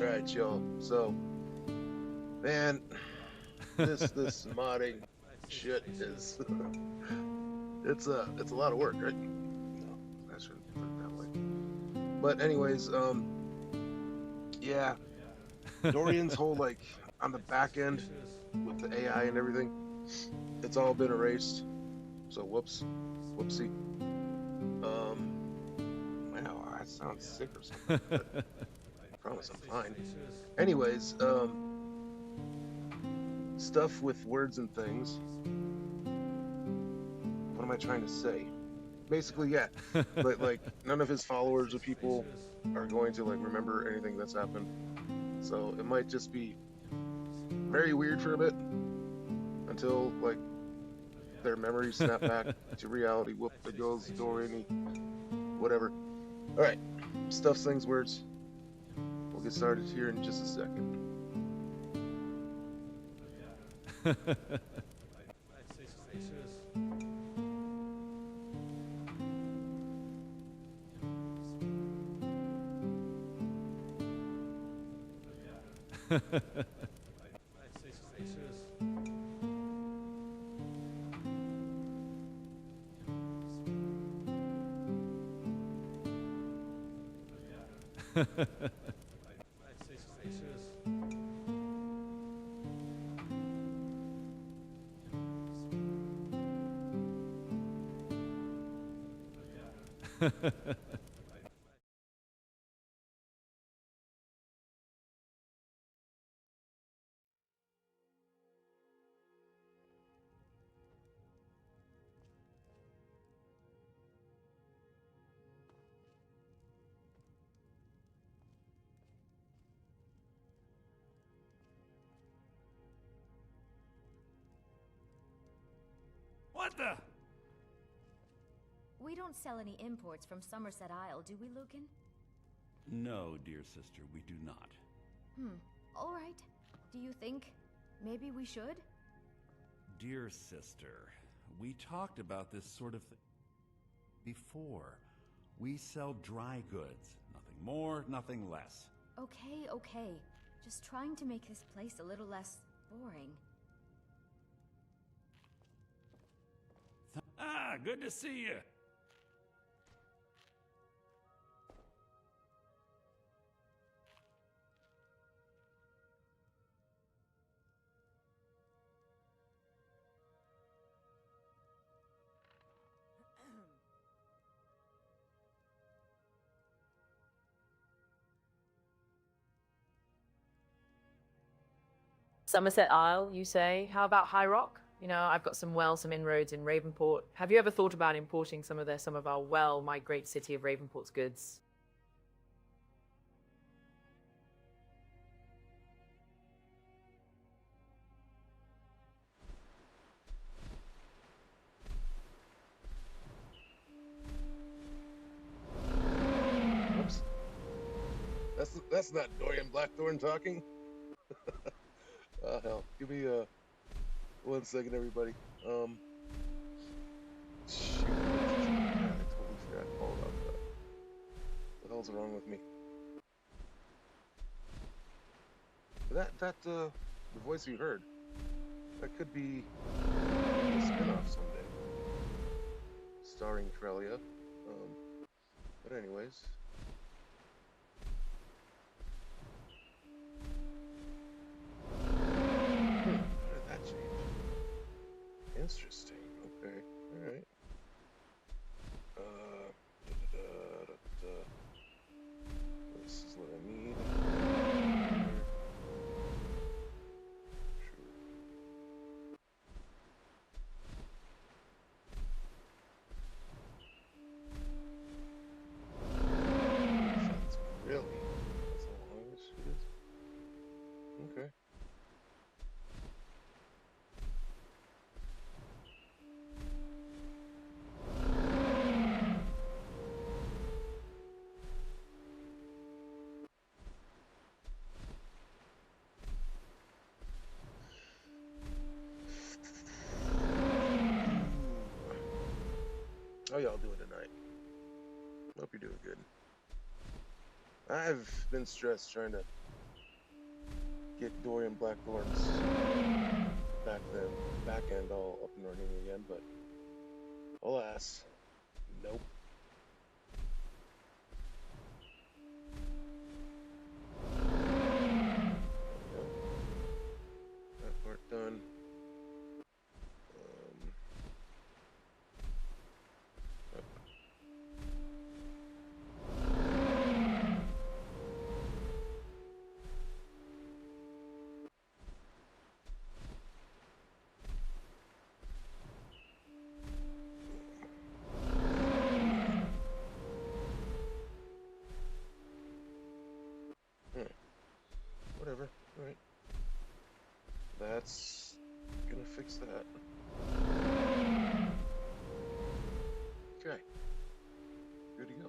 Alright, y'all. So, man, this modding shit is it's a lot of work, right? No, I shouldn't put it that way. But anyways, yeah, Dorian's whole like on the back end with the AI and everything, it's all been erased. So whoopsie. Wow, I sound sick or something. But I promise I'm fine. Anyways, stuff with words and things. What am I trying to say? Basically, yeah. But like, none of his followers or people are going to like remember anything that's happened. So it might just be very weird for a bit until like their memories snap back to reality. Whoop, there goes Dorian, whatever. All right, stuff, things, words. We'll get started here in just a second. What the? We don't sell any imports from Somerset Isle, do we, Lucan? No, dear sister, we do not. All right. Do you think maybe we should? Dear sister, we talked about this sort of before. We sell dry goods. Nothing more, nothing less. Okay. Just trying to make this place a little less boring. Ah, good to see you. Somerset Isle, you say? How about High Rock? You know, I've got some inroads in Ravenport. Have you ever thought about importing some of our, my great city of Ravenport's goods? Whoops. That's not Dorian Blackthorn talking. Hell. Give me 1 second, everybody. Shoot. God, I totally forgot all about that. What the hell's wrong with me? The voice you heard, that could be maybe a spin-off someday, starring Trelia. But anyways. How did that change? Interesting. Okay. All right. This is what I need. Sure. That's really. That's how long this shit is. Okay. How y'all doing tonight? Hope you're doing good. I've been stressed trying to get Dorian Blackthorn's back end all up and running again, but alas, nope. There we go. That part done. Yep. Whatever. All right. That's gonna fix that. Okay. Good to go.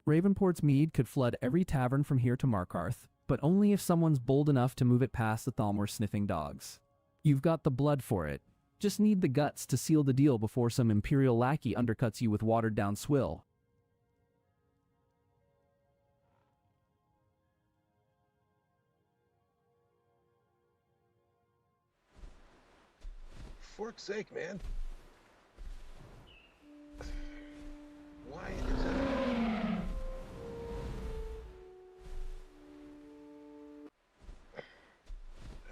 Ravenport's mead could flood every tavern from here to Markarth, but only if someone's bold enough to move it past the Thalmor sniffing dogs. You've got the blood for it. Just need the guts to seal the deal before some Imperial lackey undercuts you with watered-down swill. For fork's sake, man. Why is that?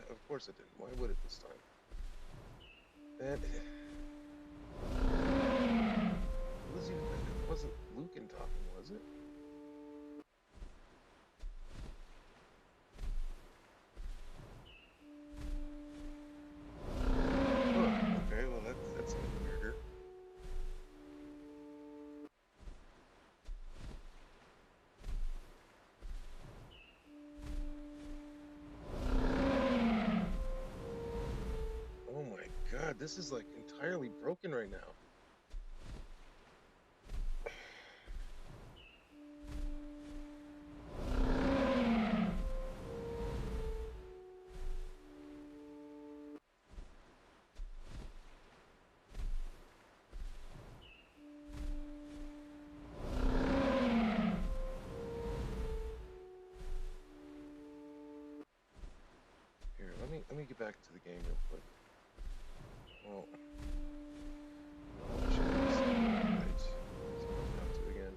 Of course it didn't. Why would it this time? And it wasn't Lucan talking, was it? Huh, okay, well that's even weirder. Oh my god, this is like entirely broken right now. Here, let me get back to the game real quick. Well, no, I should have saved that right, so I don't have to again.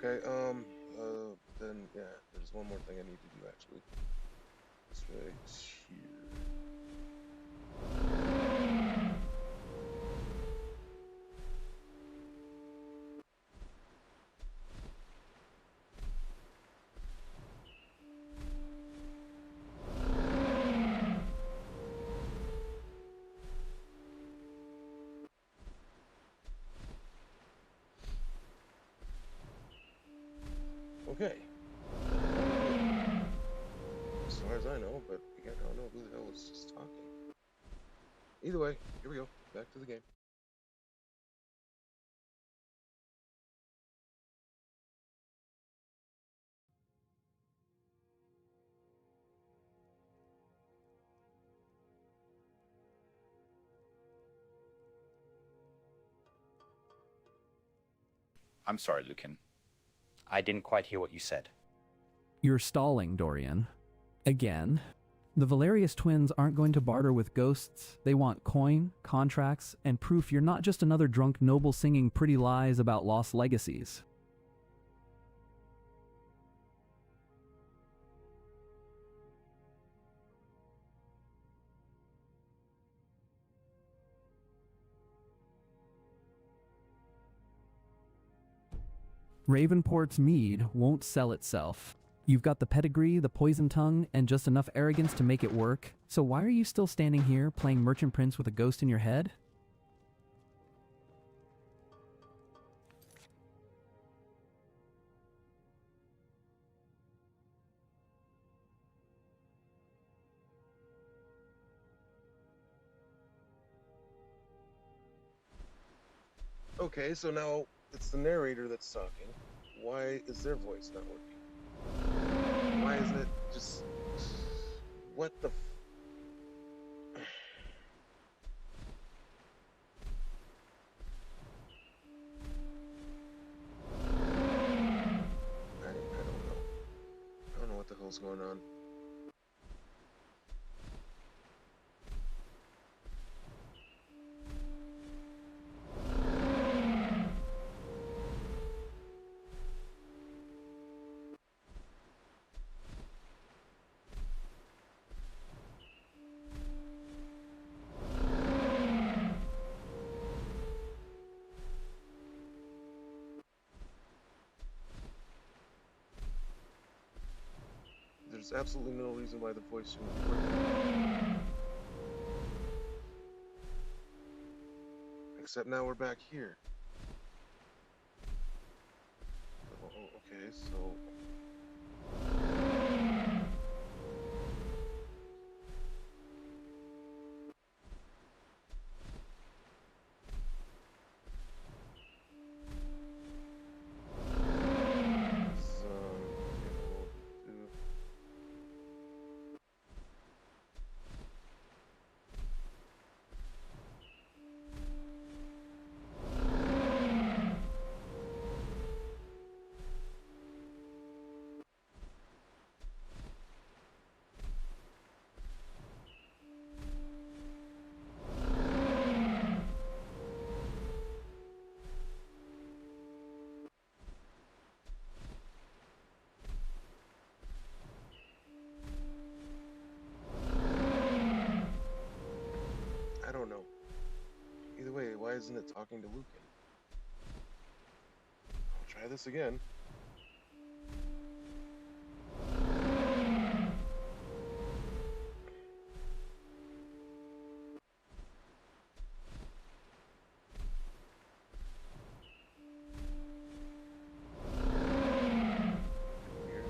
Okay, then, yeah, there's one more thing I need to do, actually. It's right here. Okay. As far as I know, but again, I don't know who the hell was just talking. Either way, here we go. Back to the game. I'm sorry, Lucan. I didn't quite hear what you said. You're stalling, Dorian. Again. The Valerius twins aren't going to barter with ghosts. They want coin, contracts, and proof you're not just another drunk noble singing pretty lies about lost legacies. Ravenport's mead won't sell itself. You've got the pedigree, the poison tongue, and just enough arrogance to make it work. So why are you still standing here playing Merchant Prince with a ghost in your head? Okay, so now it's the narrator that's talking. Why is their voice not working? Why isn't it just... What the... I don't know. I don't know what the hell's going on. There's absolutely no reason why the voice shouldn't be working. Except now we're back here. Oh, okay, so... I don't know. Either way, why isn't it talking to Lucan? I'll try this again. Weird.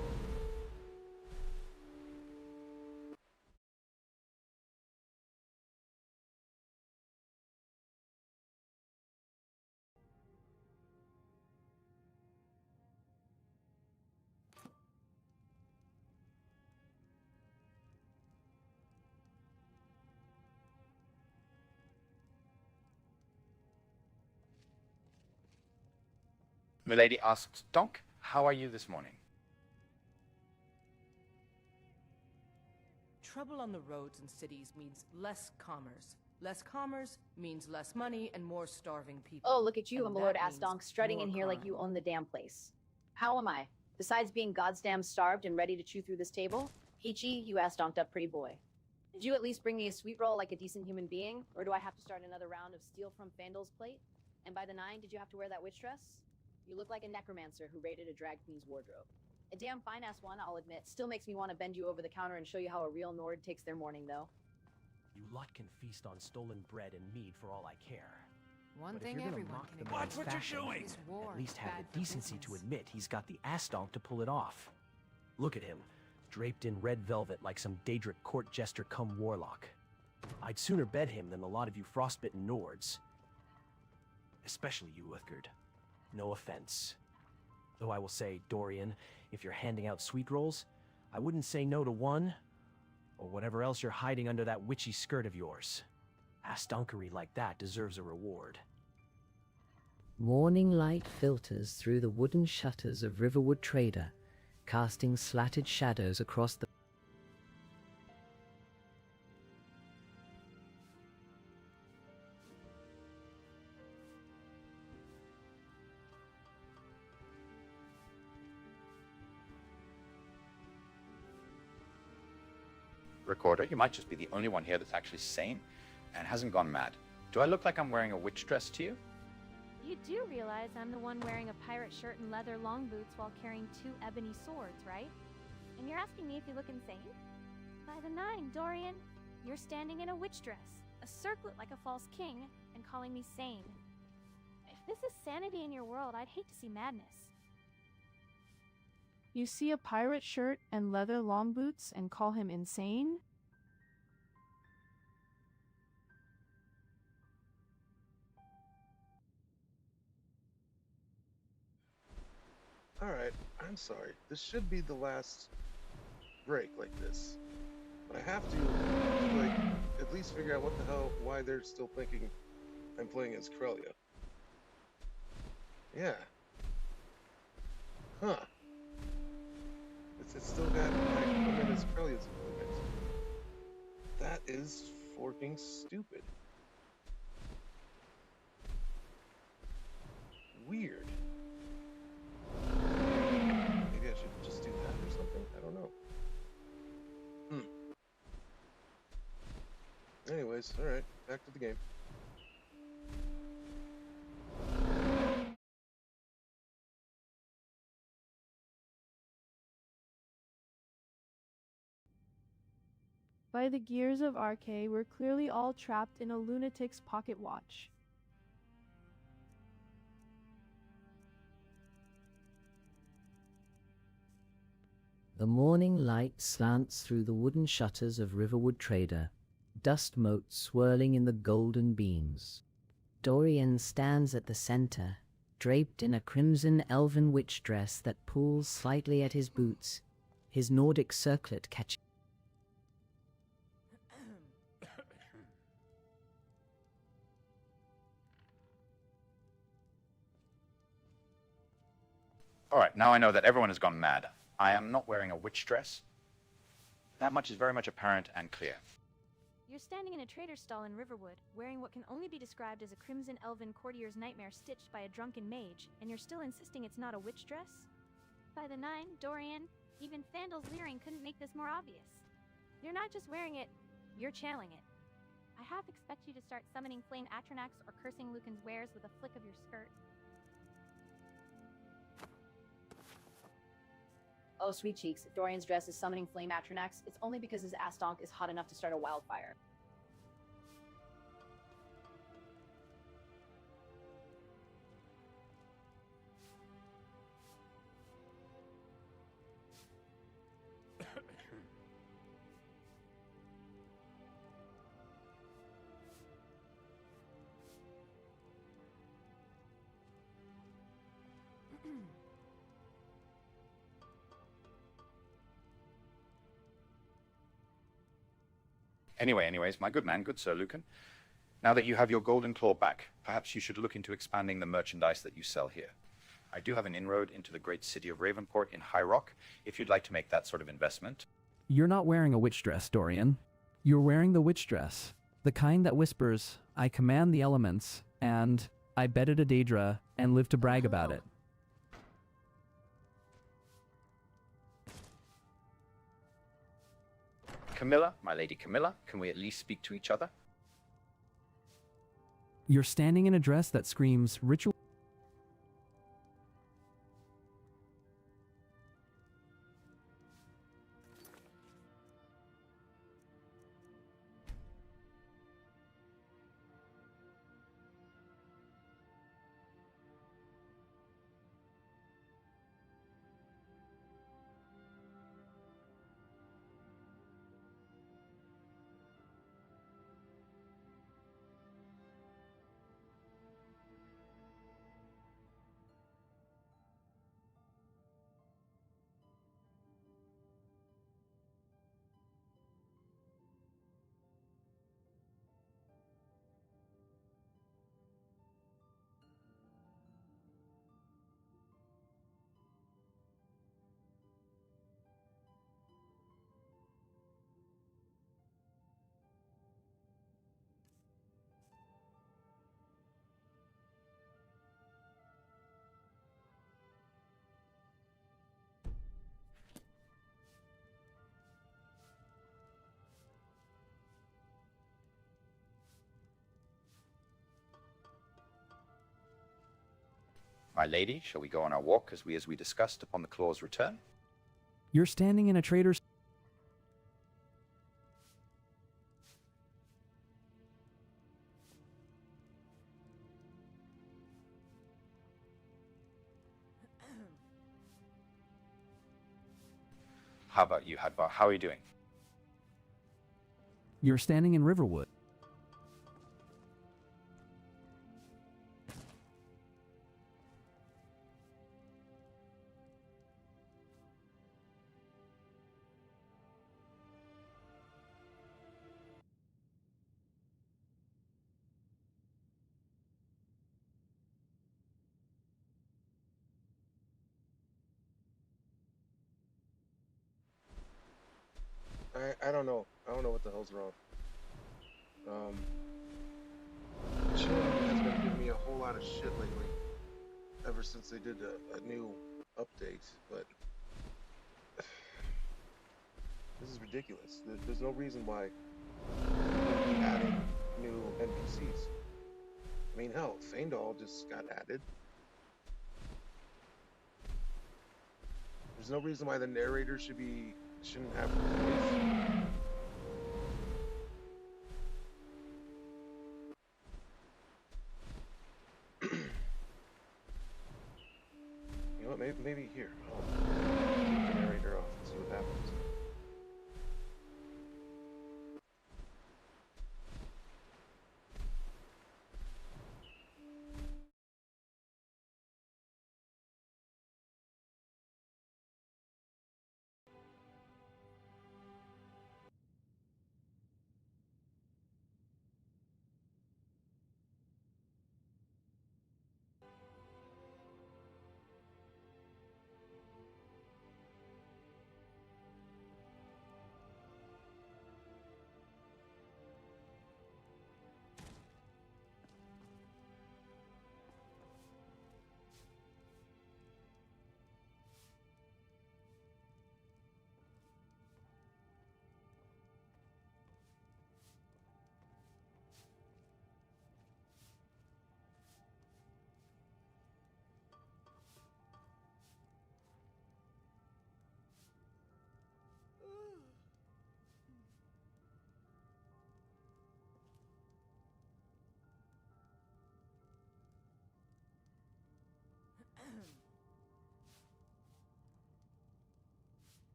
Milady asked, Donk, how are you this morning? Trouble on the roads and cities means less commerce. Less commerce means less money and more starving people. Oh, look at you, And Amalord that Asdonk, means strutting more in here like crime. you own the damn place. How am I? Besides being goddamn starved and ready to chew through this table? Peachy, you ass-donked up pretty boy. Did you at least bring me a sweet roll like a decent human being? Or do I have to start another round of steal from Fandol's plate? And by the 9, did you have to wear that witch dress? You look like a necromancer who raided a drag queen's wardrobe. A damn fine-ass one, I'll admit. Still makes me want to bend you over the counter and show you how a real Nord takes their morning, though. You lot can feast on stolen bread and mead for all I care. One But thing if you're gonna everyone mock can the ignore. man's Watch what you're fashion, doing! This war at least is have bad the for decency to business. admit he's got the ass-donk to pull it off. Look at him, draped in red velvet like some Daedric court jester come warlock. I'd sooner bed him than a lot of you frostbitten Nords. Especially you, Uthgerd. No offense. Though I will say, Dorian, if you're handing out sweet rolls, I wouldn't say no to one, or whatever else you're hiding under that witchy skirt of yours. Ass-donkery like that deserves a reward. Morning light filters through the wooden shutters of Riverwood Trader, casting slatted shadows across the... Recorder, you might just be the only one here that's actually sane and hasn't gone mad. Do I look like I'm wearing a witch dress to you? You do realize I'm the one wearing a pirate shirt and leather long boots while carrying 2 ebony swords, right? And you're asking me if you look insane? By the 9, Dorian, you're standing in a witch dress, a circlet like a false king, and calling me sane. If this is sanity in your world, I'd hate to see madness. You see a pirate shirt and leather long boots and call him insane? Alright, I'm sorry. This should be the last break like this. But I have to, like, at least figure out what the hell, why they're still thinking I'm playing as Corellia. Yeah. Huh. It's still got like I'm in as Corellia's movement. That is forking stupid. Weird. Maybe I should just do that or something. I don't know. Anyways, alright, back to the game. By the gears of RK, we're clearly all trapped in a lunatic's pocket watch. The morning light slants through the wooden shutters of Riverwood Trader, dust motes swirling in the golden beams. Dorian stands at the center, draped in a crimson elven witch dress that pulls slightly at his boots, his Nordic circlet catching. Alright, now I know that everyone has gone mad. I am not wearing a witch dress. That much is very much apparent and clear. You're standing in a trader's stall in Riverwood, wearing what can only be described as a crimson elven courtier's nightmare stitched by a drunken mage, and you're still insisting it's not a witch dress? By the 9, Dorian, even Fandol's leering couldn't make this more obvious. You're not just wearing it, you're channeling it. I half expect you to start summoning flame Atronax or cursing Lucan's wares with a flick of your skirt. Oh, sweet cheeks, if Dorian's dress is summoning flame Atronax, it's only because his ass-donk is hot enough to start a wildfire. Anyways, my good man, good Sir Lucan, now that you have your golden claw back, perhaps you should look into expanding the merchandise that you sell here. I do have an inroad into the great city of Ravenport in High Rock, if you'd like to make that sort of investment. You're not wearing a witch dress, Dorian. You're wearing the witch dress. The kind that whispers, I command the elements, and I bedded a Daedra and live to brag about it. Camilla, my lady Camilla, can we at least speak to each other? You're standing in a dress that screams ritual. My lady, shall we go on our walk as we discussed upon the claw's return? You're standing in a trader's. How about you, Hadvar? How are you doing? You're standing in Riverwood. I don't know. I don't know what the hell's wrong. Children has been giving me a whole lot of shit lately. Ever since they did a new update, but this is ridiculous. There's no reason why they're adding new NPCs. I mean, hell, Feindal just got added. There's no reason why the narrator shouldn't have a voice. You know what? Maybe here. I'll take the narrator off and see what happens.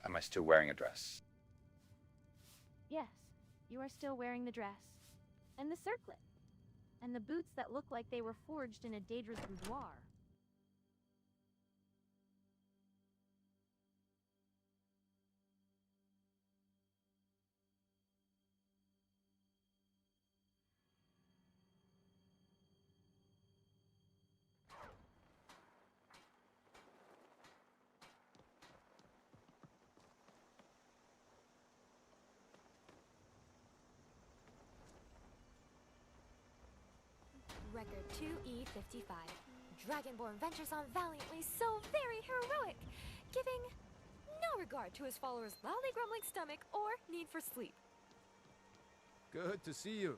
Am I still wearing a dress? Yes, you are still wearing the dress. And the circlet. And the boots that look like they were forged in a Daedra's boudoir. Record 2E55. Dragonborn ventures on valiantly, so very heroic, giving no regard to his followers' loudly grumbling stomach or need for sleep. Good to see you.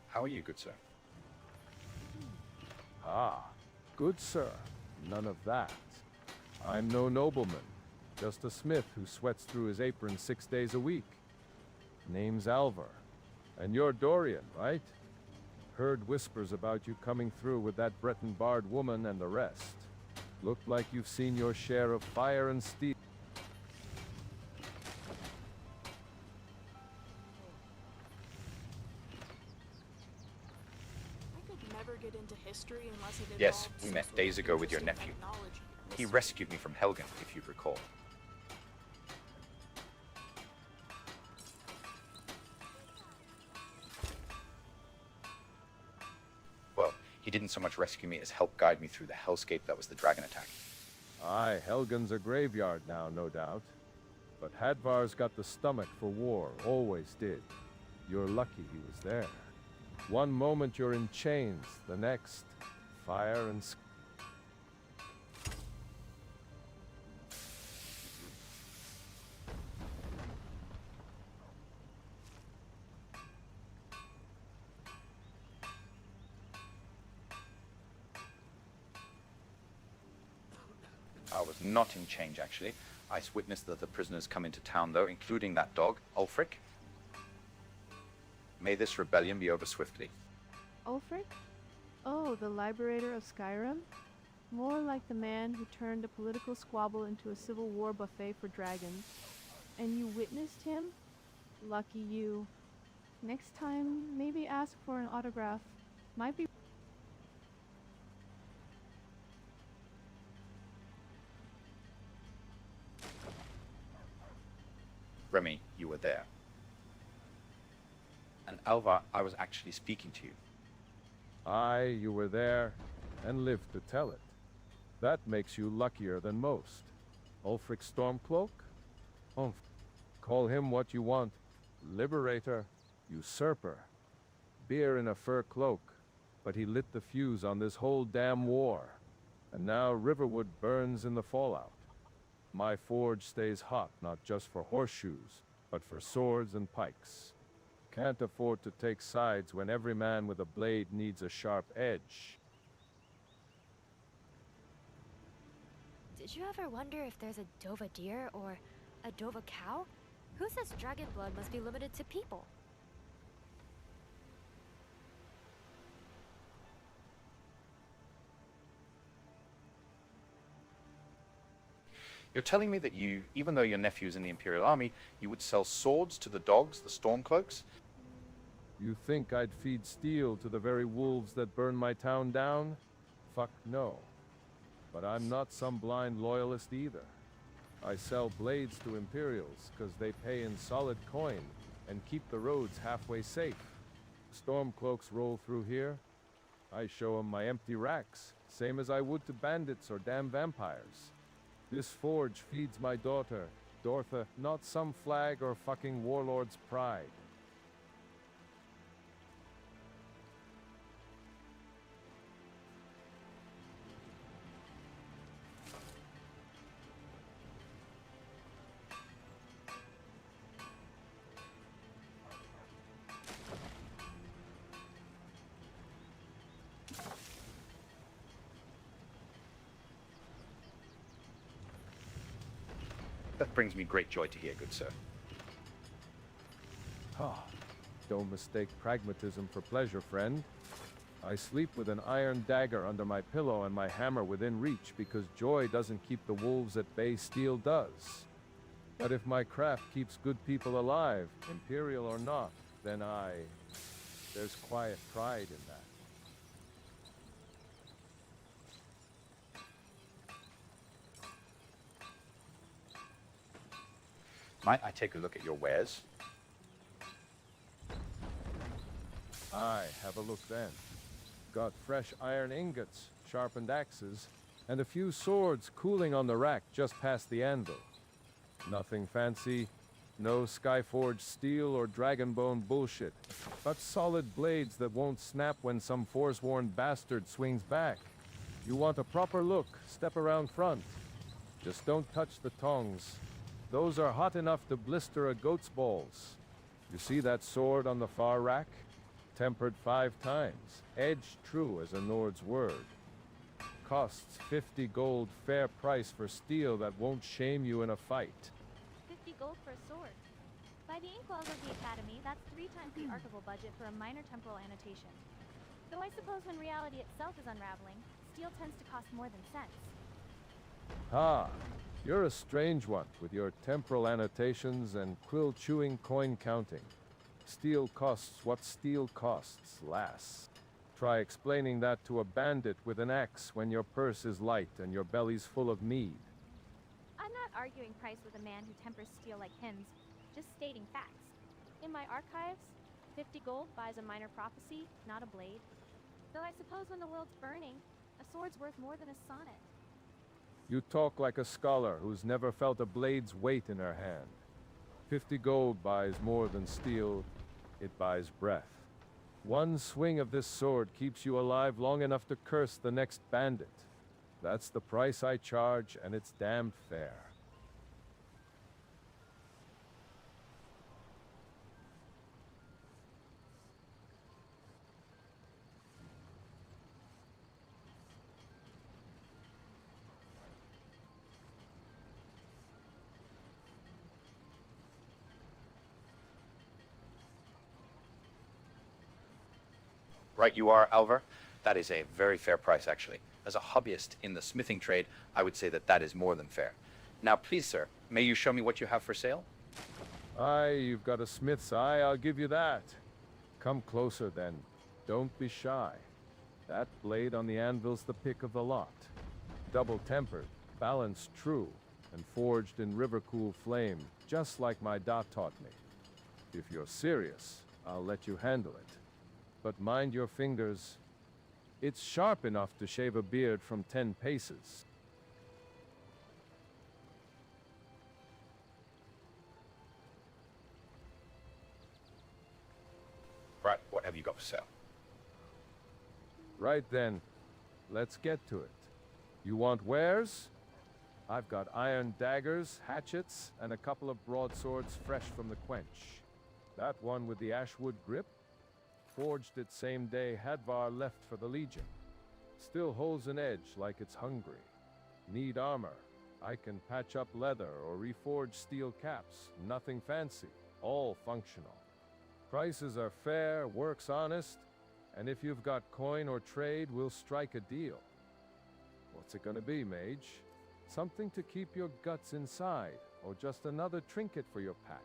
How are you, good sir? Ah, good sir. None of that. I'm no nobleman. Just a smith who sweats through his apron 6 days a week. Name's Alvar. And you're Dorian, right? Heard whispers about you coming through with that Breton bard woman and the rest. Looked like you've seen your share of fire and steel. Get into history unless it Yes, involved we some met sort days of ago with your interesting nephew. technology or He mystery. rescued me from Helgen, if you recall. Well, he didn't so much rescue me as help guide me through the hellscape that was the dragon attack. Aye, Helgen's a graveyard now, no doubt. But Hadvar's got the stomach for war, always did. You're lucky he was there. One moment you're in chains, the next, fire and I was not in change, actually. I witnessed that the prisoners come into town, though, including that dog, Ulfric. May this rebellion be over swiftly. Ulfric? Oh, the liberator of Skyrim? More like the man who turned a political squabble into a civil war buffet for dragons. And you witnessed him? Lucky you. Next time, maybe ask for an autograph. Might be... Remy, you were there. And Alvar, I was actually speaking to you. aye, you were there, and lived to tell it. That makes you luckier than most. Ulfric Stormcloak? Umph. Call him what you want. Liberator, usurper. Beer in a fur cloak, but he lit the fuse on this whole damn war. And now Riverwood burns in the fallout. My forge stays hot, not just for horseshoes, but for swords and pikes. Can't afford to take sides when every man with a blade needs a sharp edge. Did you ever wonder if there's a Dova deer or a Dova cow? Who says dragon blood must be limited to people? You're telling me that you, even though your nephew's in the Imperial Army, you would sell swords to the dogs, the Stormcloaks? You think I'd feed steel to the very wolves that burn my town down? Fuck no. But I'm not some blind loyalist either. I sell blades to Imperials, 'cause they pay in solid coin and keep the roads halfway safe. Stormcloaks roll through here. I show 'em my empty racks, same as I would to bandits or damn vampires. This forge feeds my daughter, Dortha, not some flag or fucking warlord's pride. That brings me great joy to hear, good sir. Ah, don't mistake pragmatism for pleasure, friend. I sleep with an iron dagger under my pillow and my hammer within reach because joy doesn't keep the wolves at bay, steel does. But if my craft keeps good people alive, imperial or not, then there's quiet pride in that. Might I take a look at your wares? Aye, have a look then. Got fresh iron ingots, sharpened axes, and a few swords cooling on the rack just past the anvil. Nothing fancy, no Skyforged steel or Dragonbone bullshit, but solid blades that won't snap when some Forsworn bastard swings back. You want a proper look, step around front. Just don't touch the tongs. Those are hot enough to blister a goat's balls. You see that sword on the far rack? Tempered 5 times, edged true as a Nord's word. Costs 50 gold, fair price for steel that won't shame you in a fight. 50 gold for a sword. By the inkwells of the Academy, that's 3 times the archival budget for a minor temporal annotation. Though I suppose when reality itself is unraveling, steel tends to cost more than sense. Ah, you're a strange one with your temporal annotations and quill-chewing coin counting. Steel costs what steel costs, lass. Try explaining that to a bandit with an axe when your purse is light and your belly's full of mead. I'm not arguing price with a man who tempers steel like hymns, just stating facts. In my archives, 50 gold buys a minor prophecy, not a blade. Though I suppose when the world's burning, a sword's worth more than a sonnet. You talk like a scholar who's never felt a blade's weight in her hand. 50 gold buys more than steel, it buys breath. One swing of this sword keeps you alive long enough to curse the next bandit. That's the price I charge, and it's damn fair. Right you are, Alvar. That is a very fair price, actually. As a hobbyist in the smithing trade, I would say that that is more than fair. Now, please, sir, may you show me what you have for sale? Aye, you've got a smith's eye, I'll give you that. Come closer, then. Don't be shy. That blade on the anvil's the pick of the lot. Double-tempered, balanced true, and forged in river-cool flame, just like my Da taught me. If you're serious, I'll let you handle it. But mind your fingers. It's sharp enough to shave a beard from 10 paces. Right, what have you got for sale? Right then, let's get to it. You want wares? I've got iron daggers, hatchets, and a couple of broadswords fresh from the quench. That one with the ashwood grip? Forged it same day Hadvar left for the Legion. Still holds an edge like it's hungry. Need armor? I can patch up leather or reforge steel caps. Nothing fancy, all functional. Prices are fair, work's honest, and if you've got coin or trade, we'll strike a deal. What's it gonna be, mage? Something to keep your guts inside, or just another trinket for your pack?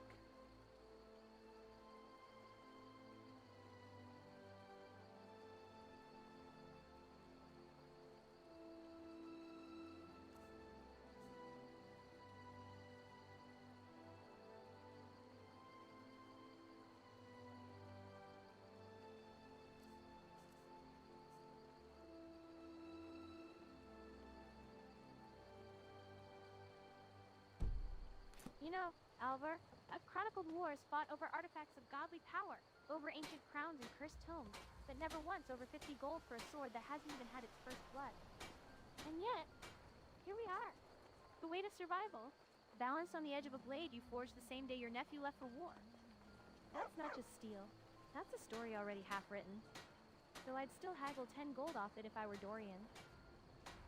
You know, Alvar, I've chronicled wars fought over artifacts of godly power, over ancient crowns and cursed tomes, but never once over 50 gold for a sword that hasn't even had its first blood. And yet, here we are. The weight of survival, balanced on the edge of a blade you forged the same day your nephew left for war. That's not just steel. That's a story already half written. Though I'd still haggle 10 gold off it if I were Dorian.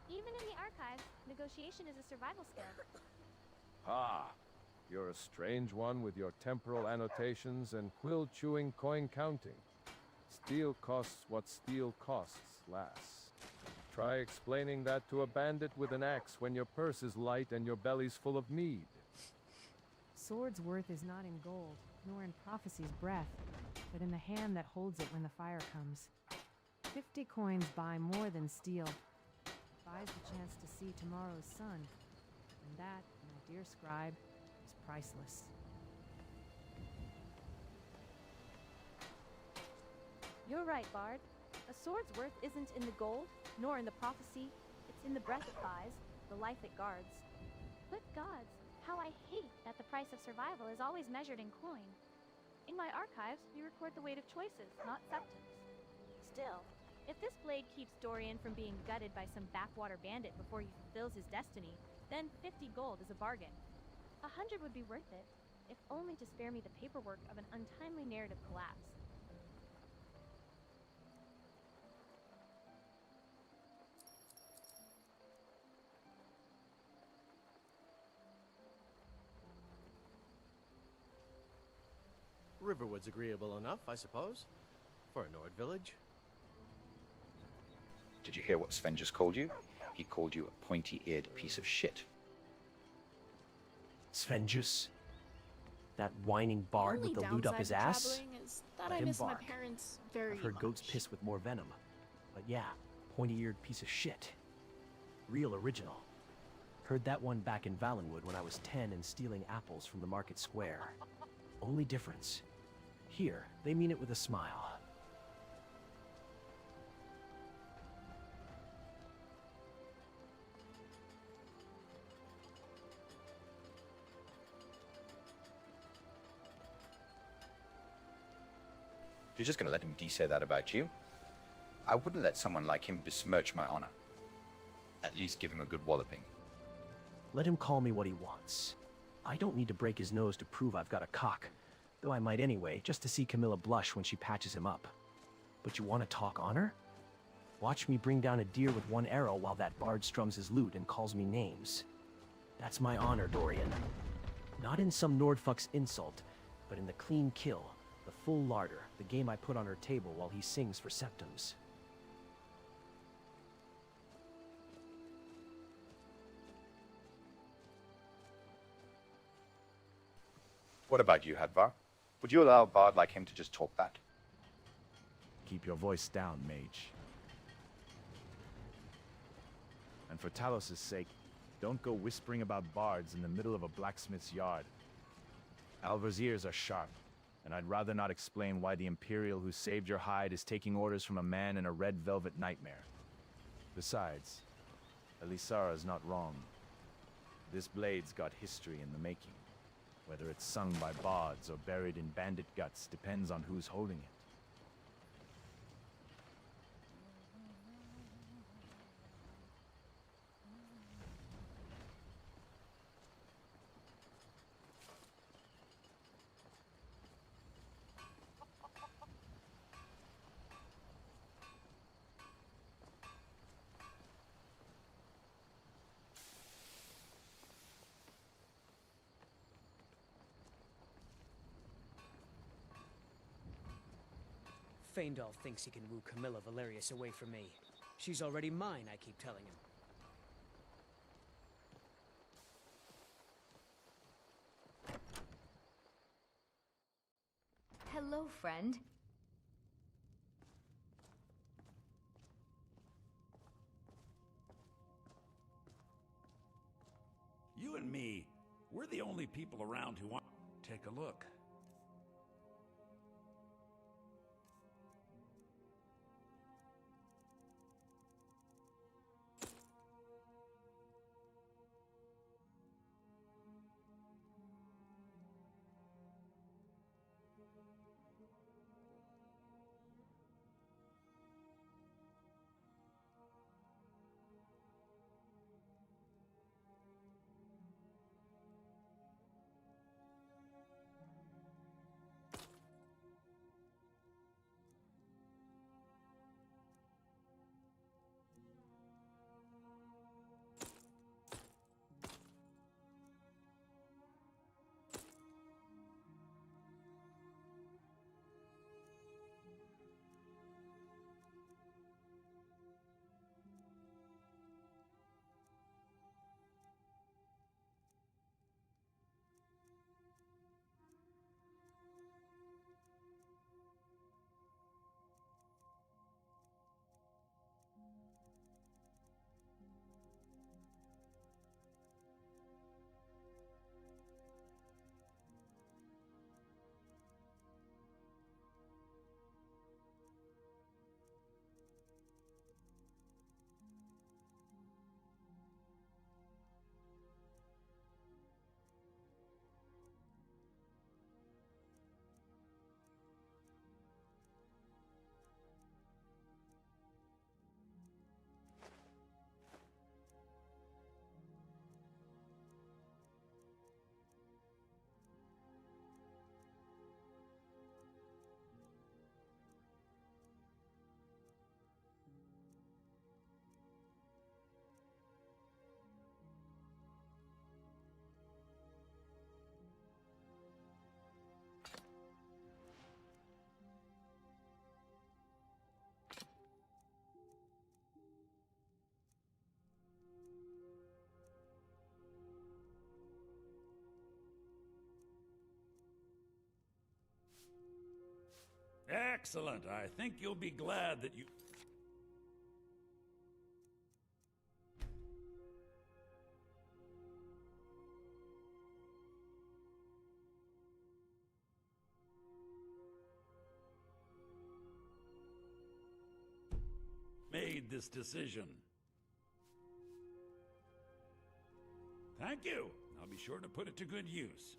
Even in the archives, negotiation is a survival skill. Ah, you're a strange one with your temporal annotations and quill-chewing coin counting. Steel costs what steel costs, lass. Try explaining that to a bandit with an axe when your purse is light and your belly's full of mead. Sword's worth is not in gold, nor in prophecy's breath, but in the hand that holds it when the fire comes. 50 coins buy more than steel. Buys the chance to see tomorrow's sun. And that, my dear scribe, is priceless. You're right, Bard. A sword's worth isn't in the gold, nor in the prophecy. It's in the breath it buys, the life it guards. But gods, How I hate that the price of survival is always measured in coin. In my archives, we record the weight of choices, not septums. Still, if this blade keeps Dorian from being gutted by some backwater bandit before he fulfills his destiny, then 50 gold is a bargain. 100 would be worth it, if only to spare me the paperwork of an untimely narrative collapse. Riverwood's agreeable enough, I suppose, for a Nord village. Did you hear what Sven just called you? He called you a pointy-eared piece of shit. Svenjus? That whining bard with the loot up his ass? Is that Let I him miss my bark. parents very I've heard much. goats piss with more venom. But yeah, pointy-eared piece of shit. Real original. Heard that one back in Valenwood when I was 10 and stealing apples from the market square. Only difference. Here, they mean it with a smile. You're just gonna let him say that about you? I wouldn't let someone like him besmirch my honor. At least give him a good walloping. Let him call me what he wants. I don't need to break his nose to prove I've got a cock. Though I might anyway, just to see Camilla blush when she patches him up. But you want to talk honor? Watch me bring down a deer with one arrow while that bard strums his lute and calls me names. That's my honor, Dorian. Not in some Nordfuck's insult, but in the clean kill, the full larder, the game I put on her table while he sings for septums. What about you, Hadvar? Would you allow a bard like him to just talk that? Keep your voice down, mage. And for Talos' sake, don't go whispering about bards in the middle of a blacksmith's yard. Alvar's ears are sharp, and I'd rather not explain why the Imperial who saved your hide is taking orders from a man in a red velvet nightmare. Besides, Elisara's not wrong. This blade's got history in the making. Whether it's sung by bards or buried in bandit guts depends on who's holding it. Feindal thinks he can woo Camilla Valerius away from me. She's already mine, I keep telling him. Hello, friend. You and me, we're the only people around who want to take a look. Excellent. I think you'll be glad that you... made this decision. Thank you. I'll be sure to put it to good use.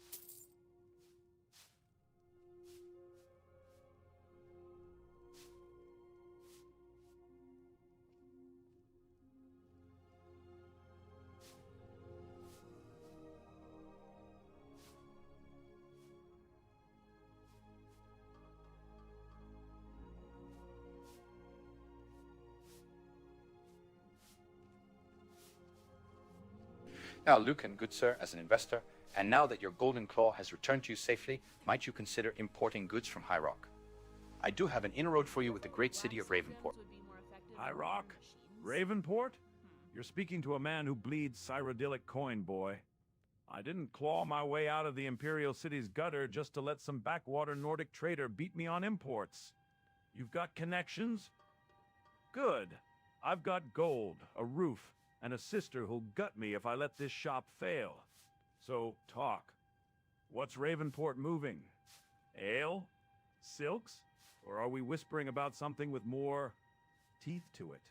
Now, Lucan, good sir, as an investor, and now that your Golden Claw has returned to you safely, might you consider importing goods from High Rock? I do have an inroad for you with the great city of Ravenport. High Rock? Ravenport? You're speaking to a man who bleeds Cyrodiilic coin, boy. I didn't claw my way out of the Imperial City's gutter just to let some backwater Nordic trader beat me on imports. You've got connections? Good. I've got gold, a roof, and a sister who'll gut me if I let this shop fail. So, talk. What's Ravenport moving? Ale? Silks? Or are we whispering about something with more teeth to it?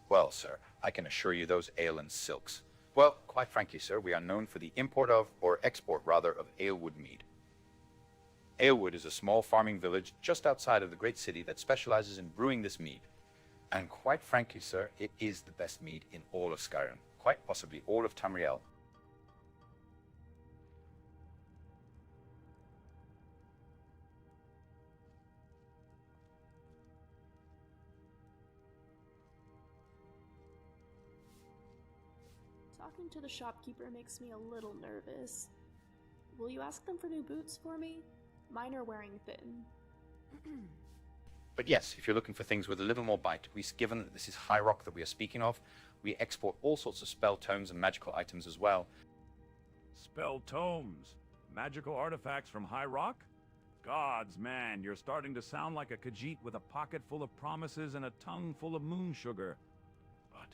Well, sir, I can assure you those ale and silks. Well, quite frankly, sir, we are known for the import of, or export rather, of Alewood mead. Alewood is a small farming village just outside of the great city that specializes in brewing this mead. And quite frankly, sir, it is the best mead in all of Skyrim, quite possibly all of Tamriel. Talking to the shopkeeper makes me a little nervous. Will you ask them for new boots for me? Mine are wearing thin. But yes, if you're looking for things with a little more bite, given that this is High Rock that we are speaking of, we export all sorts of spell tomes and magical items as well. Spell tomes? Magical artifacts from High Rock? Gods, man, you're starting to sound like a Khajiit with a pocket full of promises and a tongue full of moon sugar. But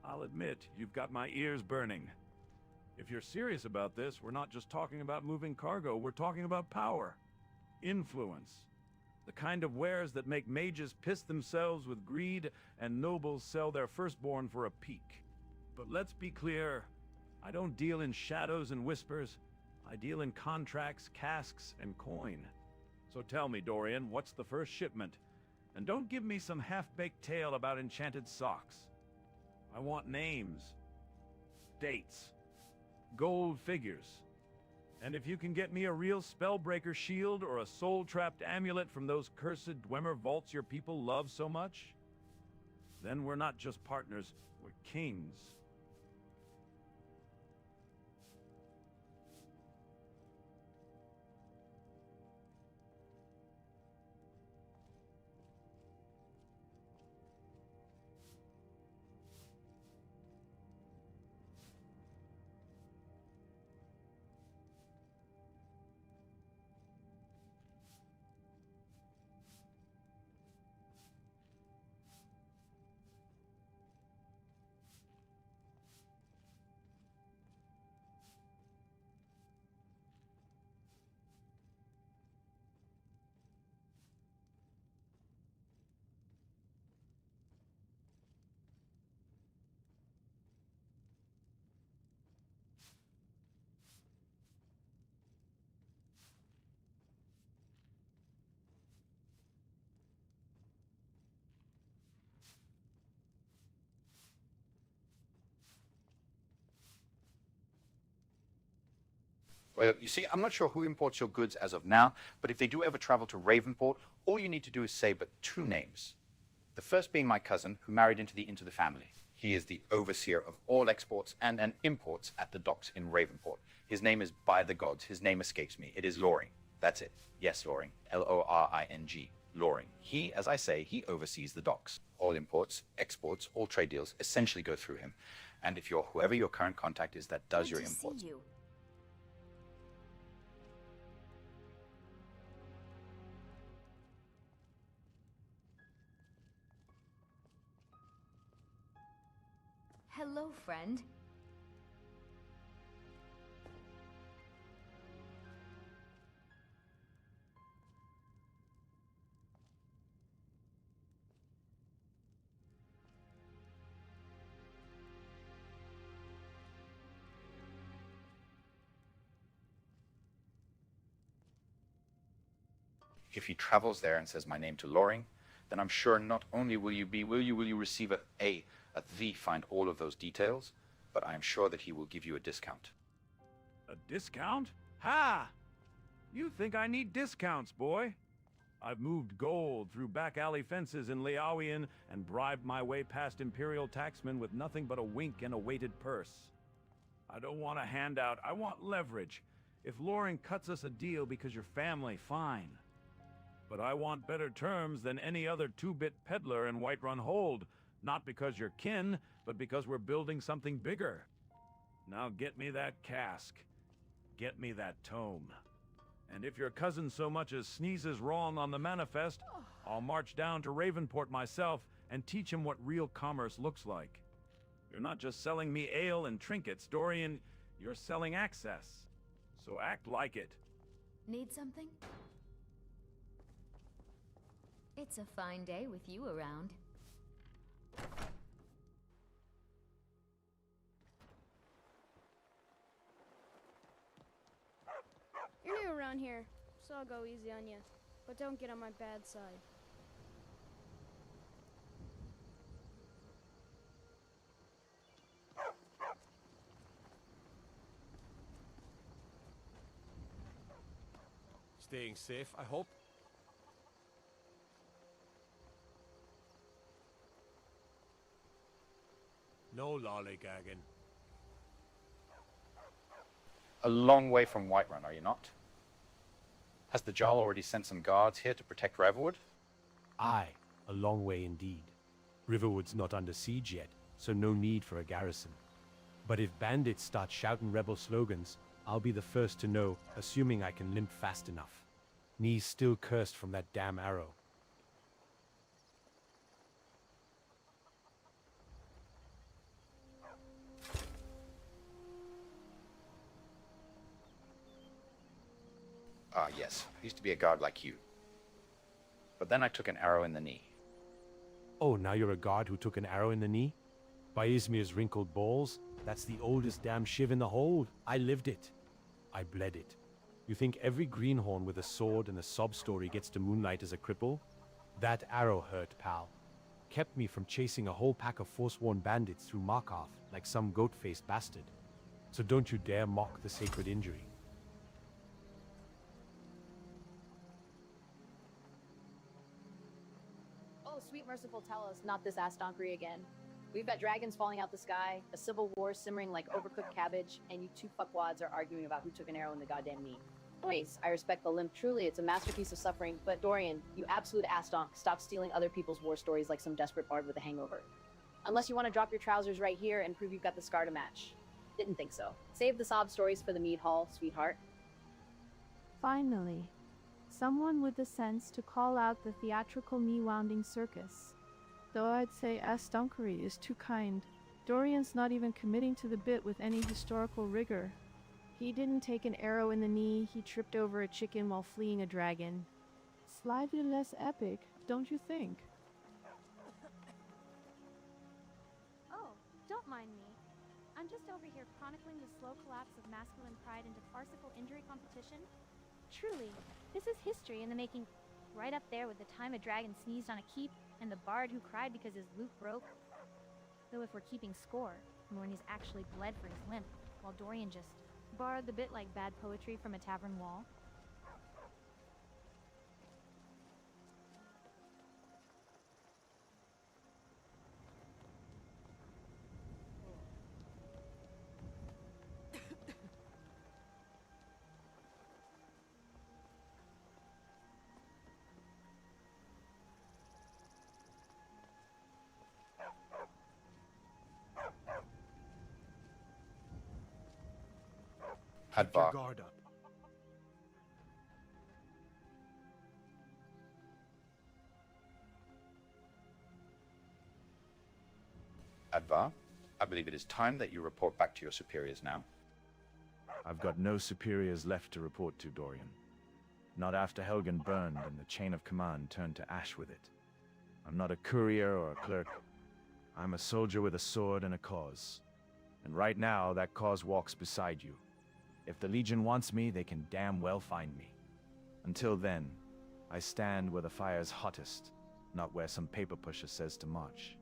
I'll admit, you've got my ears burning. If you're serious about this, we're not just talking about moving cargo, we're talking about power. Influence. The kind of wares that make mages piss themselves with greed and nobles sell their firstborn for a peek. But let's be clear, I don't deal in shadows and whispers. I deal in contracts, casks, and coin. So tell me, Dorian, what's the first shipment? And don't give me some half-baked tale about enchanted socks. I want names, dates, gold figures. And if you can get me a real Spellbreaker shield or a soul-trapped amulet from those cursed Dwemer vaults your people love so much, then we're not just partners, we're kings. Well, you see, I'm not sure who imports your goods as of now, but if they do ever travel to Ravenport, all you need to do is say but two names. The first being my cousin, who married into the family. He is the overseer of all exports and imports at the docks in Ravenport. His name is by the gods. His name escapes me. It is Loring. That's it. Yes, Loring. Loring. Loring. He, as I say, he oversees the docks. All imports, exports, all trade deals essentially go through him. And if you're whoever your current contact is that does your imports. See you. Hello, friend. If he travels there and says my name to Loring, then I'm sure not only will you receive the find all of those details, but I am sure that he will give you a discount. A discount? Ha! You think I need discounts, boy? I've moved gold through back alley fences in Liaoian and bribed my way past Imperial taxmen with nothing but a wink and a weighted purse. I don't want a handout, I want leverage. If Loring cuts us a deal because you're family, fine. But I want better terms than any other two-bit peddler in Whiterun Hold. Not because you're kin, but because we're building something bigger. Now get me that cask. Get me that tome. And if your cousin so much as sneezes wrong on the manifest, I'll march down to Ravenport myself and teach him what real commerce looks like. You're not just selling me ale and trinkets, Dorian, you're selling access. So act like it. Need something? It's a fine day with you around. You're new around here, so I'll go easy on you. But don't get on my bad side. Staying safe, I hope? No lollygagging. A long way from Whiterun, are you not? Has the Jarl already sent some guards here to protect Riverwood? Aye, a long way indeed. Riverwood's not under siege yet, so no need for a garrison. But if bandits start shouting rebel slogans, I'll be the first to know, assuming I can limp fast enough. Knees still cursed from that damn arrow. Ah, yes. I used to be a guard like you. But then I took an arrow in the knee. Oh, now you're a guard who took an arrow in the knee? By Izmir's wrinkled balls, that's the oldest damn shiv in the hold. I lived it. I bled it. You think every greenhorn with a sword and a sob story gets to moonlight as a cripple? That arrow hurt, pal. Kept me from chasing a whole pack of forsworn bandits through Markarth like some goat-faced bastard. So don't you dare mock the sacred injury. Oh, sweet merciful tell us, not this ass donkery again. We've got dragons falling out the sky, a civil war simmering like overcooked cabbage, and you two fuckwads are arguing about who took an arrow in the goddamn knee. Anyways, I respect the limp, truly, it's a masterpiece of suffering, but Dorian, you absolute ass donk, stop stealing other people's war stories like some desperate bard with a hangover. Unless you want to drop your trousers right here and prove you've got the scar to match. Didn't think so. Save the sob stories for the mead hall, sweetheart. Finally, someone with the sense to call out the theatrical knee-wounding circus. Though I'd say ass-donkery is too kind. Dorian's not even committing to the bit with any historical rigor. He didn't take an arrow in the knee, he tripped over a chicken while fleeing a dragon. Slightly less epic, don't you think? Oh, don't mind me. I'm just over here chronicling the slow collapse of masculine pride into farcical injury competition. Truly, this is history in the making, right up there with the time a dragon sneezed on a keep and the bard who cried because his lute broke. Though if we're keeping score, Morny's actually bled for his limp, while Dorian just Borrowed the bit like bad poetry from a tavern wall. Keep your Hadvar. guard up. Hadvar, I believe it is time that you report back to your superiors now. I've got no superiors left to report to, Dorian. Not after Helgen burned and the chain of command turned to ash with it. I'm not a courier or a clerk. I'm a soldier with a sword and a cause. And right now, that cause walks beside you. If the Legion wants me, they can damn well find me. Until then, I stand where the fire's hottest, not where some paper pusher says to march.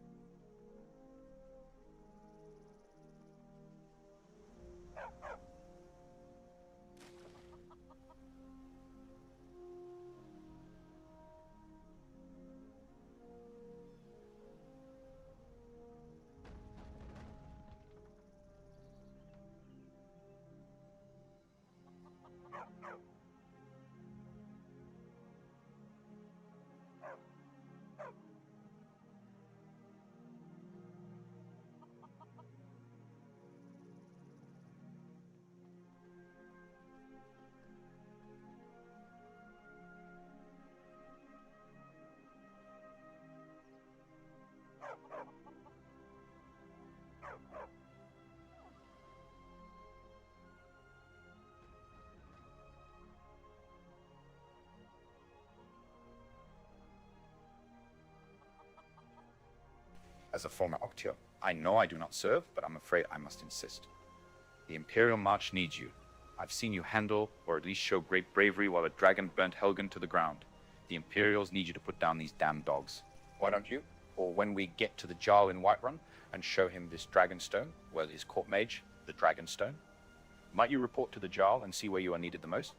As a former Octio, I know I do not serve, but I'm afraid I must insist. The Imperial March needs you. I've seen you handle, or at least show great bravery while a dragon burnt Helgen to the ground. The Imperials need you to put down these damn dogs. Why don't you? Or when we get to the Jarl in Whiterun and show him this Dragonstone, well, his court mage, the Dragonstone, might you report to the Jarl and see where you are needed the most?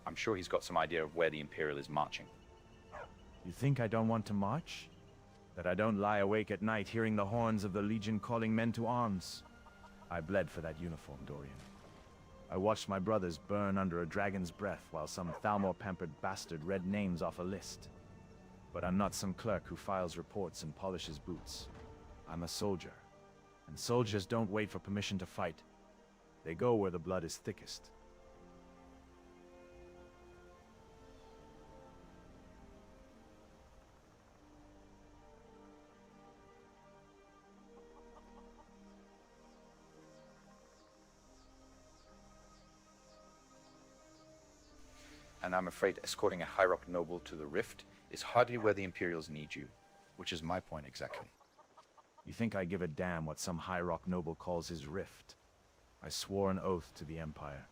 I'm sure he's got some idea of where the Imperial is marching. You think I don't want to march? That I don't lie awake at night hearing the horns of the Legion calling men to arms? I bled for that uniform, Dorian. I watched my brothers burn under a dragon's breath while some Thalmor-pampered bastard read names off a list. But I'm not some clerk who files reports and polishes boots. I'm a soldier. And soldiers don't wait for permission to fight. They go where the blood is thickest. And I'm afraid escorting a High Rock noble to the Rift is hardly where the Imperials need you, which is my point exactly. You think I give a damn what some High Rock noble calls his Rift? I swore an oath to the Empire.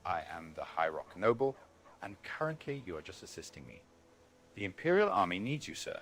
I am the High Rock noble, and currently you are just assisting me. The Imperial army needs you, sir.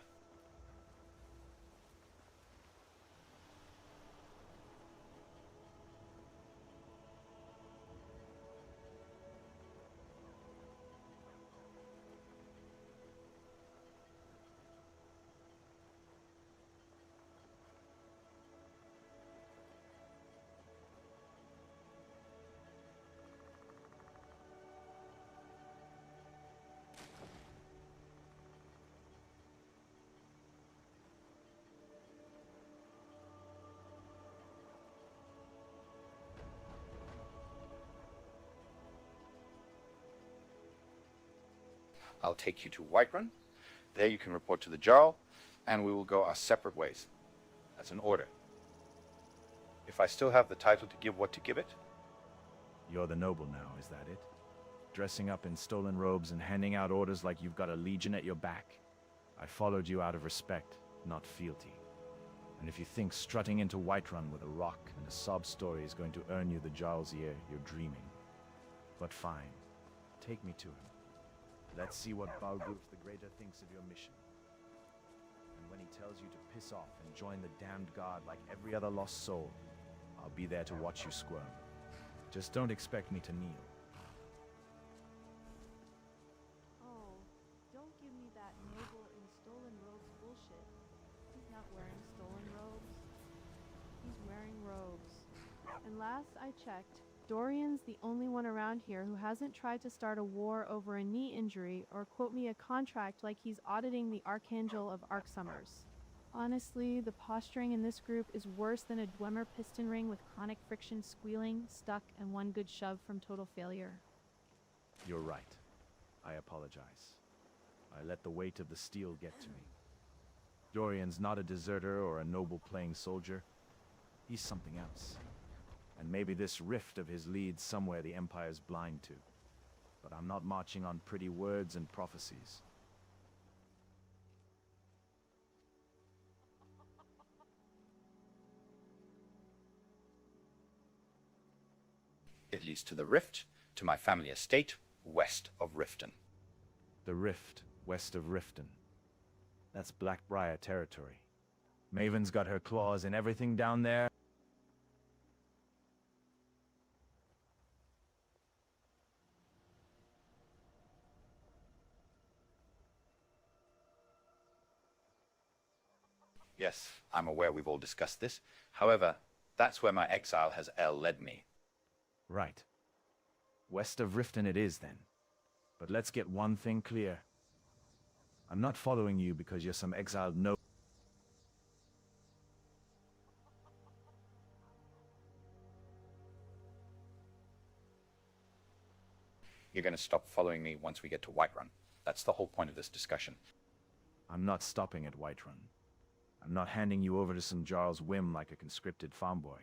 I'll take you to Whiterun. There you can report to the Jarl, and we will go our separate ways. That's an order. If I still have the title to give what to give it? You're the noble now, is that it? Dressing up in stolen robes and handing out orders like you've got a legion at your back? I followed you out of respect, not fealty. And if you think strutting into Whiterun with a rock and a sob story is going to earn you the Jarl's ear, you're dreaming. But fine. Take me to him. Let's see what Balgruuf the Greater thinks of your mission. tells you to piss off and join the damned god like every other lost soul, I'll be there to watch you squirm. Just don't expect me to kneel. Oh, don't give me that noble in stolen robes bullshit. He's not wearing stolen robes. He's wearing robes. And last I checked, Dorian's the only one around here who hasn't tried to start a war over a knee injury or quote me a contract like he's auditing the Archangel of Arksummers. Honestly, the posturing in this group is worse than a Dwemer piston ring with chronic friction squealing, stuck, and one good shove from total failure. You're right. I apologize. I let the weight of the steel get to me. Dorian's not a deserter or a noble playing soldier. He's something else. And maybe this rift of his leads somewhere the Empire's blind to. But I'm not marching on pretty words and prophecies. It leads to the rift, to my family estate, west of Riften. The rift, west of Riften. That's Blackbriar territory. Maven's got her claws in everything down there. Yes, I'm aware we've all discussed this. However, that's where my exile has led me. Right. West of Riften it is, then. But let's get one thing clear. I'm not following you because you're some exiled noble. You're going to stop following me once we get to Whiterun. That's the whole point of this discussion. I'm not stopping at Whiterun. I'm not handing you over to some Jarl's whim like a conscripted farm boy.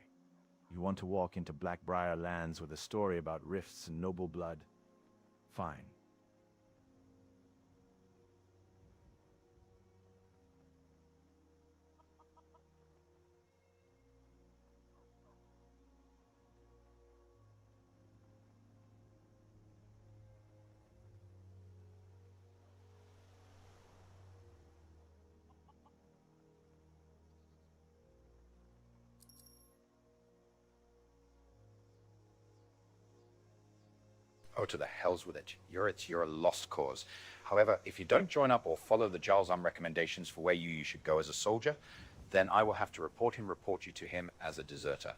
You want to walk into Blackbriar lands with a story about rifts and noble blood? Fine. Oh, to the hells with it. You're a lost cause. However, if you don't join up or follow the Jarl's recommendations for where you should go as a soldier, then I will have to report you to him as a deserter.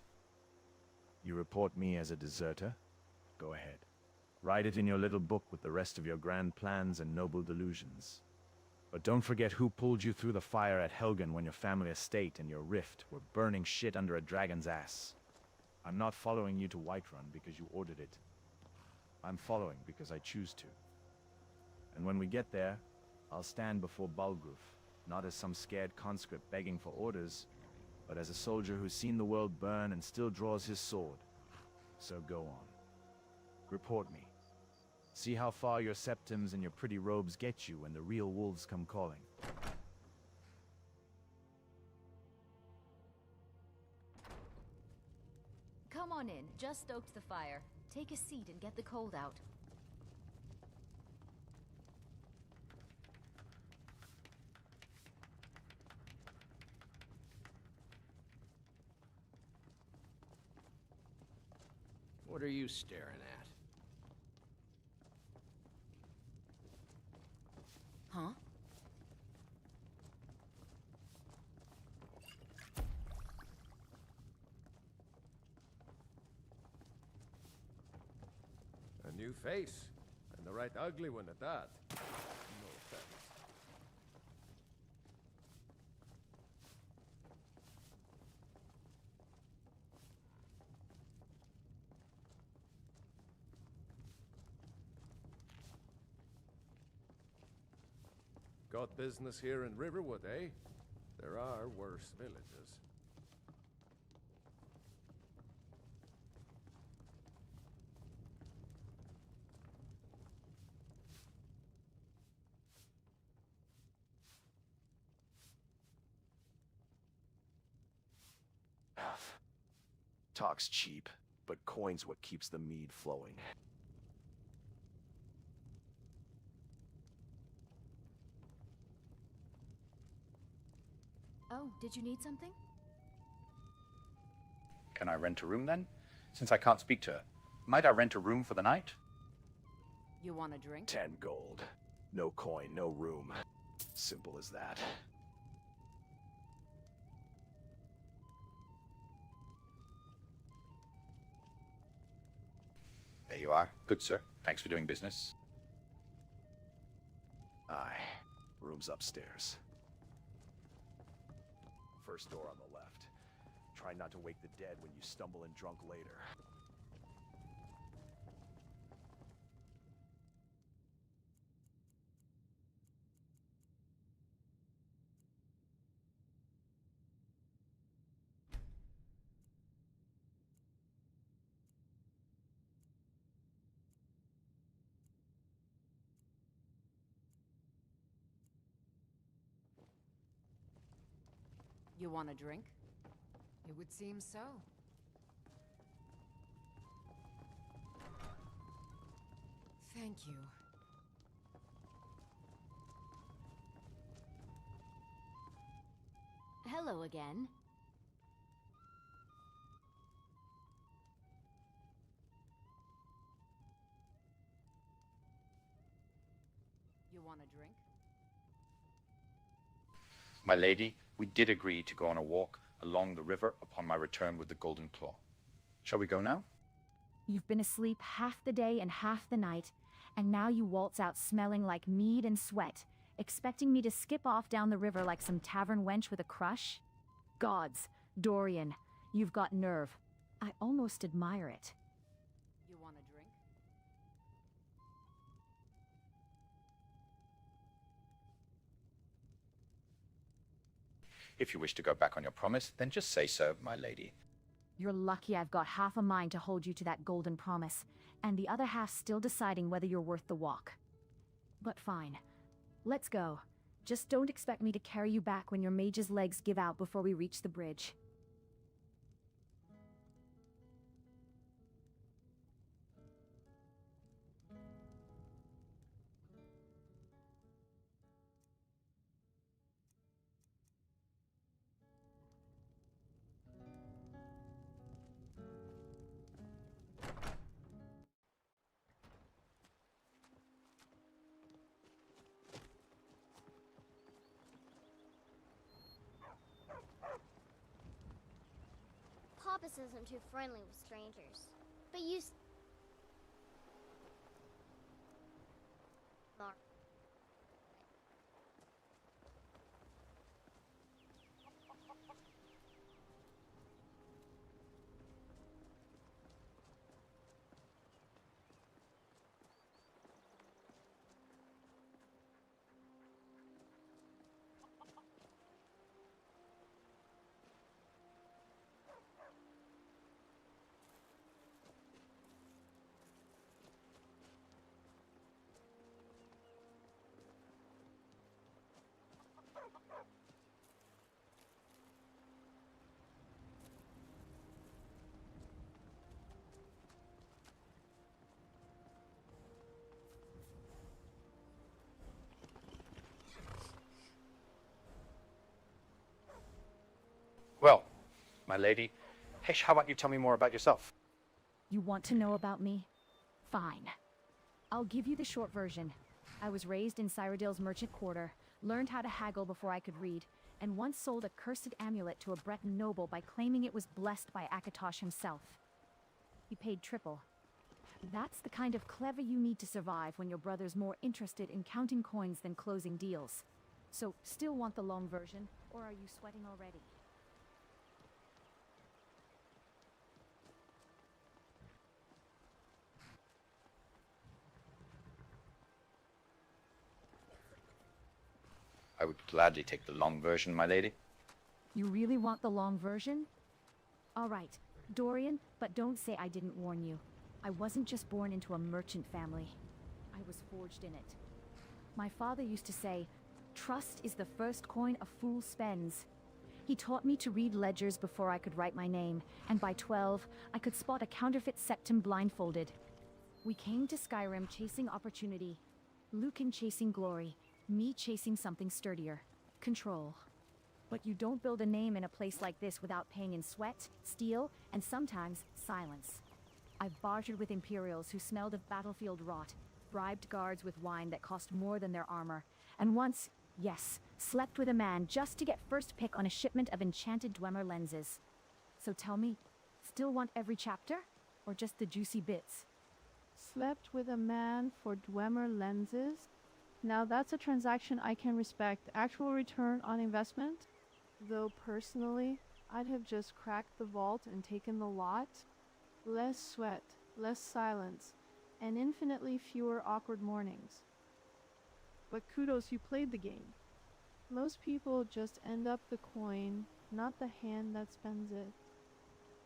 You report me as a deserter? Go ahead. Write it in your little book with the rest of your grand plans and noble delusions. But don't forget who pulled you through the fire at Helgen when your family estate and your rift were burning shit under a dragon's ass. I'm not following you to Whiterun because you ordered it. I'm following because I choose to. And when we get there, I'll stand before Balgruf, not as some scared conscript begging for orders, but as a soldier who's seen the world burn and still draws his sword. So go on. Report me. See how far your septums and your pretty robes get you when the real wolves come calling. Come on in. Just stoked the fire. Take a seat and get the cold out. What are you staring at? Huh? A new face, and the right ugly one at that. No offense. Got business here in Riverwood, eh? There are worse villages. Talk's cheap, but coin's what keeps the mead flowing. Oh, did you need something? Can I rent a room then? Since I can't speak to her, might I rent a room for the night? You want a drink? 10 gold. No coin, no room. Simple as that. There you are. Good, sir. Thanks for doing business. Aye. Room's upstairs. First door on the left. Try not to wake the dead when you stumble in drunk later. You want a drink? It would seem so. Thank you. Hello again. You want a drink? My lady, we did agree to go on a walk along the river upon my return with the Golden Claw. Shall we go now? You've been asleep half the day and half the night, and now you waltz out smelling like mead and sweat, expecting me to skip off down the river like some tavern wench with a crush? Gods, Dorian, you've got nerve. I almost admire it. You want a drink? If you wish to go back on your promise, then just say so, my lady. You're lucky I've got half a mind to hold you to that golden promise, and the other half still deciding whether you're worth the walk. But fine. Let's go. Just don't expect me to carry you back when your mage's legs give out before we reach the bridge. Papas isn't too friendly with strangers. But you... Mark. Well, my lady, Hesh, how about you tell me more about yourself? You want to know about me? Fine. I'll give you the short version. I was raised in Cyrodiil's merchant quarter, learned how to haggle before I could read, and once sold a cursed amulet to a Breton noble by claiming it was blessed by Akatosh himself. He paid triple. That's the kind of clever you need to survive when your brother's more interested in counting coins than closing deals. So, still want the long version, or are you sweating already? I would gladly take the long version, my lady. You really want the long version? All right, Dorian, but don't say I didn't warn you. I wasn't just born into a merchant family. I was forged in it. My father used to say, "Trust is the first coin a fool spends." He taught me to read ledgers before I could write my name, and by 12, I could spot a counterfeit septim blindfolded. We came to Skyrim chasing opportunity. Lucan chasing glory. Me chasing something sturdier. Control. But you don't build a name in a place like this without paying in sweat, steel, and sometimes silence. I've bartered with Imperials who smelled of battlefield rot, bribed guards with wine that cost more than their armor, and once, yes, slept with a man just to get first pick on a shipment of enchanted Dwemer lenses. So tell me, still want every chapter? Or just the juicy bits? Slept with a man for Dwemer lenses? Now that's a transaction I can respect. Actual return on investment? Though personally, I'd have just cracked the vault and taken the lot. Less sweat, less silence, and infinitely fewer awkward mornings. But kudos, you played the game. Most people just end up the coin, not the hand that spends it.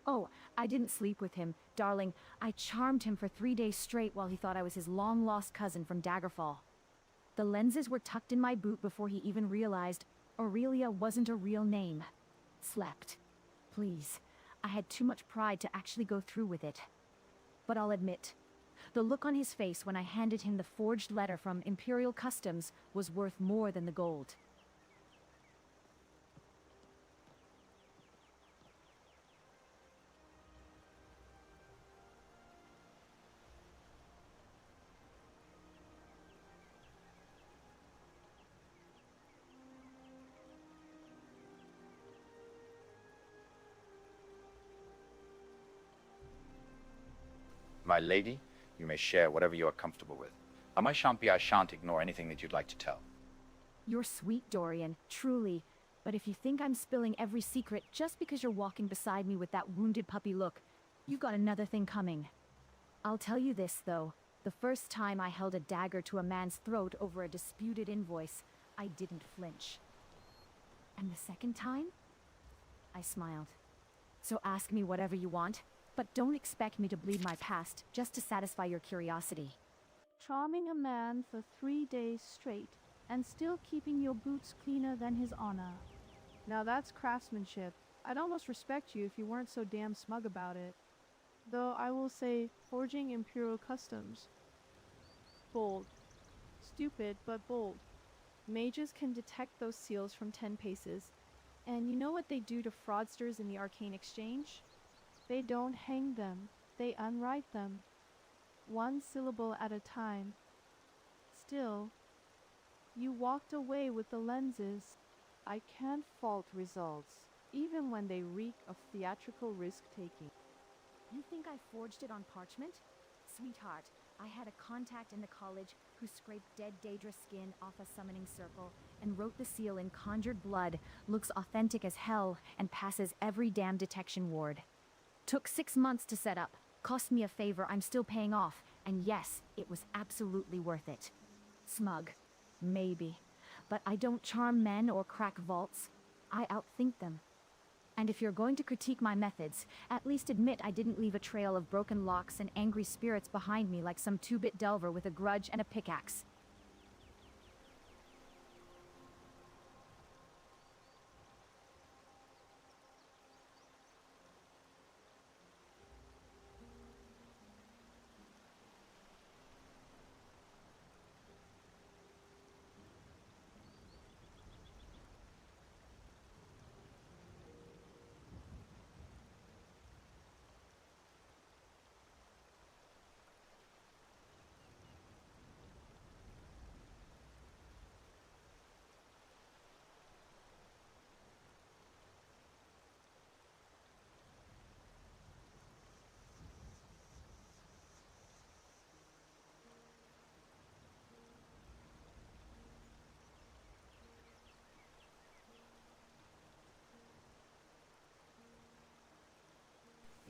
Oh, I didn't sleep with him, darling. I charmed him for 3 days straight while he thought I was his long-lost cousin from Daggerfall. The lenses were tucked in my boot before he even realized Aurelia wasn't a real name. Slept. Please. I had too much pride to actually go through with it. But I'll admit, the look on his face when I handed him the forged letter from Imperial Customs was worth more than the gold. My lady, you may share whatever you are comfortable with. On my champy, I shan't ignore anything that you'd like to tell. You're sweet, Dorian, truly. But if you think I'm spilling every secret just because you're walking beside me with that wounded puppy look, you've got another thing coming. I'll tell you this, though. The first time I held a dagger to a man's throat over a disputed invoice, I didn't flinch. And the second time, I smiled. So ask me whatever you want, but don't expect me to bleed my past just to satisfy your curiosity. Charming a man for 3 days straight, and still keeping your boots cleaner than his honor. Now that's craftsmanship. I'd almost respect you if you weren't so damn smug about it. Though I will say, forging Imperial Customs. Bold. Stupid, but bold. Mages can detect those seals from 10 paces. And you know what they do to fraudsters in the Arcane Exchange? They don't hang them. They unwrite them. 1 syllable at a time. Still, you walked away with the lenses. I can't fault results, even when they reek of theatrical risk-taking. You think I forged it on parchment? Sweetheart, I had a contact in the college who scraped dead Daedra skin off a summoning circle and wrote the seal in conjured blood, looks authentic as hell, and passes every damn detection ward. Took 6 months to set up, cost me a favor I'm still paying off, and yes, it was absolutely worth it. Smug. Maybe. But I don't charm men or crack vaults. I outthink them. And if you're going to critique my methods, at least admit I didn't leave a trail of broken locks and angry spirits behind me like some 2-bit delver with a grudge and a pickaxe.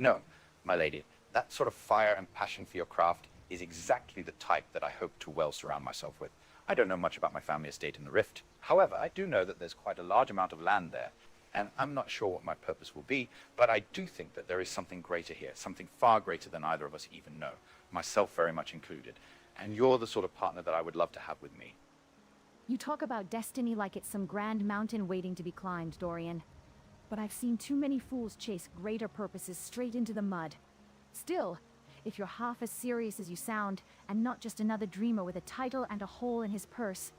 No, my lady, that sort of fire and passion for your craft is exactly the type that I hope to well surround myself with. I don't know much about my family estate in the Rift. However, I do know that there's quite a large amount of land there, and I'm not sure what my purpose will be, but I do think that there is something greater here, something far greater than either of us even know, myself very much included. And you're the sort of partner that I would love to have with me. You talk about destiny like it's some grand mountain waiting to be climbed, Dorian. But I've seen too many fools chase greater purposes straight into the mud. Still, if you're half as serious as you sound, and not just another dreamer with a title and a hole in his purse,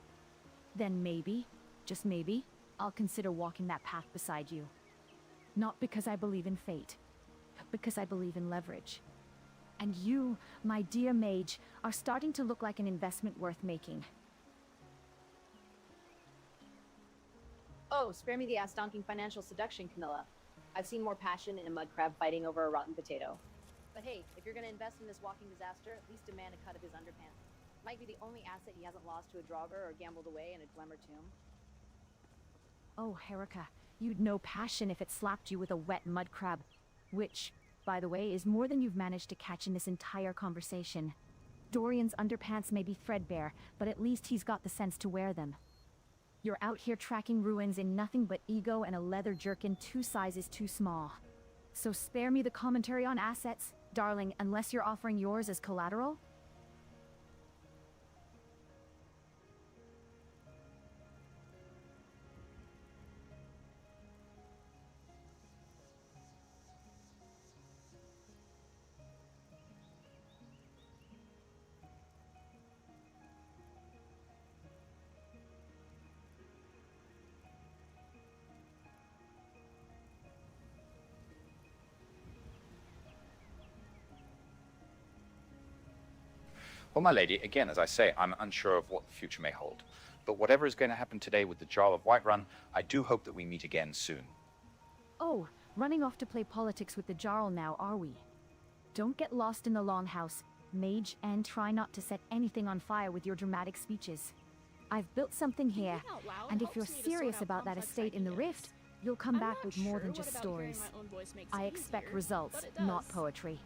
then maybe, just maybe, I'll consider walking that path beside you. Not because I believe in fate, but because I believe in leverage. And you, my dear mage, are starting to look like an investment worth making. Oh, spare me the ass-donking financial seduction, Camilla. I've seen more passion in a mud crab fighting over a rotten potato. But hey, if you're gonna invest in this walking disaster, at least demand a cut of his underpants. Might be the only asset he hasn't lost to a Draugr or gambled away in a Dwemer tomb. Oh, Herika, you'd know passion if it slapped you with a wet mud crab. Which, by the way, is more than you've managed to catch in this entire conversation. Dorian's underpants may be threadbare, but at least he's got the sense to wear them. You're out here tracking ruins in nothing but ego and a leather jerkin 2 sizes too small. So spare me the commentary on assets, darling, unless you're offering yours as collateral. Well, my lady, again, as I say, I'm unsure of what the future may hold. But whatever is going to happen today with the Jarl of Whiterun, I do hope that we meet again soon. Oh, running off to play politics with the Jarl now, are we? Don't get lost in the Longhouse, mage, and try not to set anything on fire with your dramatic speeches. I've built something here, and if you're serious about that estate in the Rift, you'll come back with more than just stories. I expect results, not poetry.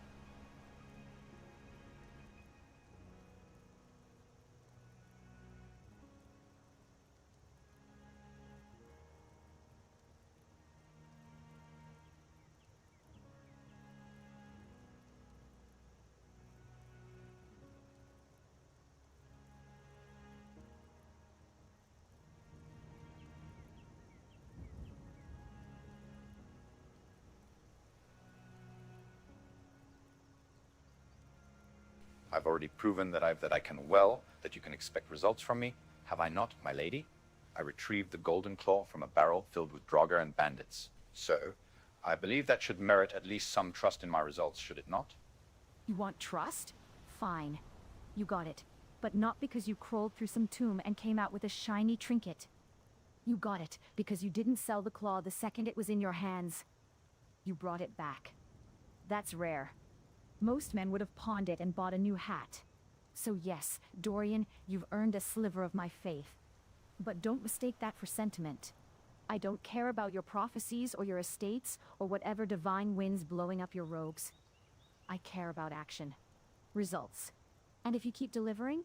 I've already proven that I can well, that you can expect results from me. Have I not, my lady? I retrieved the golden claw from a barrel filled with Draugr and bandits. So, I believe that should merit at least some trust in my results, should it not? You want trust? Fine. You got it. But not because you crawled through some tomb and came out with a shiny trinket. You got it because you didn't sell the claw the second it was in your hands. You brought it back. That's rare. Most men would have pawned it and bought a new hat. So yes, Dorian, you've earned a sliver of my faith. But don't mistake that for sentiment. I don't care about your prophecies or your estates or whatever divine winds blowing up your robes. I care about action. Results. And if you keep delivering,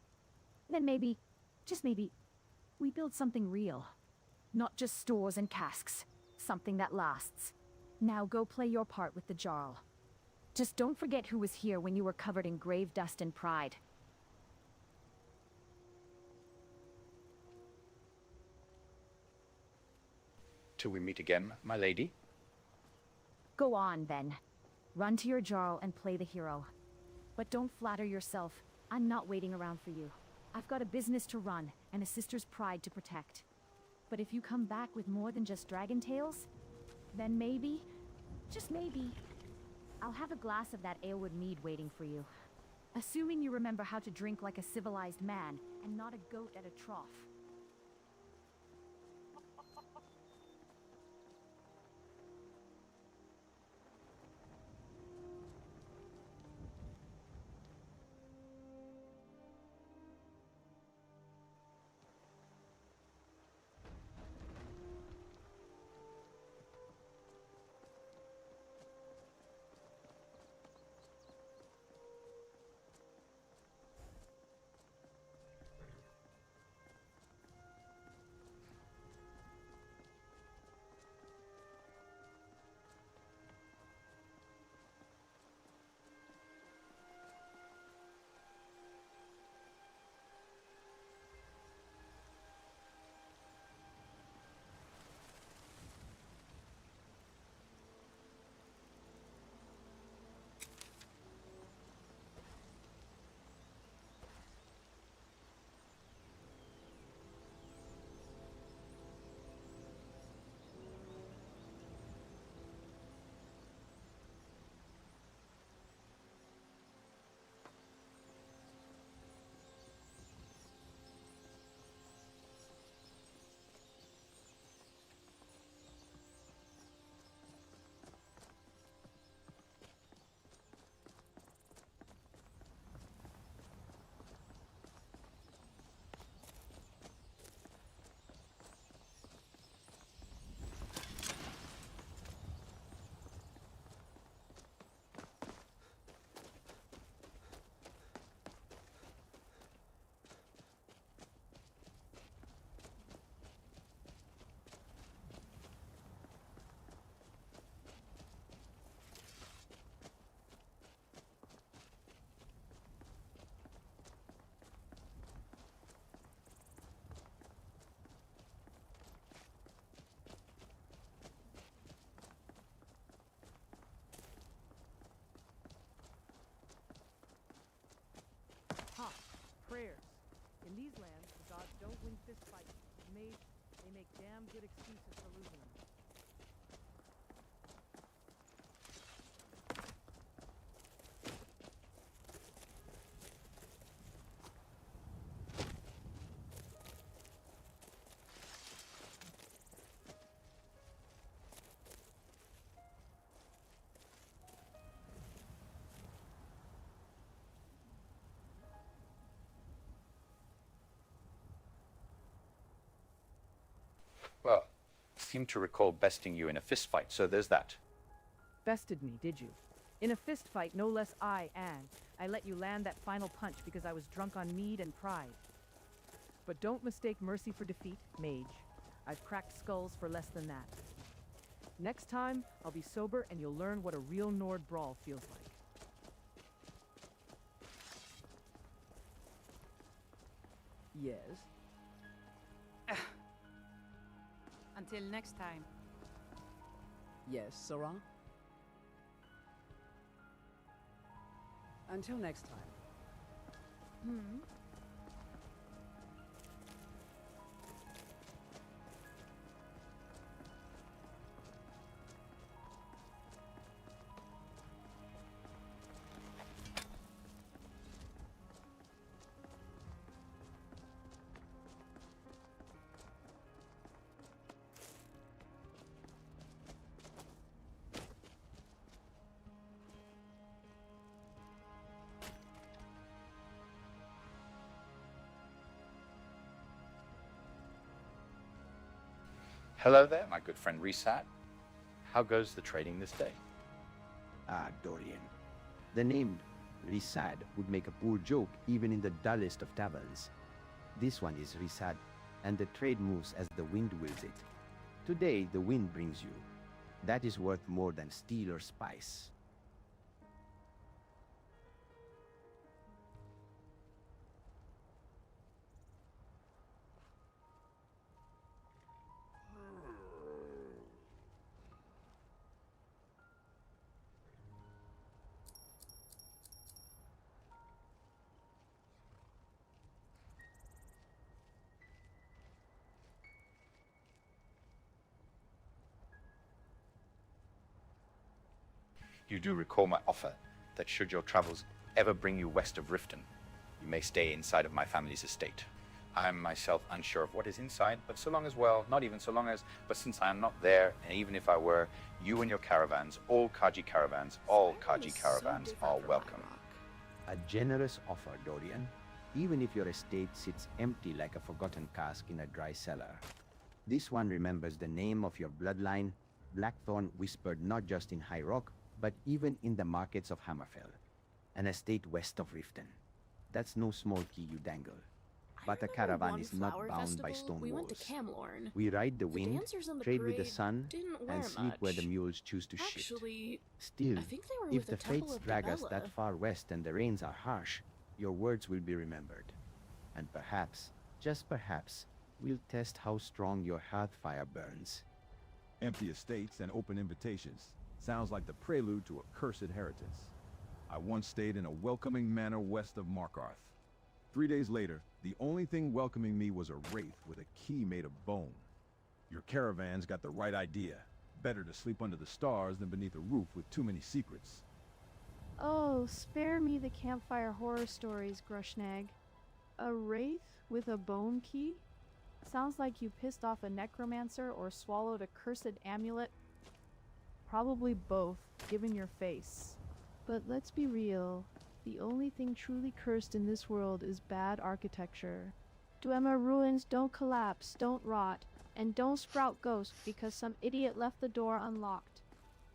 then maybe, just maybe, we build something real. Not just stores and casks. Something that lasts. Now go play your part with the Jarl. Just don't forget who was here when you were covered in grave dust and pride. Till we meet again, my lady. Go on, then. Run to your Jarl and play the hero. But don't flatter yourself. I'm not waiting around for you. I've got a business to run and a sister's pride to protect. But if you come back with more than just dragon tales, then maybe, just maybe, I'll have a glass of that Aelwood mead waiting for you. Assuming you remember how to drink like a civilized man and not a goat at a trough. In these lands, the gods don't win fist fights. They make damn good excuses for losing them. Well, I seem to recall besting you in a fist fight, so there's that. Bested me, did you? In a fist fight, no less and I let you land that final punch because I was drunk on mead and pride. But don't mistake mercy for defeat, mage. I've cracked skulls for less than that. Next time, I'll be sober and you'll learn what a real Nord brawl feels like. Yes? Until next time. Yes, Sarah? Until next time. Hello there, my good friend Resat. How goes the trading this day? Ah, Dorian. The name Risad would make a poor joke even in the dullest of taverns. This one is Risad, and the trade moves as the wind wills it. Today, the wind brings you. That is worth more than steel or spice. You do recall my offer that should your travels ever bring you west of Riften, you may stay inside of my family's estate. I am myself unsure of what is inside, but so long as, well, not even so long as, but since I am not there, and even if I were, you and your caravans, all Kaji caravans, all Kaji caravans are welcome. A generous offer, Dorian, even if your estate sits empty like a forgotten cask in a dry cellar. This one remembers the name of your bloodline, Blackthorn whispered not just in High Rock, but even in the markets of Hammerfell, an estate west of Riften. That's no small key you dangle. But a caravan is not bound by stone we walls. went to Camlorn. We ride the wind, dancers on the trade with the parade sun, didn't wear and sleep where the much. mules choose to shift. Actually, Still, I think they were if with the the Temple fates of drag us Dibella. that far west and the rains are harsh, your words will be remembered. And perhaps, just perhaps, we'll test how strong your hearth fire burns. Empty estates and open invitations. Sounds like the prelude to a cursed inheritance. I once stayed in a welcoming manor west of Markarth. 3 days later, the only thing welcoming me was a wraith with a key made of bone. Your caravans got the right idea. Better to sleep under the stars than beneath a roof with too many secrets. Oh, spare me the campfire horror stories, Grushnag. A wraith with a bone key? Sounds like you pissed off a necromancer or swallowed a cursed amulet. Probably both, given your face. But let's be real. The only thing truly cursed in this world is bad architecture. Dwemer ruins don't collapse, don't rot, and don't sprout ghosts because some idiot left the door unlocked.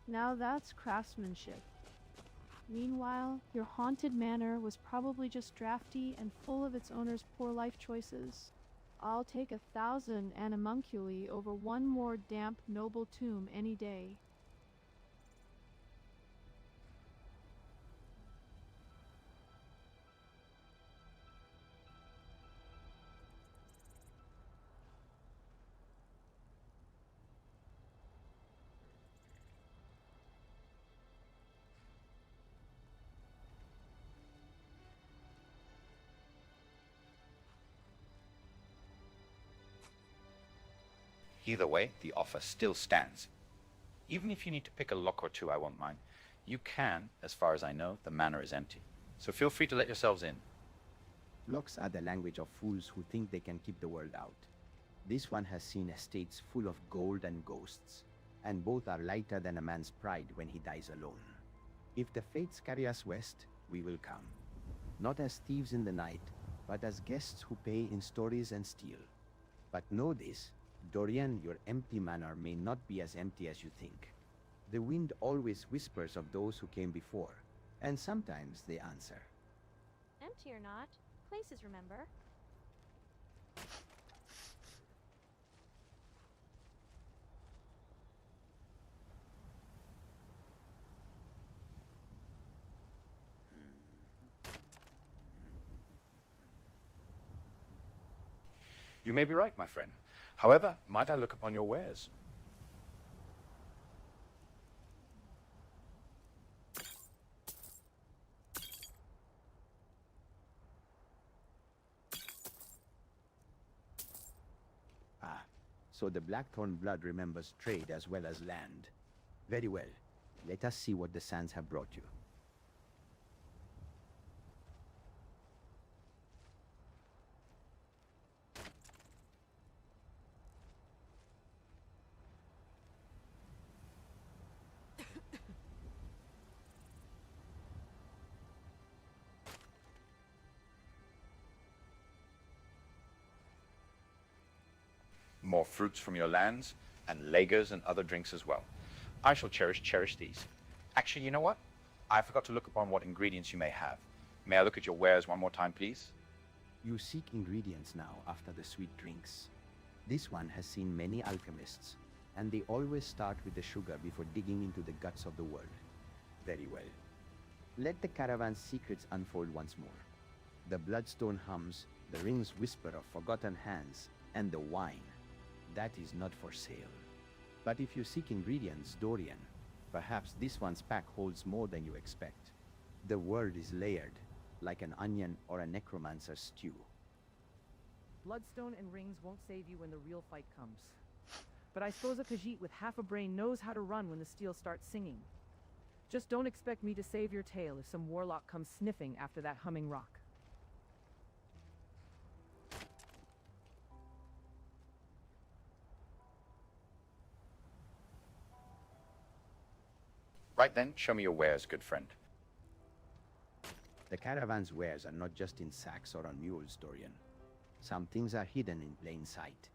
Now that's craftsmanship. Meanwhile, your haunted manor was probably just drafty and full of its owner's poor life choices. I'll take 1,000 animunculi over one more damp, noble tomb any day. Either way, the offer still stands. Even if you need to pick a lock or two, I won't mind. You can, as far as I know, the manor is empty. So feel free to let yourselves in. Locks are the language of fools who think they can keep the world out. This one has seen estates full of gold and ghosts, and both are lighter than a man's pride when he dies alone. If the fates carry us west, we will come. Not as thieves in the night, but as guests who pay in stories and steal. But know this, Dorian, your empty manor may not be as empty as you think. The wind always whispers of those who came before, and sometimes they answer. Empty or not, places remember. You may be right, my friend. However, might I look upon your wares? Ah, so the Blackthorn blood remembers trade as well as land. Very well. Let us see what the sands have brought you. More fruits from your lands, and lagers and other drinks as well. I shall cherish these. Actually, you know what? I forgot to look upon what ingredients you may have. May I look at your wares one more time, please? You seek ingredients now after the sweet drinks. This one has seen many alchemists, and they always start with the sugar before digging into the guts of the world. Very well. Let the caravan's secrets unfold once more. The bloodstone hums, the rings whisper of forgotten hands, and the wine. That is not for sale. But if you seek ingredients, Dorian, perhaps this one's pack holds more than you expect. The world is layered, like an onion or a necromancer's stew. Bloodstone and rings won't save you when the real fight comes. But I suppose a Khajiit with half a brain knows how to run when the steel starts singing. Just don't expect me to save your tail if some warlock comes sniffing after that humming rock. Right then, show me your wares, good friend. The caravan's wares are not just in sacks or on mules, Dorian. Some things are hidden in plain sight.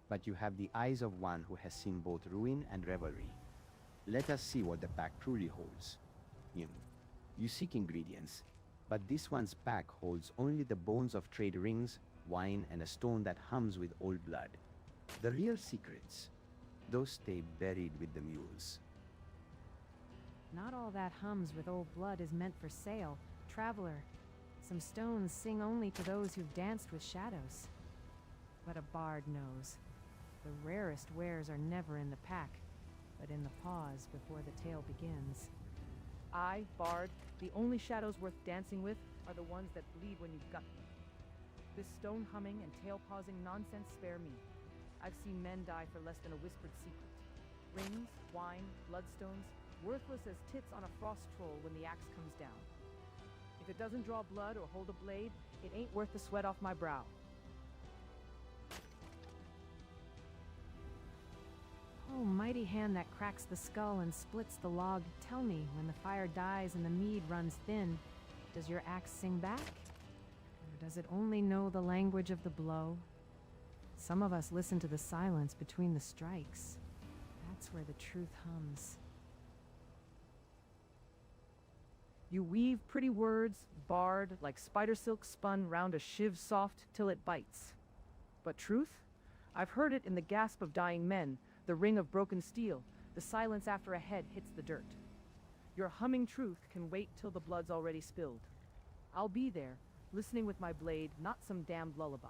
But you have the eyes of one who has seen both ruin and revelry. Let us see what the pack truly holds. You seek ingredients, but this one's pack holds only the bones of trade rings, wine, and a stone that hums with old blood. The real secrets, those stay buried with the mules. Not all that hums with old blood is meant for sale. Traveler, some stones sing only to those who've danced with shadows. But a bard knows. The rarest wares are never in the pack, but in the pause before the tale begins. I, Bard, the only shadows worth dancing with are the ones that bleed when you've got them. This stone humming and tail-pausing nonsense spare me. I've seen men die for less than a whispered secret. Rings, wine, bloodstones, worthless as tits on a frost troll when the axe comes down. If it doesn't draw blood or hold a blade, it ain't worth the sweat off my brow. Oh, mighty hand that cracks the skull and splits the log, tell me, when the fire dies and the mead runs thin, does your axe sing back? Or does it only know the language of the blow? Some of us listen to the silence between the strikes. That's where the truth hums. You weave pretty words, Bard, like spider silk spun round a shiv soft till it bites. But truth? I've heard it in the gasp of dying men, the ring of broken steel, the silence after a head hits the dirt. Your humming truth can wait till the blood's already spilled. I'll be there, listening with my blade, not some damned lullaby.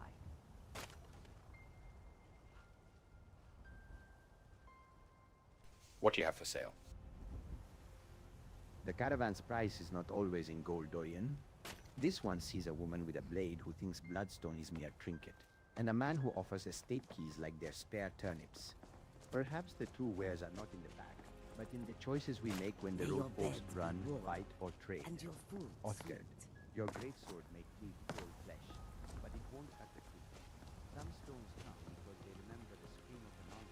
What do you have for sale? The caravan's price is not always in gold, Dorian. This one sees a woman with a blade who thinks bloodstone is mere trinket. and a man who offers estate keys like they're spare turnips. Perhaps the true wares are not in the back, but in the choices we make when the road folks run, fight, or trade. And your food, Othgerd, your great sword may cleave cold flesh, but it won't cut the truth. Some stones come because they remember the scream of the mountain.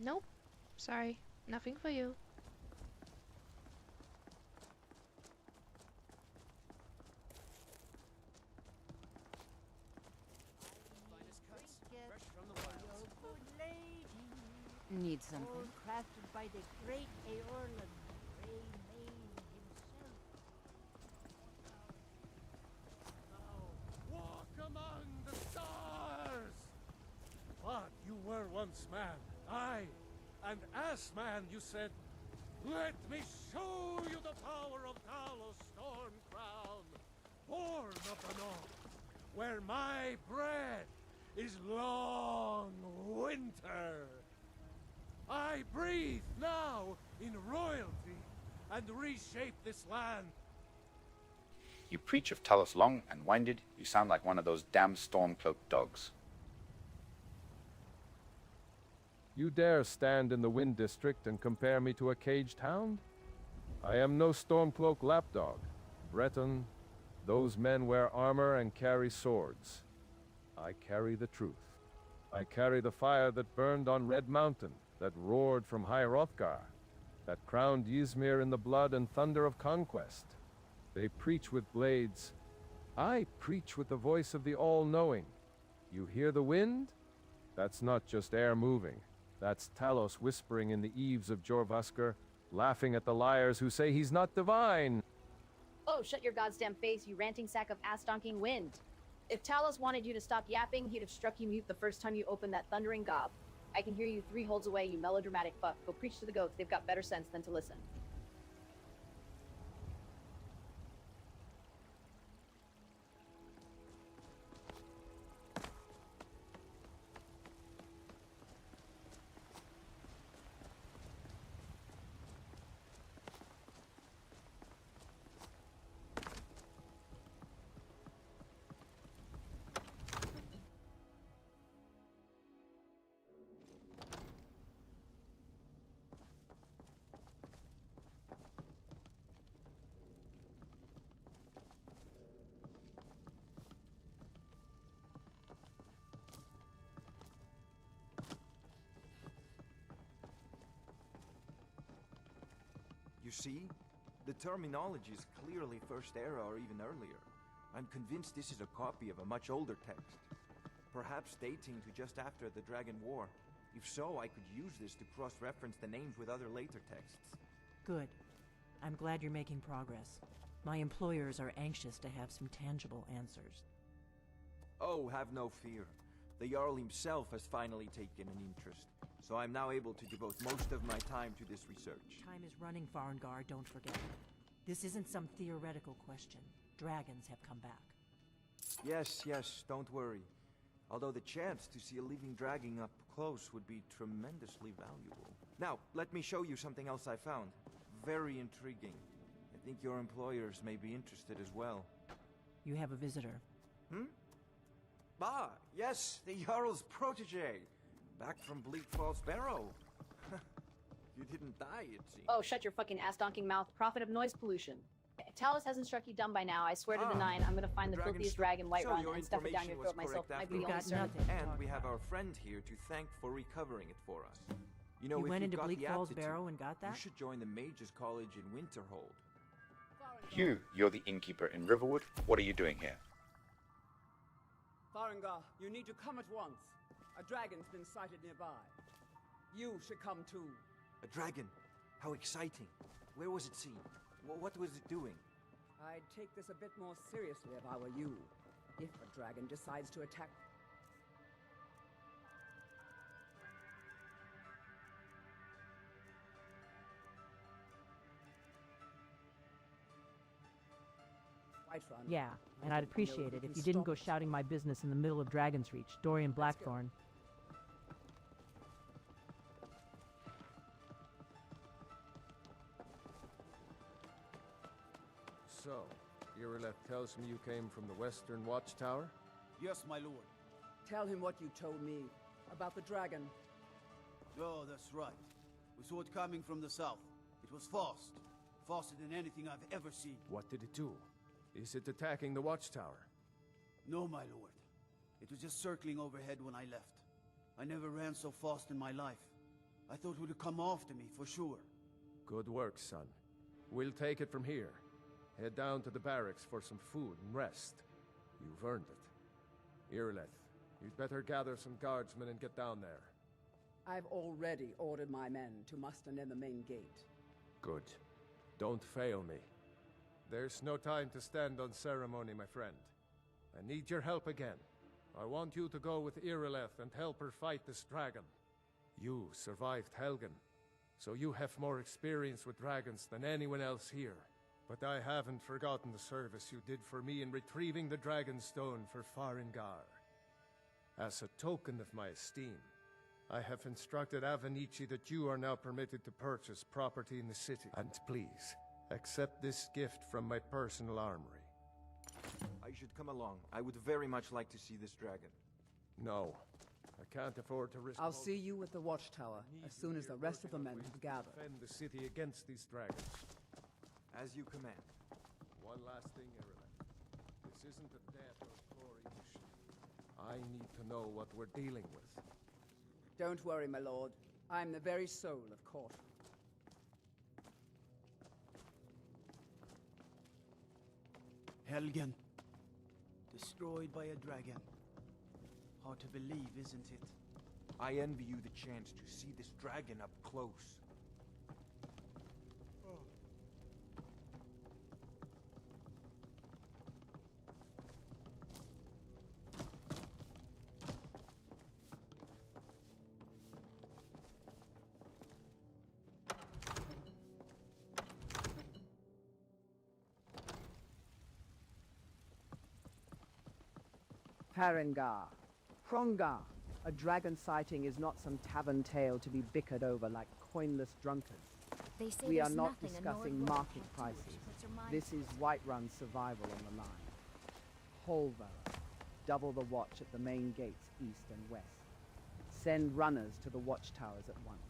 Nope. Sorry. Nothing for you. Need something? Crafted by the great Aorlan, Grey Mane himself. Walk among the stars! But you were once man, aye, and as man you said, let me show you the power of Talos Stormcrown, born of the north, where my bread is long winter. I breathe now in royalty and reshape this land. You preach of Talos long and winded, you sound like one of those damn storm-cloaked dogs. You dare stand in the Wind District and compare me to a caged hound? I am no Stormcloak lapdog. Breton, those men wear armor and carry swords. I carry the truth. I carry the fire that burned on Red Mountain, that roared from High Hrothgar, that crowned Ysmir in the blood and thunder of conquest. They preach with blades. I preach with the voice of the all-knowing. You hear the wind? That's not just air moving. That's Talos whispering in the eaves of Jorrvaskr, laughing at the liars who say he's not divine. Oh, shut your goddamn face, you ranting sack of ass-donking wind. If Talos wanted you to stop yapping, he'd have struck you mute the first time you opened that thundering gob. I can hear you 3 holds away, you melodramatic fuck. Go preach to the goats, they've got better sense than to listen. You see? The terminology is clearly First Era or even earlier. I'm convinced this is a copy of a much older text. Perhaps dating to just after the Dragon War. If so, I could use this to cross-reference the names with other later texts. Good. I'm glad you're making progress. My employers are anxious to have some tangible answers. Oh, have no fear. The Jarl himself has finally taken an interest, so I'm now able to devote most of my time to this research. Time is running, Farengar, don't forget. This isn't some theoretical question. Dragons have come back. Yes, don't worry. Although the chance to see a living dragon up close would be tremendously valuable. Now, let me show you something else I found. Very intriguing. I think your employers may be interested as well. You have a visitor. Ah, yes, the Jarl's protege. Back from Bleak Falls Barrow. You didn't die, it seems. Oh, shut your fucking ass-donking mouth, prophet of noise pollution. If Talos hasn't struck you dumb by now, I swear to the 9, I'm gonna find the filthiest dragon Whiterun and stuff it down your throat myself. Might be the only servant. And we have our friend here to thank for recovering it for us. You know, you if went you've into got Bleak the Falls aptitude, Barrow and got that? You should join the Mages College in Winterhold. You're the innkeeper in Riverwood. What are you doing here? Farengar, you need to come at once. A dragon's been sighted nearby. You should come too. A dragon? How exciting. Where was it seen? What was it doing? I'd take this a bit more seriously if I were you. If a dragon decides to attack... Whiterun. Yeah, and I'd appreciate it if you didn't go shouting my business in the middle of Dragon's Reach. Dorian Blackthorn. So, Irileth tells me you came from the Western Watchtower? Yes, my lord. Tell him what you told me about the dragon. Oh, that's right. We saw it coming from the south. It was fast. Faster than anything I've ever seen. What did it do? Is it attacking the Watchtower? No, my lord. It was just circling overhead when I left. I never ran so fast in my life. I thought it would come after me, for sure. Good work, son. We'll take it from here. Head down to the barracks for some food and rest. You've earned it. Irileth, you'd better gather some guardsmen and get down there. I've already ordered my men to muster near the main gate. Good. Don't fail me. There's no time to stand on ceremony, my friend. I need your help again. I want you to go with Irileth and help her fight this dragon. You survived Helgen, so you have more experience with dragons than anyone else here. But I haven't forgotten the service you did for me in retrieving the Dragonstone for Farengar. As a token of my esteem, I have instructed Avenici that you are now permitted to purchase property in the city. And please, accept this gift from my personal armory. I should come along. I would very much like to see this dragon. No, I can't afford to risk... I'll see you at the watchtower as soon as the rest of the men have gathered. Defend the city against these dragons. As you command. One last thing, Irileth. This isn't a death or glory mission. I need to know what we're dealing with. Don't worry, my lord. I'm the very soul of court. Helgen. Destroyed by a dragon. Hard to believe, isn't it? I envy you the chance to see this dragon up close. Farengar. Hrongar. A dragon sighting is not some tavern tale to be bickered over like coinless drunkards. They say We are there's not nothing a discussing Nord market can't do. prices. She puts her mind This is Whiterun's survival on the line. Holver. Double the watch at the main gates east and west. Send runners to the watchtowers at once.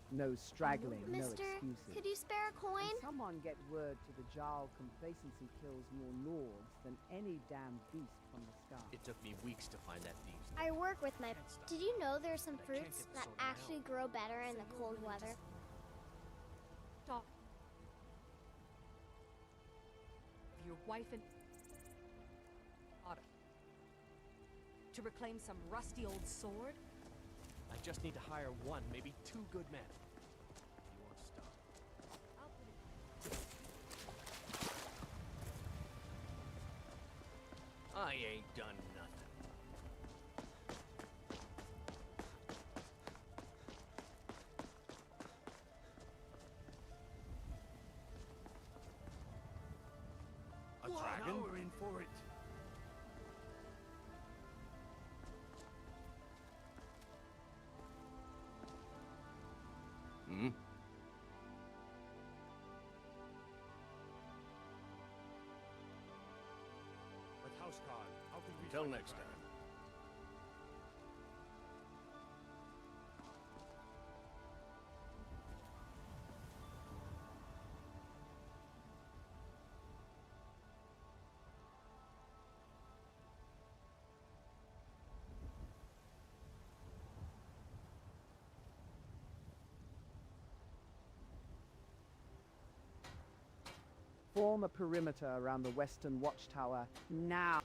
No straggling, no Mister, excuses. could you spare a coin? And someone get word to the Jarl complacency kills more lords than any damn beast from the sky. It took me weeks to find that thieves. I work with my... Did you know there are some fruits that actually grow better in the cold weather? Stop. Your wife and... daughter. To reclaim some rusty old sword? I just need to hire one, maybe two good men. You won't stop. I ain't done nothing. A dragon? Now we're in for it. Hmm? But Housecarl, how can we... Until next time. Form a perimeter around the western watchtower now.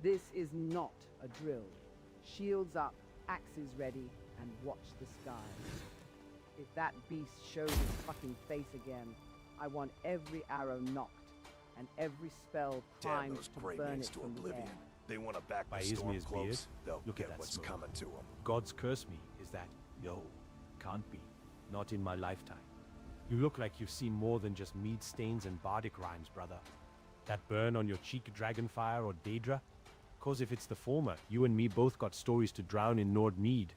This is not a drill. Shields up, axes ready, and watch the skies. If that beast shows his fucking face again, I want every arrow knocked and every spell Damn primed those to gray burn mains it to from the oblivion. air. They want to back By the storm Izmir's cloaks. beard, They'll look get at that what's smoke. coming to them. God's curse me is that, yo, can't be. Not in my lifetime. You look like you've seen more than just mead stains and bardic rhymes, brother. That burn on your cheek, Dragonfire or Daedra? 'Cause if it's the former, you and me both got stories to drown in Nord mead.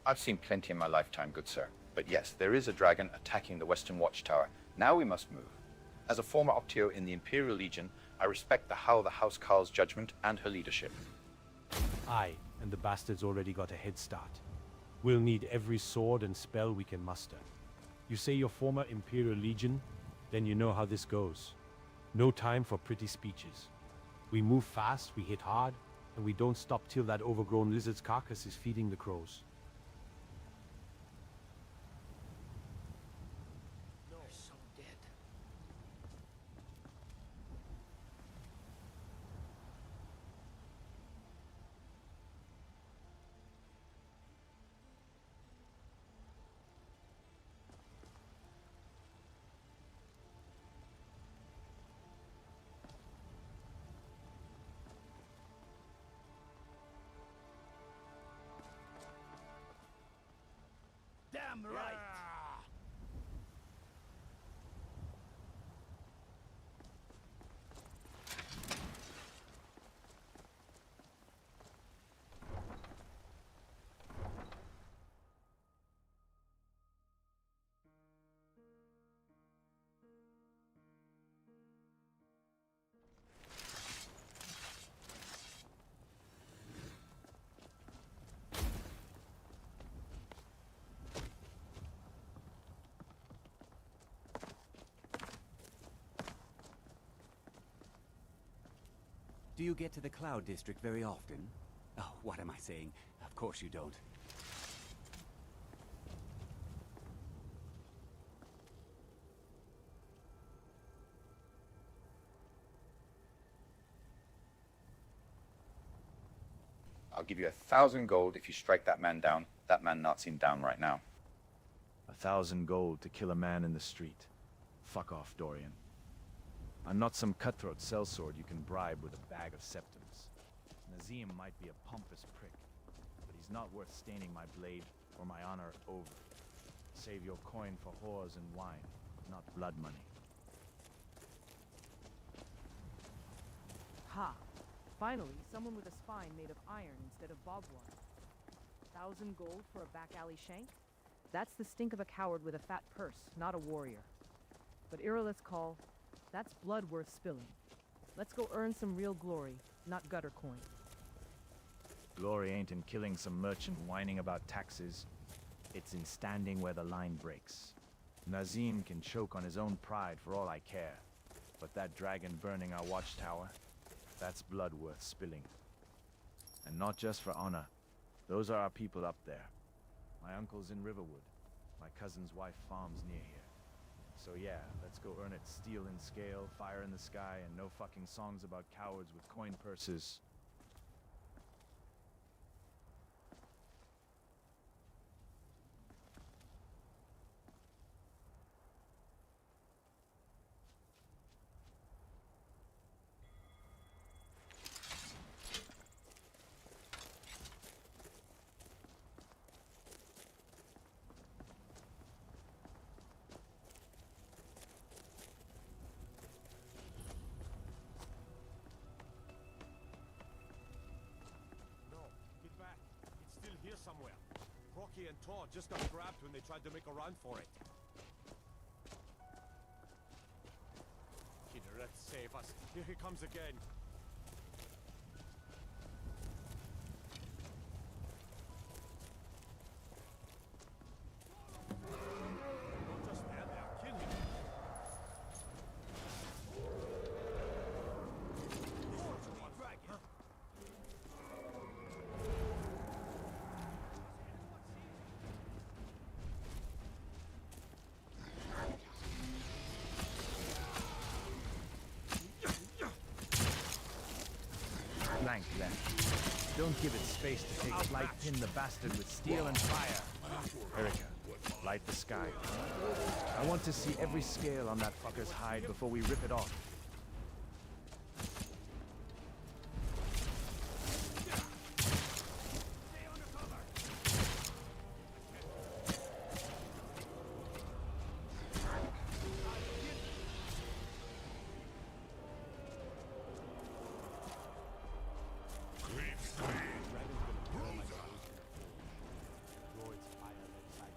I've seen plenty in my lifetime, good sir. But yes, there is a dragon attacking the Western Watchtower. Now we must move. As a former Optio in the Imperial Legion, I respect the House Carl's judgment and her leadership. Aye, and the bastard's already got a head start. We'll need every sword and spell we can muster. You say you're former Imperial Legion? Then you know how this goes. No time for pretty speeches. We move fast, we hit hard, and we don't stop till that overgrown lizard's carcass is feeding the crows. Damn right! Do you get to the Cloud District very often? Oh, what am I saying? Of course you don't. I'll give you 1,000 gold if you strike that man down. That man not seen down right now. 1,000 gold to kill a man in the street. Fuck off, Dorian. I'm not some cutthroat sellsword you can bribe with a bag of septums. Nazim might be a pompous prick, but he's not worth staining my blade or my honor over. Save your coin for whores and wine, not blood money. Ha! Finally, someone with a spine made of iron instead of barbed wire. 1,000 gold for a back alley shank? That's the stink of a coward with a fat purse, not a warrior. But Irileth's call, that's blood worth spilling. Let's go earn some real glory, not gutter coin. Glory ain't in killing some merchant whining about taxes. It's in standing where the line breaks. Nazim can choke on his own pride for all I care. But that dragon burning our watchtower, that's blood worth spilling. And not just for honor. Those are our people up there. My uncle's in Riverwood. My cousin's wife farms near here. So yeah, let's go earn it steel in scale, fire in the sky, and no fucking songs about cowards with coin purses. Here somewhere. Rocky and Tor just got grabbed when they tried to make a run for it. Kinneret, save us. Here he comes again. Don't just stand there. Kill him. Dragon. Blank left. Don't give it space to take flight. Pin the bastard with steel and fire. Erica, light the sky. I want to see every scale on that fucker's hide before we rip it off.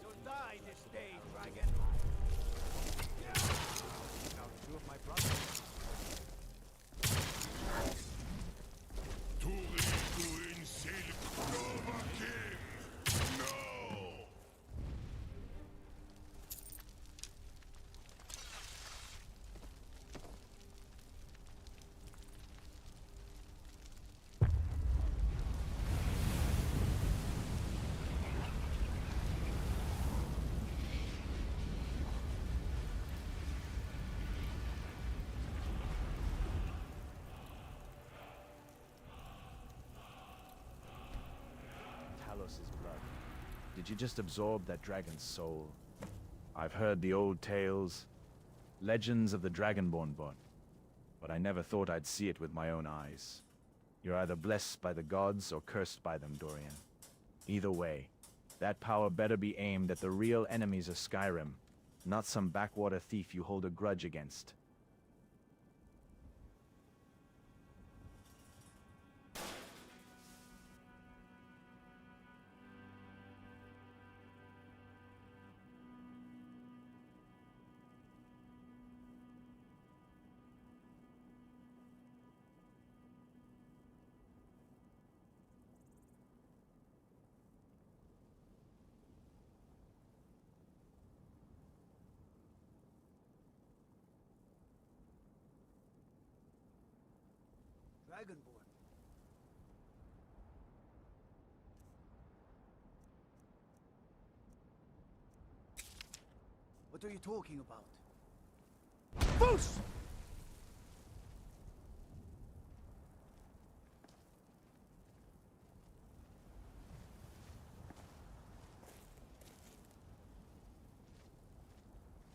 You'll die this day, dragon. Now, two of my brothers. Talos's blood. Did you just absorb that dragon's soul? I've heard the old tales, legends of the Dragonborn born, but I never thought I'd see it with my own eyes. You're either blessed by the gods or cursed by them, Dorian. Either way, that power better be aimed at the real enemies of Skyrim, not some backwater thief you hold a grudge against. Dragonborn. What are you talking about? Boosh!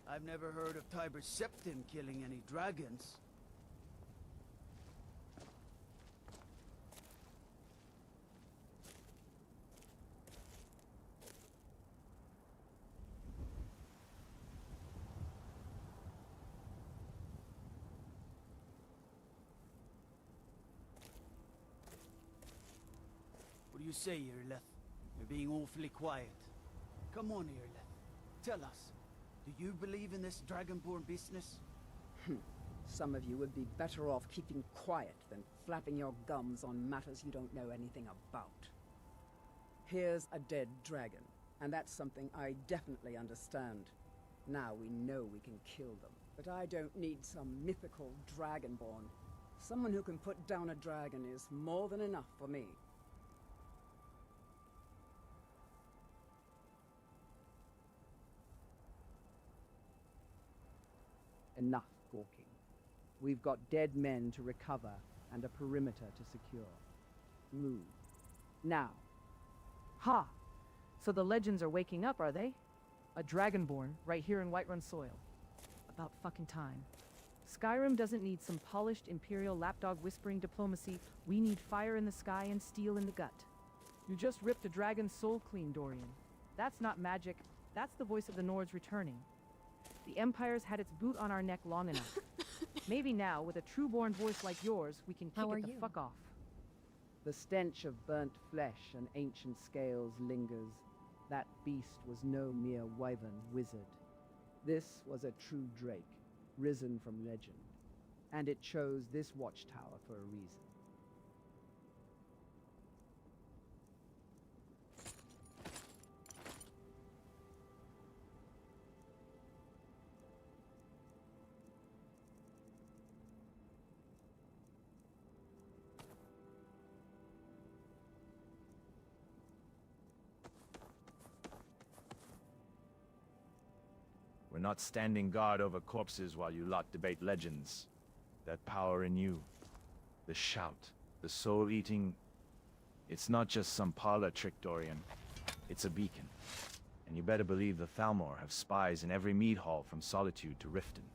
I've never heard of Tiber Septim killing any dragons. What do you say, Irleth? You're being awfully quiet. Come on, Irleth. Tell us. Do you believe in this Dragonborn business? Some of you would be better off keeping quiet than flapping your gums on matters you don't know anything about. Here's a dead dragon, and that's something I definitely understand. Now we know we can kill them, but I don't need some mythical Dragonborn. Someone who can put down a dragon is more than enough for me. Enough gawking. We've got dead men to recover and a perimeter to secure. Move. Now. Ha! So the legends are waking up, are they? A Dragonborn right here in Whiterun soil. About fucking time. Skyrim doesn't need some polished Imperial lapdog whispering diplomacy. We need fire in the sky and steel in the gut. You just ripped a dragon's soul clean, Dorian. That's not magic. That's the voice of the Nords returning. The Empire's had its boot on our neck long enough. Maybe now, with a true-born voice like yours, we can kick it the fuck off. The stench of burnt flesh and ancient scales lingers. That beast was no mere wyvern wizard. This was a true drake, risen from legend. And it chose this watchtower for a reason. We're not standing guard over corpses while you lot debate legends. That power in you, the shout, The soul-eating... It's not just some parlor trick, Dorian. It's a beacon. And you better believe the Thalmor have spies in every mead hall from Solitude to Riften.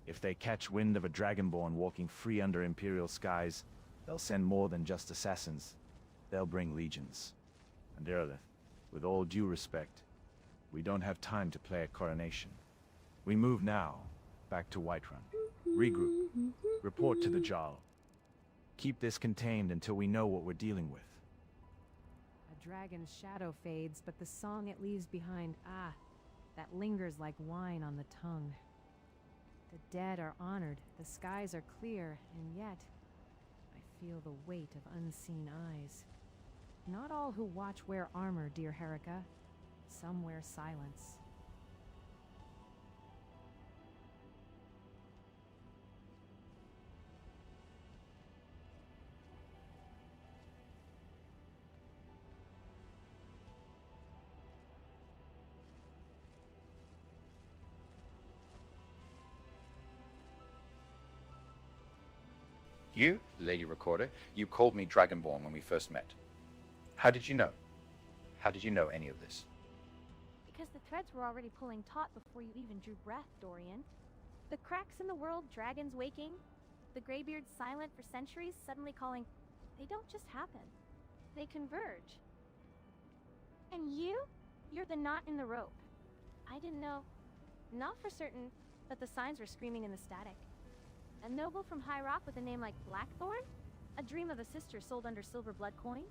If they catch wind of a Dragonborn walking free under Imperial skies, they'll send more than just assassins. They'll bring legions. And Earlith, with all due respect, we don't have time to play a coronation. We move now, back to Whiterun. Regroup. Report to the Jarl. Keep this contained until we know what we're dealing with. A dragon's shadow fades, but the song it leaves behind, that lingers like wine on the tongue. The dead are honored, the skies are clear, and yet I feel the weight of unseen eyes. Not all who watch wear armor, dear Herika. Some wear silence. You, Lady Recorder, you called me Dragonborn when we first met. How did you know? How did you know any of this? Because the threads were already pulling taut before you even drew breath, Dorian. The cracks in the world, dragons waking, the graybeards silent for centuries, suddenly calling, they don't just happen. They converge. And you're the knot in the rope. I didn't know, not for certain, that the signs were screaming in the static. A noble from High Rock with a name like Blackthorn? A dream of a sister sold under silver blood coin?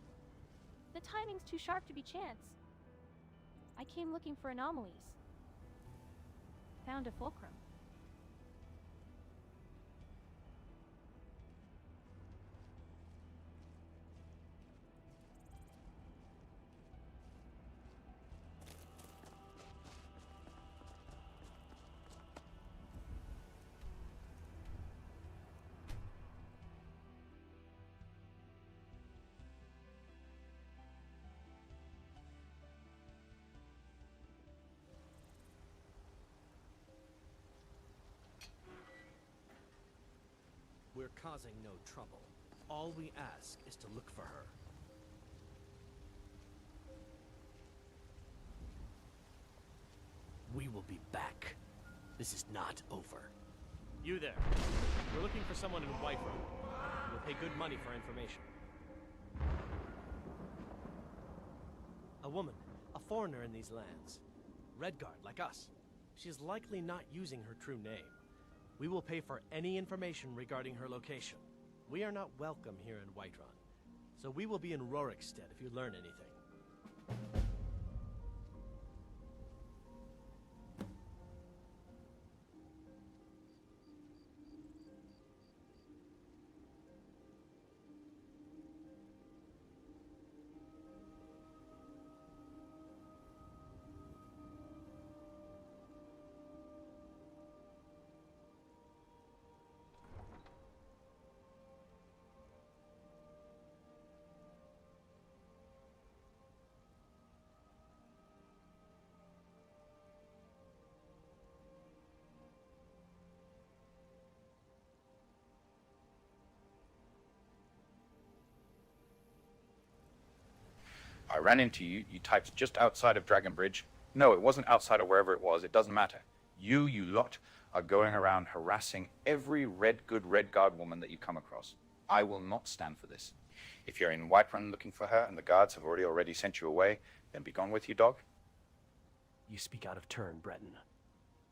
The timing's too sharp to be chance. I came looking for anomalies. Found a fulcrum. We're causing no trouble. All we ask is to look for her. We will be back. This is not over. You there. We're looking for someone in Whiterun. We'll pay good money for information. A woman, a foreigner in these lands. Redguard, like us. She is likely not using her true name. We will pay for any information regarding her location. We are not welcome here in Whiterun, so we will be in Rorikstead if you learn anything. I ran into you. You typed just outside of Dragonbridge. No, it wasn't outside of wherever it was. It doesn't matter. You lot, are going around harassing every good Redguard woman that you come across. I will not stand for this. If you're in Whiterun looking for her and the guards have already sent you away, then be gone with you, dog. You speak out of turn, Breton.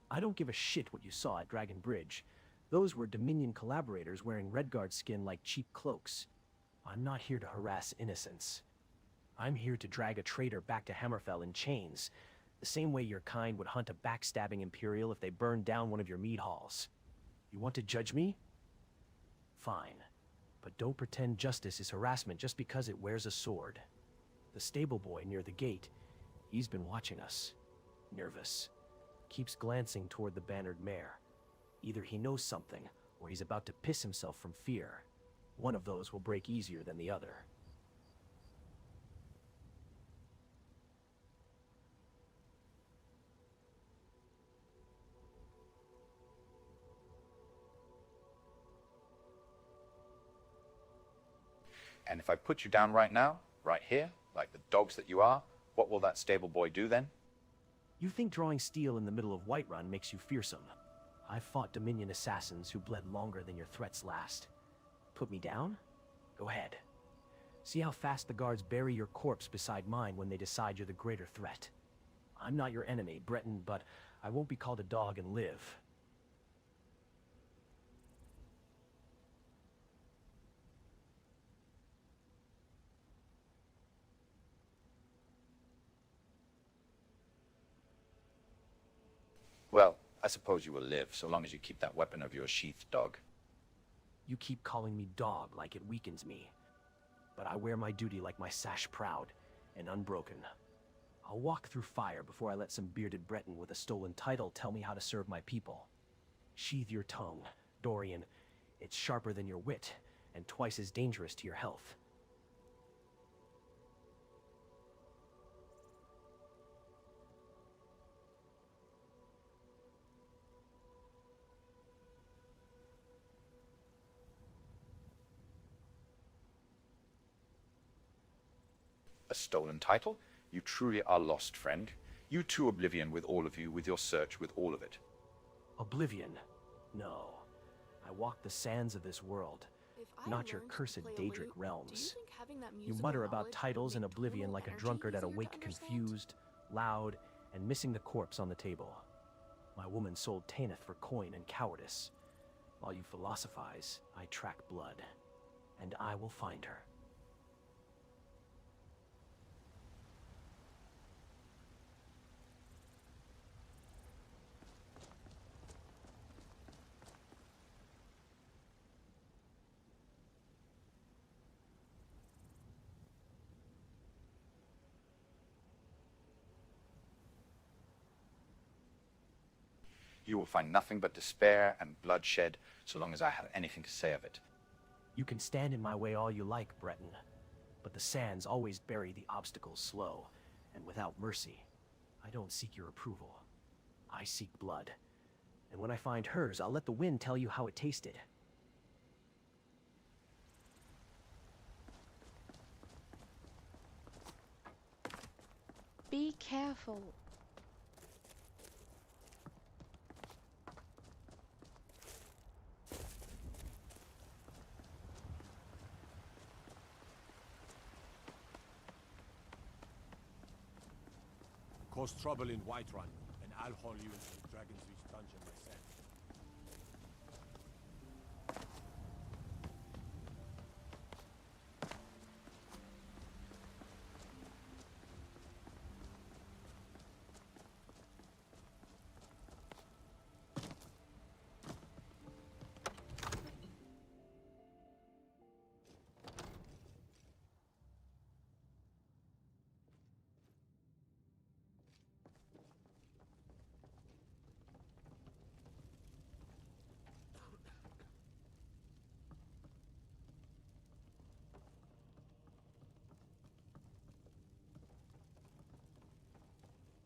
I don't give a shit what you saw at Dragon Bridge. Those were Dominion collaborators wearing Redguard skin like cheap cloaks. I'm not here to harass innocents. I'm here to drag a traitor back to Hammerfell in chains, the same way your kind would hunt a backstabbing Imperial if they burned down one of your mead halls. You want to judge me? Fine. But don't pretend justice is harassment just because it wears a sword. The stable boy near the gate, he's been watching us. Nervous. Keeps glancing toward the bannered mare. Either he knows something, or he's about to piss himself from fear. One of those will break easier than the other. And if I put you down right now, right here, like the dogs that you are, what will that stable boy do then? You think drawing steel in the middle of Whiterun makes you fearsome? I've fought Dominion assassins who bled longer than your threats last. Put me down? Go ahead. See how fast the guards bury your corpse beside mine when they decide you're the greater threat. I'm not your enemy, Breton, but I won't be called a dog and live. Well, I suppose you will live, so long as you keep that weapon of yours sheathed, dog. You keep calling me dog like it weakens me. But I wear my duty like my sash proud and unbroken. I'll walk through fire before I let some bearded Breton with a stolen title tell me how to serve my people. Sheathe your tongue, Dorian. It's sharper than your wit, and twice as dangerous to your health. A stolen title? You truly are lost, friend. You too oblivion with all of you, with your search, with all of it. Oblivion? No. I walk the sands of this world, not your cursed Daedric realms. You mutter about titles and oblivion like a drunkard at a wake, confused, loud, and missing the corpse on the table. My woman sold Tanith for coin and cowardice. While you philosophize, I track blood, and I will find her. You will find nothing but despair and bloodshed, so long as I have anything to say of it. You can stand in my way all you like, Breton, but the sands always bury the obstacles slow, and without mercy. I don't seek your approval. I seek blood. And when I find hers, I'll let the wind tell you how it tasted. Be careful. Cause trouble in Whiterun, and I'll haul you into the Dragon's Reach dungeon myself.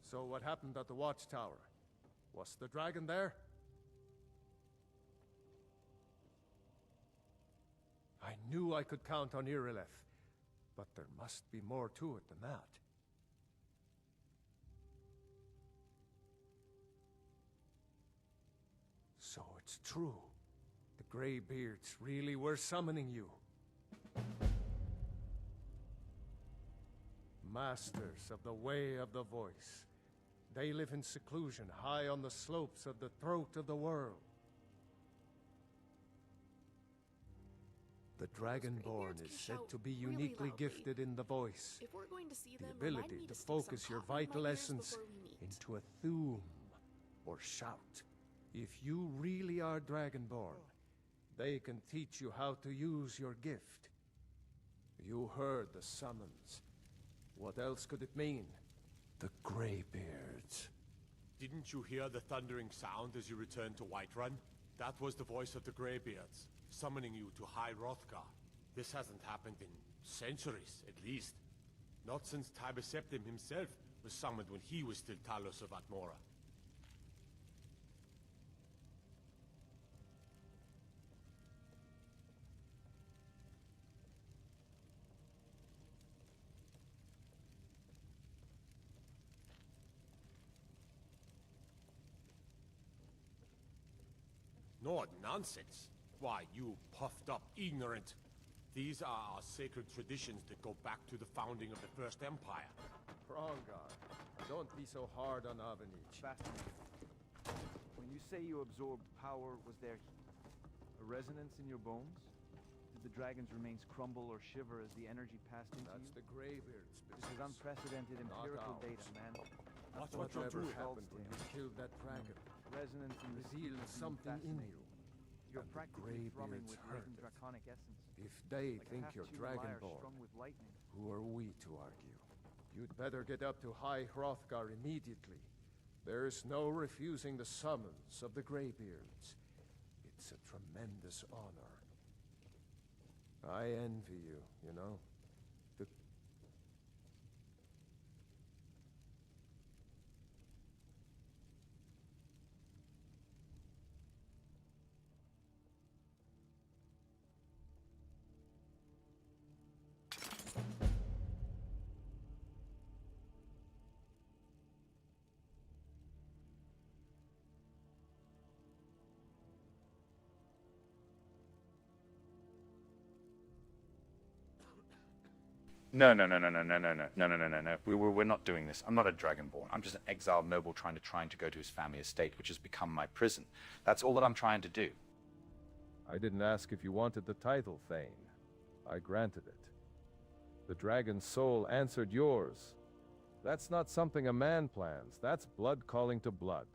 So what happened at the watchtower? Was the dragon there? I knew I could count on Irileth, but there must be more to it than that. So it's true. The Greybeards really were summoning you. Masters of the Way of the Voice. They live in seclusion, high on the slopes of the throat of the world. The Dragonborn is said to be uniquely gifted in the voice. If we're going to see The them, ability to focus your vital essence into a thume or shout. If you really are Dragonborn, they can teach you how to use your gift. You heard the summons. What else could it mean? The Greybeards. Didn't you hear the thundering sound as you returned to Whiterun? That was the voice of the Greybeards, summoning you to High Hrothgar. This hasn't happened in centuries, at least. Not since Tiber Septim himself was summoned when he was still Talos of Atmora. No nonsense. Why, you puffed up ignorant. These are our sacred traditions that go back to the founding of the First Empire. Hrongar, don't be so hard on Avenich. When you say you absorbed power, was there a resonance in your bones? Did the dragon's remains crumble or shiver as the energy passed into That's you? the Greybeard's business. This is unprecedented empirical data, man. Watch what you're doing. Happened when you killed that dragon. Resonance in the Revealed something in you. You're and practically thrumming Greybeards with heard latent it. draconic essence. If they Like a think you're half-human lyre dragonborn, strung with lightning. who are we to argue? You'd better get up to High Hrothgar immediately. There's no refusing the summons of the Greybeards. It's a tremendous honor. I envy you, you know? The No. We're not doing this. I'm not a dragonborn. I'm just an exiled noble trying to go to his family estate, which has become my prison. That's all that I'm trying to do. I didn't ask if you wanted the title, Thane. I granted it. The dragon's soul answered yours. That's not something a man plans. That's blood calling to blood.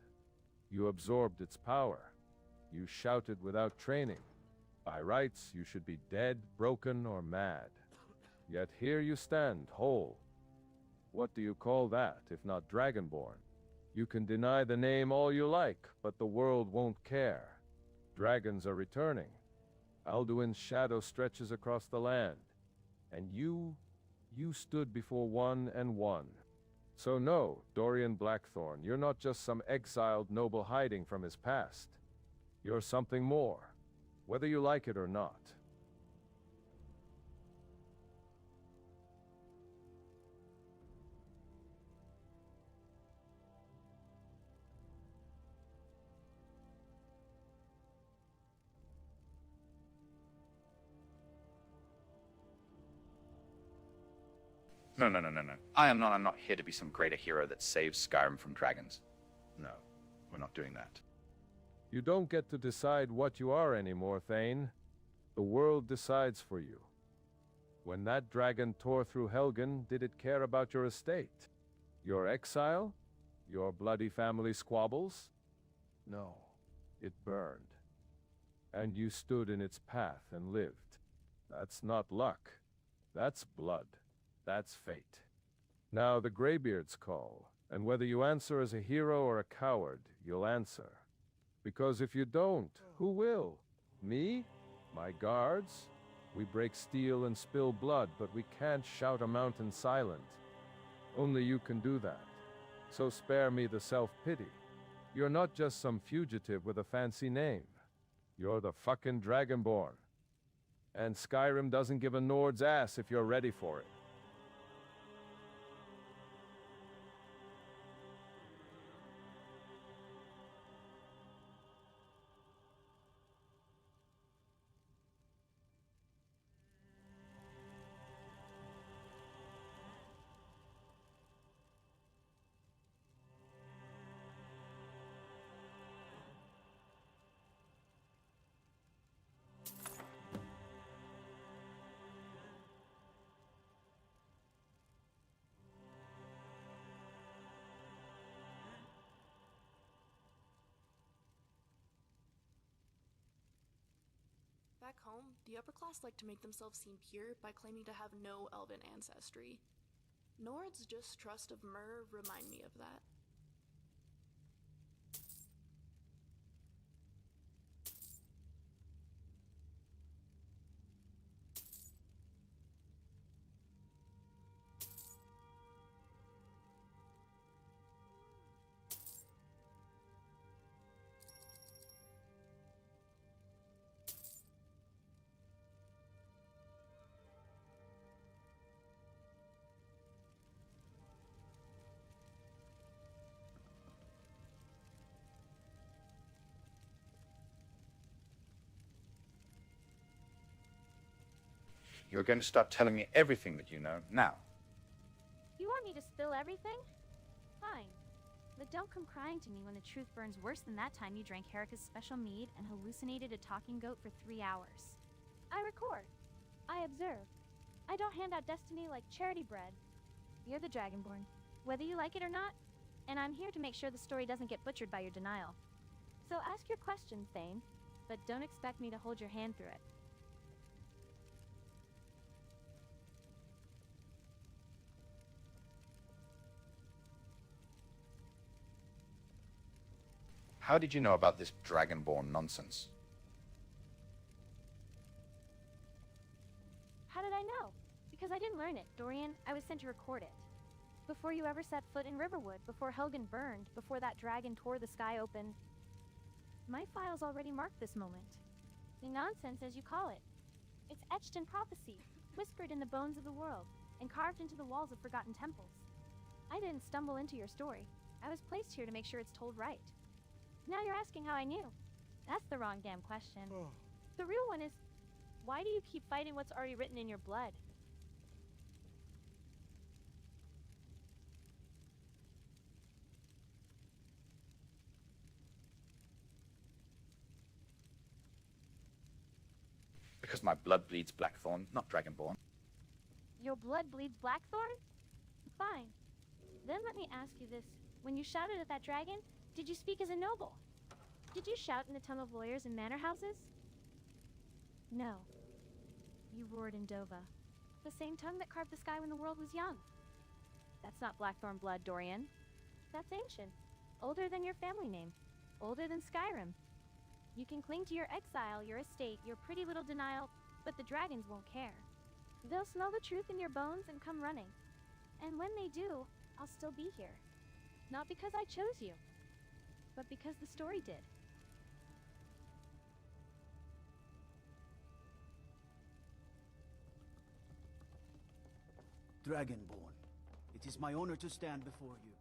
You absorbed its power. You shouted without training. By rights, you should be dead, broken, or mad. Yet here you stand, whole. What do you call that, if not dragonborn? You can deny the name all you like, but the world won't care. Dragons are returning. Alduin's shadow stretches across the land. And you stood before one and won. So no, Dorian Blackthorn, you're not just some exiled noble hiding from his past. You're something more, whether you like it or not. No. I'm not here to be some greater hero that saves Skyrim from dragons. No, we're not doing that. You don't get to decide what you are anymore, Thane. The world decides for you. When that dragon tore through Helgen, did it care about your estate? Your exile? Your bloody family squabbles? No, it burned. And you stood in its path and lived. That's not luck. That's blood. That's fate. Now the Greybeards call, and whether you answer as a hero or a coward, you'll answer. Because if you don't, who will? Me? My guards? We break steel and spill blood, but we can't shout a mountain silent. Only you can do that. So spare me the self-pity. You're not just some fugitive with a fancy name. You're the fucking Dragonborn. And Skyrim doesn't give a Nord's ass if you're ready for it. Back home, the upper class like to make themselves seem pure by claiming to have no elven ancestry. Nord's distrust of Myr remind me of that. You're going to start telling me everything that you know now. You want me to spill everything? Fine. But don't come crying to me when the truth burns worse than that time you drank Herika's special mead and hallucinated a talking goat for 3 hours. I record. I observe. I don't hand out destiny like charity bread. You're the Dragonborn, whether you like it or not, and I'm here to make sure the story doesn't get butchered by your denial. So ask your questions, Thane, but don't expect me to hold your hand through it. How did you know about this Dragonborn nonsense? How did I know? Because I didn't learn it, Dorian. I was sent to record it. Before you ever set foot in Riverwood, before Helgen burned, before that dragon tore the sky open. My files already marked this moment. The nonsense, as you call it. It's etched in prophecy, whispered in the bones of the world, and carved into the walls of forgotten temples. I didn't stumble into your story. I was placed here to make sure it's told right. Now you're asking how I knew. That's the wrong damn question. The real one is, why do you keep fighting what's already written in your blood? Because my blood bleeds Blackthorn, not Dragonborn. Your blood bleeds Blackthorn? Fine. Then let me ask you this. When you shouted at that dragon, did you speak as a noble? Did you shout in the tongue of lawyers and manor houses? No. You roared in Dova. The same tongue that carved the sky when the world was young. That's not Blackthorn blood, Dorian. That's ancient. Older than your family name. Older than Skyrim. You can cling to your exile, your estate, your pretty little denial, but the dragons won't care. They'll smell the truth in your bones and come running. And when they do, I'll still be here. Not because I chose you, but because the story did. Dragonborn, it is my honor to stand before you.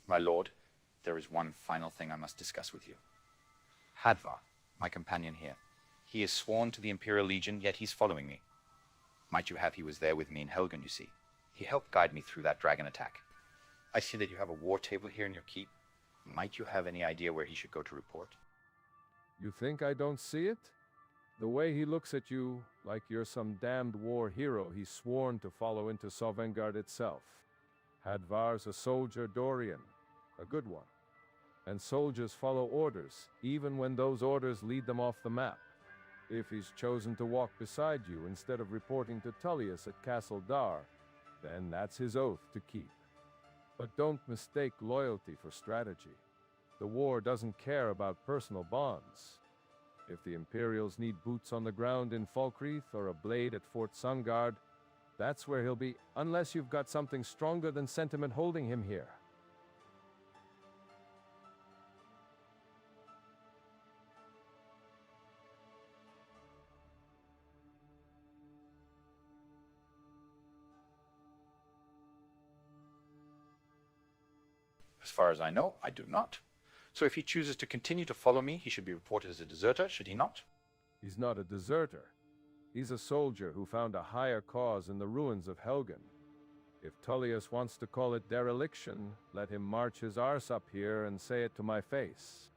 My lord, there is one final thing I must discuss with you. Hadvar, my companion here. He is sworn to the Imperial Legion, yet he's following me. Might you have he was there with me in Helgen, you see. He helped guide me through that dragon attack. I see that you have a war table here in your keep. Might you have any idea where he should go to report? You think I don't see it? The way he looks at you, like you're some damned war hero he's sworn to follow into Sovngarde itself. Hadvar's a soldier, Dorian. A good one. And soldiers follow orders, even when those orders lead them off the map. If he's chosen to walk beside you instead of reporting to Tullius at Castle Dar, then that's his oath to keep. But don't mistake loyalty for strategy. The war doesn't care about personal bonds. If the Imperials need boots on the ground in Falkreath or a blade at Fort Sungard, that's where he'll be, unless you've got something stronger than sentiment holding him here. As far as I know, I do not. So if he chooses to continue to follow me, he should be reported as a deserter, should he not? He's not a deserter. He's a soldier who found a higher cause in the ruins of Helgen. If Tullius wants to call it dereliction, let him march his arse up here and say it to my face.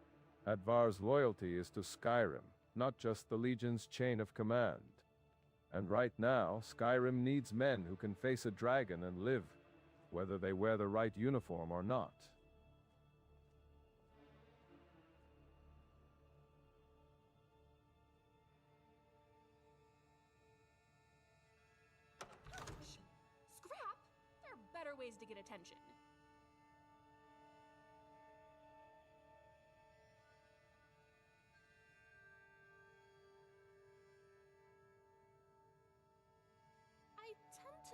Hadvar's loyalty is to Skyrim, not just the Legion's chain of command. And right now, Skyrim needs men who can face a dragon and live, whether they wear the right uniform or not. Scrap? There are better ways to get attention.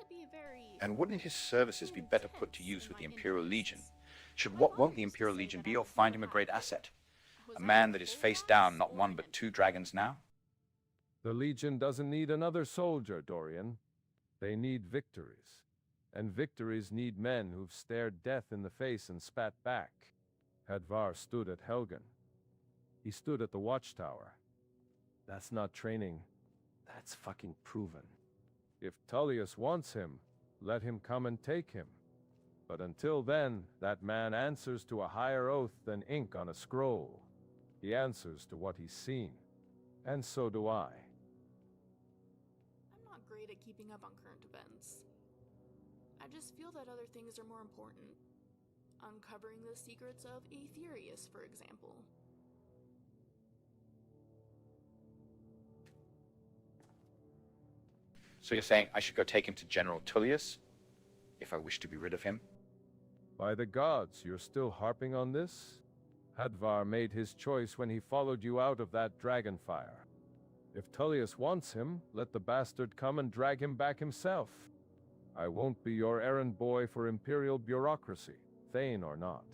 to be very... And wouldn't his services be better put to use with the Imperial Legion? Won't the Imperial Legion be or find him a great asset? A man that is face down not one but 2 dragons now? The Legion doesn't need another soldier, Dorian. They need victories. And victories need men who've stared death in the face and spat back. Hadvar stood at Helgen. He stood at the Watchtower. That's not training. That's fucking proven. If Tullius wants him, let him come and take him. But until then, that man answers to a higher oath than ink on a scroll. He answers to what he's seen. And so do I. I'm not great at keeping up on current events. I just feel that other things are more important. Uncovering the secrets of Aetherius, for example. So you're saying I should go take him to General Tullius, if I wish to be rid of him? By the gods, you're still harping on this? Hadvar made his choice when he followed you out of that dragonfire. If Tullius wants him, let the bastard come and drag him back himself. I won't be your errand boy for Imperial bureaucracy, Thane or not.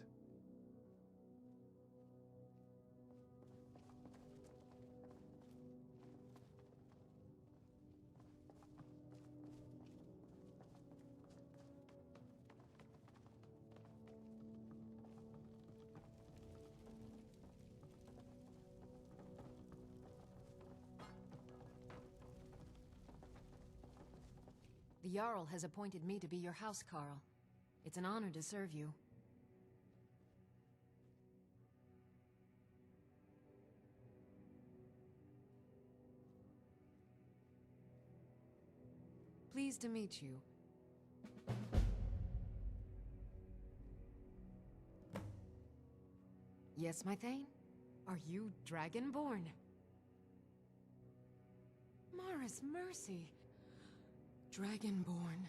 The Jarl has appointed me to be your housecarl. It's an honor to serve you. Pleased to meet you. Yes, my Thane? Are you Dragonborn? Mara's mercy. Dragonborn.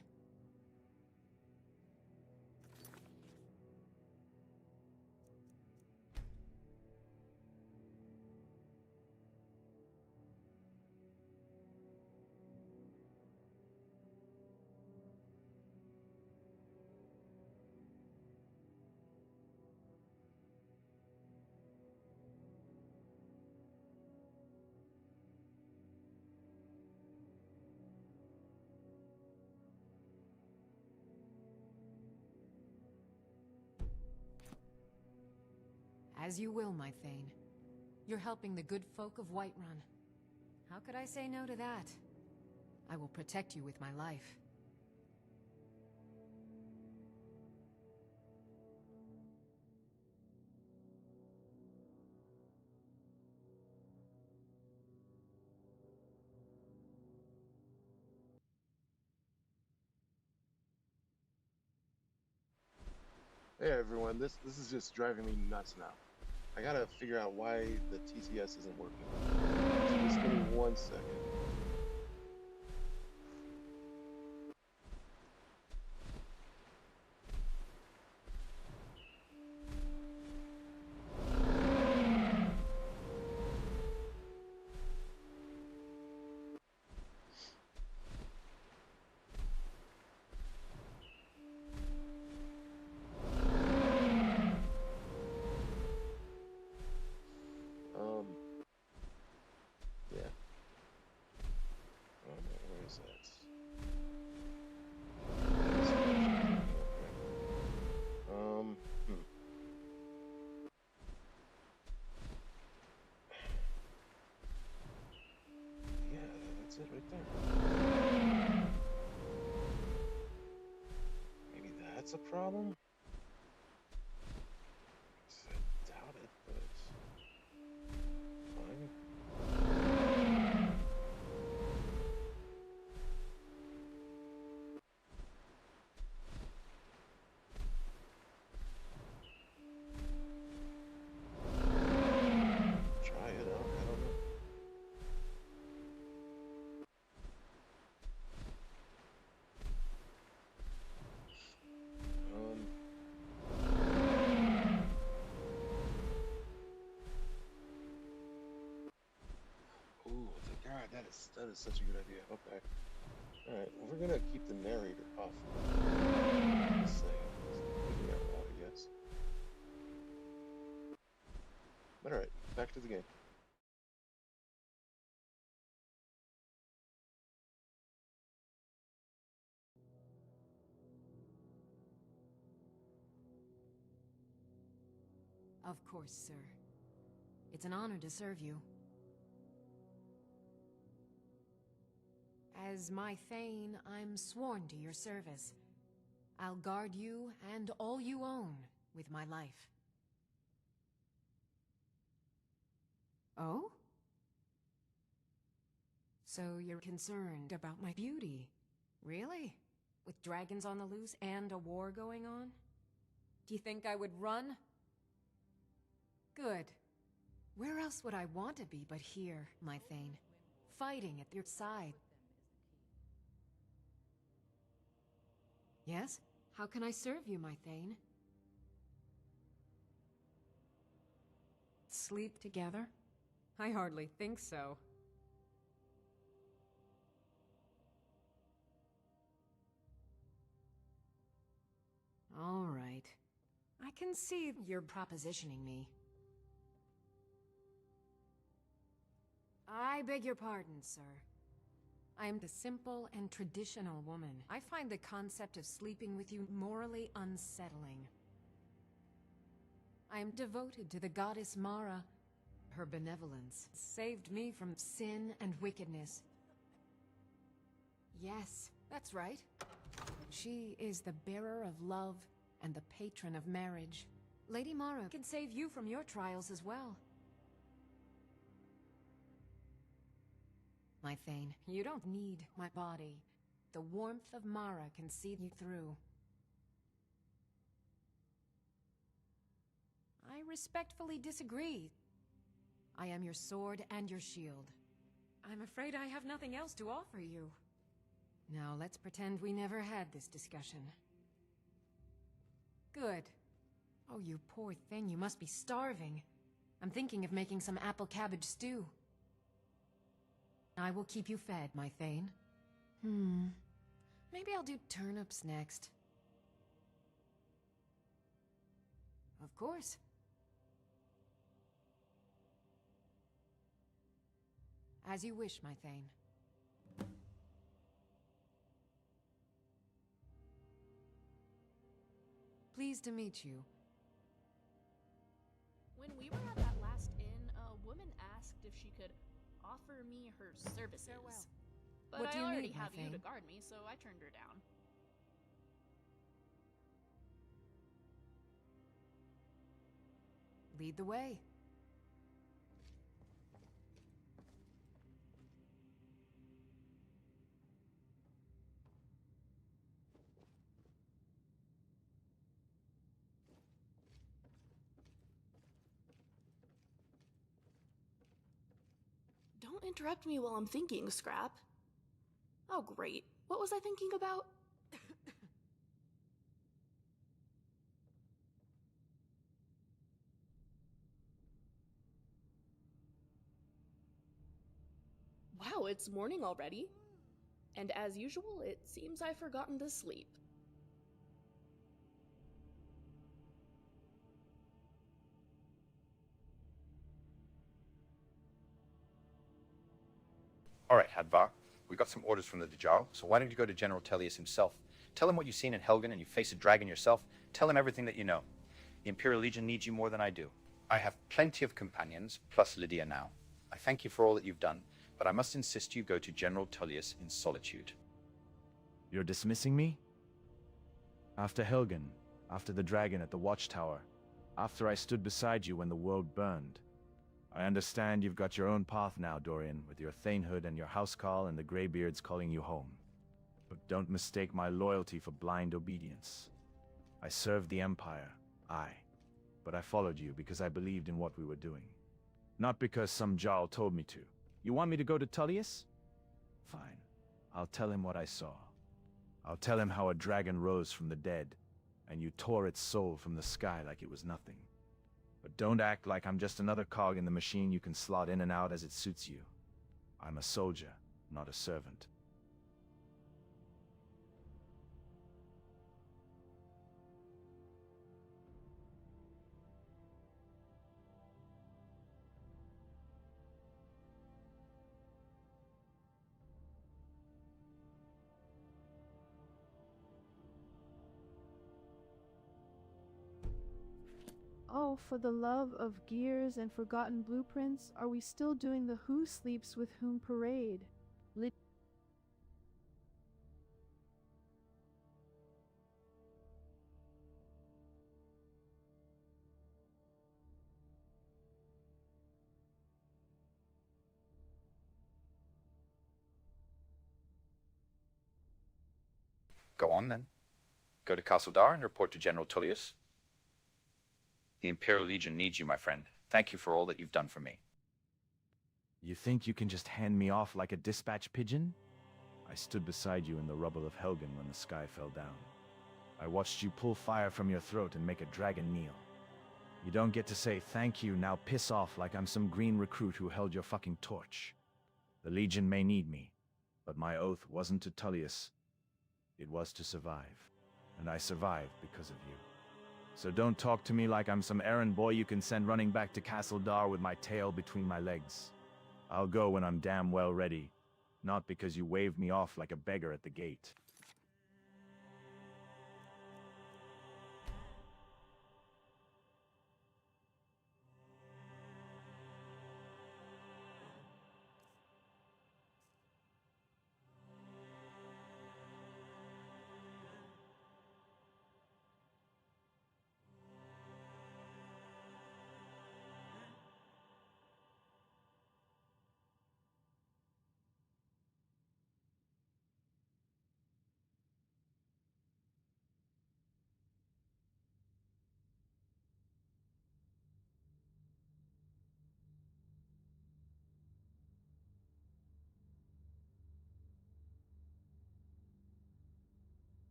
As you will, my Thane. You're helping the good folk of Whiterun. How could I say no to that? I will protect you with my life. Hey everyone, this is just driving me nuts now. I gotta figure out why the TTS isn't working. So just give me 1 second. Right there. Maybe that's a problem? I doubt it, but fine. Try it out, I don't know. Ooh, God, that is such a good idea. Okay. Alright, we're gonna keep the narrator off. Just saying. Yeah, I guess. But alright, back to the game. Of course, sir. It's an honor to serve you. As my Thane, I'm sworn to your service. I'll guard you and all you own with my life. Oh? So you're concerned about my beauty? Really? With dragons on the loose and a war going on? Do you think I would run? Good. Where else would I want to be but here, my Thane? Fighting at your side. Yes? How can I serve you, my Thane? Sleep together? I hardly think so. All right. I can see you're propositioning me. I beg your pardon, sir. I am the simple and traditional woman. I find the concept of sleeping with you morally unsettling. I am devoted to the goddess Mara. Her benevolence saved me from sin and wickedness. Yes, that's right. She is the bearer of love and the patron of marriage. Lady Mara can save you from your trials as well. My Thane, you don't need my body. The warmth of Mara can see you through. I respectfully disagree. I am your sword and your shield. I'm afraid I have nothing else to offer you. Now let's pretend we never had this discussion. Good. Oh, you poor thing, you must be starving. I'm thinking of making some apple cabbage stew. I will keep you fed, my Thane. Maybe I'll do turnips next. Of course. As you wish, my Thane. Pleased to meet you. When we were at that last inn, a woman asked if she could offer me her services. Farewell. But What do I you already need, my have you to Thane? guard me, so I turned her down. Lead the way. Don't interrupt me while I'm thinking, Scrap. Oh, great. What was I thinking about? Wow, it's morning already. And as usual, it seems I've forgotten to sleep. All right, Hadvar. We got some orders from the Dajjal, so why don't you go to General Tellius himself? Tell him what you've seen in Helgen and you face a dragon yourself. Tell him everything that you know. The Imperial Legion needs you more than I do. I have plenty of companions, plus Lydia now. I thank you for all that you've done, but I must insist you go to General Tullius in solitude. You're dismissing me? After Helgen, after the dragon at the watchtower, after I stood beside you when the world burned. I understand you've got your own path now, Dorian, with your thanehood and your housecall and the Greybeards calling you home. But don't mistake my loyalty for blind obedience. I served the Empire, aye, but I followed you because I believed in what we were doing. Not because some Jarl told me to. You want me to go to Tullius? Fine. I'll tell him what I saw. I'll tell him how a dragon rose from the dead, and you tore its soul from the sky like it was nothing. But don't act like I'm just another cog in the machine you can slot in and out as it suits you. I'm a soldier, not a servant. Oh, for the love of gears and forgotten blueprints, are we still doing the who sleeps with whom parade? Go on, then. Go to Castle Dar and report to General Tullius. The Imperial Legion needs you, my friend. Thank you for all that you've done for me. You think you can just hand me off like a dispatch pigeon? I stood beside you in the rubble of Helgen when the sky fell down. I watched you pull fire from your throat and make a dragon kneel. You don't get to say thank you, now piss off like I'm some green recruit who held your fucking torch. The Legion may need me, but my oath wasn't to Tullius. It was to survive. And I survived because of you. So don't talk to me like I'm some errand boy you can send running back to Castle Dar with my tail between my legs. I'll go when I'm damn well ready, not because you waved me off like a beggar at the gate.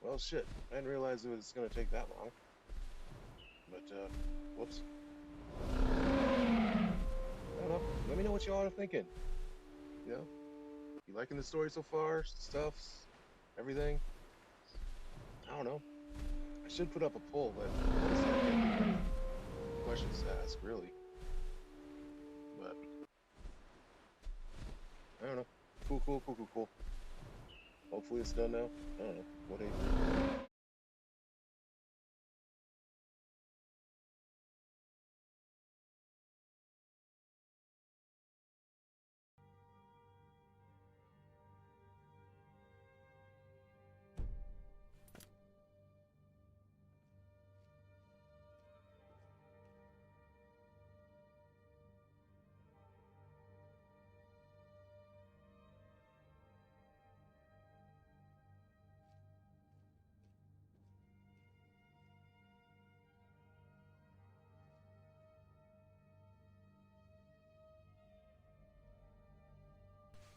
Well, shit. I didn't realize it was going to take that long. But, whoops. I don't know. Let me know what y'all are thinking. You know? You liking the story so far? Stuffs? Everything? I don't know. I should put up a poll, but honestly, I can't think of any questions to ask, really. But, I don't know. Cool. Hopefully it's done now. I don't know. What do you think?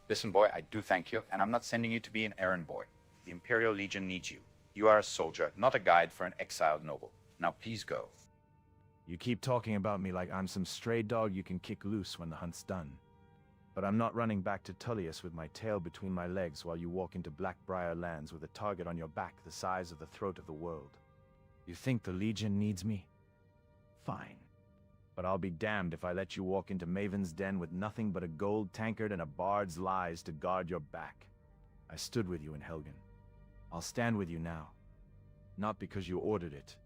Listen, boy, I do thank you, and I'm not sending you to be an errand boy. The Imperial Legion needs you. You are a soldier, not a guide for an exiled noble. Now please go. You keep talking about me like I'm some stray dog you can kick loose when the hunt's done. But I'm not running back to Tullius with my tail between my legs while you walk into Blackbriar lands with a target on your back the size of the throat of the world. You think the Legion needs me? Fine. But I'll be damned if I let you walk into Maven's Den with nothing but a gold tankard and a bard's lies to guard your back. I stood with you in Helgen. I'll stand with you now. Not because you ordered it,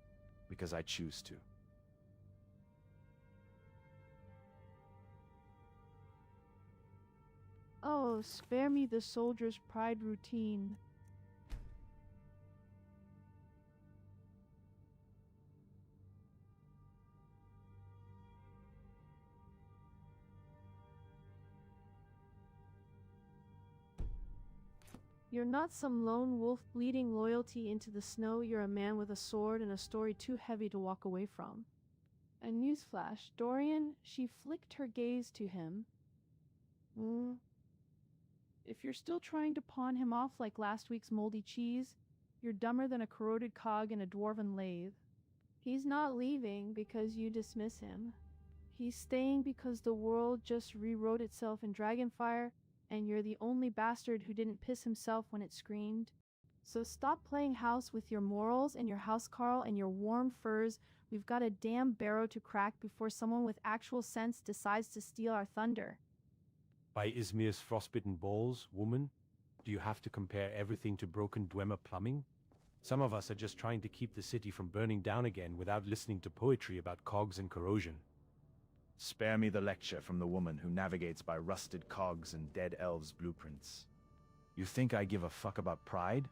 because I choose to. Oh, spare me the soldier's pride routine. You're not some lone wolf bleeding loyalty into the snow. You're a man with a sword and a story too heavy to walk away from. And newsflash, Dorian, she flicked her gaze to him. If you're still trying to pawn him off like last week's moldy cheese, you're dumber than a corroded cog in a dwarven lathe. He's not leaving because you dismiss him. He's staying because the world just rewrote itself in Dragonfire, and you're the only bastard who didn't piss himself when it screamed. So stop playing house with your morals and your housecarl and your warm furs. We've got a damn barrow to crack before someone with actual sense decides to steal our thunder. By Izmir's frostbitten balls, woman? Do you have to compare everything to broken Dwemer plumbing? Some of us are just trying to keep the city from burning down again without listening to poetry about cogs and corrosion. Spare me the lecture from the woman who navigates by rusted cogs and dead elves' blueprints. You think I give a fuck about pride?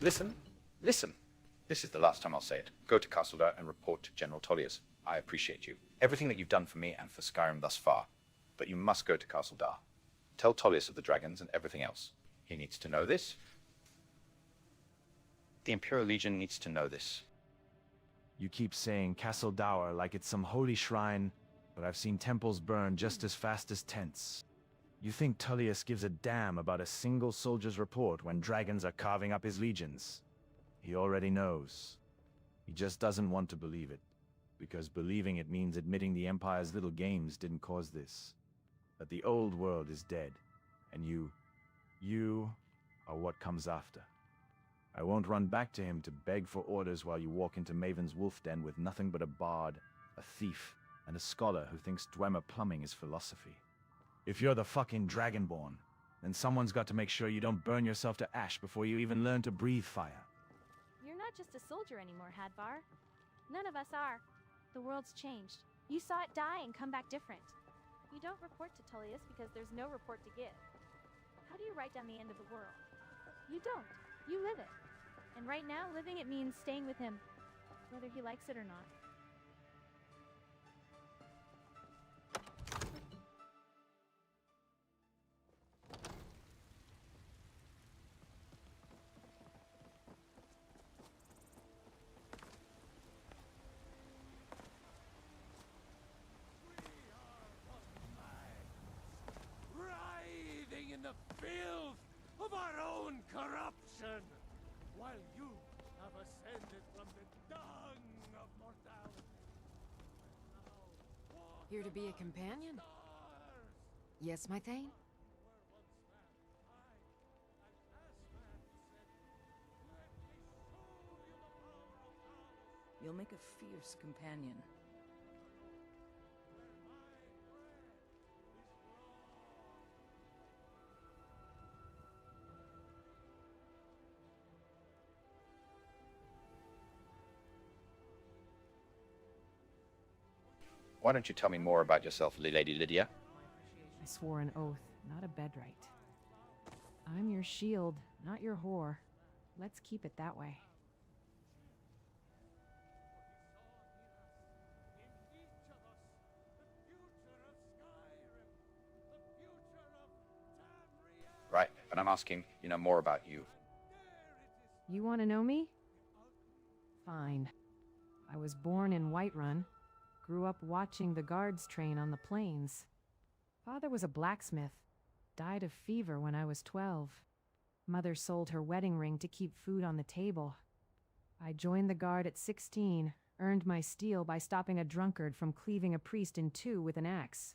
Listen, listen. This is the last time I'll say it. Go to Castledar and report to General Tullius. I appreciate you. Everything that you've done for me and for Skyrim thus far. But you must go to Castledar. Tell Tullius of the dragons and everything else. He needs to know this. The Imperial Legion needs to know this. You keep saying Castle Dower like it's some holy shrine, but I've seen temples burn just as fast as tents. You think Tullius gives a damn about a single soldier's report when dragons are carving up his legions? He already knows. He just doesn't want to believe it, because believing it means admitting the Empire's little games didn't cause this. That the old world is dead, and you are what comes after. I won't run back to him to beg for orders while you walk into Maven's wolf den with nothing but a bard, a thief, and a scholar who thinks Dwemer plumbing is philosophy. If you're the fucking Dragonborn, then someone's got to make sure you don't burn yourself to ash before you even learn to breathe fire. You're not just a soldier anymore, Hadvar. None of us are. The world's changed. You saw it die and come back different. You don't report to Tullius because there's no report to give. How do you write down the end of the world? You don't. You live it. And right now, living it means staying with him, whether he likes it or not. Writhing in the filth of our own corruption, while you have ascended from the dung of mortality. Here to be a companion? Yes, my Thane? You'll make a fierce companion. Why don't you tell me more about yourself, Lady Lydia? I swore an oath, not a bedrite. I'm your shield, not your whore. Let's keep it that way. Right, but I'm asking, more about you. You want to know me? Fine. I was born in Whiterun. Grew up watching the guards train on the plains. Father was a blacksmith. Died of fever when I was 12. Mother sold her wedding ring to keep food on the table. I joined the guard at 16, earned my steel by stopping a drunkard from cleaving a priest in two with an axe.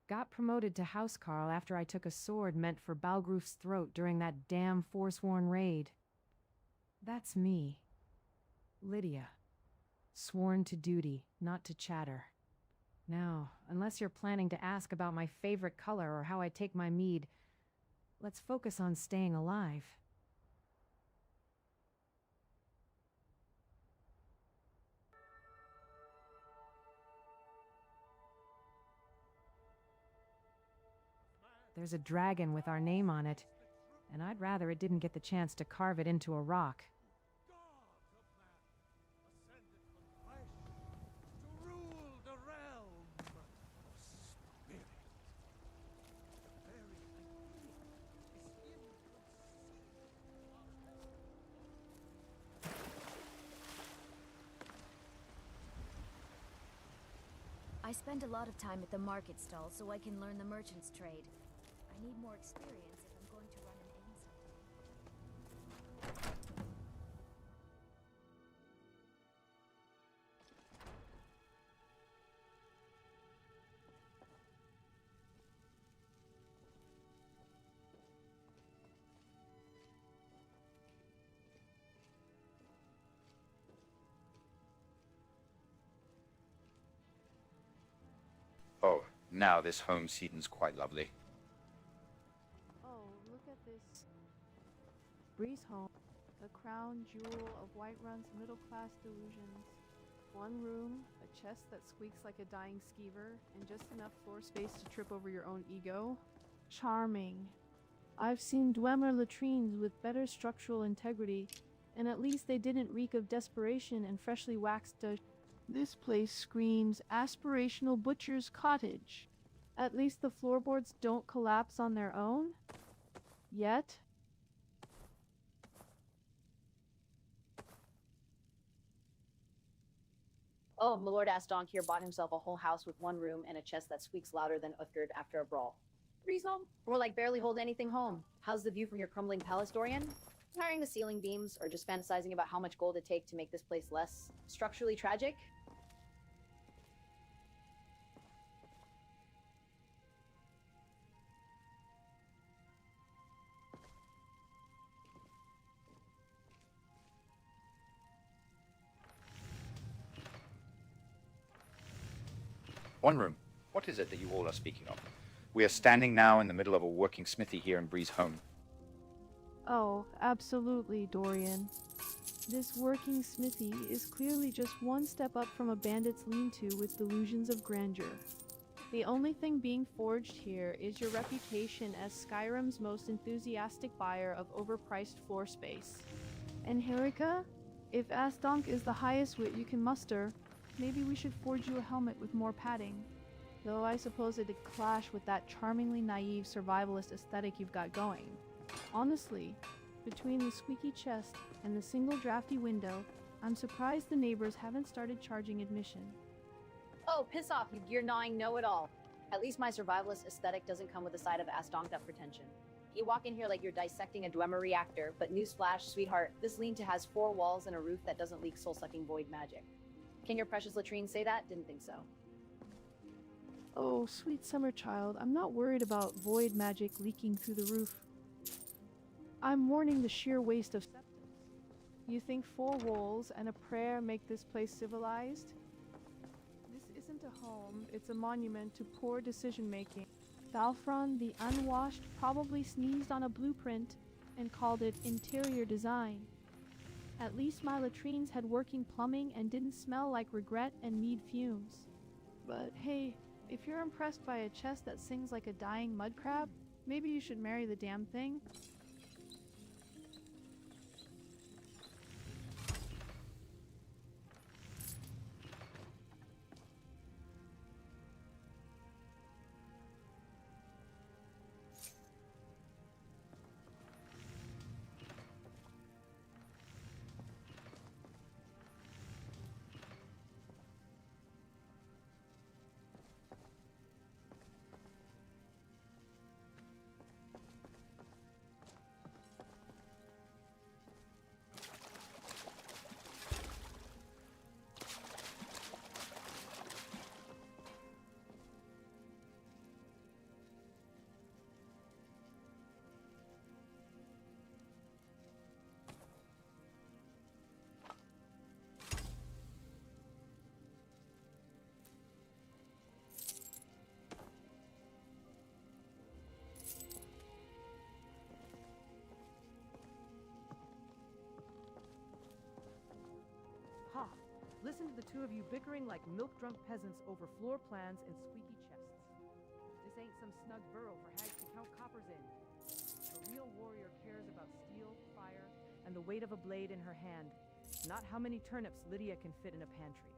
Got promoted to housecarl after I took a sword meant for Balgruf's throat during that damn Forsworn raid. That's me. Lydia. Sworn to duty, not to chatter. Now, unless you're planning to ask about my favorite color or how I take my mead, let's focus on staying alive. There's a dragon with our name on it, and I'd rather it didn't get the chance to carve it into a rock. spend a lot of time at the market stall so I can learn the merchant's trade. I need more experience if I'm going to run an inn someday. Oh, now this home seaton's quite lovely. Oh, look at this. Breeze home, the crown jewel of Whiterun's middle-class delusions. One room, a chest that squeaks like a dying skeever, and just enough floor space to trip over your own ego. Charming. I've seen Dwemer latrines with better structural integrity, and at least they didn't reek of desperation and freshly waxed dirt. This place screams aspirational butcher's cottage. At least the floorboards don't collapse on their own. Yet. Oh, my Lord Astonk here bought himself a whole house with one room and a chest that squeaks louder than Uthgard after a brawl. Breeze home? Or like barely hold anything home. How's the view from your crumbling palace, Dorian? Hiring the ceiling beams, or just fantasizing about how much gold it'd take to make this place less structurally tragic? One room. What is it that you all are speaking of? We are standing now in the middle of a working smithy here in Breeze Home. Oh, absolutely, Dorian. This working smithy is clearly just one step up from a bandit's lean-to with delusions of grandeur. The only thing being forged here is your reputation as Skyrim's most enthusiastic buyer of overpriced floor space. And Herika, if Astonk is the highest wit you can muster, maybe we should forge you a helmet with more padding. Though I suppose it'd clash with that charmingly naive survivalist aesthetic you've got going. Honestly, between the squeaky chest and the single drafty window, I'm surprised the neighbors haven't started charging admission. Oh, piss off, you gear-gnawing know-it-all. At least my survivalist aesthetic doesn't come with a side of ass-donked-up pretension. You walk in here like you're dissecting a Dwemer reactor, but newsflash, sweetheart, this lean-to has 4 walls and a roof that doesn't leak soul-sucking void magic. Can your precious latrine say that? Didn't think so. Oh, sweet summer child, I'm not worried about void magic leaking through the roof. I'm mourning the sheer waste of septums. You think 4 walls and a prayer make this place civilized? This isn't a home, it's a monument to poor decision-making. Thalfron, the unwashed, probably sneezed on a blueprint and called it interior design. At least my latrines had working plumbing and didn't smell like regret and mead fumes. But hey, if you're impressed by a chest that sings like a dying mud crab, maybe you should marry the damn thing. Ha! Listen to the two of you bickering like milk-drunk peasants over floor plans and squeaky chests. This ain't some snug burrow for hags to count coppers in. A real warrior cares about steel, fire, and the weight of a blade in her hand, not how many turnips Lydia can fit in a pantry.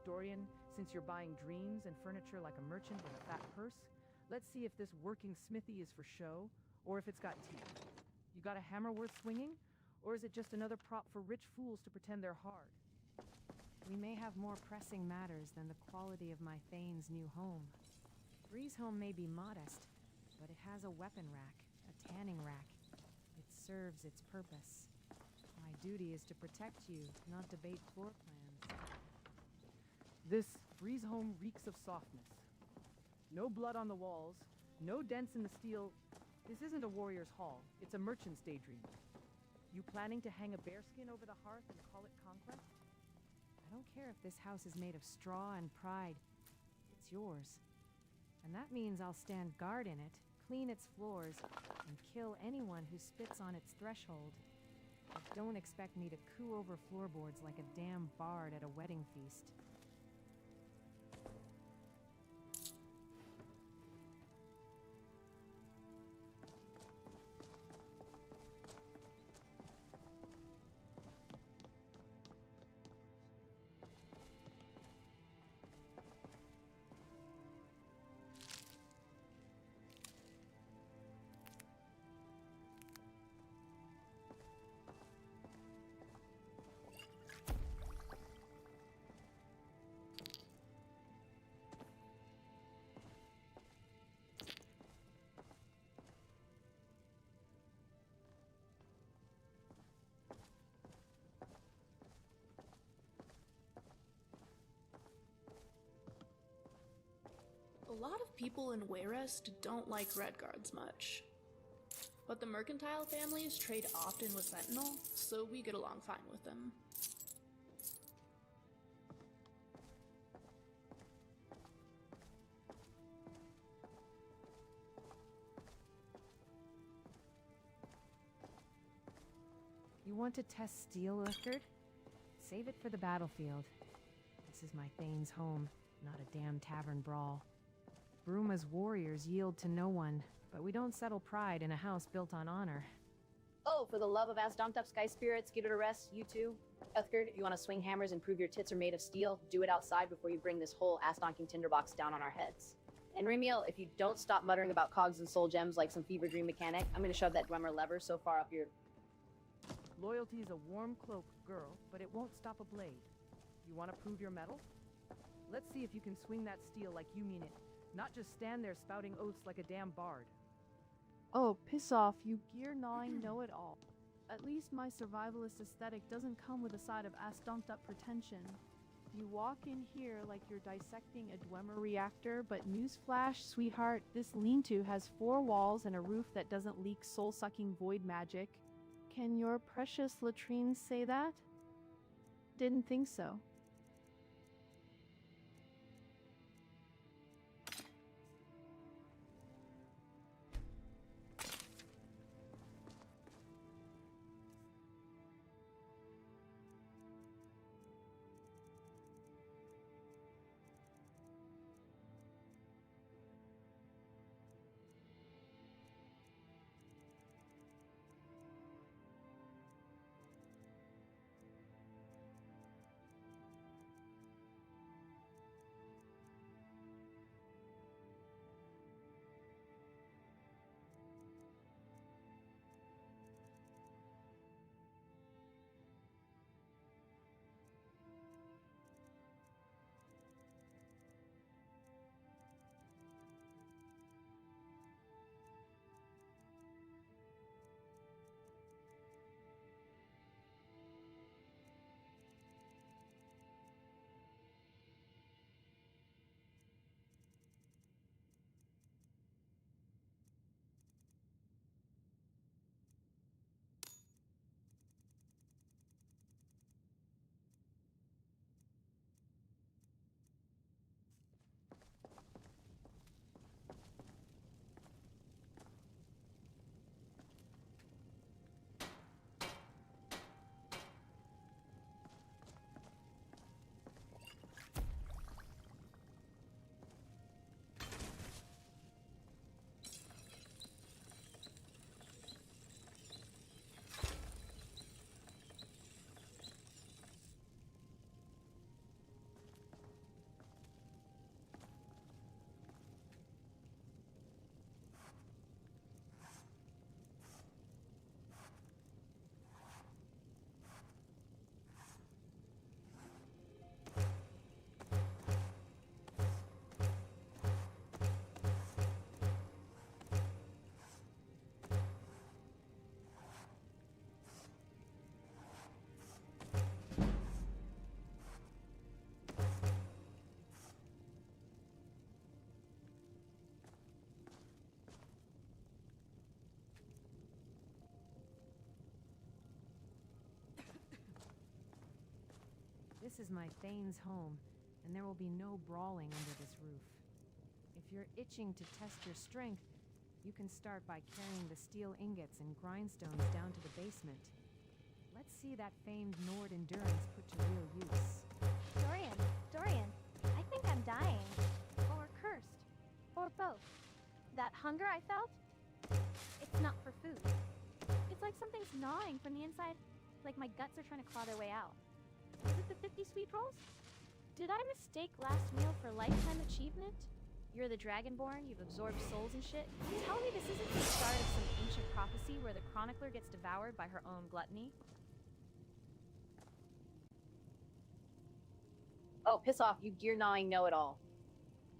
Dorian, since you're buying dreams and furniture like a merchant with a fat purse, let's see if this working smithy is for show, or if it's got teeth. You got a hammer worth swinging, or is it just another prop for rich fools to pretend they're hard? We may have more pressing matters than the quality of my Thane's new home. Bree's home may be modest, but it has a weapon rack, a tanning rack. It serves its purpose. My duty is to protect you, not debate floor plans. This Bree's home reeks of softness. No blood on the walls, no dents in the steel. This isn't a warrior's hall, it's a merchant's daydream. You planning to hang a bearskin over the hearth and call it conquest? I don't care if this house is made of straw and pride. It's yours. And that means I'll stand guard in it, clean its floors, and kill anyone who spits on its threshold. But don't expect me to coo over floorboards like a damn bard at a wedding feast. A lot of people in Wayrest don't like Redguards much. But the mercantile families trade often with Sentinel, so we get along fine with them. You want to test steel, Uthgard? Save it for the battlefield. This is my Thane's home, not a damn tavern brawl. Bruma's warriors yield to no one, but we don't settle pride in a house built on honor. Oh, for the love of Asdonktup sky spirits, give it a rest, you two. Uthgard, if you want to swing hammers and prove your tits are made of steel, do it outside before you bring this whole ass-donking tinderbox down on our heads. And Remiel, if you don't stop muttering about cogs and soul gems like some fever dream mechanic, I'm gonna shove that Dwemer lever so far up your... Loyalty is a warm cloak, girl, but it won't stop a blade. You want to prove your mettle? Let's see if you can swing that steel like you mean it. Not just stand there spouting oaths like a damn bard. Oh, piss off, you gear-gnawing know-it-all. At least my survivalist aesthetic doesn't come with a side of ass-dunked-up pretension. You walk in here like you're dissecting a Dwemer reactor, but newsflash, sweetheart, this lean-to has 4 walls and a roof that doesn't leak soul-sucking void magic. Can your precious latrines say that? Didn't think so. This is my Thane's home, and there will be no brawling under this roof. If you're itching to test your strength, you can start by carrying the steel ingots and grindstones down to the basement. Let's see that famed Nord endurance put to real use. Dorian, I think I'm dying. Or cursed. Or both. That hunger I felt? It's not for food. It's like something's gnawing from the inside, like my guts are trying to claw their way out. Is it the 50 sweet rolls? Did I mistake last meal for lifetime achievement? You're the Dragonborn, you've absorbed souls and shit. Tell me this isn't the start of some ancient prophecy where the chronicler gets devoured by her own gluttony? Oh, piss off, you gear-gnawing know-it-all.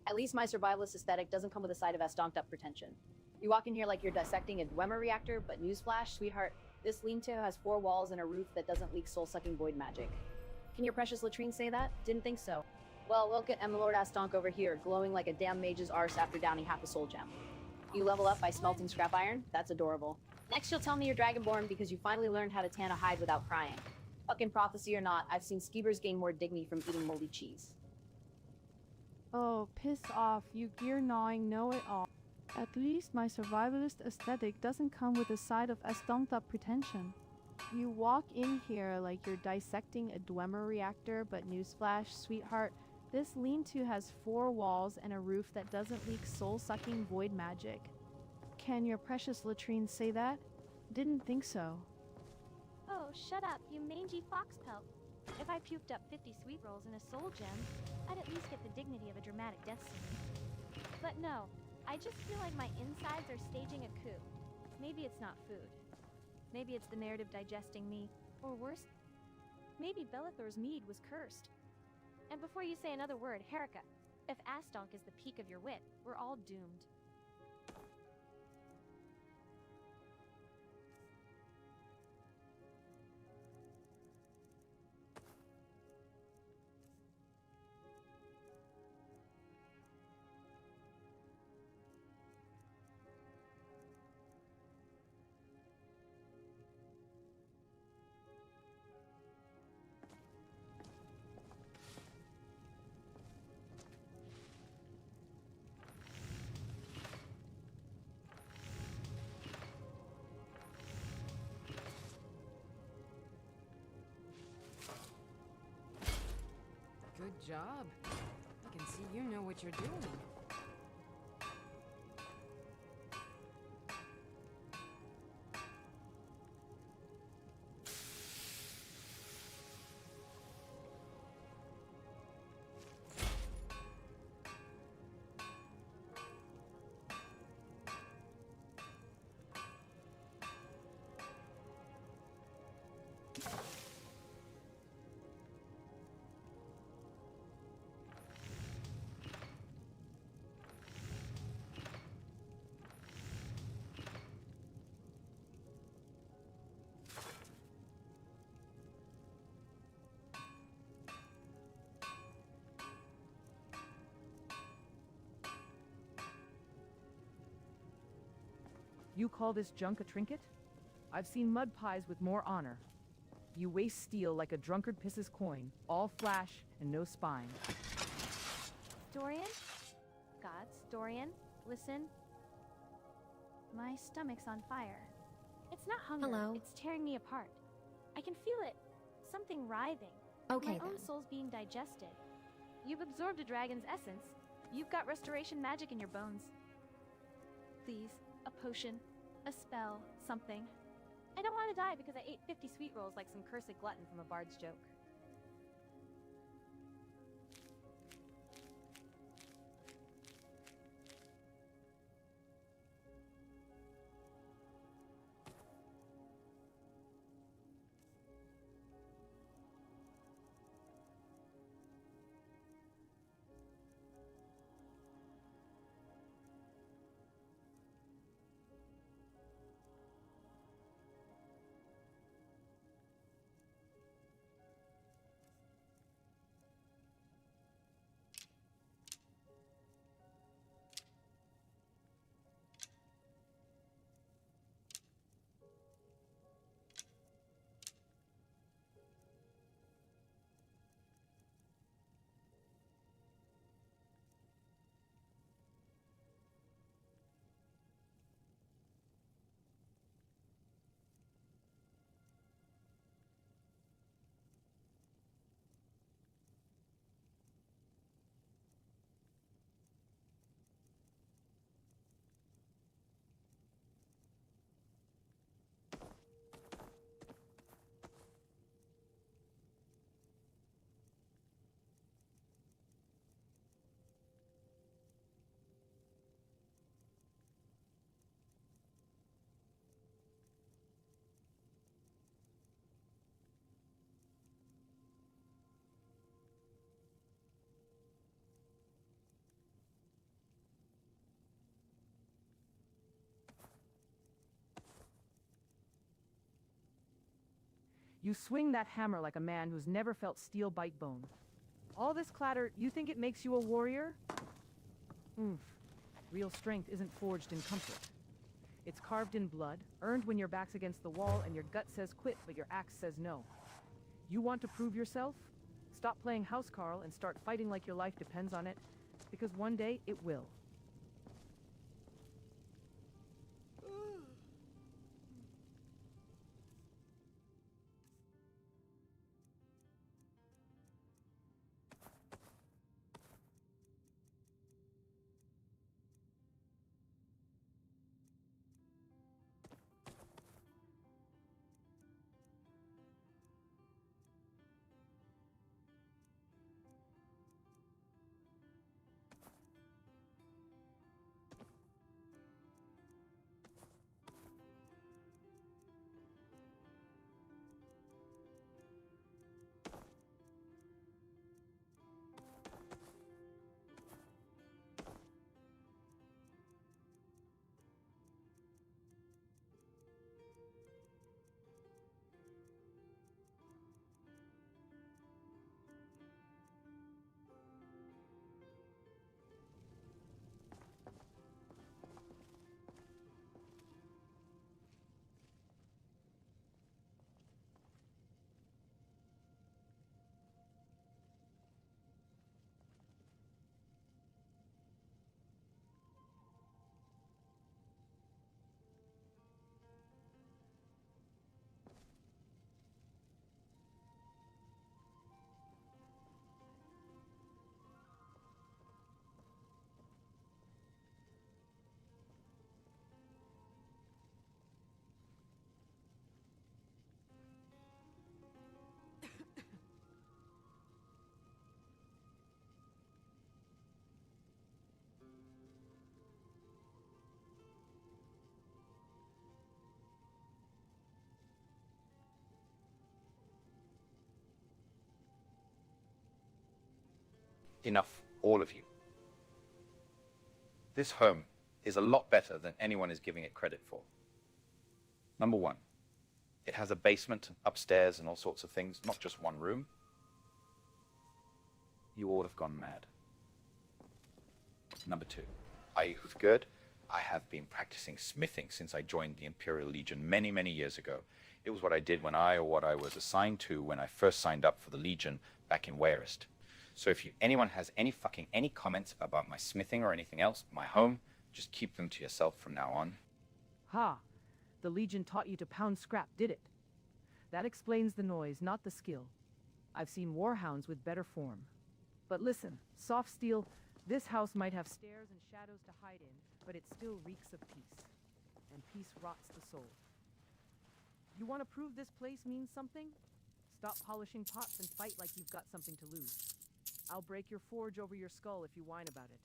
At least my survivalist aesthetic doesn't come with a side of stonked-up pretension. You walk in here like you're dissecting a Dwemer reactor, but newsflash, sweetheart, this lean-to has 4 walls and a roof that doesn't leak soul-sucking void magic. Can your precious latrine say that? Didn't think so. Well, look at Lord Astonk over here, glowing like a damn mage's arse after downing half a soul gem. You level up by smelting scrap iron? That's adorable. Next you'll tell me you're Dragonborn because you finally learned how to tan a hide without crying. Fucking prophecy or not, I've seen skeevers gain more dignity from eating moldy cheese. Oh, piss off, you gear-gnawing know-it-all. At least my survivalist aesthetic doesn't come with a side of stonked-up pretension. You walk in here like you're dissecting a Dwemer reactor, but newsflash, sweetheart, this lean-to has 4 walls and a roof that doesn't leak soul-sucking void magic. Can your precious latrine say that? Didn't think so. Oh, shut up, you mangy fox pelt. If I puked up 50 sweet rolls and a soul gem, I'd at least get the dignity of a dramatic death scene. But no, I just feel like my insides are staging a coup. Maybe it's not food. Maybe it's the narrative digesting me, or worse, maybe Belethor's mead was cursed. And before you say another word, Herika, if Astonk is the peak of your wit, we're all doomed. Good job. I can see you know what you're doing. You call this junk a trinket? I've seen mud pies with more honor. You waste steel like a drunkard pisses coin, all flash and no spine. Dorian? Gods, Dorian, listen. My stomach's on fire. It's not hunger. Hello? It's tearing me apart. I can feel it. Something writhing. Okay, My own then. soul's being digested. You've absorbed a dragon's essence. You've got restoration magic in your bones. Please, a potion, a spell, something. I don't want to die because I ate 50 sweet rolls like some cursed glutton from a bard's joke. You swing that hammer like a man who's never felt steel bite bone. All this clatter, you think it makes you a warrior? Oomph. Real strength isn't forged in comfort. It's carved in blood, earned when your back's against the wall and your gut says quit, but your axe says no. You want to prove yourself? Stop playing house Carl and start fighting like your life depends on it, because one day it will. Enough, all of you. This home is a lot better than anyone is giving it credit for. Number one, it has a basement, upstairs, and all sorts of things, not just one room. You all have gone mad. Number two, I, Hufgerd, I have been practicing smithing since I joined the Imperial Legion many, many years ago. It was what I did when or what I was assigned to when I first signed up for the Legion back in Wearist. So if anyone has any comments about my smithing or anything else, my home, just keep them to yourself from now on. Ha! The Legion taught you to pound scrap, did it? That explains the noise, not the skill. I've seen warhounds with better form. But listen, soft steel, this house might have stairs and shadows to hide in, but it still reeks of peace. And peace rots the soul. You want to prove this place means something? Stop polishing pots and fight like you've got something to lose. I'll break your forge over your skull if you whine about it.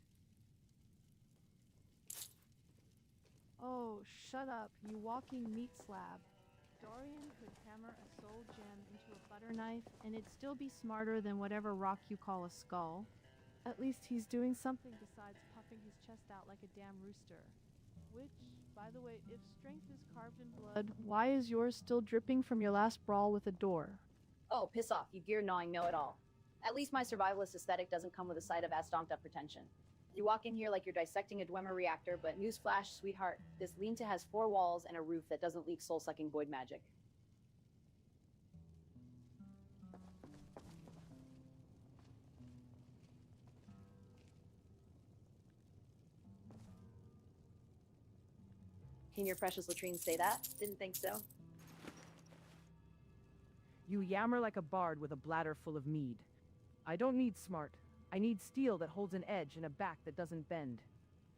Oh, shut up, you walking meat slab. Dorian could hammer a soul gem into a butter knife, and it'd still be smarter than whatever rock you call a skull. At least he's doing something besides puffing his chest out like a damn rooster. Which, by the way, if strength is carved in blood, why is yours still dripping from your last brawl with a door? Oh, piss off, you gear-gnawing know-it-all. At least my survivalist aesthetic doesn't come with a side of ass-donked-up pretension. You walk in here like you're dissecting a Dwemer reactor, but newsflash, sweetheart, this lean-to has 4 walls and a roof that doesn't leak soul-sucking void magic. Can your precious latrines say that? Didn't think so. You yammer like a bard with a bladder full of mead. I don't need smart. I need steel that holds an edge and a back that doesn't bend.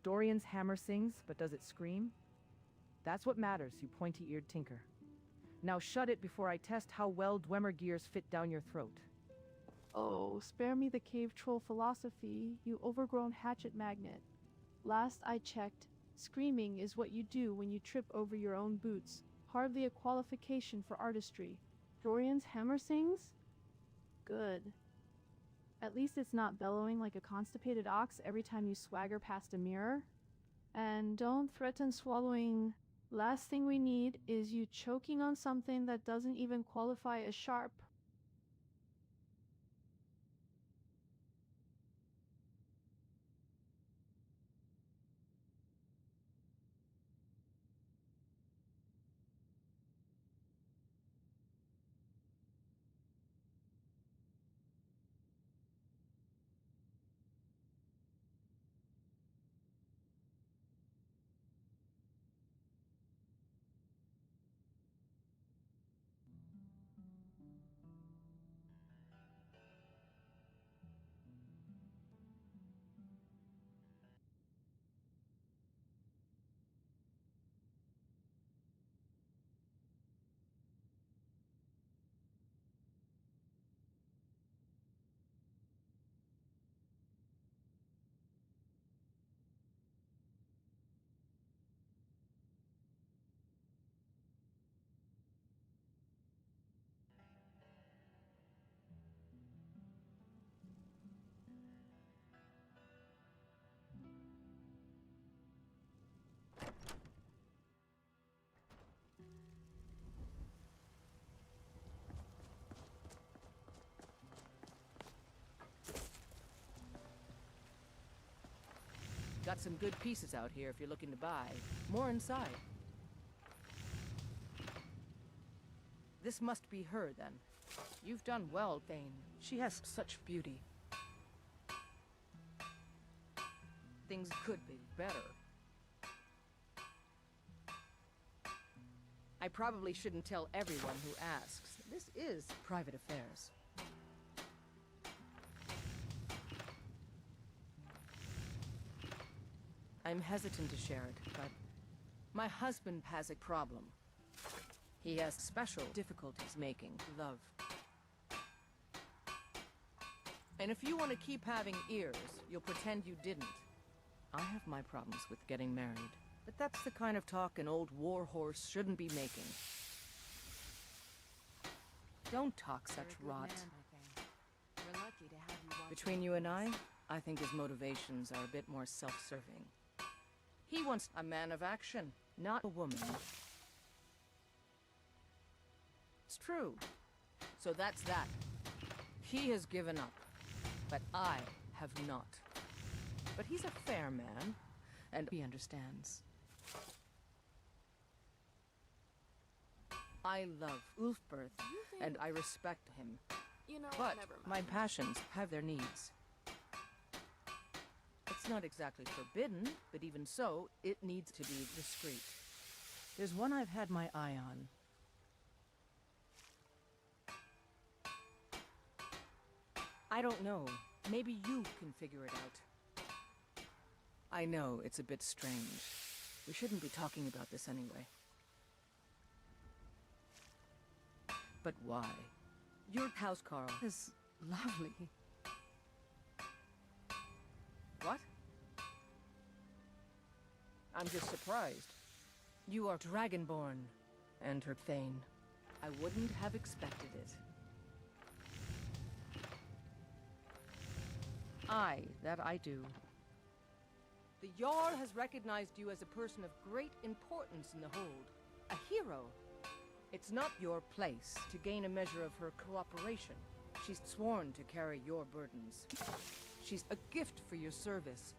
Dorian's hammer sings, but does it scream? That's what matters, you pointy-eared tinker. Now shut it before I test how well Dwemer gears fit down your throat. Oh, spare me the cave troll philosophy, you overgrown hatchet magnet. Last I checked, screaming is what you do when you trip over your own boots. Hardly a qualification for artistry. Dorian's hammer sings? Good. At least it's not bellowing like a constipated ox every time you swagger past a mirror. And don't threaten swallowing Last thing we need is you choking on something that doesn't even qualify as sharp. Got some good pieces out here if you're looking to buy. More inside. This must be her, then. You've done well, Thane. She has such beauty. Things could be better. I probably shouldn't tell everyone who asks. This is private affairs. I'm hesitant to share it, but my husband has a problem. He has special difficulties making love. And if you want to keep having ears, you'll pretend you didn't. I have my problems with getting married, but that's the kind of talk an old warhorse shouldn't be making. Don't talk such rot. We're lucky to have you watch. Between you and I think his motivations are a bit more self-serving. He wants a man of action, not a woman. It's true. So that's that. He has given up, but I have not. But he's a fair man, and he understands. I love Ulfberth, and I respect him. You know, But never my mind. passions have their needs. It's not exactly forbidden, but even so, it needs to be discreet. There's one I've had my eye on. I don't know. Maybe you can figure it out. I know it's a bit strange. We shouldn't be talking about this anyway. But why? Your housecarl is lovely. What? I'm just surprised. You are Dragonborn, and her Thane. I wouldn't have expected it. That I do. The Jarl has recognized you as a person of great importance in the Hold. A hero. It's not your place to gain a measure of her cooperation. She's sworn to carry your burdens. She's a gift for your service.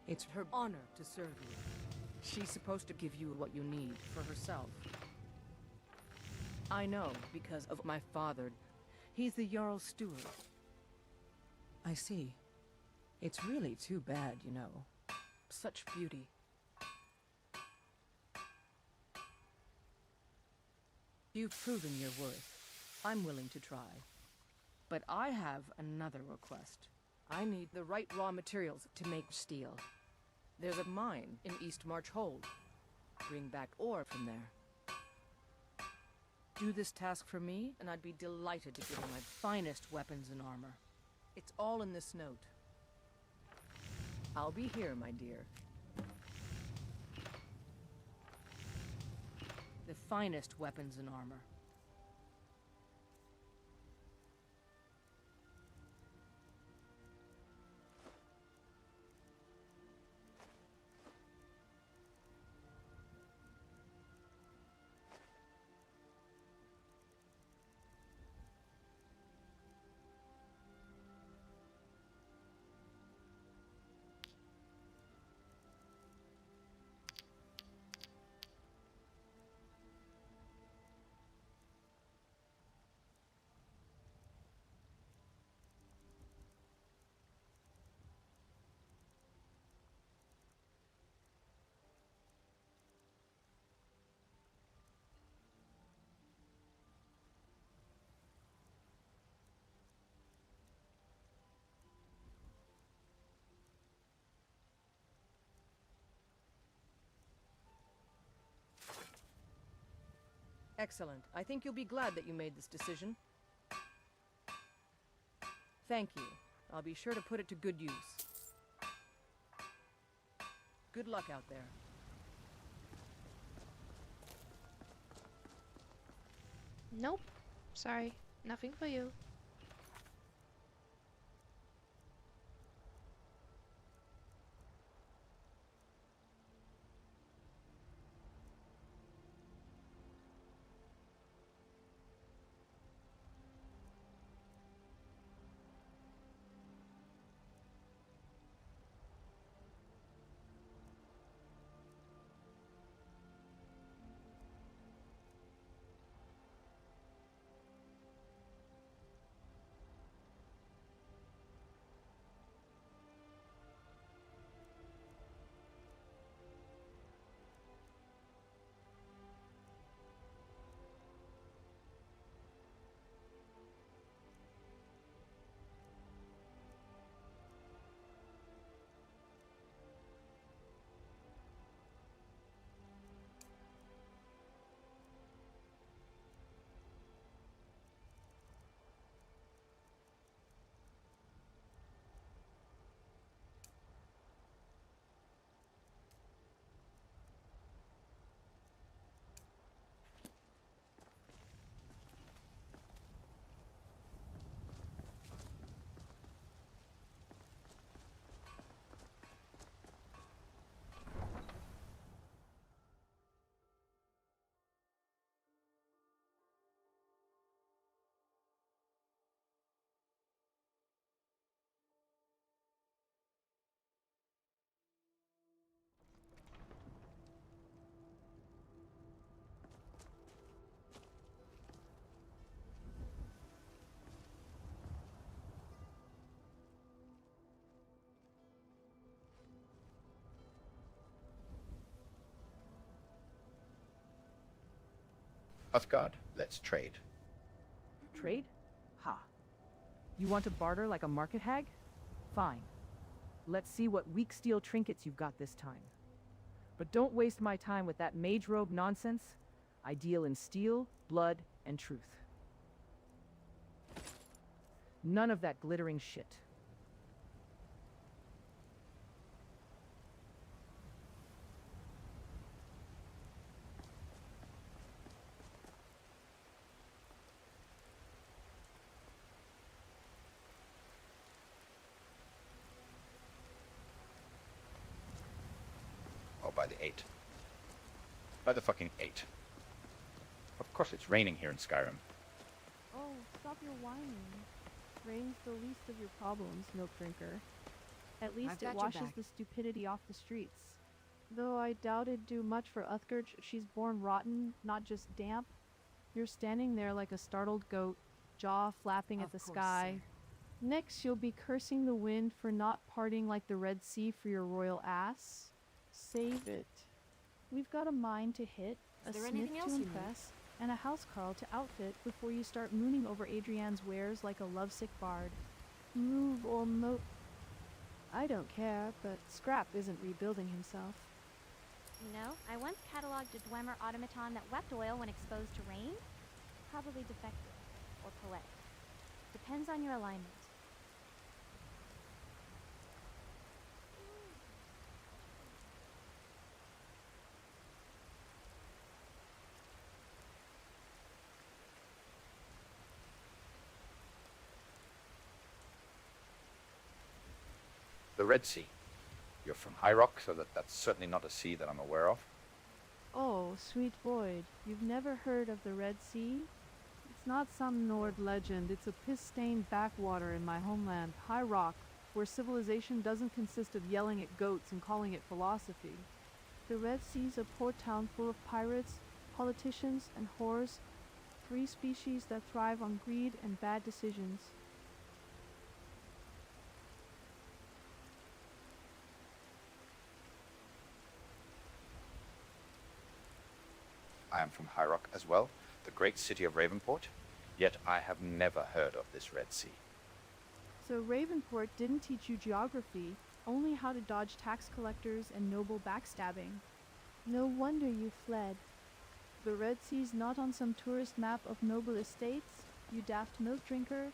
It's her honor to serve you. She's supposed to give you what you need for herself. I know because of my father. He's the Jarl's steward. I see. It's really too bad, you know. Such beauty. You've proven your worth. I'm willing to try. But I have another request. I need the right raw materials to make steel. There's a mine in East March Hold. Bring back ore from there. Do this task for me, and I'd be delighted to give you my finest weapons and armor. It's all in this note. I'll be here, my dear. The finest weapons and armor. Excellent. I think you'll be glad that you made this decision. Thank you. I'll be sure to put it to good use. Good luck out there. Nope. Sorry. Nothing for you. Hrothgar, let's trade. Trade? Ha. You want to barter like a market hag? Fine. Let's see what weak steel trinkets you've got this time. But don't waste my time with that mage robe nonsense. I deal in steel, blood, and truth. None of that glittering shit. Oh, by the 8. By the fucking 8. Of course it's raining here in Skyrim. Oh, stop your whining. Rain's the least of your problems, milk drinker. At least I've got it your washes back. the stupidity off the streets. Though I doubt it'd do much for Uthgerd. She's born rotten, not just damp. You're standing there like a startled goat, jaw flapping at Of the course, sky. sir. Next, you'll be cursing the wind for not parting like the Red Sea for your royal ass. Save it. We've got a mine to hit, a Is there smith anything to else you need? impress, and a housecarl to outfit before you start mooning over Adrianne's wares like a lovesick bard. Move or I don't care, but Scrap isn't rebuilding himself. You know, I once cataloged a Dwemer automaton that wept oil when exposed to rain. Probably defective. Or poetic. Depends on your alignment. The Red Sea. You're from High Rock, so that's certainly not a sea that I'm aware of. Oh, sweet void, you've never heard of the Red Sea? It's not some Nord legend, it's a piss-stained backwater in my homeland, High Rock, where civilization doesn't consist of yelling at goats and calling it philosophy. The Red Sea's a port town full of pirates, politicians, and whores, 3 species that thrive on greed and bad decisions. I am from High Rock as well, the great city of Ravenport, yet I have never heard of this Red Sea. So Ravenport didn't teach you geography, only how to dodge tax collectors and noble backstabbing. No wonder you fled. the Red Sea's not on some tourist map of noble estates, you daft milk drinker.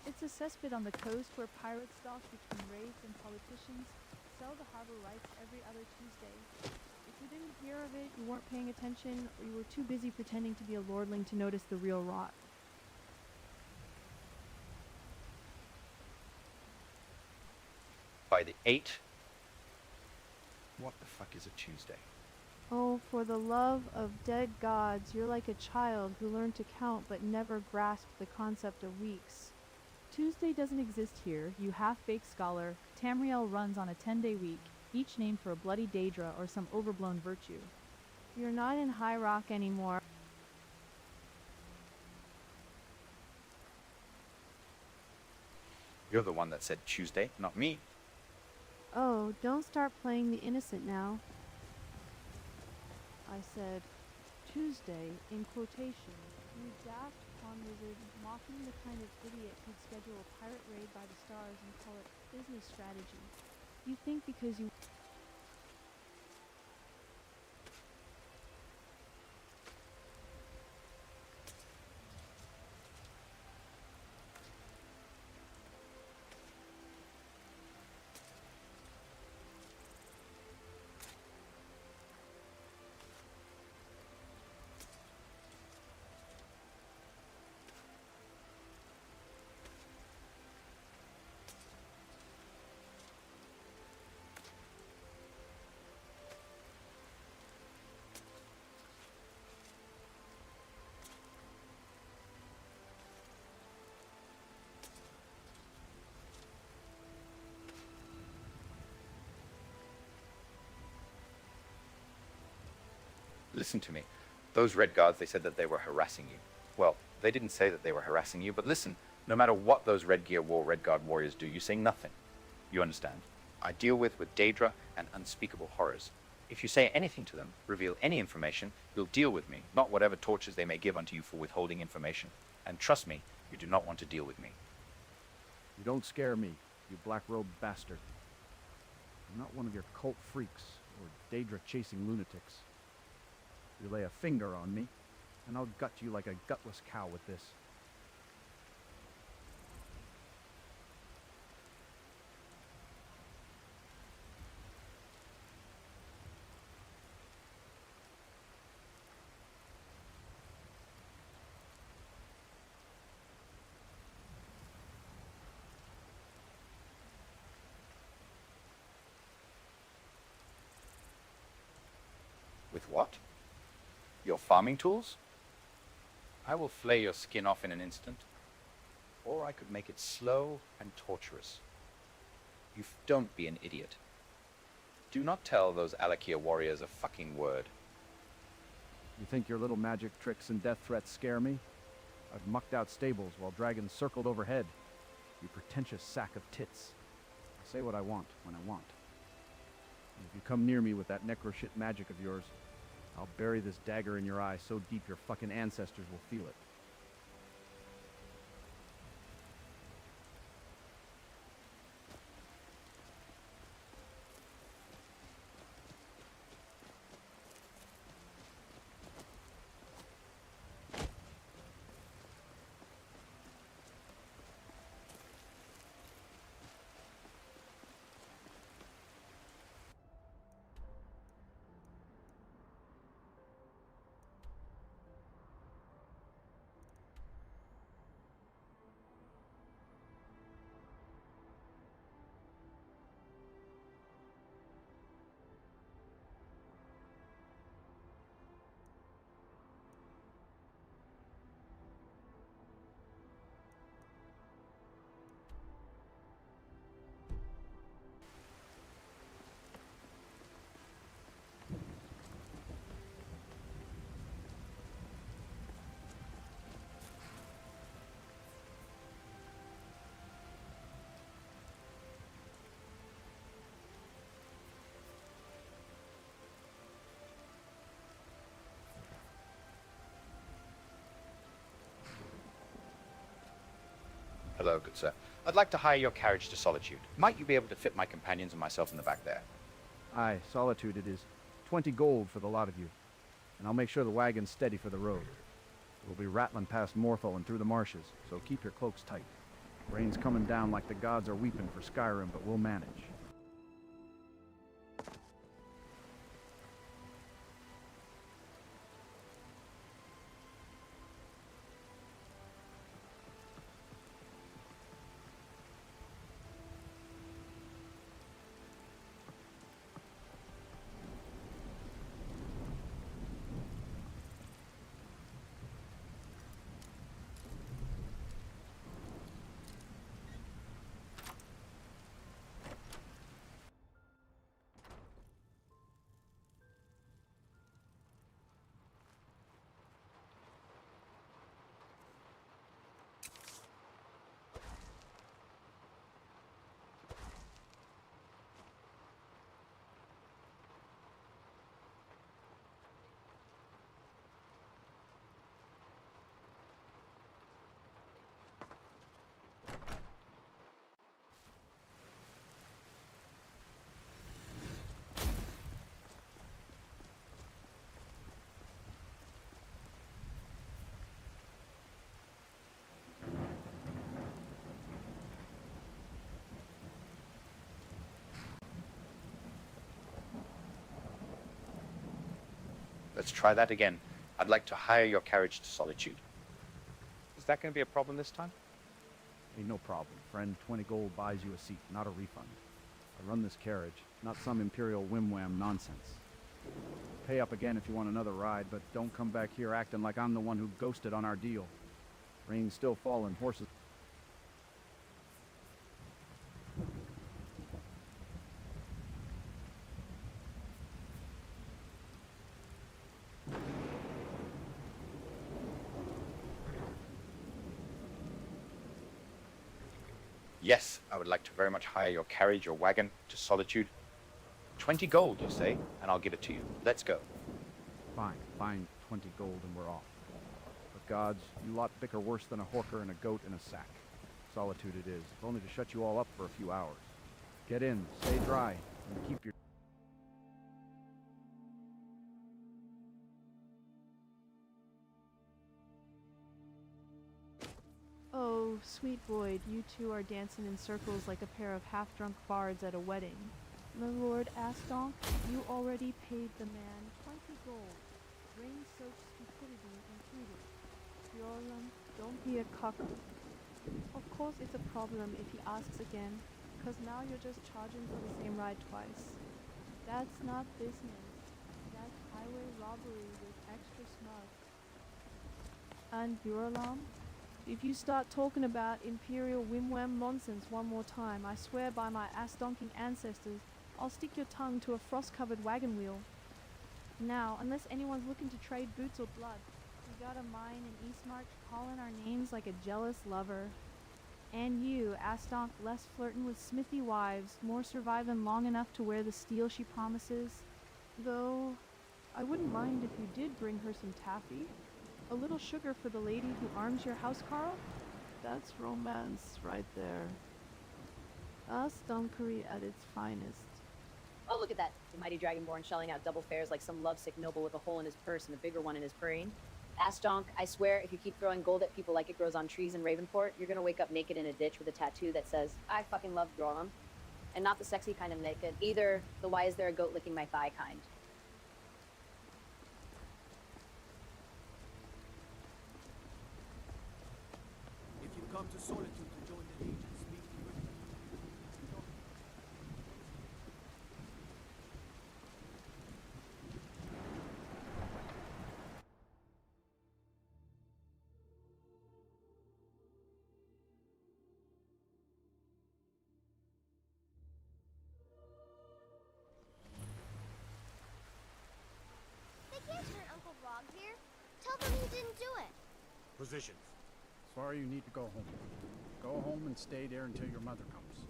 It's a cesspit on the coast where pirates stalk between raids and politicians sell the harbor rights every other Tuesday. If you didn't hear of it, you weren't paying attention, or you were too busy pretending to be a lordling to notice the real rot. By the 8. What the fuck is a Tuesday? Oh, for the love of dead gods, you're like a child who learned to count but never grasped the concept of weeks. Tuesday doesn't exist here, you half-baked scholar. Tamriel runs on a 10-day week, each named for a bloody Daedra or some overblown virtue. You're not in High Rock anymore. You're the one that said Tuesday, not me. Oh, don't start playing the innocent now. I said, Tuesday, in quotation. You daft pawn wizard, mocking the kind of idiot who'd schedule a pirate raid by the stars and call it business strategy. You think because you... Listen to me. Those Red Guards, they said that they were harassing you. Well, they didn't say that they were harassing you, but listen, no matter what those Red Guard warriors do, you say nothing. You understand? I deal with Daedra and unspeakable horrors. If you say anything to them, reveal any information, you'll deal with me, not whatever tortures they may give unto you for withholding information. And trust me, you do not want to deal with me. You don't scare me, you black-robed bastard. I'm not one of your cult freaks, or Daedra-chasing lunatics. You lay a finger on me, and I'll gut you like a gutless cow with this. With what? Your farming tools? I will flay your skin off in an instant, or I could make it slow and torturous. You don't be an idiot. Do not tell those Alakia warriors a fucking word. You think your little magic tricks and death threats scare me? I've mucked out stables while dragons circled overhead. You pretentious sack of tits. I say what I want when I want. And if you come near me with that necro-shit magic of yours, I'll bury this dagger in your eye so deep your fucking ancestors will feel it. Hello, good sir. I'd like to hire your carriage to Solitude. Might you be able to fit my companions and myself in the back there? Aye, Solitude it is. 20 gold for the lot of you. and I'll make sure the wagon's steady for the road. We'll be rattling past Morthal and through the marshes, so keep your cloaks tight. Rain's coming down like the gods are weeping for Skyrim, but we'll manage. Let's try that again. I'd like to hire your carriage to Solitude. Is that going to be a problem this time? Ain't no problem, friend. 20 gold buys you a seat, not a refund. I run this carriage, not some imperial whim-wham nonsense. Pay up again if you want another ride, but don't come back here acting like I'm the one who ghosted on our deal. Rain's still falling, horses... Yes, I would like to very much hire your carriage or wagon to Solitude. 20 gold, you say, and I'll give it to you. Let's go. Fine, fine, 20 gold and we're off. But gods, you lot bicker worse than a horker and a goat in a sack. Solitude it is, if only to shut you all up for a few hours. Get in, stay dry, and keep your... Oh, sweet Void, you two are dancing in circles like a pair of half-drunk bards at a wedding. My lord Astonk, you already paid the man 20 gold. Rain-soaked stupidity included. Yorlam, don't be a cocker. Of course it's a problem if he asks again, cause now you're just charging for the same ride twice. That's not business. That's highway robbery with extra smug. And Yorlam? If you start talking about imperial whim-wham nonsense one more time, I swear by my ass-donking ancestors, I'll stick your tongue to a frost-covered wagon wheel. Now, unless anyone's looking to trade boots or blood, we got a mine in Eastmarch calling our names like a jealous lover. And you, Astonk, less flirting with smithy wives, more surviving long enough to wear the steel she promises. Though, I wouldn't mind if you did bring her some taffy. A little sugar for the lady who arms your housecarl? That's romance right there. Stonkery at its finest. Oh, look at that. The mighty Dragonborn shelling out double fares like some lovesick noble with a hole in his purse and a bigger one in his brain. Astonk, I swear if you keep throwing gold at people like it grows on trees in Ravenport, you're gonna wake up naked in a ditch with a tattoo that says, I fucking love Gorlam. And not the sexy kind of naked, either the why is there a goat licking my thigh kind. If you come to Solitude to join the Legion, speak to me. They can't turn Uncle Rob here. Tell them he didn't do it. Positions. Sorry you need to go home. Go home and stay there until your mother comes.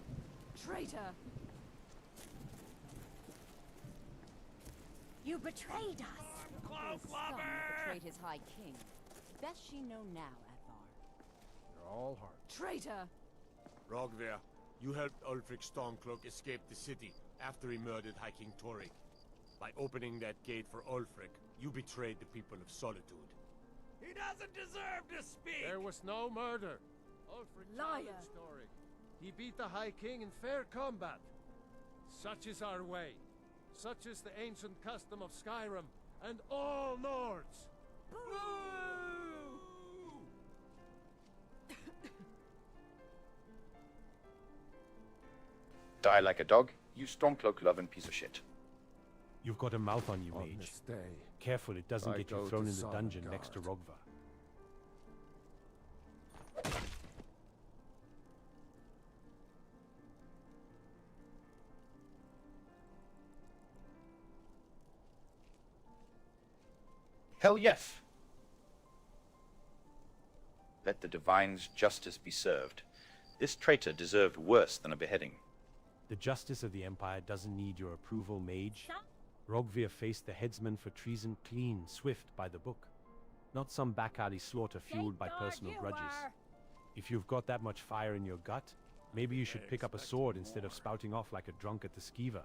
Traitor! You betrayed us! Cloak Son betrayed his High King. Best she know now, Athar. You're all heart. Traitor! Rogver, you helped Ulfric Stormcloak escape the city after he murdered High King Torrik. By opening that gate for Ulfric, you betrayed the people of Solitude. He doesn't deserve to speak! There was no murder. Ulfric told his story. He beat the High King in fair combat. Such is our way. Such is the ancient custom of Skyrim and all Nords. Die like a dog, you Stormcloak-loving piece of shit. You've got a mouth on you, On mage. this day, Careful it doesn't I get you go thrown to in the dungeon next to Sovngarde. Rogva. Hell yes! Let the divine's justice be served. This traitor deserved worse than a beheading. The justice of the Empire doesn't need your approval, mage. Rogvir faced the headsman for treason clean, swift, by the book. Not some back-alley slaughter fueled by personal grudges. If you've got that much fire in your gut, maybe you should pick up a sword instead of spouting off like a drunk at the skeever.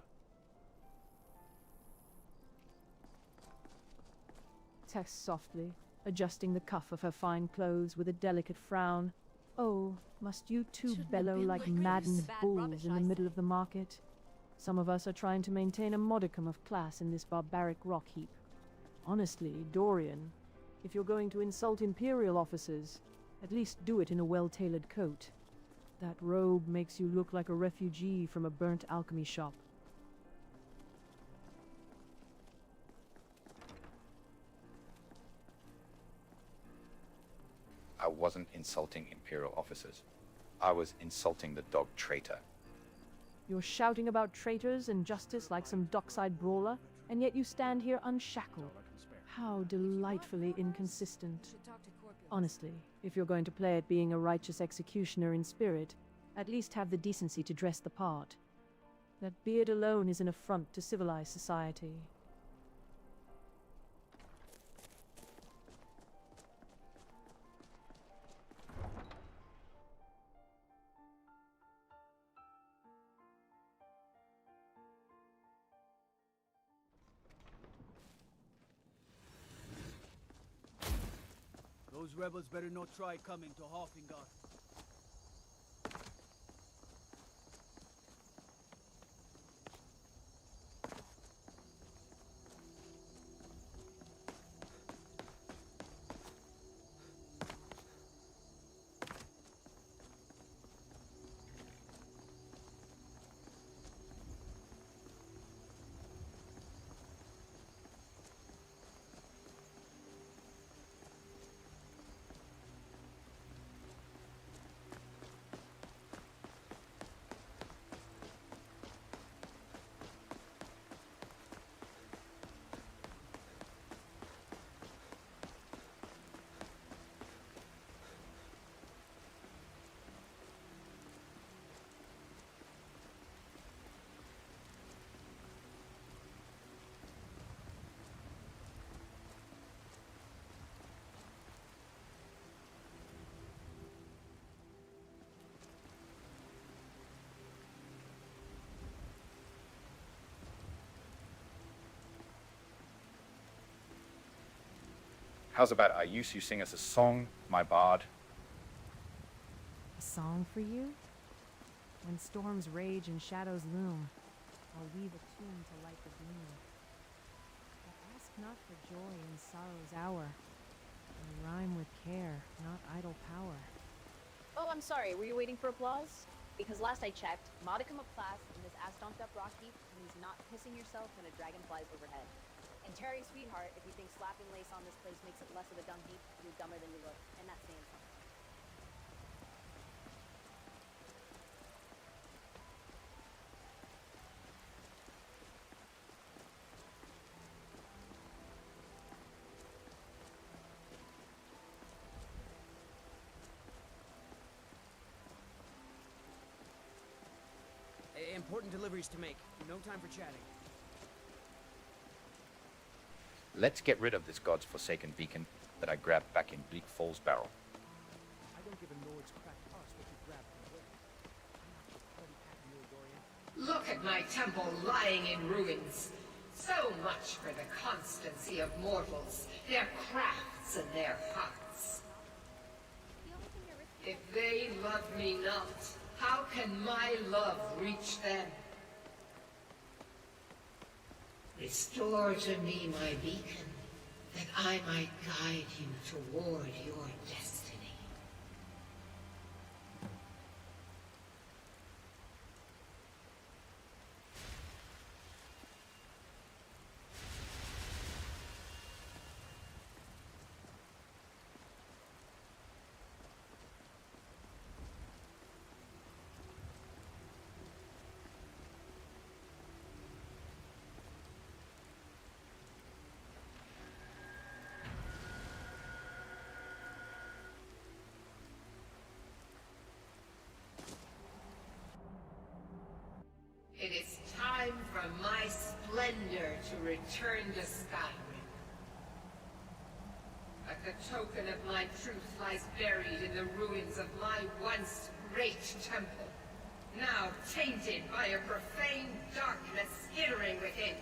Tess softly, adjusting the cuff of her fine clothes with a delicate frown. Oh, must you two bellow like maddened bulls in the middle of the market? Some of us are trying to maintain a modicum of class in this barbaric rock heap. Honestly, Dorian, if you're going to insult Imperial officers, at least do it in a well-tailored coat. That robe makes you look like a refugee from a burnt alchemy shop. I wasn't insulting Imperial officers. I was insulting the dog traitor. You're shouting about traitors and justice like some dockside brawler, and yet you stand here unshackled. How delightfully inconsistent. Honestly, if you're going to play at being a righteous executioner in spirit, at least have the decency to dress the part. That beard alone is an affront to civilized society. Those rebels better not try coming to Hangouts. How's about I use you sing us a song, my bard? A song for you? When storms rage and shadows loom, I'll weave a tune to light the gloom. But ask not for joy in sorrow's hour, and rhyme with care, not idle power. Oh, I'm sorry. Were you waiting for applause? Because last I checked, modicum of class in this ass-stomped-up rock heap means not pissing yourself when a dragon flies overhead. And Terry, sweetheart, if you think slapping lace on this place makes it less of a dung heap, you're dumber than you look, and that's saying something. Important deliveries to make. No time for chatting. Let's get rid of this god's forsaken beacon that I grabbed back in Bleak Falls Barrel. I don't give a Nord's crack ass what you grabbed from where. I'm not your bloody cat, Dorian. Look at my temple lying in ruins. So much for the constancy of mortals, their crafts and their hearts. If they love me not, how can my love reach them? Restore to me my beacon, that I might guide you toward your destiny. It is time for my splendor to return to Skyrim. But the token of my truth lies buried in the ruins of my once great temple, now tainted by a profane darkness skittering within.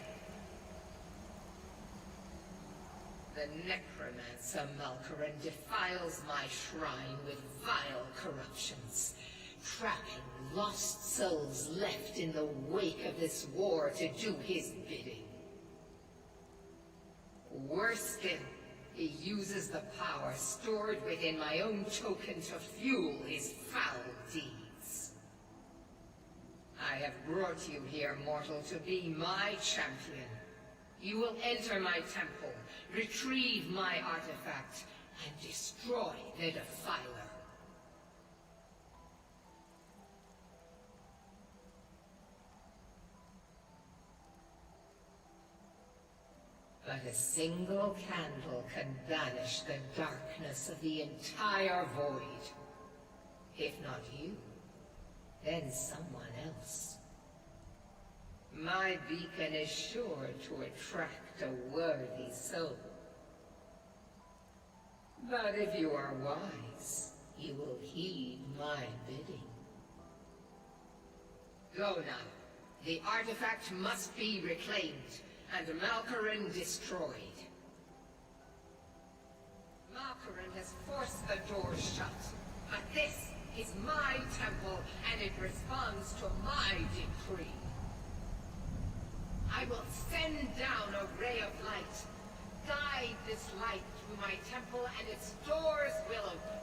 The necromancer Malkaran defiles my shrine with vile corruptions, trapping lost souls left in the wake of this war to do his bidding. Worse still, he uses the power stored within my own token to fuel his foul deeds. I have brought you here, mortal, to be my champion. You will enter my temple, retrieve my artifact, and destroy the Defiler. But a single candle can banish the darkness of the entire void. If not you, then someone else. My beacon is sure to attract a worthy soul. But if you are wise, you will heed my bidding. Go now. The artifact must be reclaimed, and Malkaran destroyed. Malkaran has forced the doors shut, but this is my temple, and it responds to my decree. I will send down a ray of light. Guide this light through my temple, and its doors will open.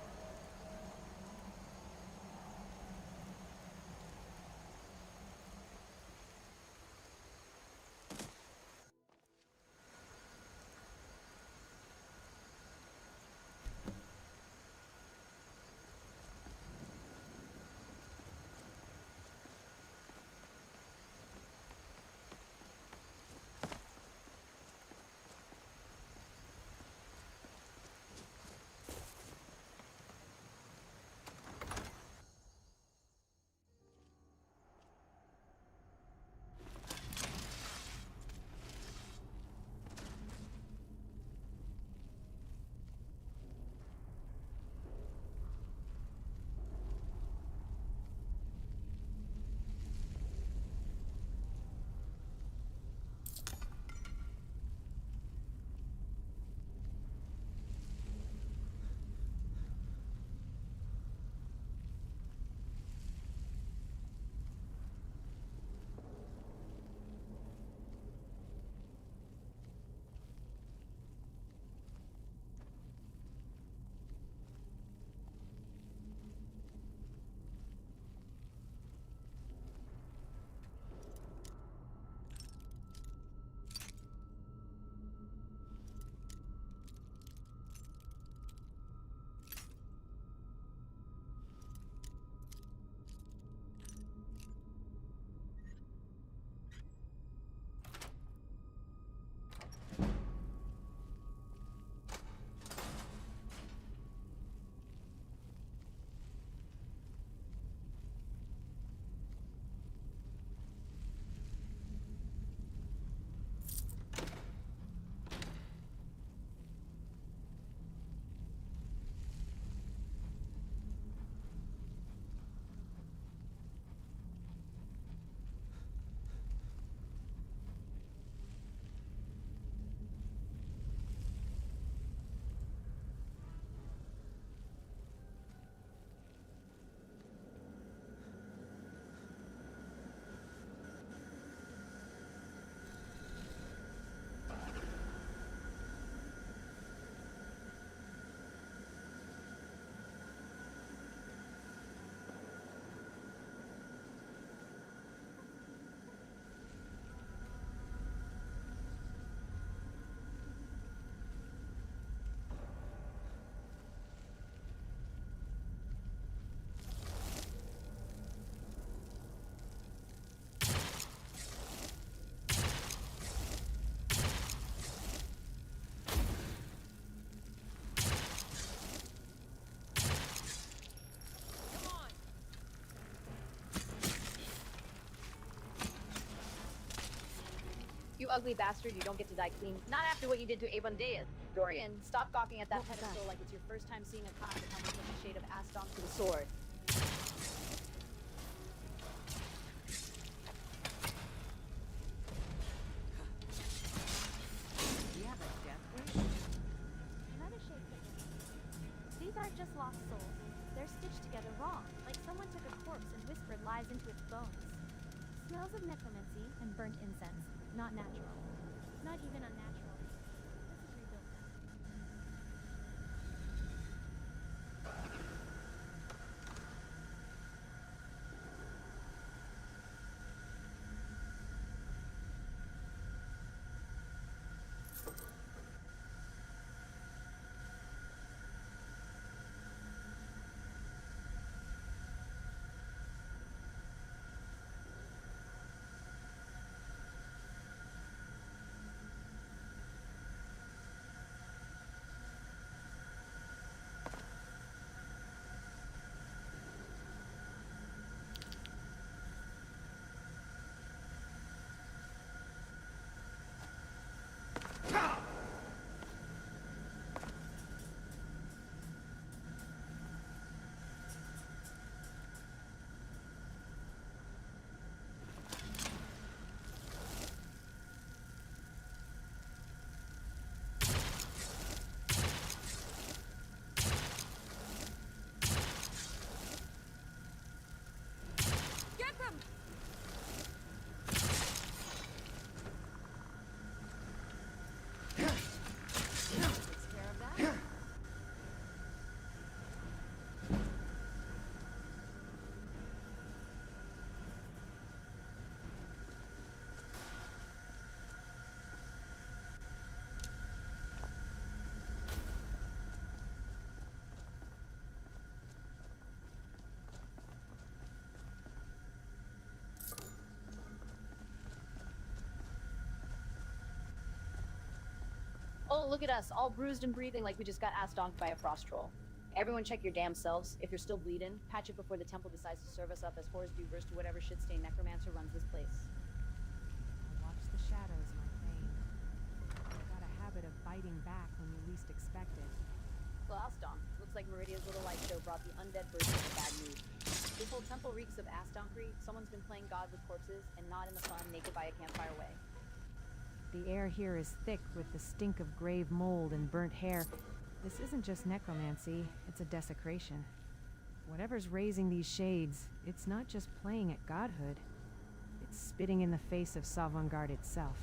ugly bastard, you don't get to die clean. Not after what you did to Aevandeus. Dorian, stop gawking at that pedestal like it's your first time seeing a class that comes with a shade of Astonk to the sword. You have a death wish? Another shade picture. These aren't just lost souls. They're stitched together wrong, like someone took a corpse and whispered lies into its bones. Smells of necromancy and burnt incense. Not natural. Not even unnatural. This is rebuilt now. Oh, look at us, all bruised and breathing like we just got ass-donked by a frost troll. Everyone check your damn selves. If you're still bleeding, patch it before the temple decides to serve us up as whores do verse to whatever shit-stained necromancer runs this place. I watch the shadows, my thane. I've got a habit of biting back when you least expect it. Well, Astonk, looks like Meridia's little light show brought the undead version of a bad mood. This whole temple reeks of ass-donkery. Someone's been playing God with corpses and not in the sun naked by a campfire way. The air here is thick with the stink of grave mold and burnt hair. This isn't just necromancy, it's a desecration. Whatever's raising these shades, it's not just playing at godhood. It's spitting in the face of Sovngarde itself.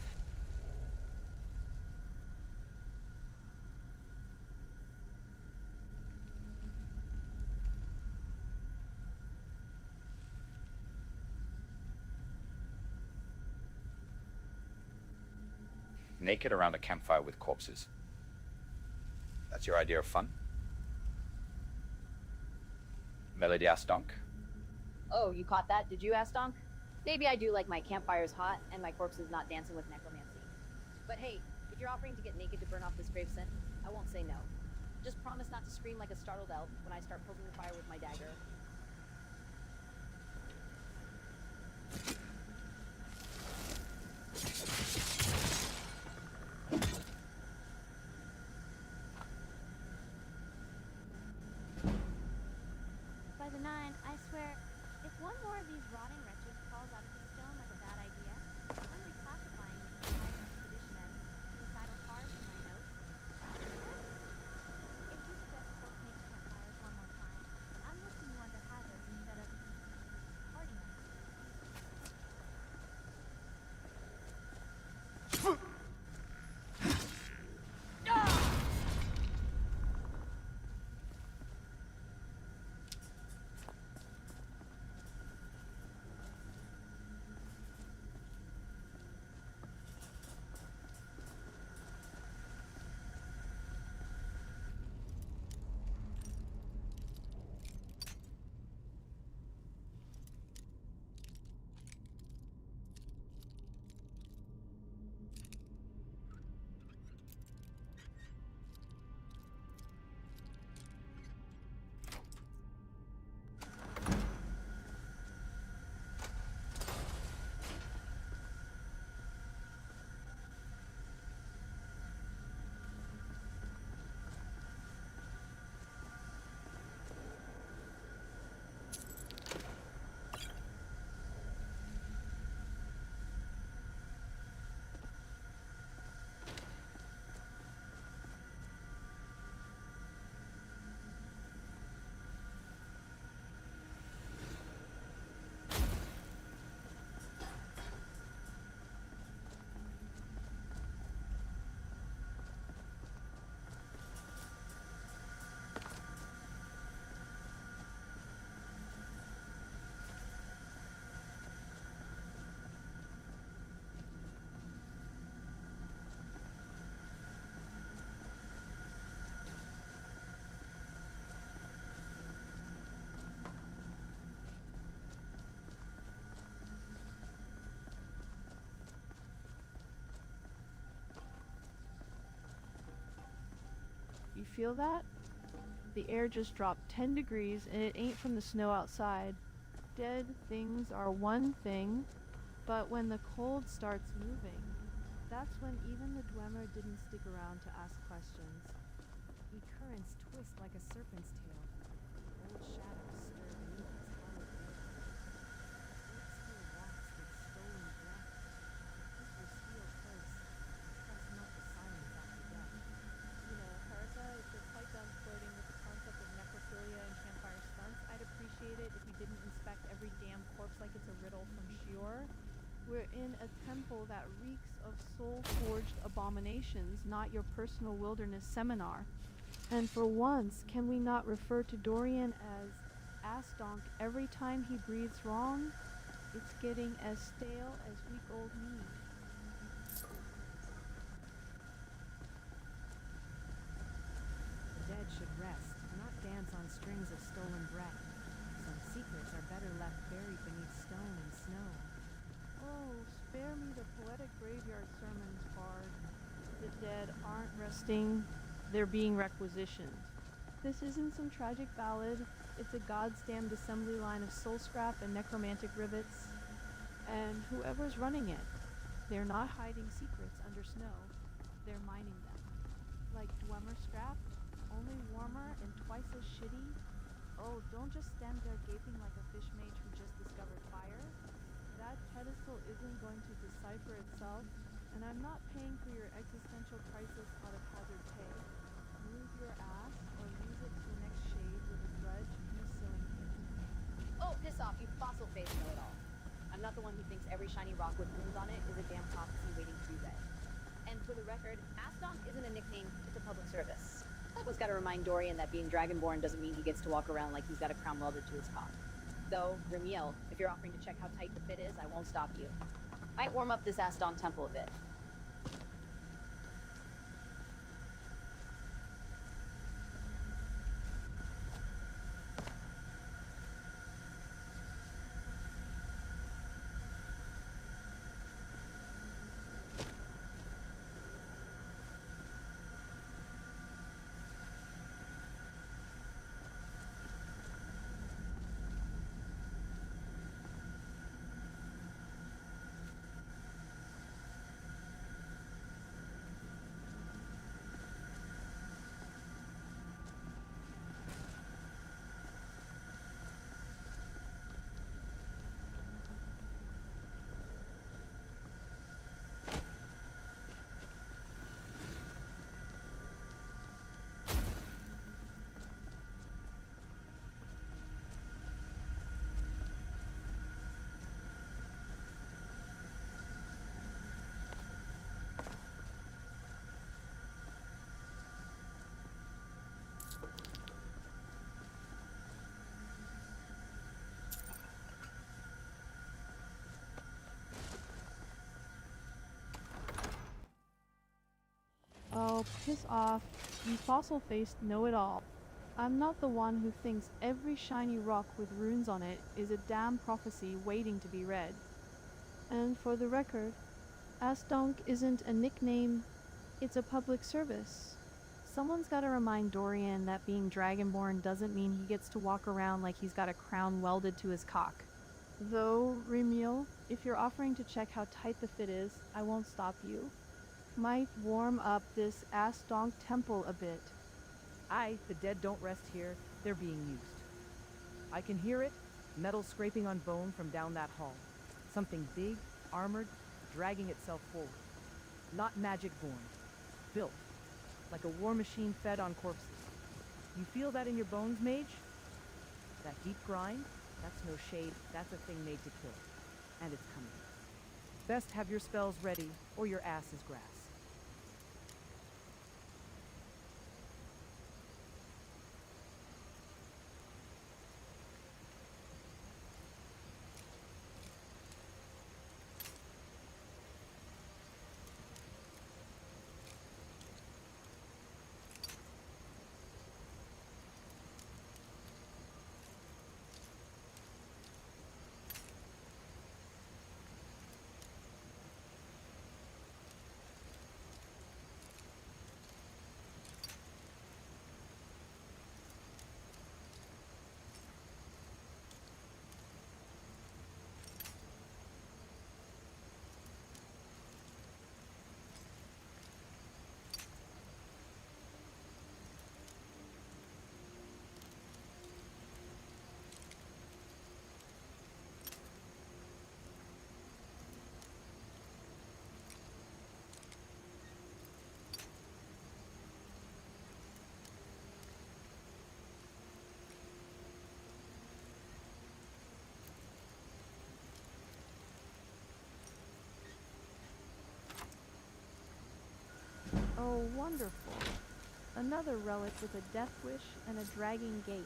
Naked around a campfire with corpses. That's your idea of fun? Melody Astonk? Oh, you caught that, did you, Astonk? Maybe I do like my campfires hot and my corpses not dancing with necromancy. But hey, if you're offering to get naked to burn off this grave scent, I won't say no. Just promise not to scream like a startled elf when I start poking the fire with my dagger. By the 9, I swear, if one more of these rotting wretches crawls out of the stone like a bad idea, I'm reclassifying this entire expedition as suicidal cars in my notes. If you suggest folks make campfires one more time, I'm listing you under You feel that? The air just dropped 10 degrees and it ain't from the snow outside. Dead things are one thing, but when the cold starts moving, that's when even the Dwemer didn't stick around to ask questions. The currents twist like a serpent's tail. Old shadows stir beneath its hallowed air. Earth still walks with stolen breath. This will steal close. Trust not the silence after death. You know, Haruka, if you're quite done flirting with the concept of necrophilia and campfire stunts, I'd appreciate it if you didn't inspect every damn corpse like it's a riddle from Shior. We're in a temple that reeks of soul-forged abominations, not your personal wilderness seminar. And for once, can we not refer to Dorian as Astonk every time he breathes wrong? It's getting as stale as week-old meat. The dead should rest, not dance on strings of stolen breath. Some secrets are better left buried beneath stone and snow. Oh, spare me the poetic graveyard sermons, Bard. The dead aren't resting, they're being requisitioned. This isn't some tragic ballad, it's a goddamned assembly line of soul scrap and necromantic rivets. And whoever's running it, they're not hiding secrets under snow, they're mining them. Like Dwemer scrap, only warmer and twice as shitty. Oh, don't just stand there gaping like a fish mage who just discovered fire. That pedestal isn't going to decipher itself, and I'm not paying for your existential crisis out of hazard pay. Move your ass, or lose it to the next shade with a grudge and a sewing kit. Oh, piss off, you fossil-faced know-it-all. I'm not the one who thinks every shiny rock with runes on it is a damn prophecy waiting to be read. And for the record, Astonk isn't a nickname, it's a public service. Someone's gotta remind Dorian that being Dragonborn doesn't mean he gets to walk around like he's got a crown welded to his cock. Though, Remiel, if you're offering to check how tight the fit is, I won't stop you. Might warm up this Aston temple a bit. Oh, piss off, you fossil-faced know-it-all. I'm not the one who thinks every shiny rock with runes on it is a damn prophecy waiting to be read. And for the record, Astonk isn't a nickname, it's a public service. Someone's gotta remind Dorian that being Dragonborn doesn't mean he gets to walk around like he's got a crown welded to his cock. Though, Remiel, if you're offering to check how tight the fit is, I won't stop you. Might warm up this Astonk temple a bit. Aye, the dead don't rest here, they're being used. I can hear it, metal scraping on bone from down that hall. Something big, armored, dragging itself forward. Not magic born. Built. Like a war machine fed on corpses. You feel that in your bones, mage? That deep grind? That's no shade, that's a thing made to kill. And it's coming. Best have your spells ready, or your ass is grass. Oh, wonderful. Another relic with a death wish and a dragging gate.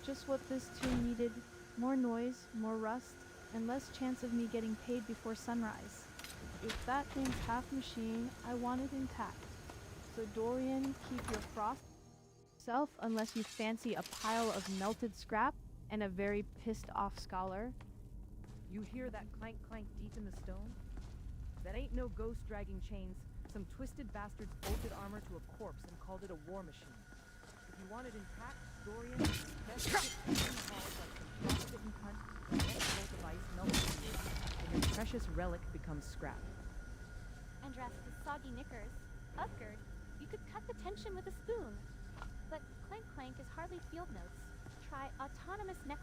Just what this tomb needed. More noise, more rust, and less chance of me getting paid before sunrise. If that thing's half machine, I want it intact. So Dorian, keep your frost self unless you fancy a pile of melted scrap and a very pissed off scholar. You hear that clank clank deep in the stone? That ain't no ghost dragging chains. Some twisted bastards bolted armor to a corpse and called it a war machine. If you want it intact, Dorian, best sit in the halls like some frostbitten punch, the next bolt of ice melts in you, and your precious relic becomes scrap. Andras's soggy knickers. Upgard, you could cut the tension with a spoon. But clank clank is hardly field notes. Try autonomous neck.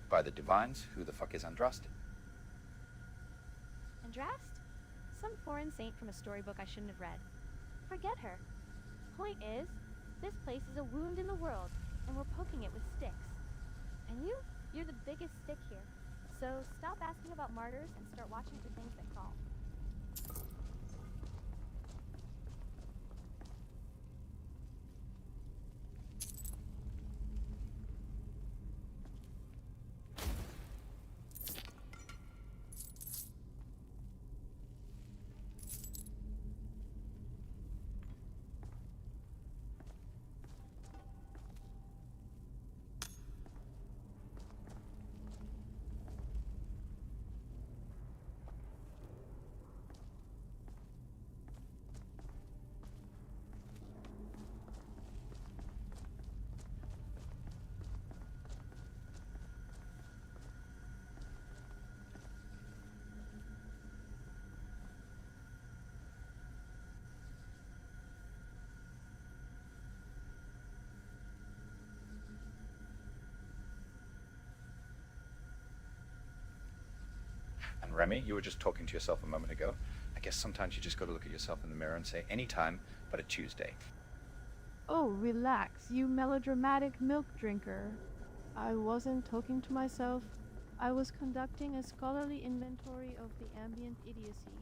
By the divines, who the fuck is Andraste? Andrast? Some foreign saint from a storybook I shouldn't have read. Forget her. Point is, this place is a wound in the world, and we're poking it with sticks. And you're the biggest stick here. So stop asking about martyrs and start watching for things that crawl. And Remy, you were just talking to yourself a moment ago. I guess sometimes you just got to look at yourself in the mirror and say, anytime but a Tuesday. Oh, relax, you melodramatic milk drinker. I wasn't talking to myself. I was conducting a scholarly inventory of the ambient idiocy.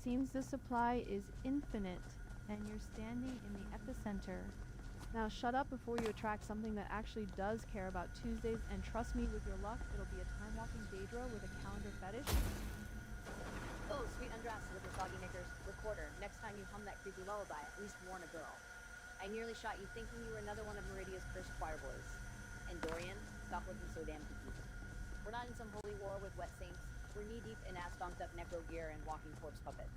Seems the supply is infinite, and you're standing in the epicenter. Now shut up before you attract something that actually does care about Tuesdays, and trust me, with your luck, it'll be a time-walking Daedra with a calendar fetish. Oh, sweet Andraste with the soggy knickers. Recorder, next time you hum that creepy lullaby, at least warn a girl. I nearly shot you thinking you were another one of Meridia's cursed choir boys. And Dorian, stop looking so damn geeky. We're not in some holy war with wet saints. We're knee-deep in ass-stomped-up necro gear and walking corpse puppet.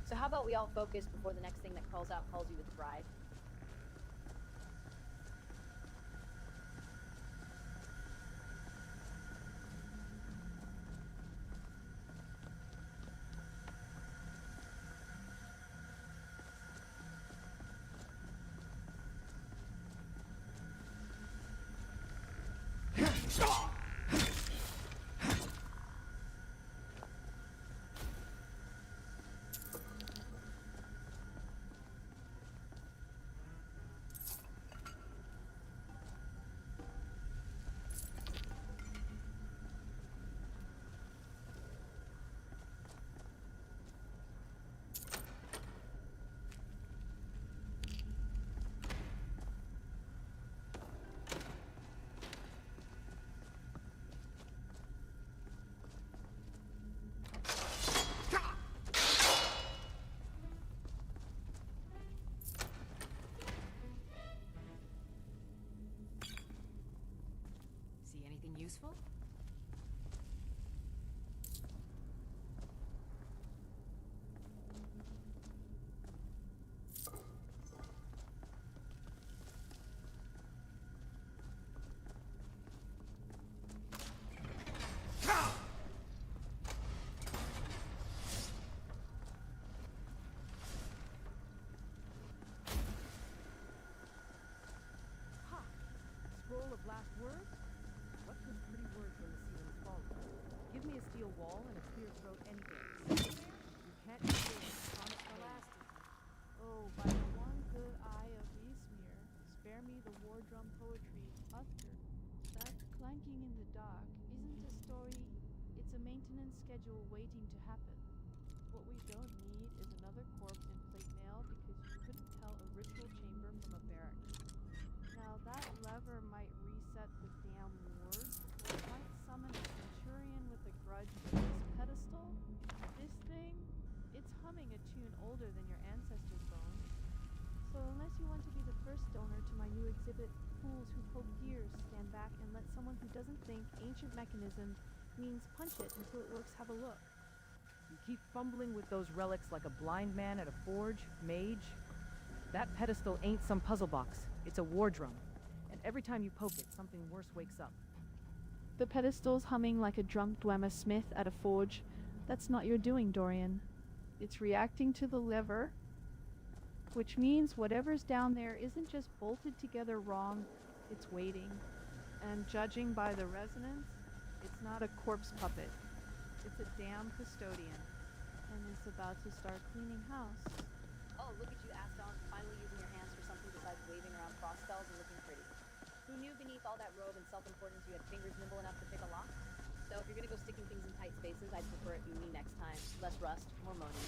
So how about we all focus before the next thing that crawls out calls you with pride? steel wall and a clear throat anywhere. You can't escape the chronic blast. Oh, by the one good eye of Ysmir, spare me the war drum poetry, Uthgar. That clanking in the dark isn't a story, it's a maintenance schedule waiting to happen. What we don't need is another corpse in plate mail because you couldn't tell a ritual chamber from a barrack. Now that lever might reset the damn ward, or it might summon a centurion with a grudge, but this pedestal, this thing, it's humming a tune older than your ancestors' bones. So unless you want to be the first donor to my new exhibit, Fools Who Poke Gears, stand back and let someone who doesn't think ancient mechanism means punch it until it works have a look. You keep fumbling with those relics like a blind man at a forge, mage. That pedestal ain't some puzzle box. It's a war drum. And every time you poke it, something worse wakes up. The pedestal's humming like a drunk Dwemer Smith at a forge. That's not your doing, Dorian. It's reacting to the lever, which means whatever's down there isn't just bolted together wrong, it's waiting. And judging by the resonance, it's not a corpse puppet. It's a damn custodian. And it's about to start cleaning house. Oh, look at you, Aston, finally using your hands for something besides waving around cross spells and looking pretty. Who knew beneath all that robe and self-importance you had fingers nimble enough to pick a lock? So if you're gonna go sticking things in tight spaces, I'd prefer it be me next time. Less rust, more moaning.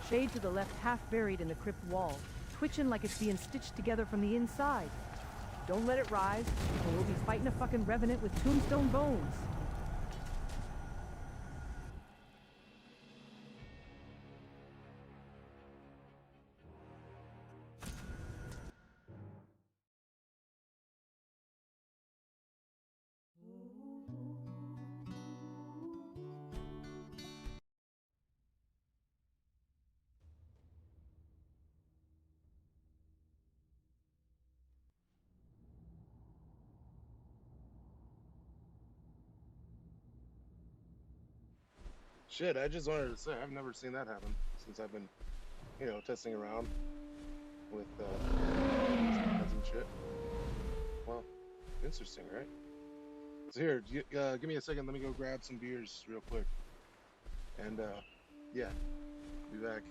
Shade to the left, half buried in the crypt wall, twitching like it's being stitched together from the inside. Don't let it rise, or we'll be fighting a fucking revenant with tombstone bones. Shit, I just wanted to say, I've never seen that happen since I've been, you know, testing around with ads and shit. Well, interesting, right? So here, give me a second. Let me go grab some beers real quick. And, yeah, be back.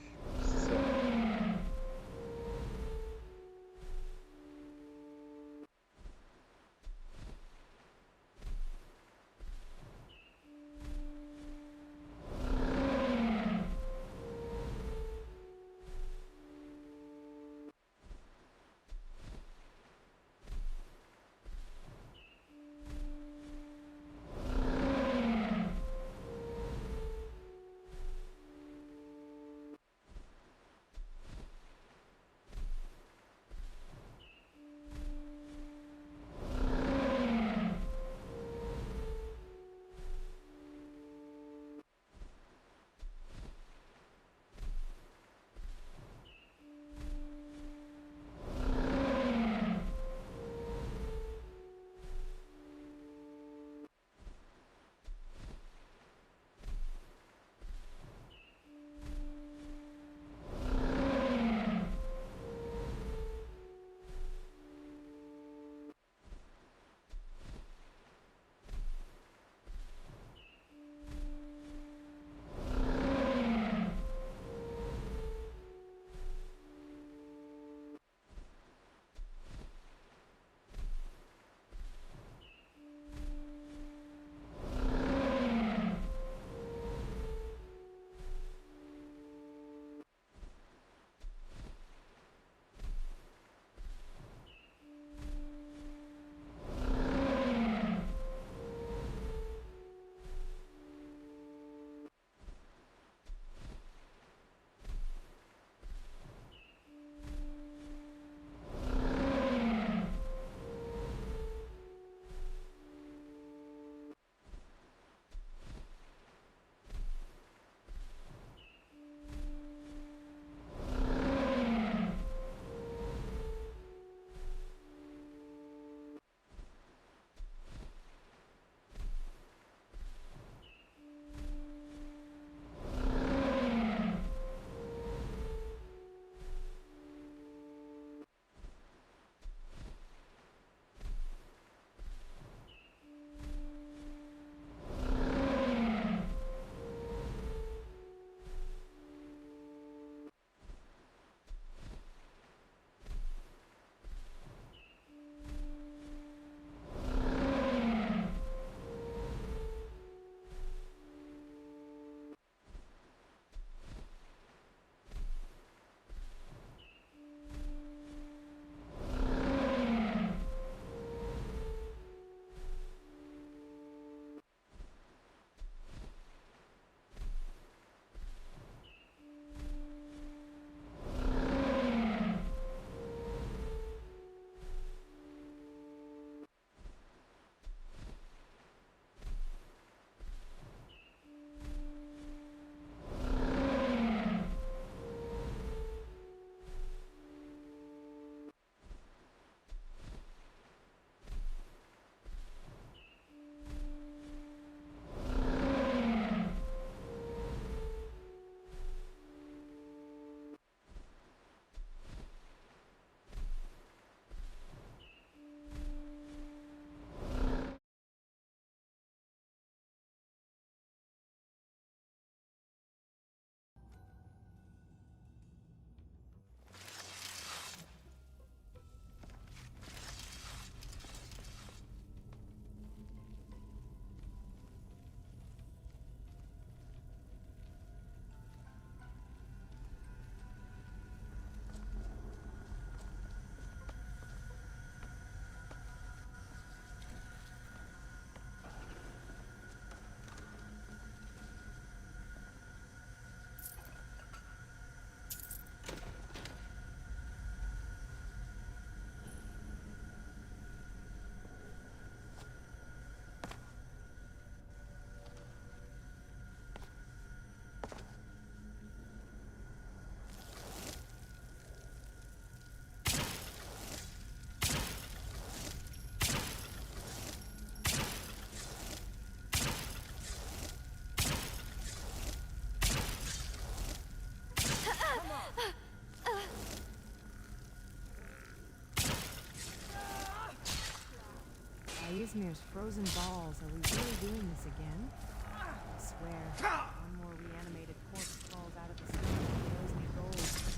Vesemir's frozen balls. Are we really doing this again? I swear. One more reanimated corpse falls out of the sky and throws me gold.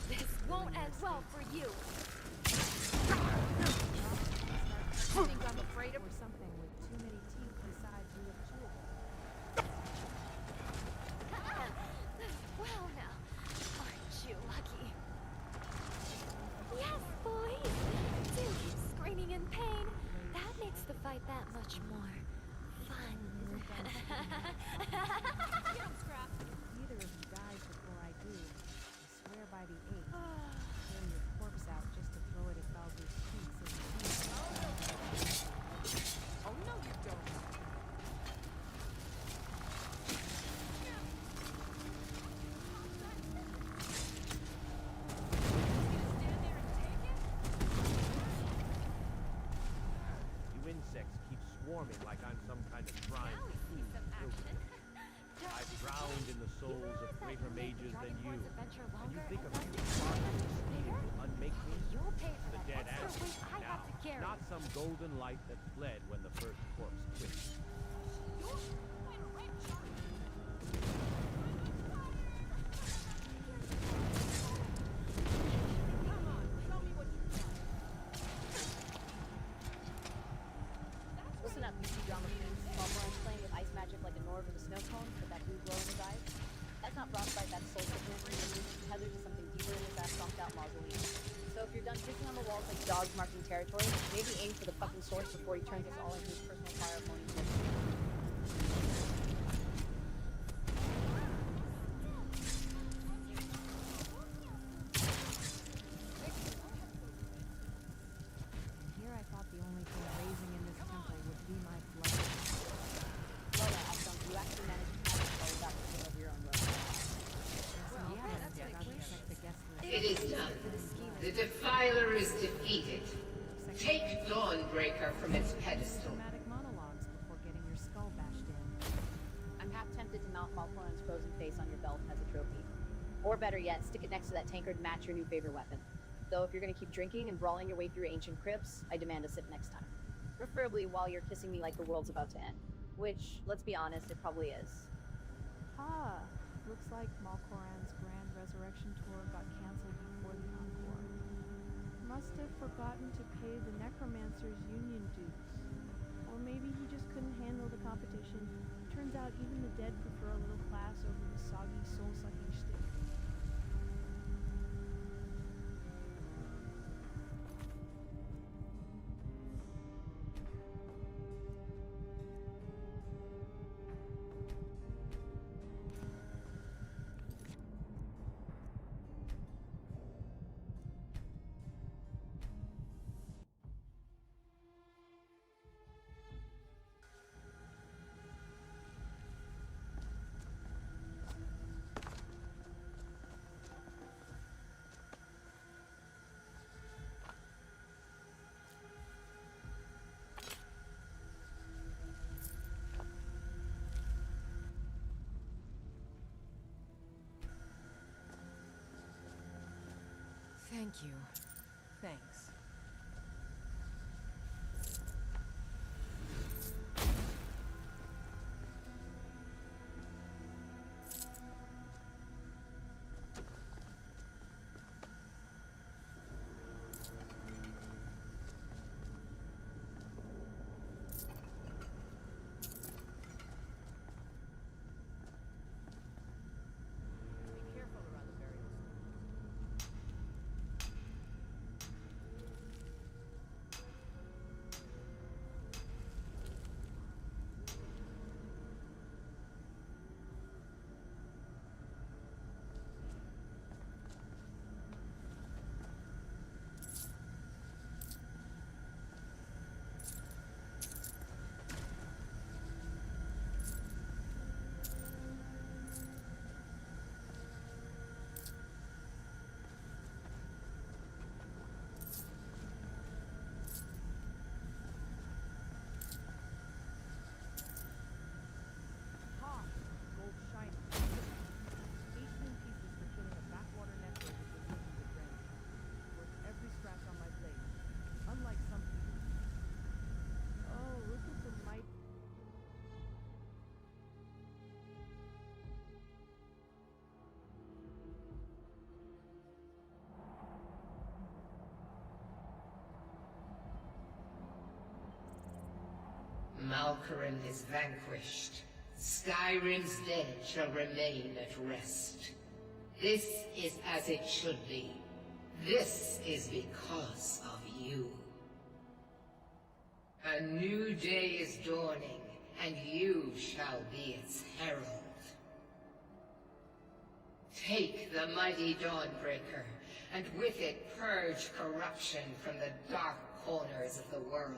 This won't end well for you. I think I'm afraid of something with too many teeth besides you look chewable. Well now, aren't you lucky? Yes, boys! Do keep screaming in pain. That makes the fight that much more fun. Get him, Scrap! If either of you dies before I do, I swear by the eight, I'll tear your corpse out just to throw it at Baldur's feet so he sees it. Oh, no, you don't. You insects keep swarming like I'm some kind of shrine for food. I've drowned in the souls of greater mages than you. And you think a few sparks of steel will unmake me? The dead answer now, not some golden light that fled when the first corpse quit. Listen up, you two drama queens. Blackthorn's playing with ice magic like a Nord with a snow cone, with that blue glow in his eyes. That's not frostbite, that's soul sickness, and you're tethered to something deeper in this ass-stomped out mausoleum. So if you're done kissing on the walls like dogs marking territory, maybe aim for the fucking source before he turns us all into his personal fire pony. Here I thought the only thing raising in this temple would be my blood. Lola, Aston, you actually managed to pass it all without looking over your own road. Well, yeah, that's got to check the guest list. It is done. The Defiler is defeated. Take Dawnbreaker from its pedestal. Dramatic monologues before getting your skull bashed in. I'm half tempted to mount Malforan's frozen face on your belt as a trophy. Or better yet, stick it next to that tankard to match your new favorite weapon. Though if you're gonna keep drinking and brawling your way through ancient crypts, I demand a sip next time. Preferably while you're kissing me like the world's about to end. Which, let's be honest, it probably is. Ah, looks like Malkoran's grand resurrection tour got cancelled before the encore. Must have forgotten to pay the necromancer's union dues. Or maybe he just couldn't handle the competition. Turns out even the dead prefer a little class over the soggy, soul-sucking shtick. Thank you. Thanks. Be careful around the burial stone. Malkoran is vanquished. Skyrim's dead shall remain at rest. This is as it should be. This is because of you. A new day is dawning, and you shall be its herald. Take the mighty Dawnbreaker, and with it purge corruption from the dark corners of the world.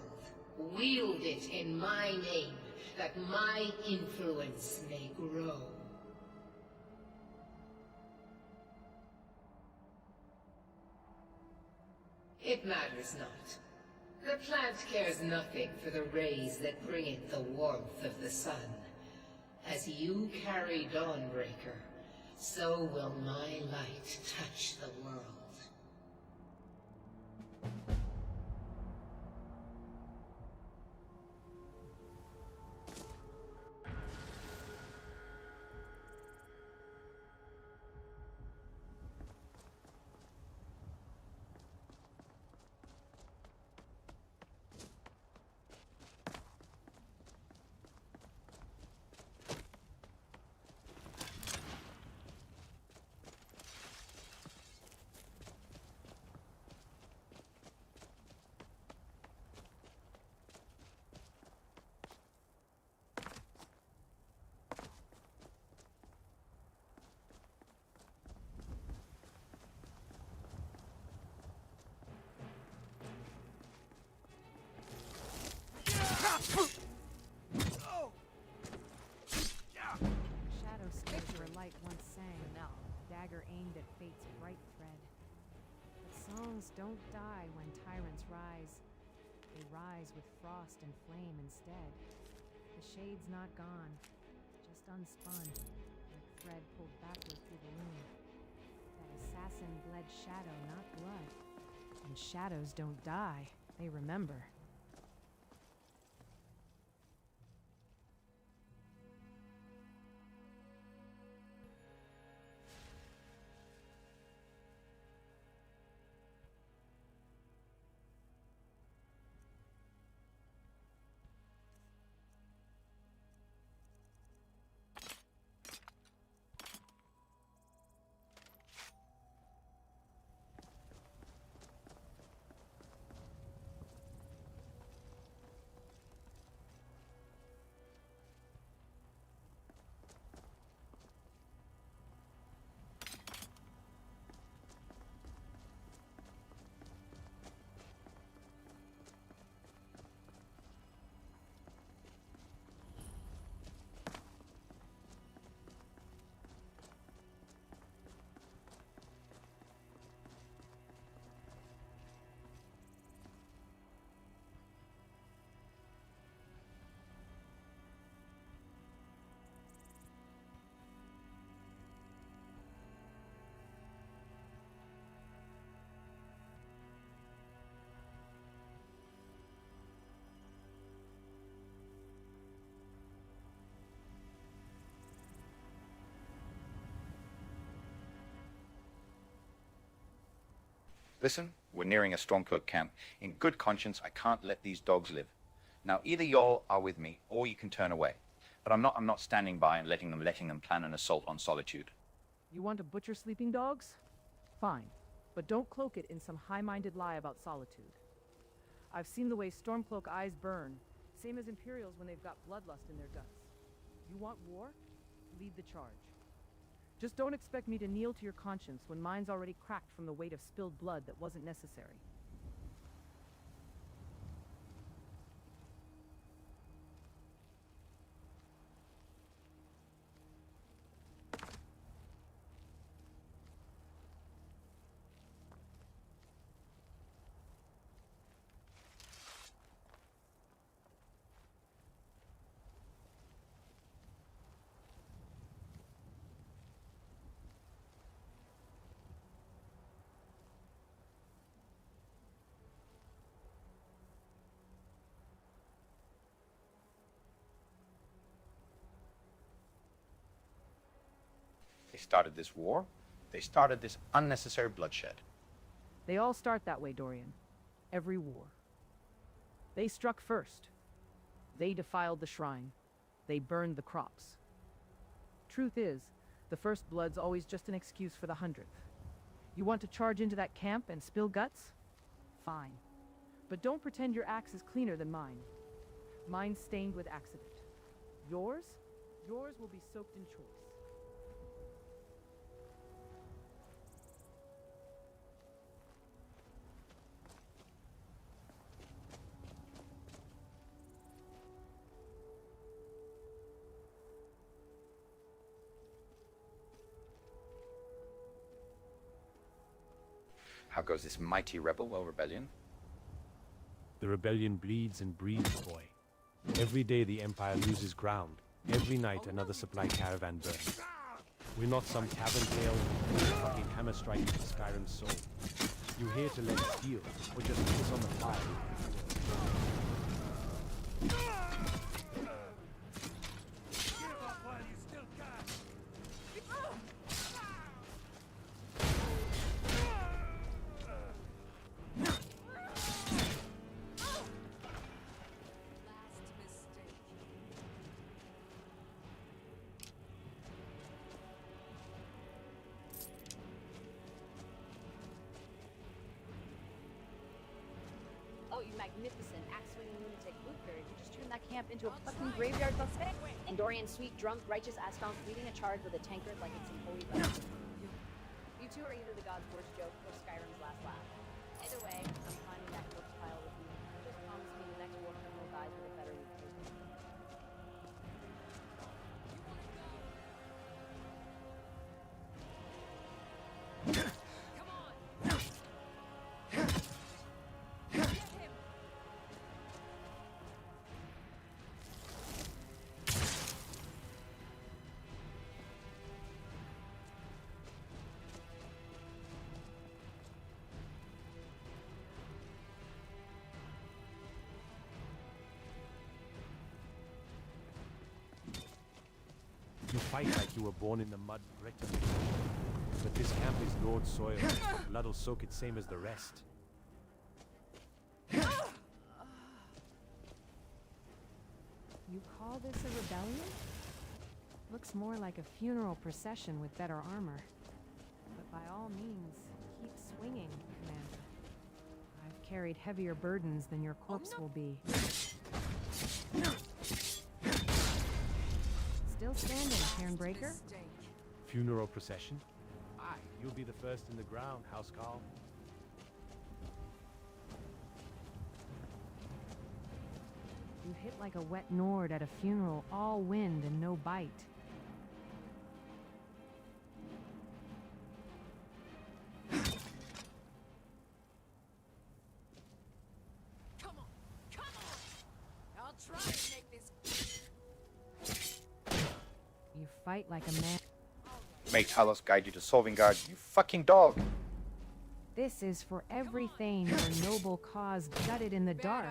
Wield it in my name, that my influence may grow. It matters not. The plant cares nothing for the rays that bring it the warmth of the sun. As you carry Dawnbreaker, so will my light touch the world. Shadow spears where light once sang, now dagger aimed at fate's bright thread. But songs don't die when tyrants rise. They rise with frost and flame instead. The shade's not gone, just unspun, like thread pulled backward through the loom. That assassin bled shadow, not blood. And shadows don't die, they remember. Listen, we're nearing a Stormcloak camp. In good conscience, I can't let these dogs live. Now, either y'all are with me, or you can turn away. But I'm not standing by and letting them plan an assault on Solitude. You want to butcher sleeping dogs? Fine, but don't cloak it in some high-minded lie about Solitude. I've seen the way Stormcloak eyes burn, same as Imperials when they've got bloodlust in their guts. You want war? Lead the charge. Just don't expect me to kneel to your conscience when mine's already cracked from the weight of spilled blood that wasn't necessary. They started this war. They started this unnecessary bloodshed. They all start that way, Dorian. Every war. They struck first. They defiled the shrine. They burned the crops. Truth is, the First Blood's always just an excuse for the 100th. You want to charge into that camp and spill guts? Fine. But don't pretend your axe is cleaner than mine. Mine's stained with accident. Yours? Yours will be soaked in choice. How goes this mighty rebellion? The rebellion bleeds and breeds, boy. Every day the Empire loses ground. Every night another supply caravan burns. We're not some tavern tale, we're a fucking hammer strike into Skyrim's soul. You're here to let it heal, or just piss on the fire. Oh, you magnificent axe-swinging lunatic Uther, you just turned that camp into a fucking graveyard buffet? And Dorian, sweet, drunk, righteous Astonk leading a charge with a tankard like it's some holy relic. You two are either the God's worst joke or Skyrim's last laugh. Either way, I'm climbing that corpse pile with you. Just promise me the next war criminal dies with a better replacement. You fight like you were born in the mud, bricked and but this camp is Lord's soil. Blood'll soak it same as the rest. You call this a rebellion? Looks more like a funeral procession with better armor. But by all means, keep swinging, Commander. I've carried heavier burdens than your corpse will be. Still standing, Cairnbreaker? Funeral procession? Aye, you'll be the first in the ground, housecarl. You hit like a wet Nord at a funeral, all wind and no bite. Come on! I'll try and make this. You fight like a man. May Talos guide you to Solvingard, you fucking dog! This is for every Thane your noble cause gutted in the dark.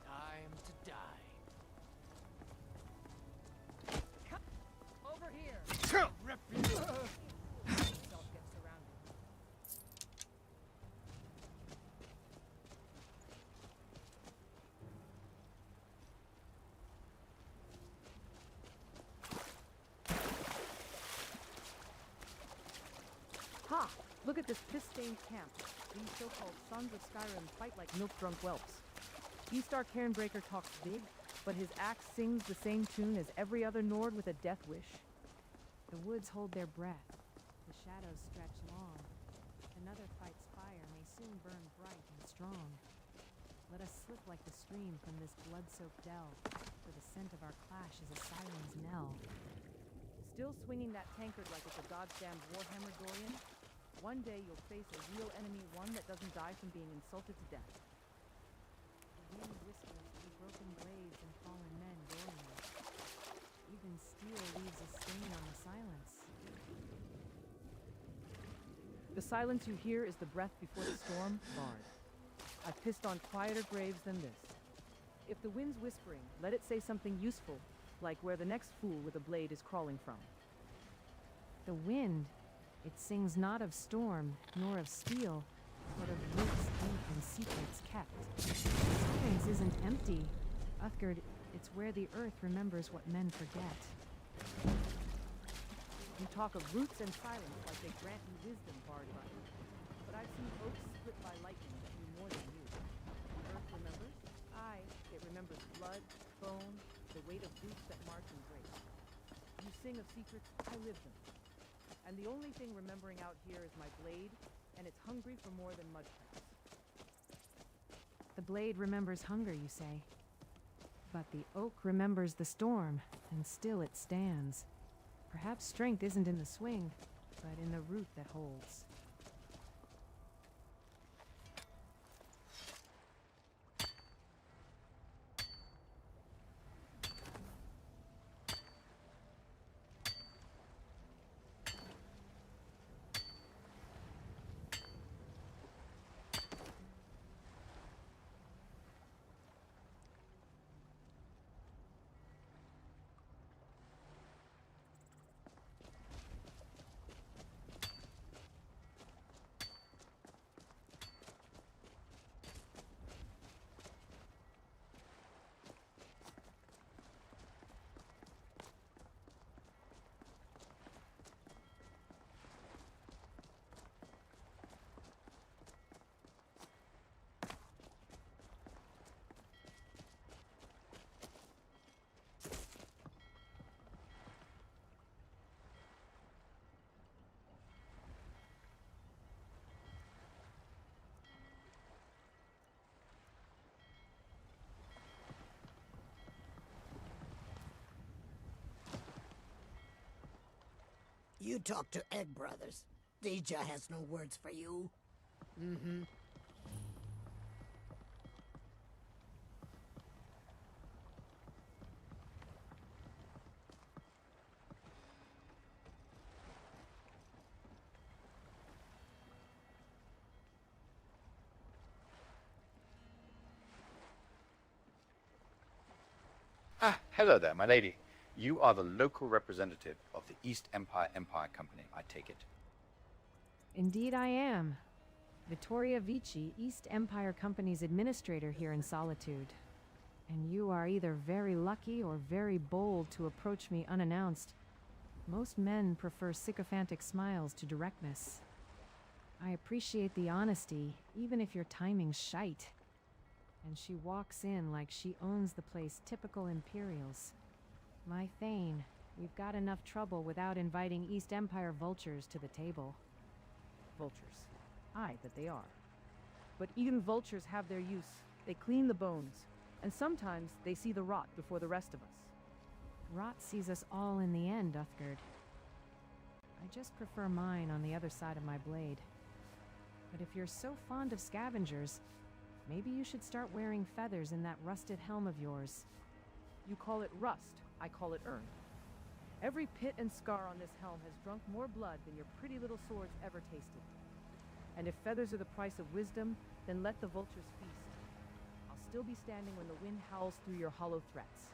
Time to die. Over here. Rip you. Don't get surrounded. Ha! Look at this piss-stained camp. These so-called sons of Skyrim fight like milk-drunk whelps. Beastar Cairnbreaker talks big, but his axe sings the same tune as every other Nord with a death wish. The woods hold their breath. The shadows stretch long. Another fight's fire may soon burn bright and strong. Let us slip like the stream from this blood-soaked dell, for the scent of our clash is a siren's knell. Still swinging that tankard like it's a goddamn warhammer, Dorian? One day you'll face a real enemy, one that doesn't die from being insulted to death. The wind whispers through broken blades and fallen men, Dorian. Even steel leaves a stain on the silence. The silence you hear is the breath before the storm, Bard. I've pissed on quieter graves than this. If the wind's whispering, let it say something useful, like where the next fool with a blade is crawling from. The wind, it sings not of storm, nor of steel, but of roots deep and secrets kept. Silence isn't empty. Uthgard, it's where the earth remembers what men forget. You talk of roots and silence like they grant you wisdom, Bard Runner. But I've seen oaks split by lightning that knew more than you. The earth remembers? Aye, it remembers blood, bone, the weight of roots that march and break. You sing of secrets, I live them. And the only thing remembering out here is my blade, and it's hungry for more than mud traps. The blade remembers hunger, you say. But the oak remembers the storm, and still it stands. Perhaps strength isn't in the swing, but in the root that holds. You talk to Egg Brothers. Deja has no words for you. Mm-hmm. Ah, hello there, my lady. You are the local representative of the East Empire Company, I take it. Indeed I am. Vittoria Vici, East Empire Company's administrator here in Solitude. And you are either very lucky or very bold to approach me unannounced. Most men prefer sycophantic smiles to directness. I appreciate the honesty, even if your timing's shite. And she walks in like she owns the place, typical Imperials. My Thane, we've got enough trouble without inviting East Empire vultures to the table. Vultures. Aye, that they are. But even vultures have their use. They clean the bones. And sometimes they see the rot before the rest of us. Rot sees us all in the end, Uthgard. I just prefer mine on the other side of my blade. But if you're so fond of scavengers, maybe you should start wearing feathers in that rusted helm of yours. You call it rust, I call it earned. Every pit and scar on this helm has drunk more blood than your pretty little swords ever tasted. And if feathers are the price of wisdom, then let the vultures feast. I'll still be standing when the wind howls through your hollow threats.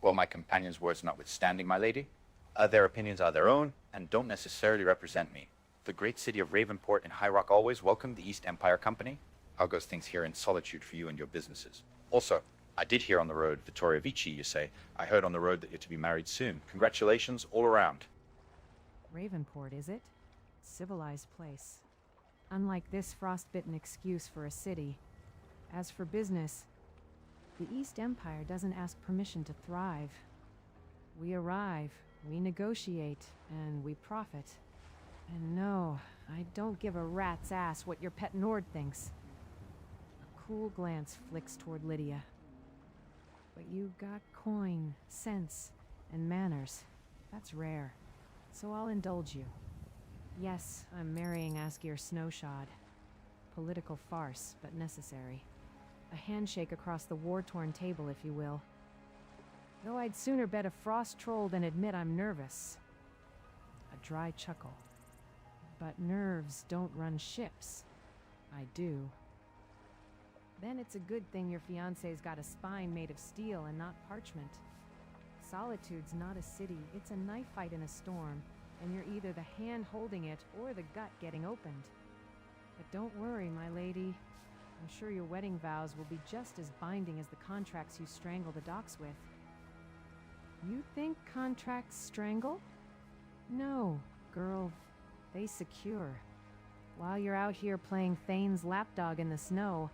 Well, my companion's words notwithstanding, my lady, their opinions are their own and don't necessarily represent me. The great city of Ravenport and High Rock always welcomed the East Empire Company. How goes things here in solitude for you and your businesses? Also, I did hear on the road, Vittoria Vici, you say. I heard on the road that you're to be married soon. Congratulations all around. Ravenport, is it? Civilized place. Unlike this frostbitten excuse for a city. As for business, the East Empire doesn't ask permission to thrive. We arrive, we negotiate, and we profit. And no, I don't give a rat's ass what your pet Nord thinks. A cool glance flicks toward Lydia. But you got coin, sense, and manners. That's rare. So I'll indulge you. Yes, I'm marrying Asgeir Snowshod. Political farce, but necessary. A handshake across the war-torn table, if you will. Though I'd sooner bet a frost troll than admit I'm nervous. A dry chuckle. But nerves don't run ships. I do. Then it's a good thing your fiancé's got a spine made of steel and not parchment. Solitude's not a city, it's a knife fight in a storm, and you're either the hand holding it or the gut getting opened. But don't worry, my lady. I'm sure your wedding vows will be just as binding as the contracts you strangle the docks with. You think contracts strangle? No, girl. They secure. While you're out here playing Thane's lapdog in the snow,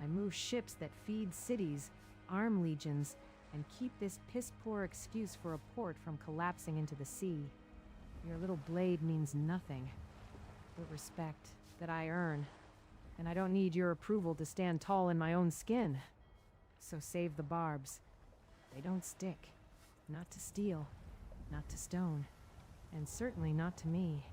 I move ships that feed cities, arm legions, and keep this piss-poor excuse for a port from collapsing into the sea. Your little blade means nothing but respect that I earn, and I don't need your approval to stand tall in my own skin. So save the barbs. They don't stick. Not to steel, not to stone, and certainly not to me.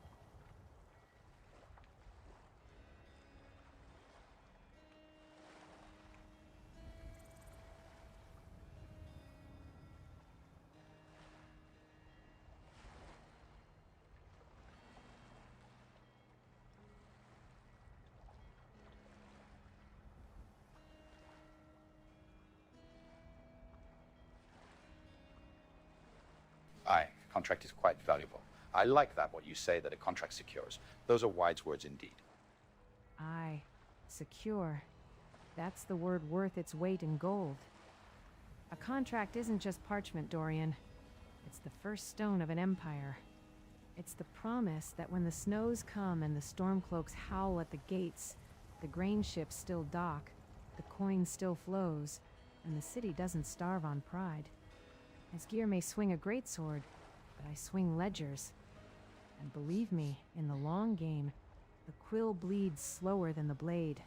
Aye, contract is quite valuable. I like that, what you say, that a contract secures. Those are wise words indeed. Aye, secure. That's the word worth its weight in gold. A contract isn't just parchment, Dorian. It's the first stone of an empire. It's the promise that when the snows come and the stormcloaks howl at the gates, the grain ships still dock, the coin still flows, and the city doesn't starve on pride. Asgeir may swing a greatsword, but I swing ledgers. And believe me, in the long game, the quill bleeds slower than the blade.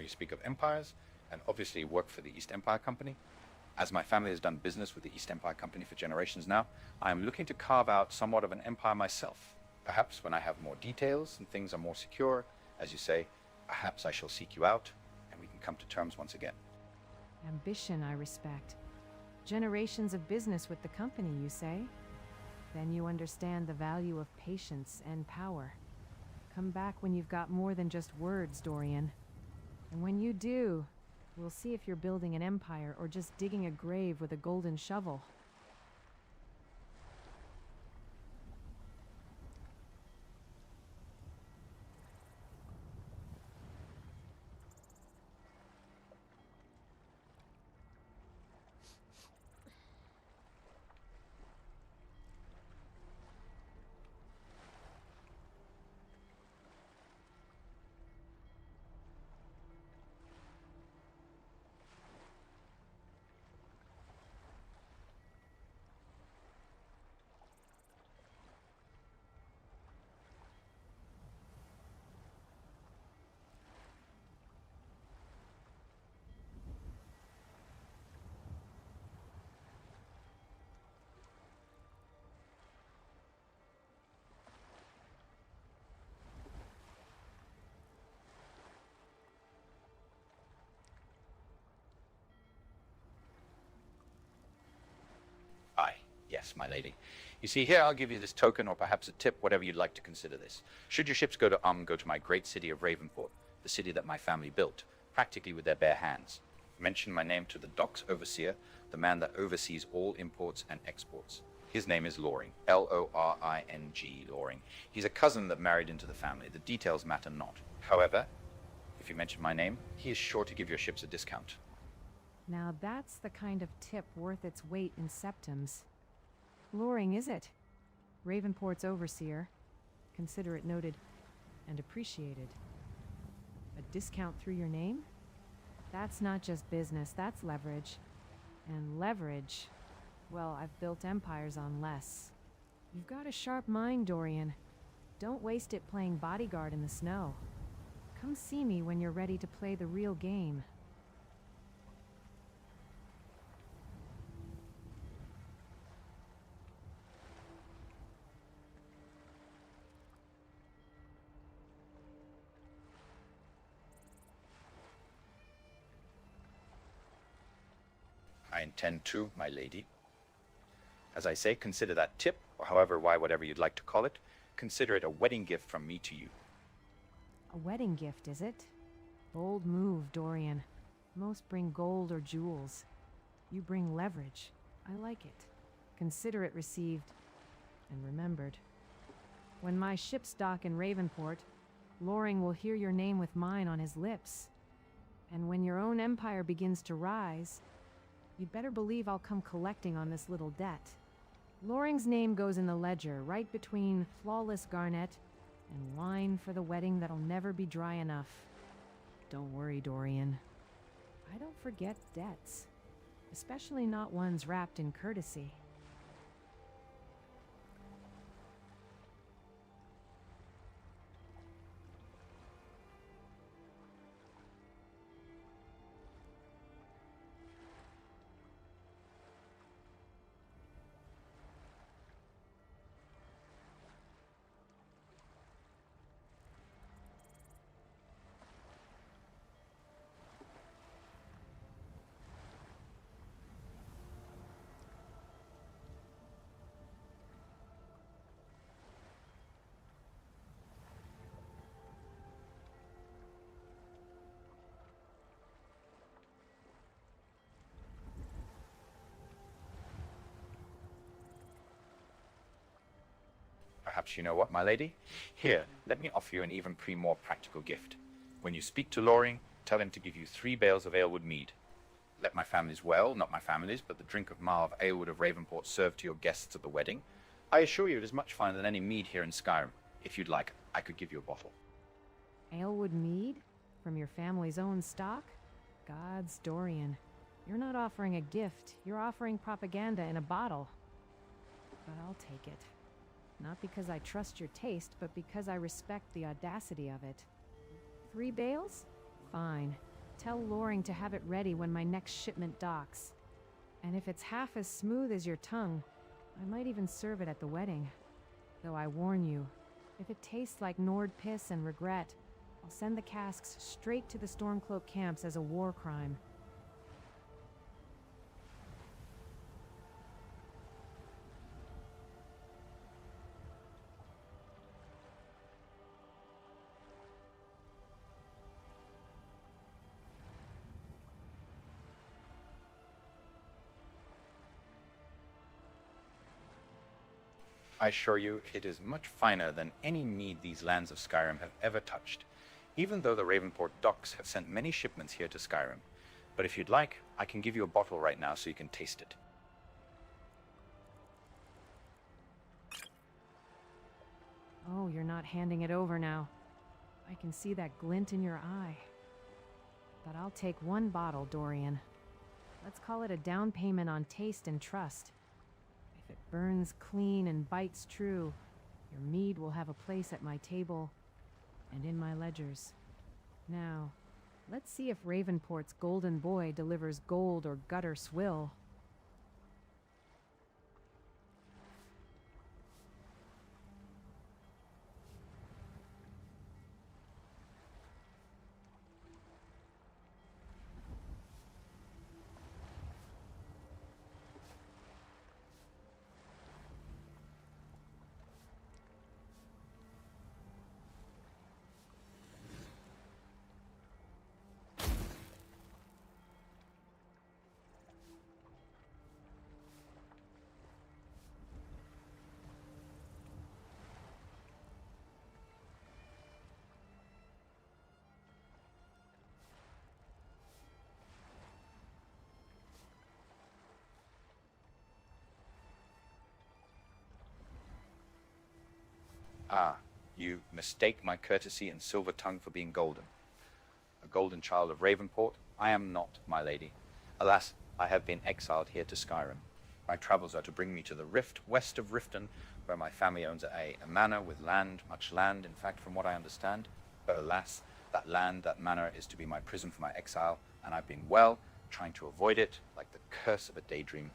You speak of empires, and obviously you work for the East Empire Company. As my family has done business with the East Empire Company for generations now, I am looking to carve out somewhat of an empire myself. Perhaps when I have more details and things are more secure, as you say, perhaps I shall seek you out, and we can come to terms once again. Ambition I respect. Generations of business with the company, you say? Then you understand the value of patience and power. Come back when you've got more than just words, Dorian. And when you do, we'll see if you're building an empire or just digging a grave with a golden shovel. Aye, yes, my lady. You see, here I'll give you this token, or perhaps a tip, whatever you'd like to consider this. Should your ships go to my great city of Ravenport, the city that my family built, practically with their bare hands. Mention my name to the docks overseer, the man that oversees all imports and exports. His name is Loring, Loring, Loring. He's a cousin that married into the family. The details matter not. However, if you mention my name, he is sure to give your ships a discount. Now that's the kind of tip worth its weight in septims. Loring, is it? Ravenport's overseer. Consider it noted and appreciated. A discount through your name? That's not just business, that's leverage. And leverage, well, I've built empires on less. You've got a sharp mind, Dorian. Don't waste it playing bodyguard in the snow. Come see me when you're ready to play the real game. I intend to, my lady. As I say, consider that tip, or whatever you'd like to call it, consider it a wedding gift from me to you. A wedding gift, is it? Bold move, Dorian. Most bring gold or jewels. You bring leverage. I like it. Consider it received and remembered. When my ships dock in Ravenport, Loring will hear your name with mine on his lips. And when your own empire begins to rise, you'd better believe I'll come collecting on this little debt. Loring's name goes in the ledger, right between flawless garnet and wine for the wedding that'll never be dry enough. Don't worry, Dorian. I don't forget debts, especially not ones wrapped in courtesy. Perhaps you know what, my lady? Here, let me offer you an even more practical gift. When you speak to Loring, tell him to give you 3 bales of Alewood mead. Let my family's not my family's, but the drink of Mar of Alewood of Ravenport served to your guests at the wedding. I assure you it is much finer than any mead here in Skyrim. If you'd like, I could give you a bottle. Alewood mead? From your family's own stock? Gods, Dorian. You're not offering a gift, you're offering propaganda in a bottle. But I'll take it. Not because I trust your taste, but because I respect the audacity of it. 3 bales? Fine. Tell Loring to have it ready when my next shipment docks. And if it's half as smooth as your tongue, I might even serve it at the wedding. Though I warn you, if it tastes like Nord piss and regret, I'll send the casks straight to the Stormcloak camps as a war crime. I assure you, it is much finer than any mead these lands of Skyrim have ever touched, even though the Ravenport docks have sent many shipments here to Skyrim. But if you'd like, I can give you a bottle right now so you can taste it. Oh, you're not handing it over now. I can see that glint in your eye. But I'll take 1 bottle, Dorian. Let's call it a down payment on taste and trust. If it burns clean and bites true, your mead will have a place at my table and in my ledgers. Now, let's see if Ravenport's golden boy delivers gold or gutter swill. Ah, you mistake my courtesy and silver tongue for being golden. A golden child of Ravenport, I am not, my lady. Alas, I have been exiled here to Skyrim. My travels are to bring me to the rift west of Riften, where my family owns a manor with land, much land, in fact, from what I understand. But alas, that land, that manor, is to be my prison for my exile, and I've been, well, trying to avoid it, like the curse of a daydream.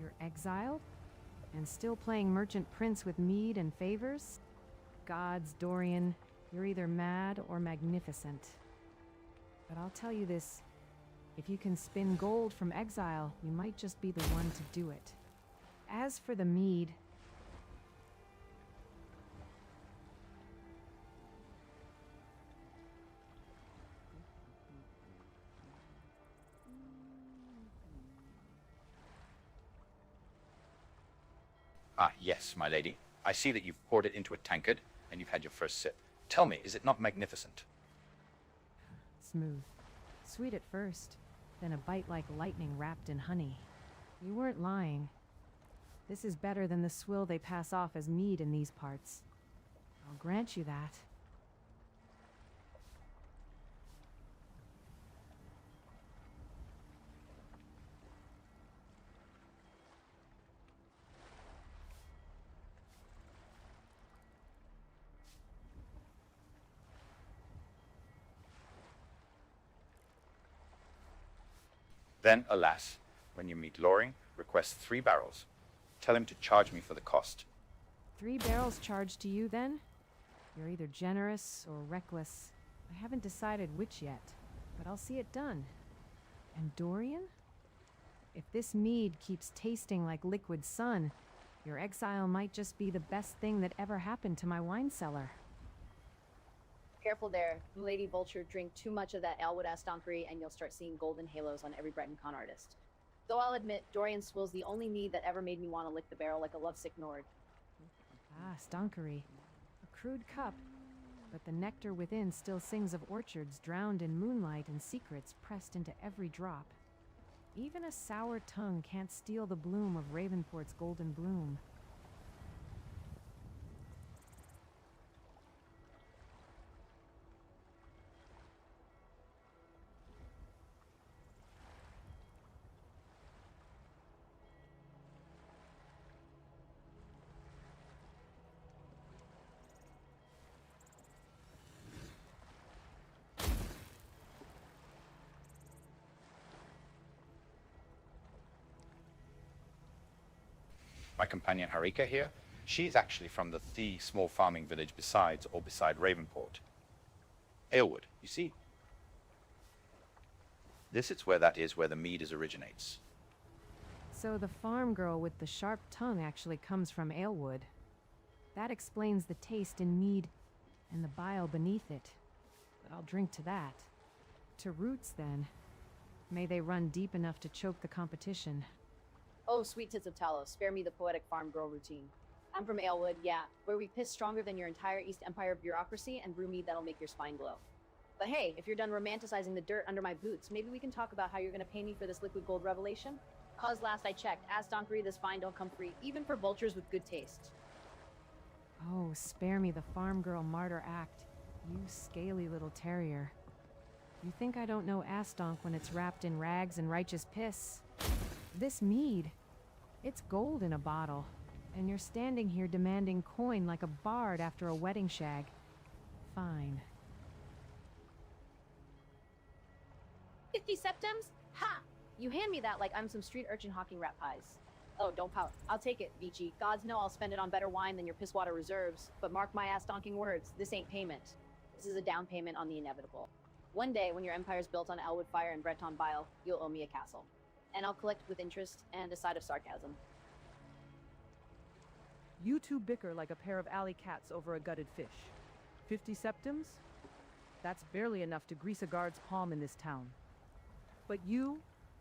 You're exiled? And still playing merchant prince with mead and favors? Gods, Dorian, you're either mad or magnificent. But I'll tell you this, if you can spin gold from exile, you might just be the one to do it. As for the mead... Ah, yes, my lady. I see that you've poured it into a tankard, and you've had your first sip. Tell me, is it not magnificent? Smooth. Sweet at first, then a bite like lightning wrapped in honey. You weren't lying. This is better than the swill they pass off as mead in these parts. I'll grant you that. Then, alas, when you meet Loring, request 3 barrels. Tell him to charge me for the cost. 3 barrels charged to you, then? You're either generous or reckless. I haven't decided which yet, but I'll see it done. And Dorian? If this mead keeps tasting like liquid sun, your exile might just be the best thing that ever happened to my wine cellar. Careful there. Lady Vulture, drink too much of that Elwood Astonkery and you'll start seeing golden halos on every Breton con artist. Though I'll admit, Dorian Swill's the only mead that ever made me want to lick the barrel like a lovesick Nord. Ah, Stonkery. A crude cup, but the nectar within still sings of orchards drowned in moonlight and secrets pressed into every drop. Even a sour tongue can't steal the bloom of Ravenport's golden bloom. My companion Harika here, she's actually from the small farming village beside Ravenport. Aylwood, you see? This is where the mead originates. So the farm girl with the sharp tongue actually comes from Aylwood. That explains the taste in mead and the bile beneath it. But I'll drink to that. To roots, then. May they run deep enough to choke the competition. Oh, sweet tits of Talos, spare me the poetic farm girl routine. I'm from Aylwood, yeah, where we piss stronger than your entire East Empire bureaucracy and brew mead that'll make your spine glow. But hey, if you're done romanticizing the dirt under my boots, maybe we can talk about how you're gonna pay me for this liquid gold revelation? Cause last I checked, Astonkery this fine don't come free, even for vultures with good taste. Oh, spare me the farm girl martyr act. You scaly little terrier. You think I don't know Astonk when it's wrapped in rags and righteous piss? This mead, it's gold in a bottle, and you're standing here demanding coin like a bard after a wedding shag. Fine. 50 septims? Ha! You hand me that like I'm some street urchin hawking rat pies. Oh, don't pout. I'll take it, Vici. Gods know I'll spend it on better wine than your pisswater reserves, but mark my ass-donking words, this ain't payment. This is a down payment on the inevitable. One day, when your empire's built on Elwood fire and Breton bile, you'll owe me a castle. And I'll collect with interest and a side of sarcasm. You two bicker like a pair of alley cats over a gutted fish. 50 septims? That's barely enough to grease a guard's palm in this town. But you,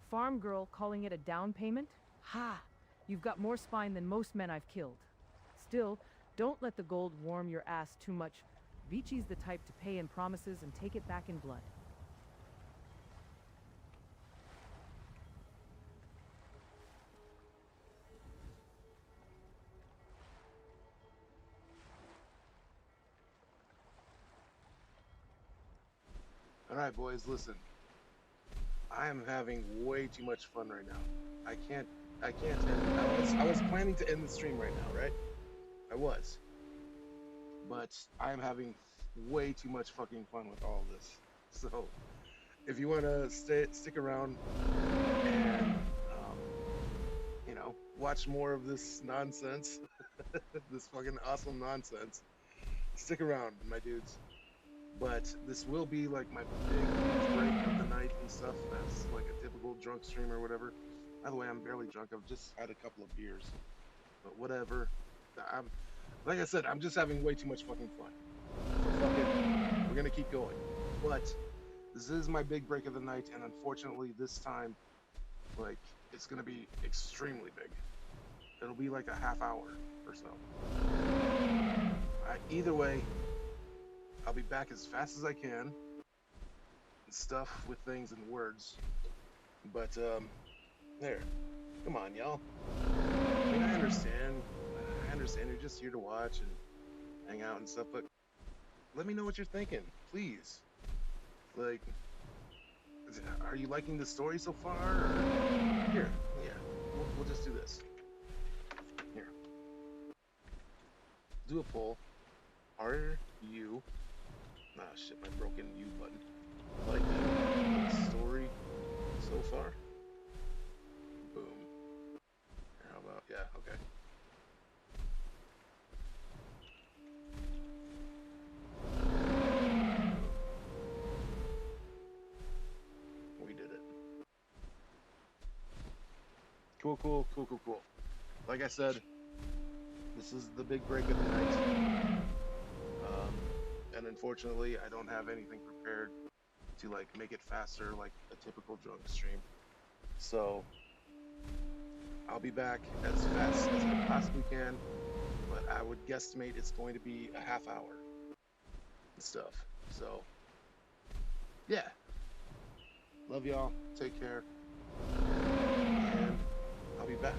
farm girl, calling it a down payment? Ha! You've got more spine than most men I've killed. Still, don't let the gold warm your ass too much. Vici's the type to pay in promises and take it back in blood. Alright, boys, listen. I am having way too much fun right now. I can't end. I was planning to end the stream right now, right? I was. But I am having way too much fucking fun with all this. So, if you want to stick around and, you know, watch more of this nonsense, this fucking awesome nonsense, stick around, my dudes. But this will be like my big break of the night and stuff, as like a typical drunk stream or whatever. By the way, I'm barely drunk. I've just had a couple of beers, but whatever. Like I said, I'm just having way too much fucking fun. So fuck it. We're gonna keep going. But this is my big break of the night, and unfortunately, this time, like, it's gonna be extremely big. It'll be like a half hour or so. Either way, I'll be back as fast as I can. And stuff with things and words. But, there. Come on, y'all. I mean, I understand. You're just here to watch and hang out and stuff, but let me know what you're thinking, please. Like, are you liking the story so far? Or... Here, yeah, we'll just do this. Here. Do a poll. Are you... Ah, shit, my broken U button. Liking the story so far? Boom. How about... Yeah, okay. We did it. Cool. Like I said, this is the big break of the night. And unfortunately, I don't have anything prepared to like make it faster like a typical drunk stream. So I'll be back as fast as I possibly can, but I would guesstimate it's going to be a half hour and stuff. So yeah. Love y'all. Take care. And I'll be back.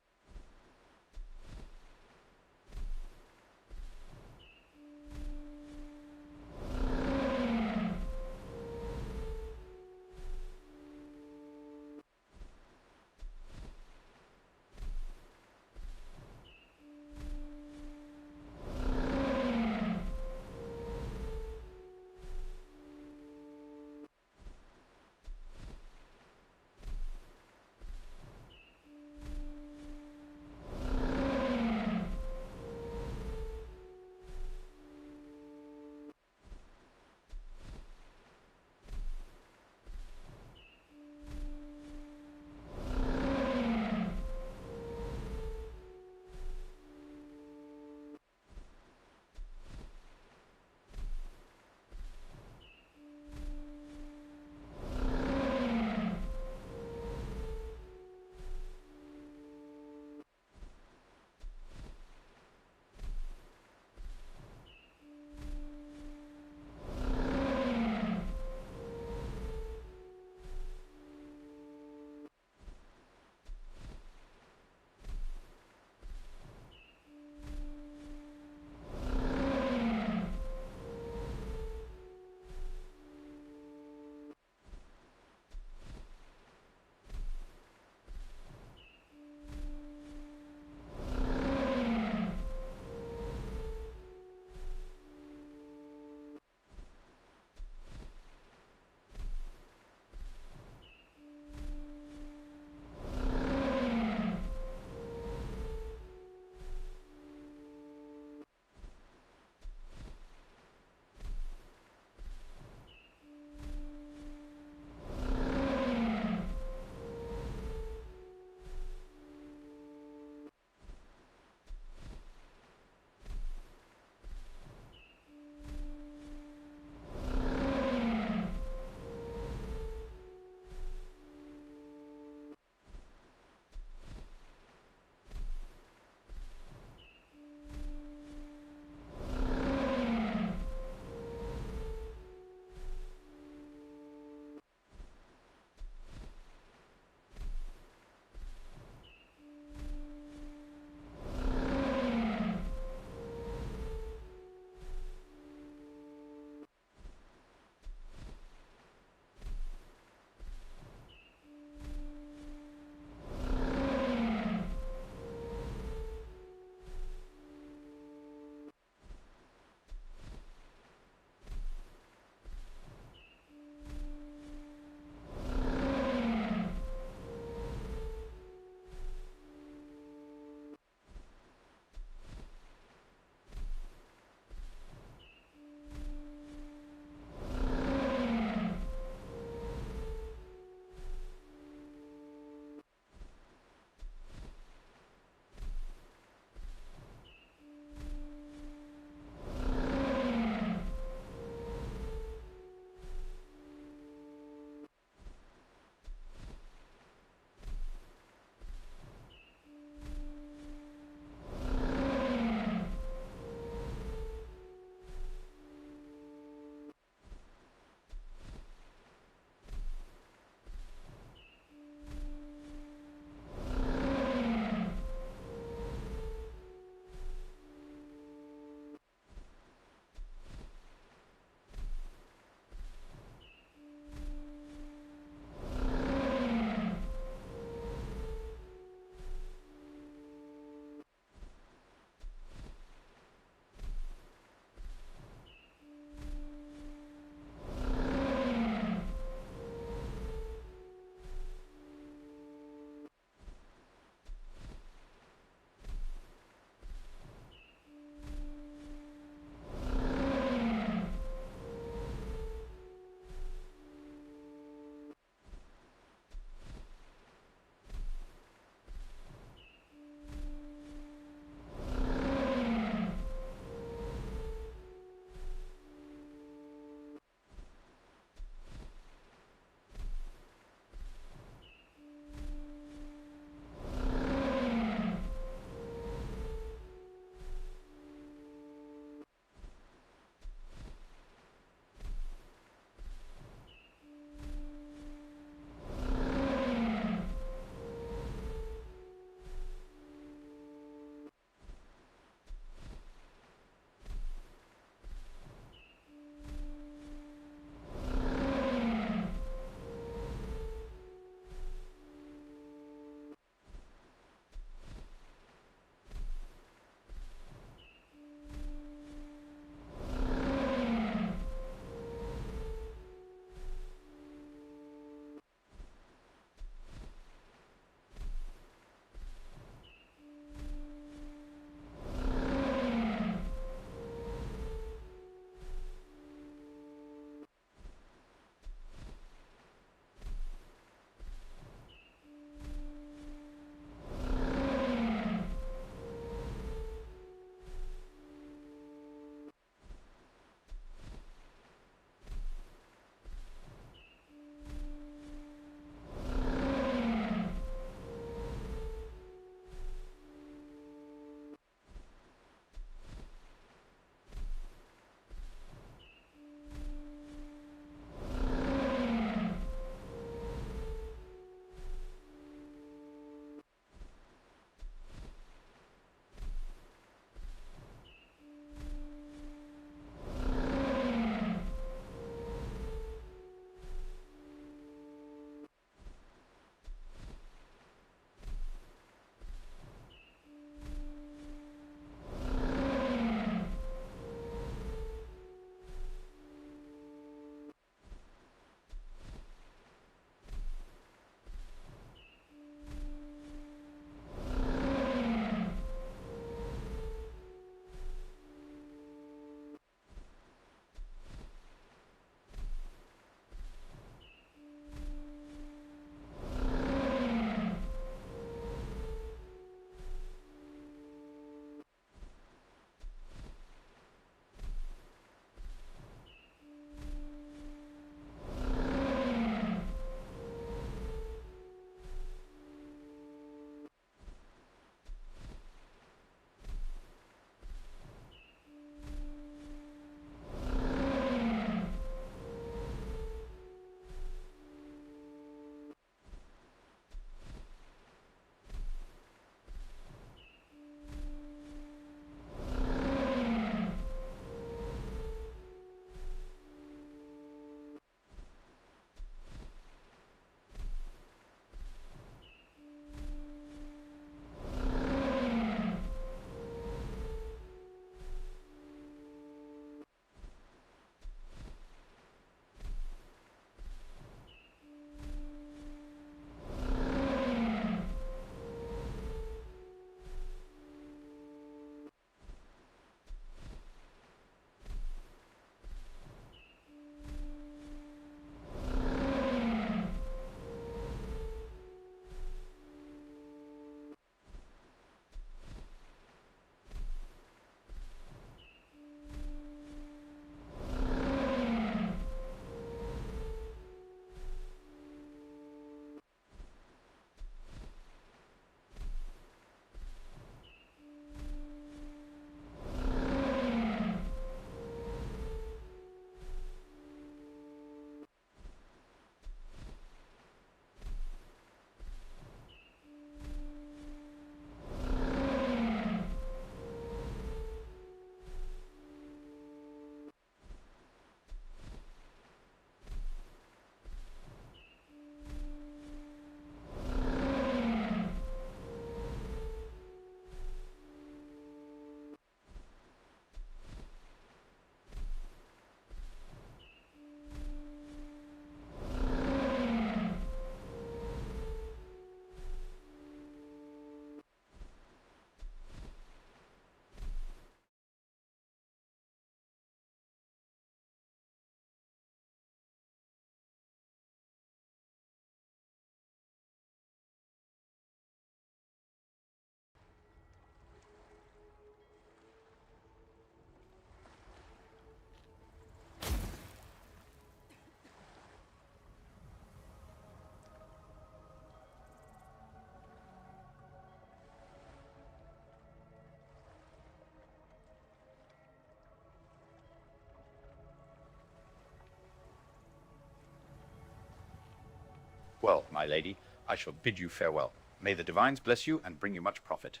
Well, my lady, I shall bid you farewell. May the divines bless you and bring you much profit.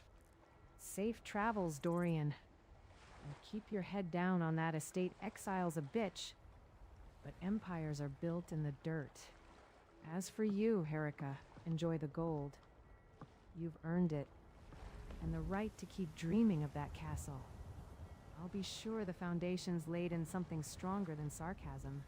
Safe travels, Dorian. And keep your head down on that estate. Exile's a bitch, but empires are built in the dirt. As for you, Herika, enjoy the gold. You've earned it, and the right to keep dreaming of that castle. I'll be sure the foundation's laid in something stronger than sarcasm.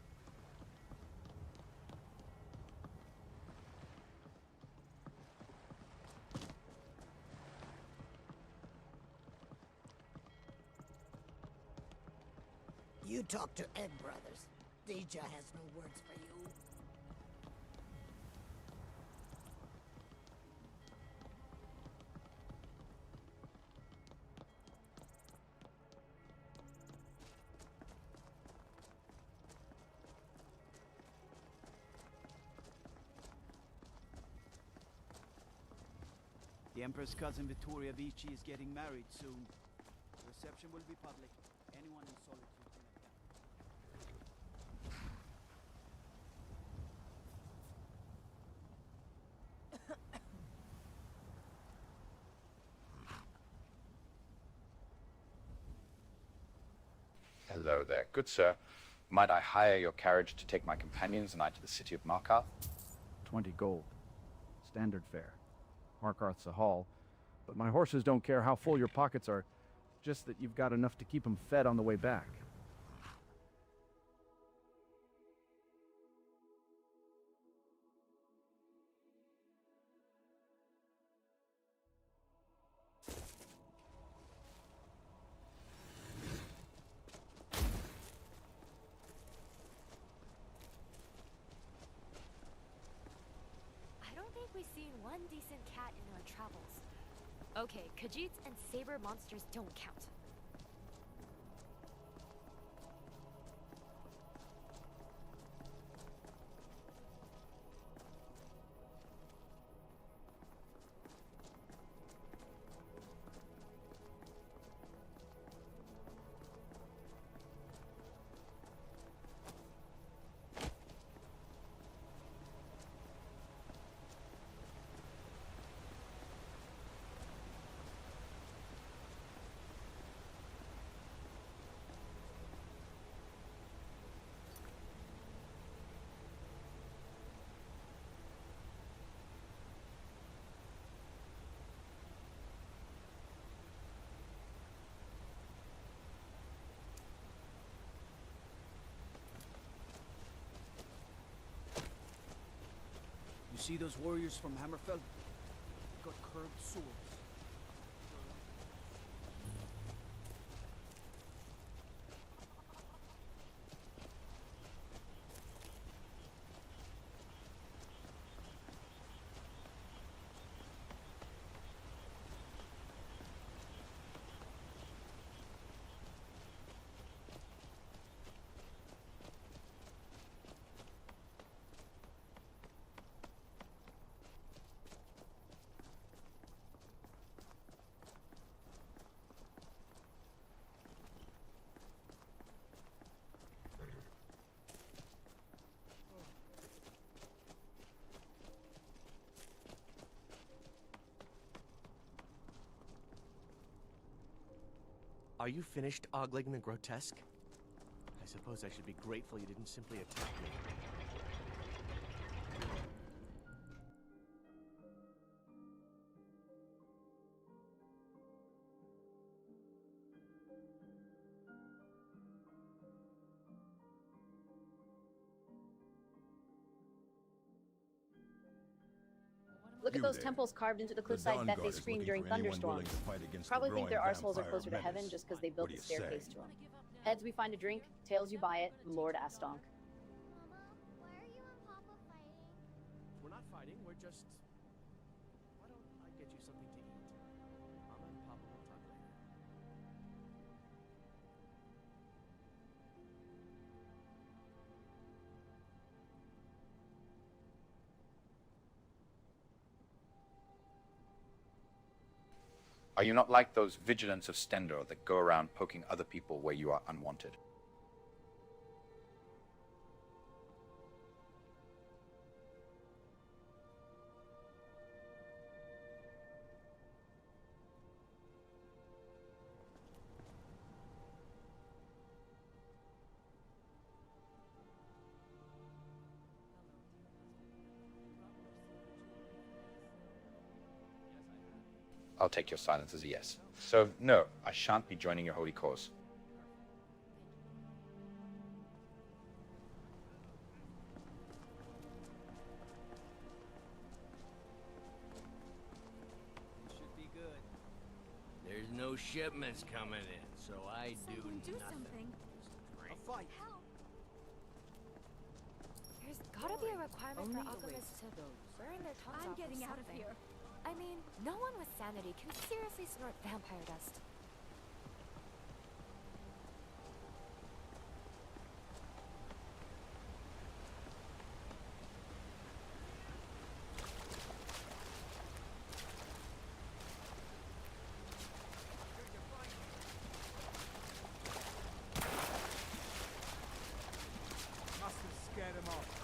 You talk to Egg Brothers. Deja has no words for you. The Emperor's cousin Vittoria Vici is getting married soon. The reception will be public. Anyone in solitude can attend. Hello there, good sir. Might I hire your carriage to take my companions and I to the city of Markarth? 20 gold. Standard fare. Markarth's a haul, but my horses don't care how full your pockets are, just that you've got enough to keep them fed on the way back. I don't think we've seen one decent cat in our travels. Okay, Khajiits and saber monsters don't count. You see those warriors from Hammerfell? They've got curved swords. Are you finished ogling the grotesque? I suppose I should be grateful you didn't simply attack me. Look at those temples carved into the cliffside that they scream during thunderstorms. Probably think their arseholes are closer to heaven just because they built the staircase to them. Heads we find a drink, tails you buy it, Lord Astonk. We're not fighting, we're just... Why don't I get you something to eat? Mama and Papa will talk later. Are you not like those vigilants of Stendor that go around poking other people where you are unwanted? I'll take your silence as a yes. So, no, I shan't be joining your holy cause. Should be good. There's no shipments coming in, so I Someone do do nothing. something. A fight. Help. There's gotta be a requirement for alchemists to burn their tongues off. I'm getting out of here. I mean, no one with sanity can seriously snort vampire dust. Must have scared him off.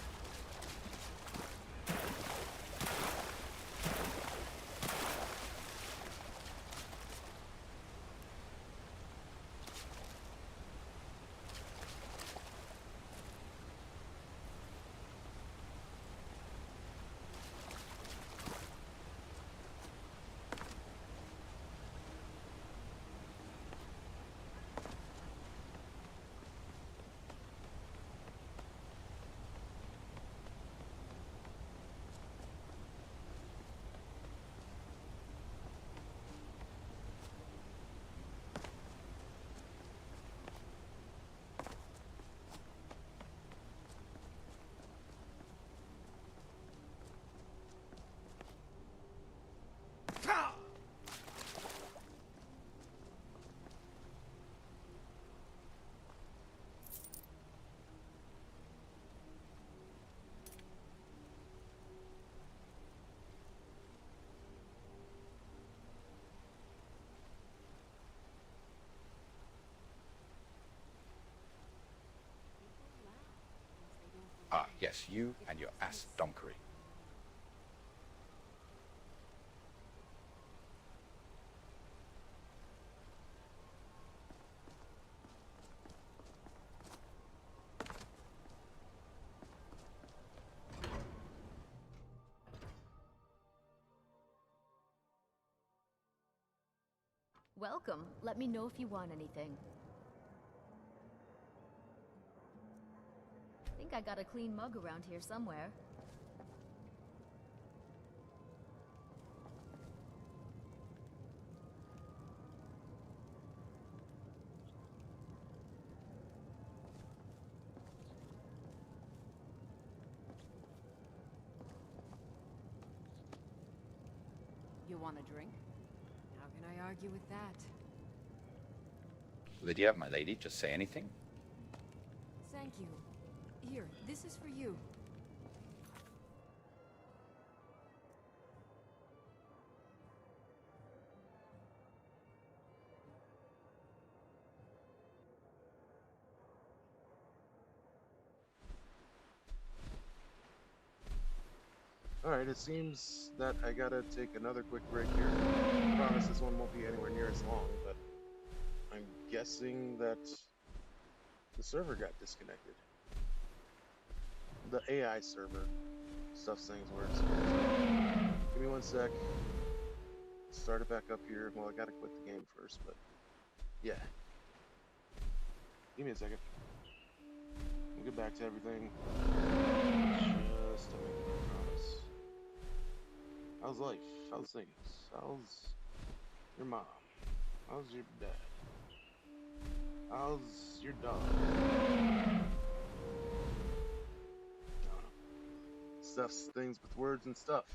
Ah, yes, you and your ass donkery. Welcome. Let me know if you want anything. I think I got a clean mug around here somewhere. You want a drink? How can I argue with that? Lydia, my lady, just say anything. Thank you. Here, this is for you. Alright, it seems that I gotta take another quick break here. I promise this one won't be anywhere near as long, but I'm guessing that the server got disconnected. The AI server. Stuff things words. So, give me one sec. Start it back up here. Well, I gotta quit the game first, but yeah. Give me a second. We'll get back to everything. Just to make a promise. How's life? How's things? How's your mom? How's your dad? How's your dog? Stuffs things with words and stuff.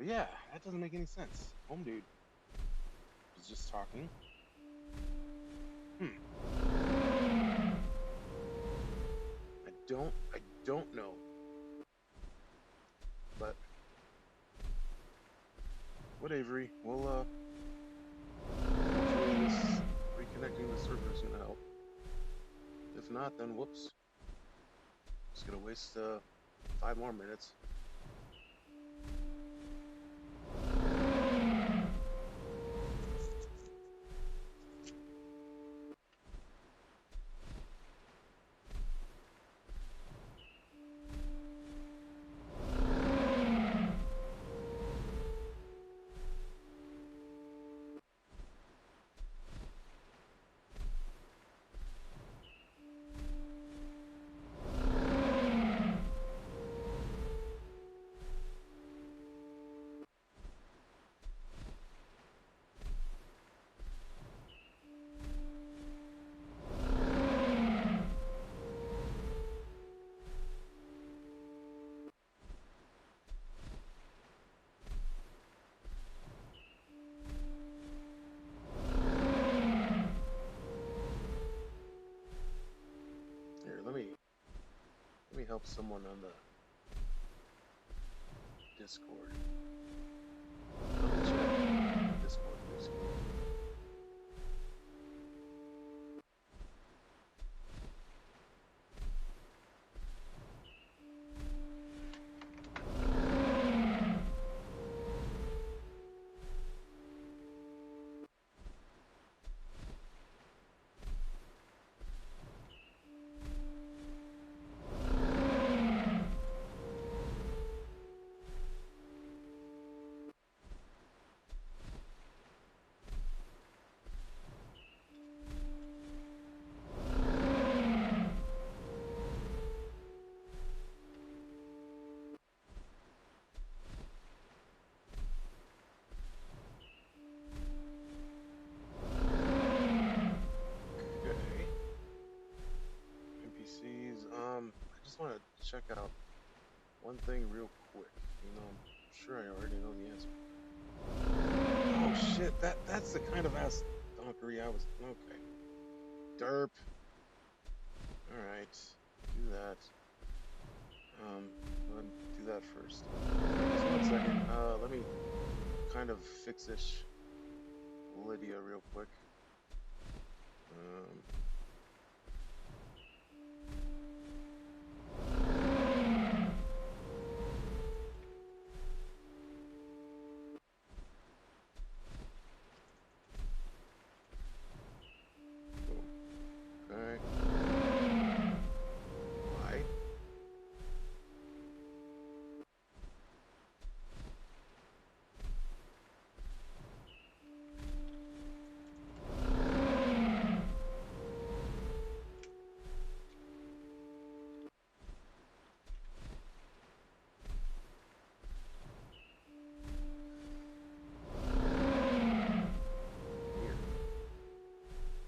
yeah, that doesn't make any sense. Home dude was just talking. I don't know. But what, Avery? Well, hopefully this reconnecting the server is gonna help. If not, then whoops. Just gonna waste 5 more minutes. Here, let me help someone on the Discord. On the chat. Discord, basically. Okay. NPCs. I just want to check out one thing real quick. You know, I'm sure I already know the answer. Oh shit! That's the kind of ass donkery I was. Okay. Derp. All right. Do that. Go ahead and do that first. Just 1 second. Let me kind of fix this Lydia real quick. Okay. Why? Weird.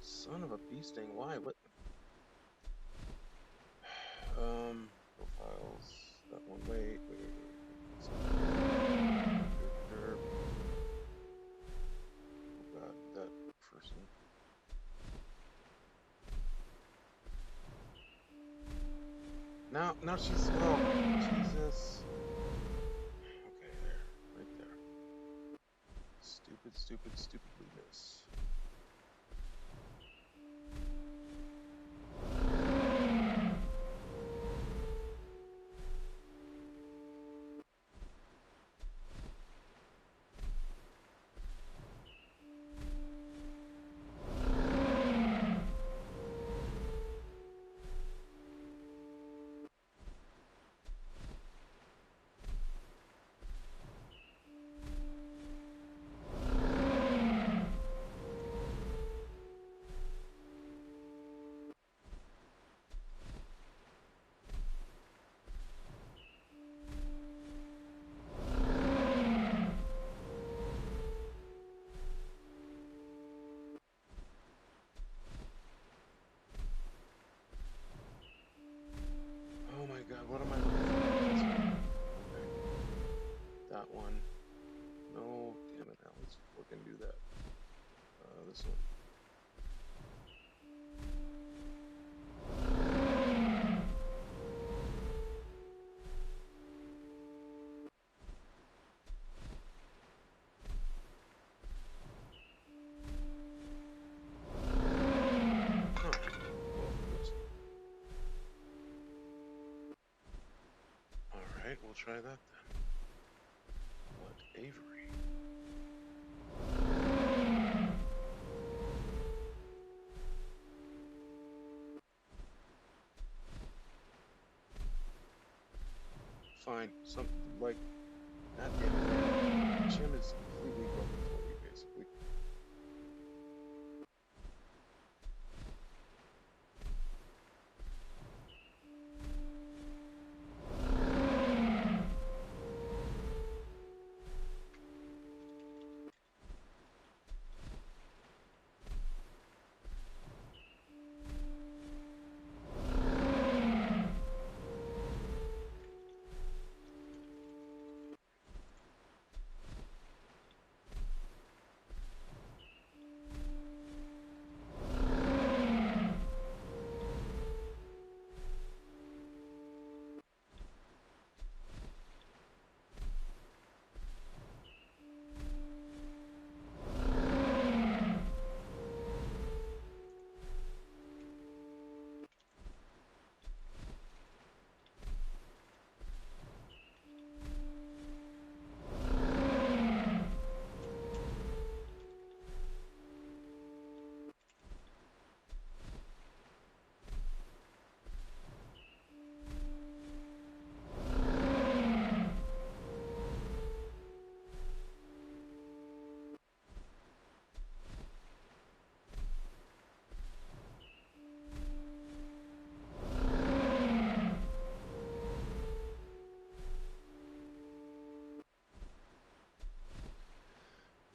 Son of a bee sting. Why? What? Profiles. That one. Wait. Derp. Oh god, that person. Now she's. Oh my Jesus. Okay, there. Right there. Stupidly miss. this one. Alright, we'll try that then. What Avery? Fine. Something like, God damn it, man. Jim is completely broken for me, basically.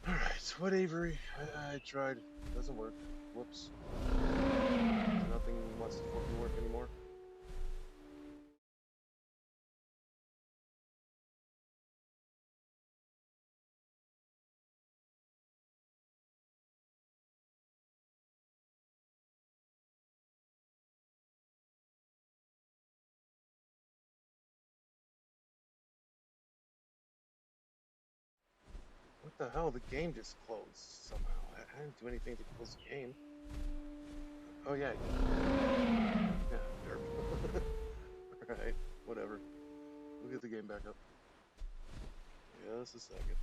Alright, what Avery? I tried. Doesn't work. Whoops. Nothing wants to fucking work anymore. What the hell? The game just closed somehow. I didn't do anything to close the game. Oh yeah, I did. Yeah, derp. Alright, whatever. We'll get the game back up. Just a second.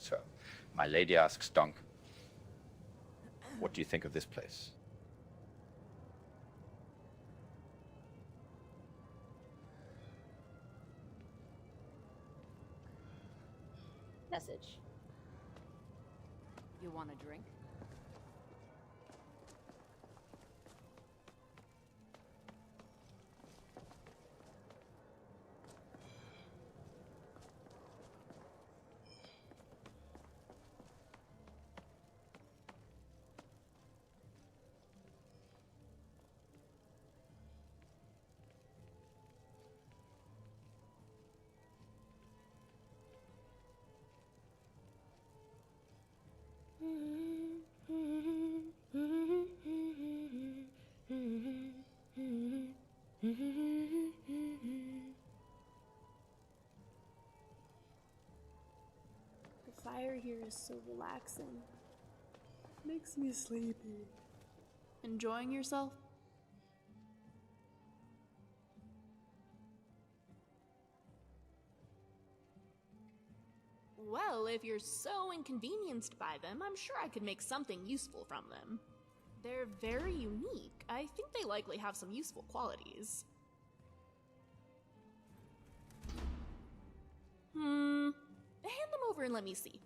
So, my lady asks Donk, what do you think of this place? Message. You want a drink? The fire here is so relaxing. Makes me sleepy. Enjoying yourself? Well, if you're so inconvenienced by them, I'm sure I could make something useful from them. They're very unique. I think they likely have some useful qualities. Hand them over and let me see.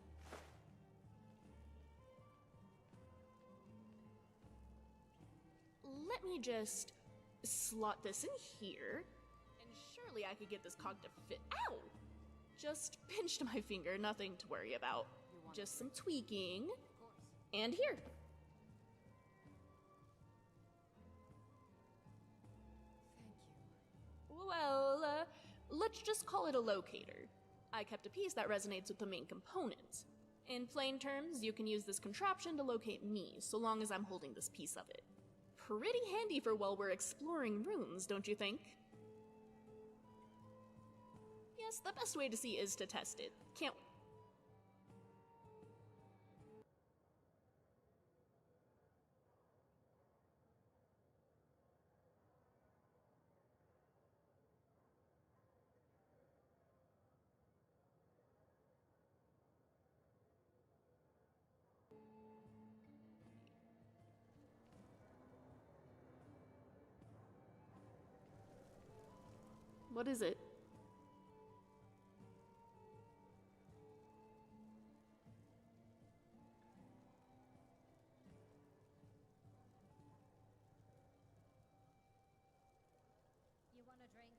Let me just slot this in here, and surely I could get this cog to fit. Ow! Just pinched my finger, nothing to worry about. Just some tweaking. And here. Well, let's just call it a locator. I kept a piece that resonates with the main component. In plain terms, you can use this contraption to locate me, so long as I'm holding this piece of it. Pretty handy for while we're exploring runes, don't you think? Yes, the best way to see is to test it. Can't... What is it? You want a drink?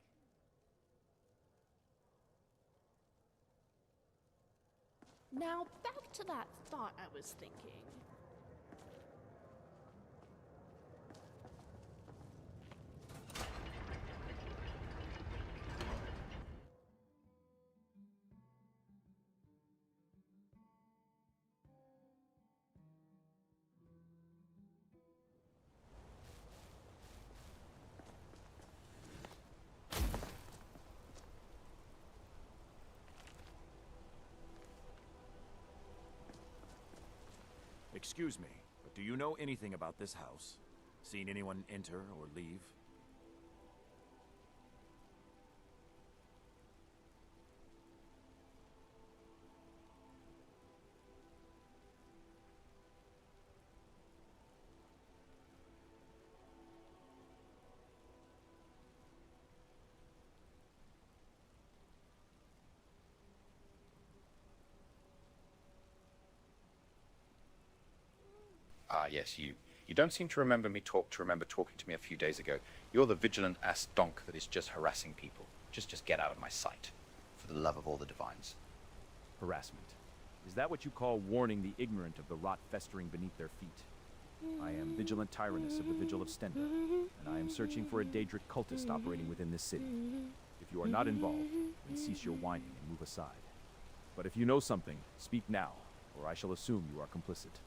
Now, back to that thought I was thinking. Excuse me, but do you know anything about this house? Seen anyone enter or leave? Ah, yes, you. You don't seem to remember talking to me a few days ago. You're the vigilant ass donk that is just harassing people. Just get out of my sight. For the love of all the divines. Harassment. Is that what you call warning the ignorant of the rot festering beneath their feet? I am Vigilant Tyrannus of the Vigil of Stender, and I am searching for a Daedric cultist operating within this city. If you are not involved, then cease your whining and move aside. But if you know something, speak now, or I shall assume you are complicit.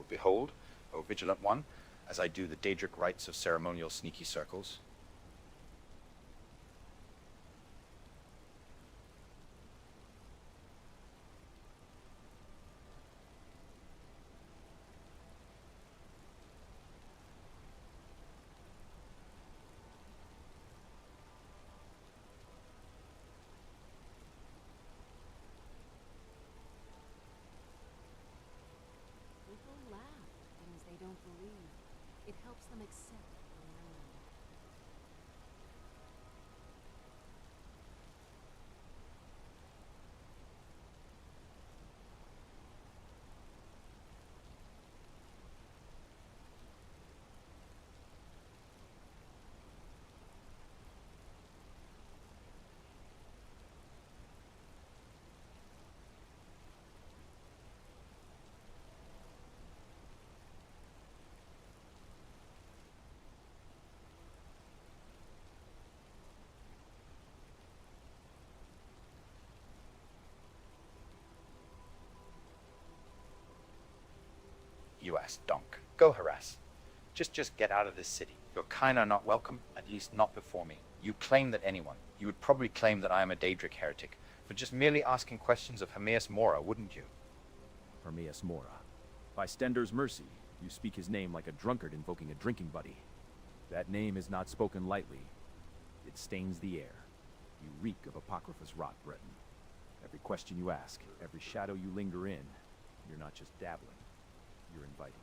behold, O vigilant one, as I do the Daedric rites of ceremonial sneaky circles. People laugh at things they don't believe. It helps them accept the unknown. You asked Donk. Go harass. Just get out of this city. You're kinda not welcome, at least not before me. You claim that anyone, you would probably claim that I am a Daedric heretic, for just merely asking questions of Hermaeus Mora, wouldn't you? Hermaeus Mora. By Stendar's mercy, you speak his name like a drunkard invoking a drinking buddy. That name is not spoken lightly. It stains the air. You reek of apocryphous rot, Breton. Every question you ask, every shadow you linger in, you're not just dabbling, you're inviting.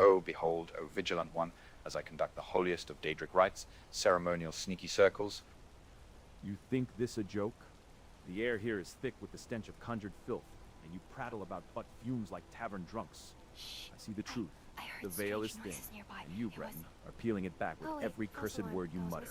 Oh, behold, O vigilant one, as I conduct the holiest of Daedric rites, ceremonial sneaky circles. You think this a joke? The air here is thick with the stench of conjured filth, and you prattle about butt fumes like tavern drunks. I see the truth. The veil is thin, and you, Breton, are peeling it back with every cursed word you mutter.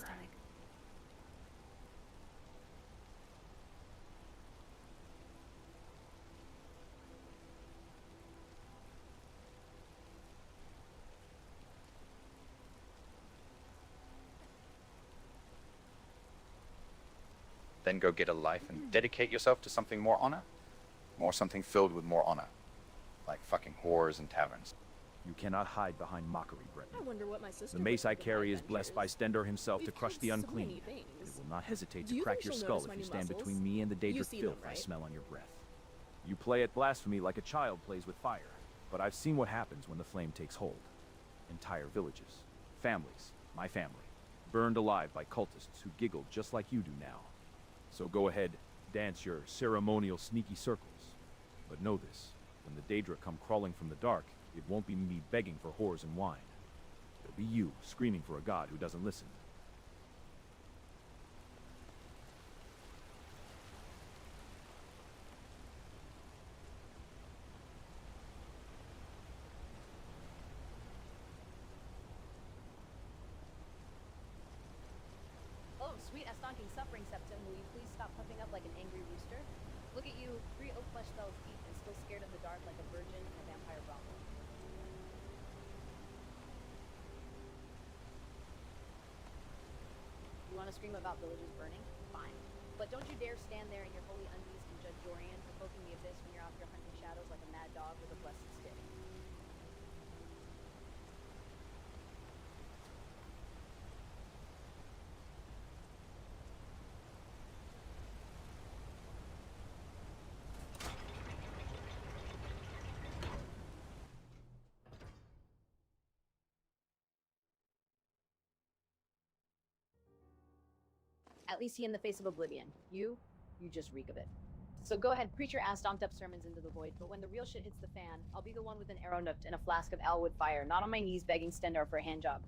Then go get a life and dedicate yourself to something more honor? More something filled with more honor. Like fucking whores and taverns. You cannot hide behind mockery, Breton. I wonder what my sister. The mace I would think of carry my is blessed by adventures. Stendar himself to We've crush the killed so unclean. many It things. will not hesitate Do to you crack think your she'll skull notice if my you new stand muscles? between me and the You Daedric see filth them, I right? smell on your breath. You play at blasphemy like a child plays with fire, but I've seen what happens when the flame takes hold. Entire villages, families, my family, burned alive by cultists who giggled just like you do now. So go ahead, dance your ceremonial sneaky circles. But know this, when the Daedra come crawling from the dark, it won't be me begging for whores and wine. It'll be you screaming for a god who doesn't listen. Oh, sweet Astonking Suffering Septum, will you please stop puffing up like an angry rooster? Look at you, 3 oak flesh spells deep and still scared of the dark like a virgin in a vampire brothel. You want to scream about villages burning? Fine. But don't you dare stand there in your holy undies and judge Dorian for poking the abyss when you're out here hunting shadows like a mad dog with a blessed stick. At least he in the face of oblivion. You just reek of it. So go ahead, preach your ass donked up sermons into the void, but when the real shit hits the fan, I'll be the one with an arrow nooked and a flask of Alwood fire, not on my knees begging Stendar for a hand job.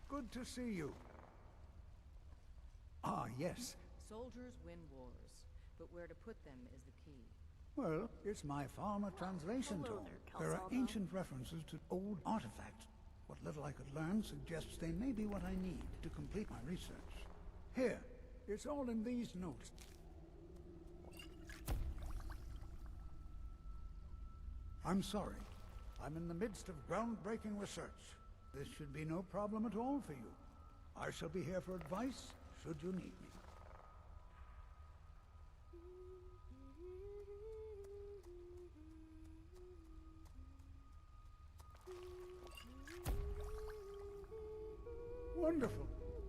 Good to see you. Ah, yes. Soldiers win wars, but where to put them is the key. Well, it's my farmer translation tome. There are ancient references to old artifacts. What little I could learn suggests they may be what I need to complete my research. Here, it's all in these notes. I'm sorry. I'm in the midst of groundbreaking research. This should be no problem at all for you. I shall be here for advice, should you need me. Wonderful.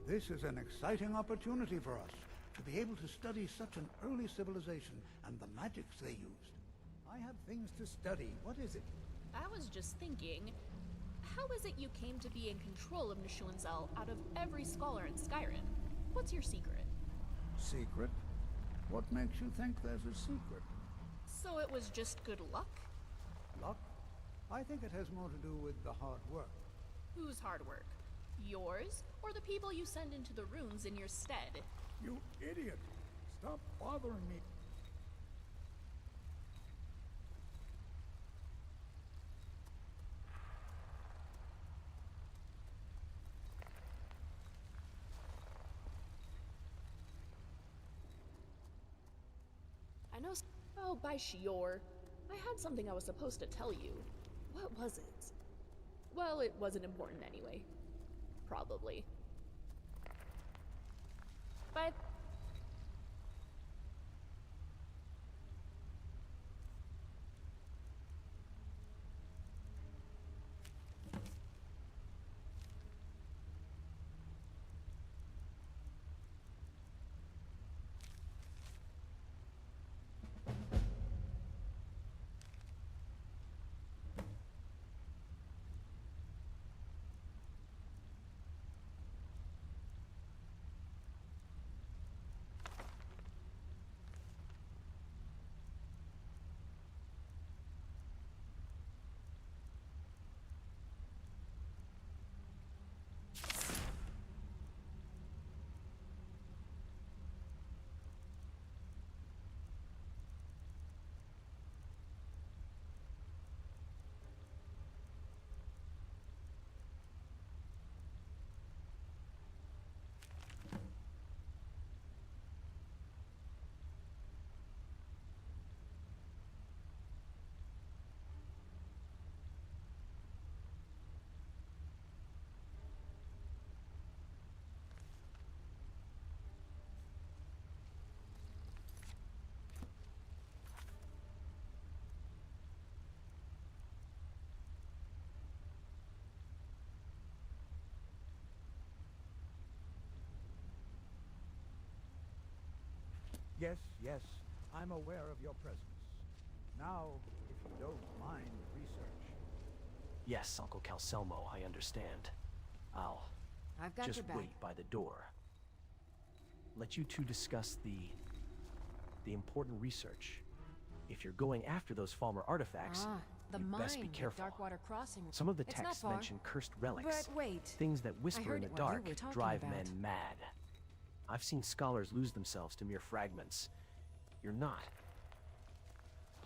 This is an exciting opportunity for us to be able to study such an early civilization and the magics they used. I have things to study. What is it? I was just thinking, how is it you came to be in control of Nishunzel out of every scholar in Skyrim? What's your secret? Secret? What makes you think there's a secret? So it was just good luck? Luck? I think it has more to do with the hard work. Whose hard work? Yours, or the people you send into the runes in your stead? You idiot! Stop bothering me. I know. Oh, by Shior. I had something I was supposed to tell you. What was it? Well, it wasn't important anyway. Probably. But Yes, I'm aware of your presence. Now, if you don't mind research. Yes, Uncle Calcelmo, I understand. I've got just your back. wait by the door. Let you two discuss the important research. If you're going after those Falmer artifacts, The you'd best be mine at careful. Darkwater Crossing. Some of the It's not texts far. mention cursed relics. But wait. Things that whisper heard in the it while you dark were talking drive about. men mad. I've seen scholars lose themselves to mere fragments. You're not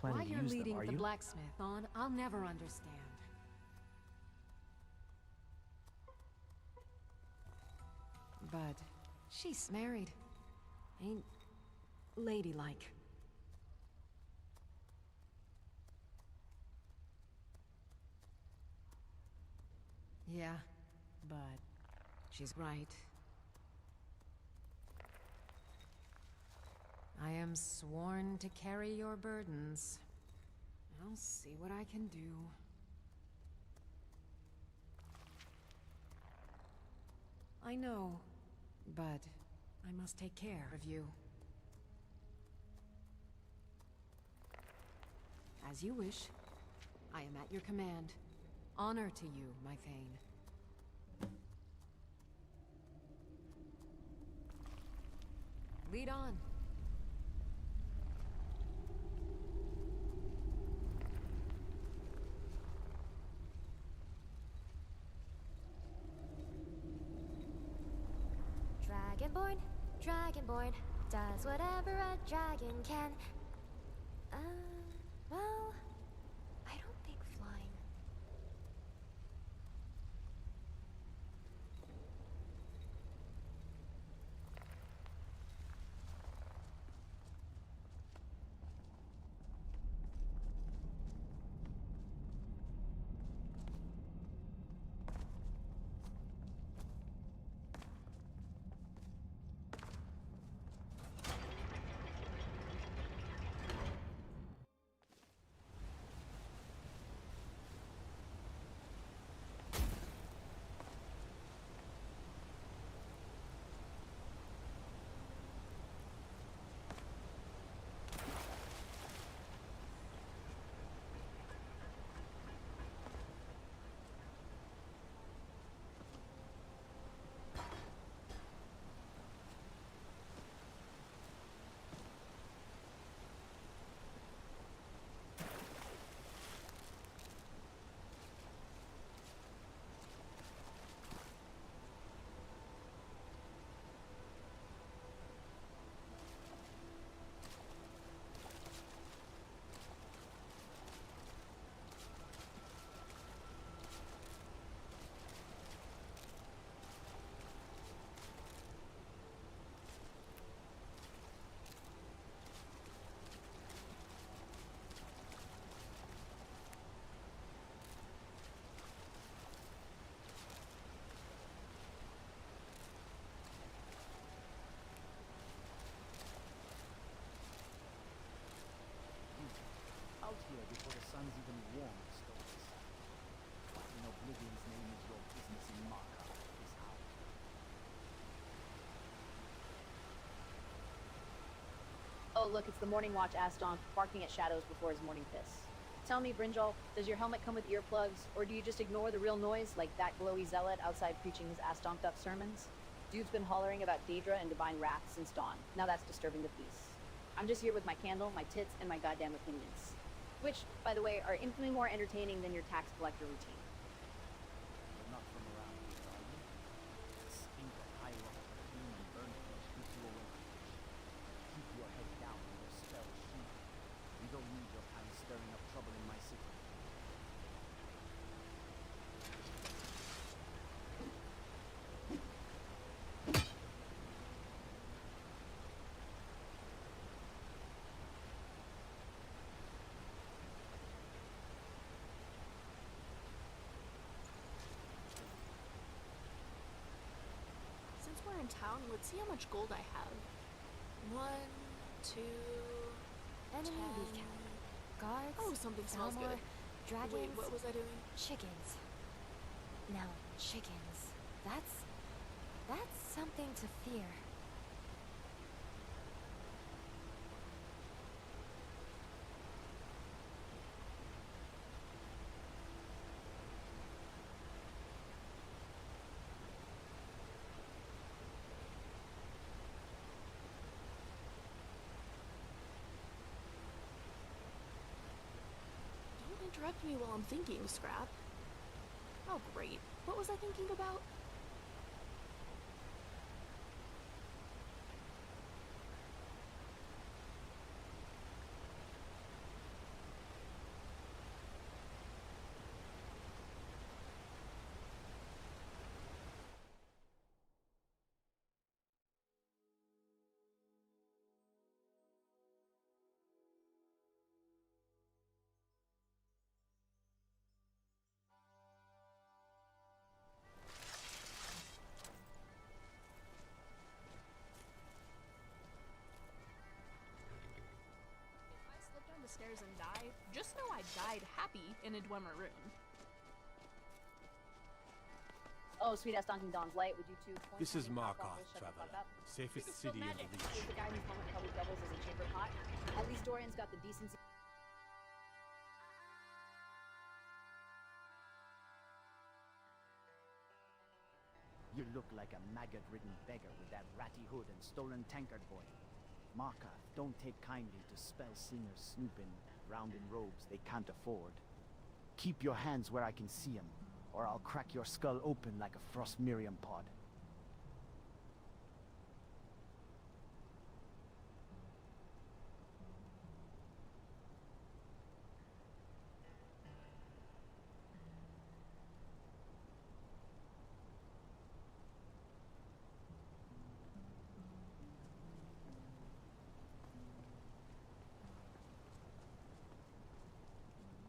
planning Why to you're use leading them, are the you? blacksmith on, I'll never understand. But she's married. Ain't ladylike. Yeah, but she's right. I am sworn to carry your burdens. I'll see what I can do. I know, but I must take care of you. As you wish. I am at your command. Honor to you, my Thane. Lead on. Dragonborn does whatever a dragon can. sun's even warm to stones. What in Oblivion's name is your business in Marka this hour? Oh, look, it's the Morning Watch Astonk barking at shadows before his morning piss. Tell me, Brinjal, does your helmet come with earplugs, or do you just ignore the real noise like that glowy zealot outside preaching his astonked up sermons? Dude's been hollering about Daedra and divine wrath since dawn. Now that's disturbing the peace. I'm just here with my candle, my tits, and my goddamn opinions. Which, by the way, are infinitely more entertaining than your tax collector routine. You're not from around here, are you? The stink of high rock perfume and burnt flesh gives you away. Keep your head down and your spells shoot. We don't need your kind stirring up trouble in my city. Since we're in town, let's see how much gold I have. 1, 2, Enemy 10. recap. Guards. Oh, something smells Balmor, good. Dragons. Wait, what was I doing? Chickens. Now, chickens. That's something to fear. Don't interrupt me while I'm thinking, Scrap. Oh, great. What was I thinking about? Down the stairs and die, just know I died happy in a Dwemer rune. Oh, sweet ass Donking Don's light, would you two point This at is me, Markarth, shut the fuck Traveler. up? Safest city in the He's Reach. the guy whose helmet probably doubles as a chamber pot. At least Dorian's got the decency. You look like a maggot-ridden beggar with that ratty hood and stolen tankard boy. Markarth don't take kindly to spell singers snooping round in robes they can't afford. Keep your hands where I can see 'em, or I'll crack your skull open like a frost Miriam pod.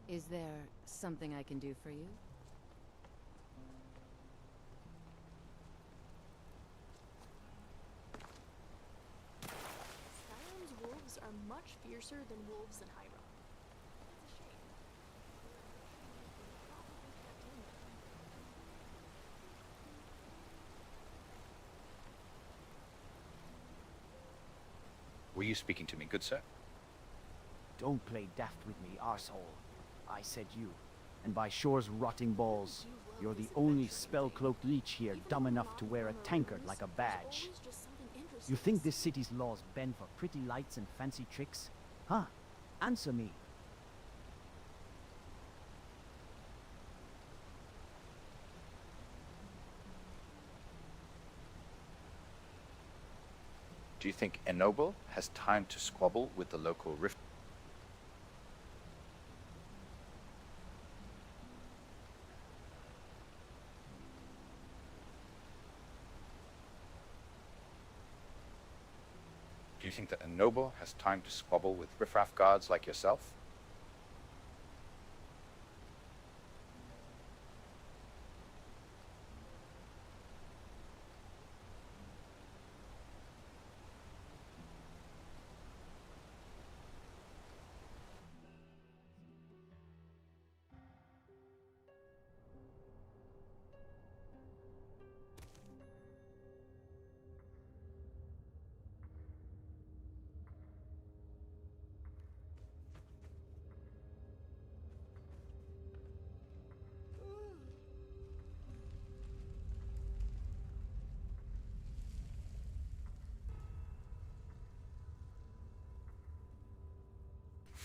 Is there something I can do for you? Skyrim's wolves are much fiercer than wolves in High Rock. It's a shame. Were you speaking to me, good sir? Don't play daft with me, arsehole. I said you. And by Shore's rotting balls, you're the only spell-cloaked leech here dumb enough to wear a tankard like a badge. You think this city's laws bend for pretty lights and fancy tricks? Huh? Answer me. Do you think Enoble has time to squabble with the local rift? Do you think that Enoble has time to squabble with riffraff guards like yourself?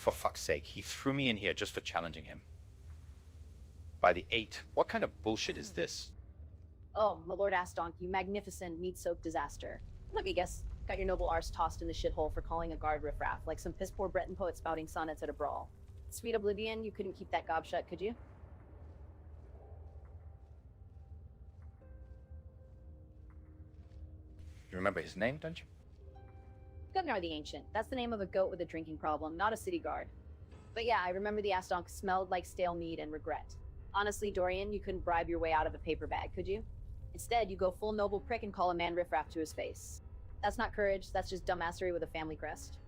For fuck's sake, he threw me in here just for challenging him. By the 8. What kind of bullshit is this? Oh, my lord Astonk, you magnificent meat-soaked disaster. Let me guess, got your noble arse tossed in the shithole for calling a guard riffraff, like some piss-poor Breton poet spouting sonnets at a brawl. Sweet oblivion, you couldn't keep that gob shut, could you? You remember his name, don't you? Gunnar the Ancient. That's the name of a goat with a drinking problem, not a city guard. But yeah, I remember the Astonk smelled like stale meat and regret. Honestly, Dorian, you couldn't bribe your way out of a paper bag, could you? Instead, you go full noble prick and call a man riffraff to his face. That's not courage, that's just dumbassery with a family crest.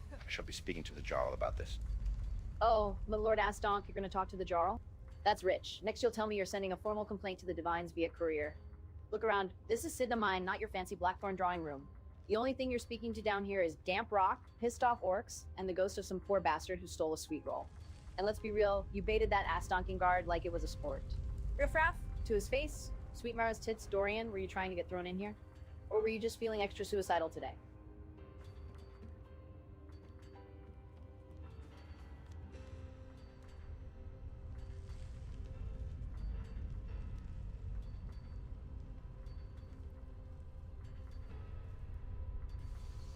I shall be speaking to the Jarl about this. Oh, my lord Astonk, you're gonna talk to the Jarl? That's rich. Next you'll tell me you're sending a formal complaint to the Divines via courier. Look around. This is Sidna Mine, not your fancy Blackthorn drawing room. The only thing you're speaking to down here is damp rock, pissed off orcs, and the ghost of some poor bastard who stole a sweet roll. And let's be real, you baited that ass-donking guard like it was a sport. Riffraff, to his face, Sweet Mara's tits, Dorian, were you trying to get thrown in here? Or were you just feeling extra suicidal today?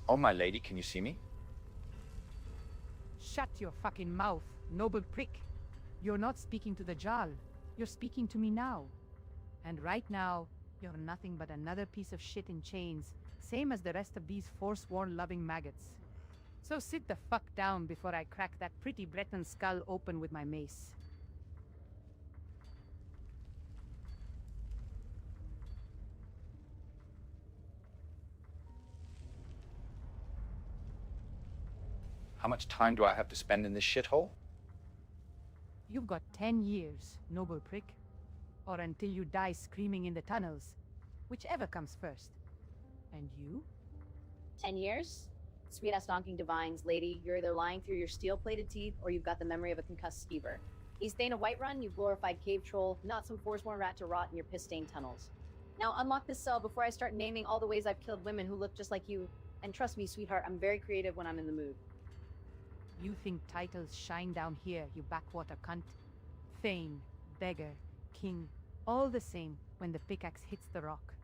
Oh, my lady, can you see me? Shut your fucking mouth, noble prick. You're not speaking to the Jarl. You're speaking to me now. And right now, you're nothing but another piece of shit in chains, same as the rest of these Forsworn-loving maggots. So sit the fuck down before I crack that pretty Breton skull open with my mace. How much time do I have to spend in this shithole? You've got 10 years, noble prick. Or until you die screaming in the tunnels. Whichever comes first. And you? 10 years? Sweet-ass donking divines, lady, you're either lying through your steel-plated teeth or you've got the memory of a concussed skeever. He's Thane of Whiterun, you glorified cave troll, not some Forsworn rat to rot in your piss-stained tunnels. Now unlock this cell before I start naming all the ways I've killed women who look just like you. And trust me, sweetheart, I'm very creative when I'm in the mood. You think titles shine down here, you backwater cunt? Thane, beggar, king, all the same when the pickaxe hits the rock.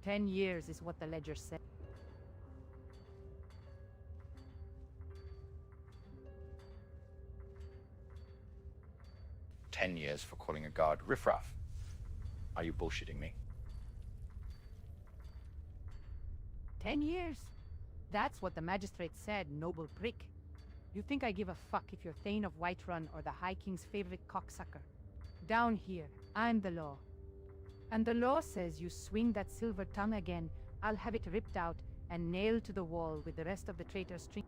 10 years is what the ledger said. "10 years for calling a guard riffraff. Are you bullshitting me?" 10 years? That's what the magistrate said, noble prick. You think I give a fuck if you're Thane of Whiterun or the High King's favorite cocksucker? Down here, I'm the law. And the law says you swing that silver tongue again, I'll have it ripped out and nailed to the wall with the rest of the traitor's string.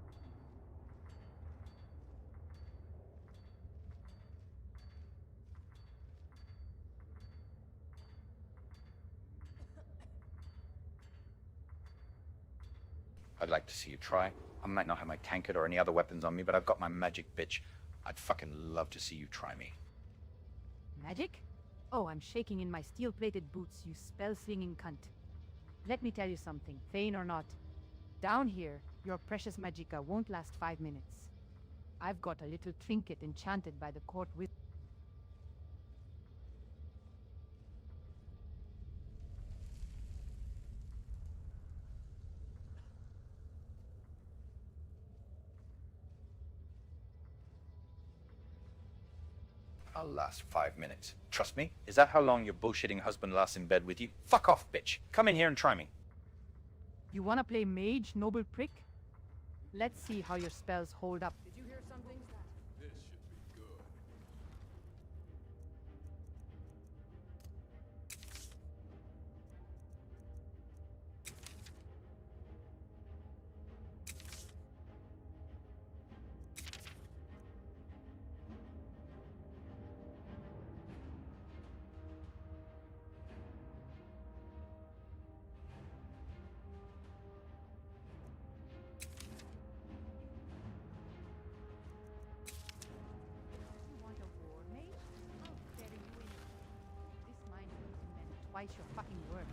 I'd like to see you try. I might not have my tankard or any other weapons on me, but I've got my magic, bitch. I'd fucking love to see you try me. Magic? Oh, I'm shaking in my steel-plated boots, you spell-slinging cunt. Let me tell you something, Thane or not. Down here, your precious magicka won't last 5 minutes. I've got a little trinket enchanted by the court wizard. I'll last 5 minutes. Trust me? Is that how long your bullshitting husband lasts in bed with you? Fuck off, bitch. Come in here and try me. You wanna play mage, noble prick? Let's see how your spells hold up. Did you hear something? This should be good. twice your fucking work.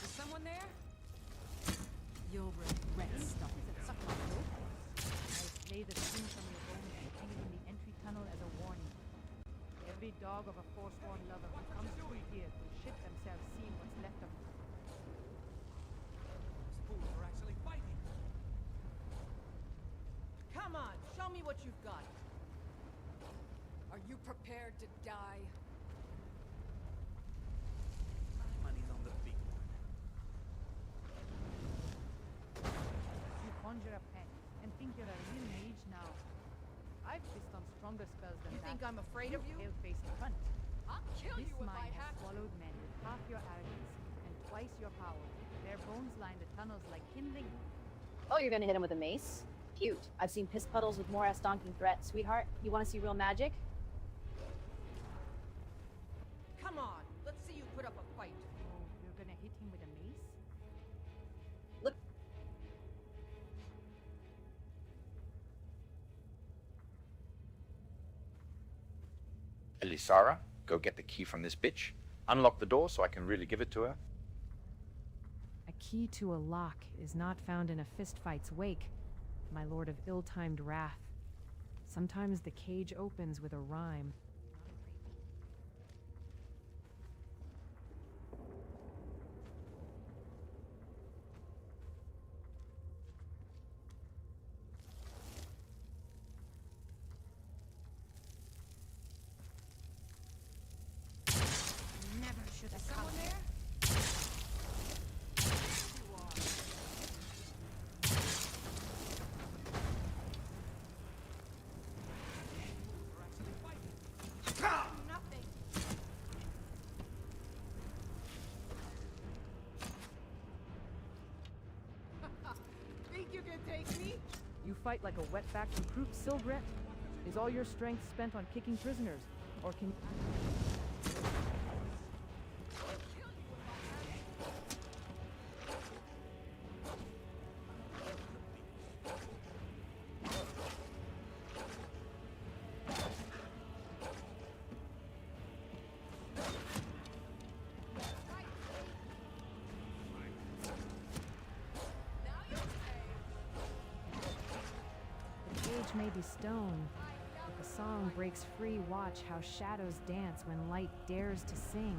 Is someone there? You'll regret stuff. Suck my throat. I lay the skin from your bones and hang it in the entry tunnel as a warning. Every dog of a forsworn lover who comes through here will shit themselves seeing what's left of them. Those fools are actually fighting. Come on, show me what you've got. Are you prepared to die? Money's on the big one. You conjure a pet and think you're a real mage now. I've pissed on stronger spells than You that. think I'm afraid of you? Pale-faced cunt. I'll kill This you if I mine have has to. swallowed men with half your arrogance and twice your power. Their bones line the tunnels like kindling. Oh, you're gonna hit him with a mace? Cute. I've seen piss puddles with more ass-donking threat. Sweetheart, you wanna see real magic? Come on, let's see you put up a fight. Oh, you're gonna hit him with a mace? Look. Elisara, go get the key from this bitch. Unlock the door so I can really give it to her. A key to a lock is not found in a fistfight's wake, my lord of ill-timed wrath. Sometimes the cage opens with a rhyme. Never should have come Someone here. there? You are. They're actually fighting. Nothing. Think you can take me? You fight like a wet-backed recruit, Silgret? Is all your strength spent on kicking prisoners? Or can The cage may be stone, but the song breaks free. Watch how shadows dance when light dares to sing.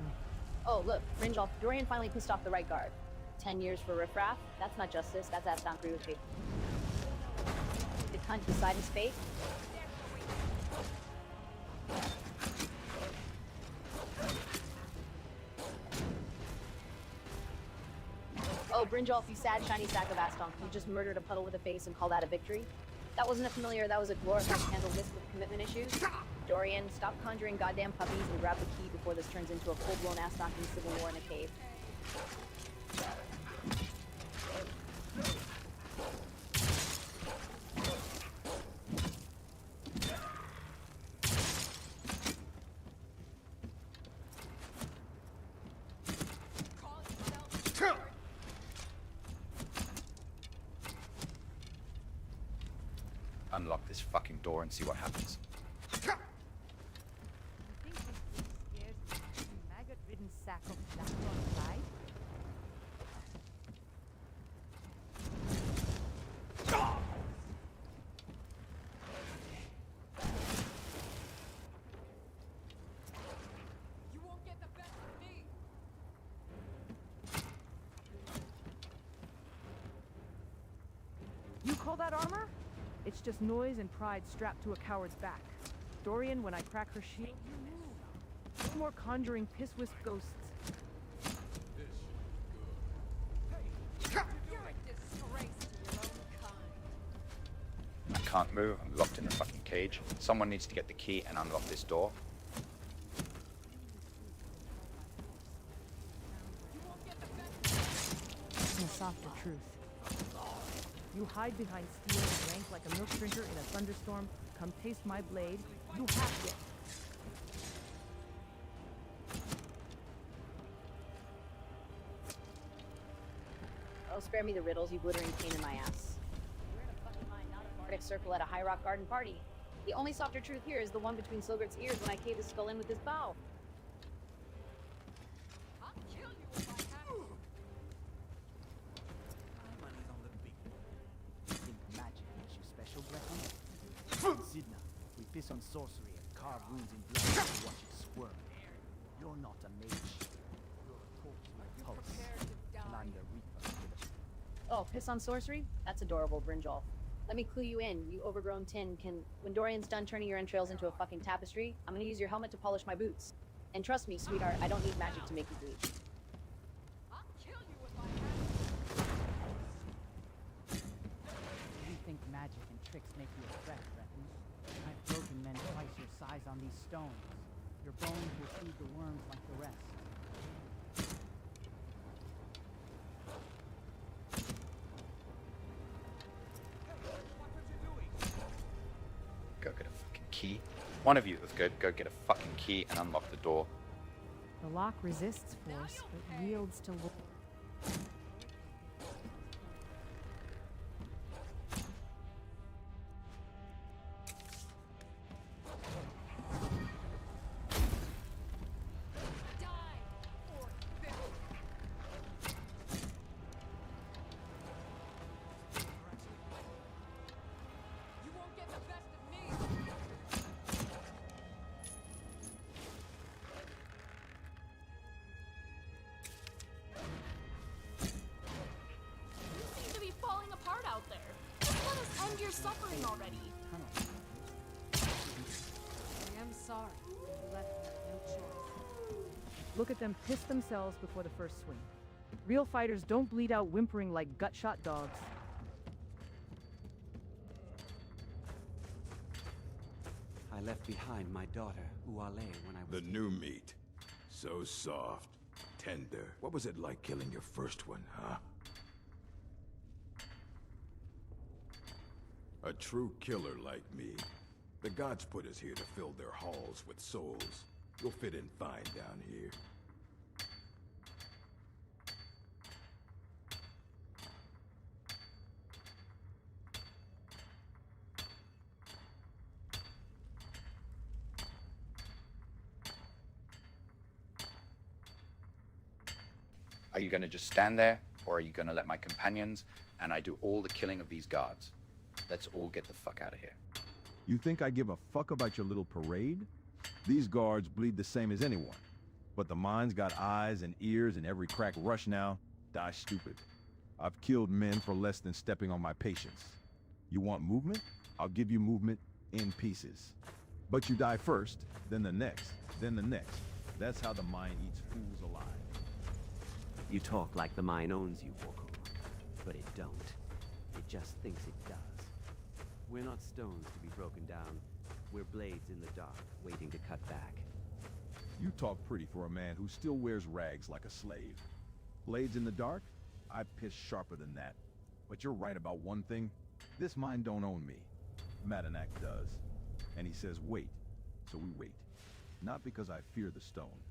Oh, look, Ringolf, Dorian finally pissed off the right guard. 10 years for riffraff? That's not justice, that's ass-donkery with paper. The cunt decide his fate? Oh, Brynjolf, you sad, shiny sack of ass-donk. You just murdered a puddle with a face and call that a victory? That wasn't a familiar, that was a glorified handle list with commitment issues. Dorian, stop conjuring goddamn puppies and grab the key before this turns into a full-blown ass-knocking civil war in a cave. Unlock this fucking door and see what happens. you think this place scares me, you maggot-ridden sack of Blackthorn pride? You won't get the best of me. You call that armor? It's just noise and pride strapped to a coward's back. Dorian, when I crack her shield, no more conjuring piss-wisp ghosts. You're a disgrace to your own kind. I can't move. I'm locked in a fucking cage. Someone needs to get the key and unlock this door. In a softer truth. You hide behind steel and rank like a milk drinker in a thunderstorm. Come taste my blade. You have it. Oh, spare me the riddles, you glittering pain in my ass. We're in a fucking mine, not a bardic circle at a High Rock garden party. The only softer truth here is the one between Silgert's ears when I cave his skull in with his bow. I'll kill you if I have to. Money's on the big one. You think magic makes you special, Blackthorn? Sidna, we piss on sorcery and carve runes in blood to watch it squirm. You're not a mage. You're a corpse with a pulse. And I'm the Reaper. Oh, piss on sorcery? That's adorable, Brinjol. Let me clue you in, you overgrown tin. When Dorian's done turning your entrails into a fucking tapestry, I'm gonna use your helmet to polish my boots. And trust me, sweetheart, I don't need magic to make you bleed. I'll kill you if I have to. You think magic and tricks make you a threat, Breton? I've broken men twice your size on these stones. Your bones will feed the worms like the rest. Go get a fucking key. One of you is good. Go get a fucking key and unlock the door. The lock resists force, but yields to lore. You won't get the best of me. You seem to be falling apart out there. Just let us end your suffering already. I am sorry. You left me no choice. Look at them piss themselves before the first swing. Real fighters don't bleed out whimpering like gut-shot dogs. I left behind my daughter, Uale, when I was... The new meat. So soft, tender. What was it like killing your first one, huh? A true killer like me. The gods put us here to fill their halls with souls. You'll fit in fine down here. Are you going to just stand there, or are you going to let my companions and I do all the killing of these guards? Let's all get the fuck out of here. You think I give a fuck about your little parade? These guards bleed the same as anyone. But the mine's got eyes and ears and every crack rush now. Die stupid. I've killed men for less than stepping on my patience. You want movement? I'll give you movement in pieces. But you die first, then the next, then the next. That's how the mine eats fools alive. You talk like the mine owns you, Woko. But it don't. It just thinks it does. We're not stones to be broken down. We're blades in the dark, waiting to cut back. You talk pretty for a man who still wears rags like a slave. Blades in the dark? I piss sharper than that. But you're right about one thing. This mine don't own me. Madanak does. And he says wait. So we wait. Not because I fear the stone,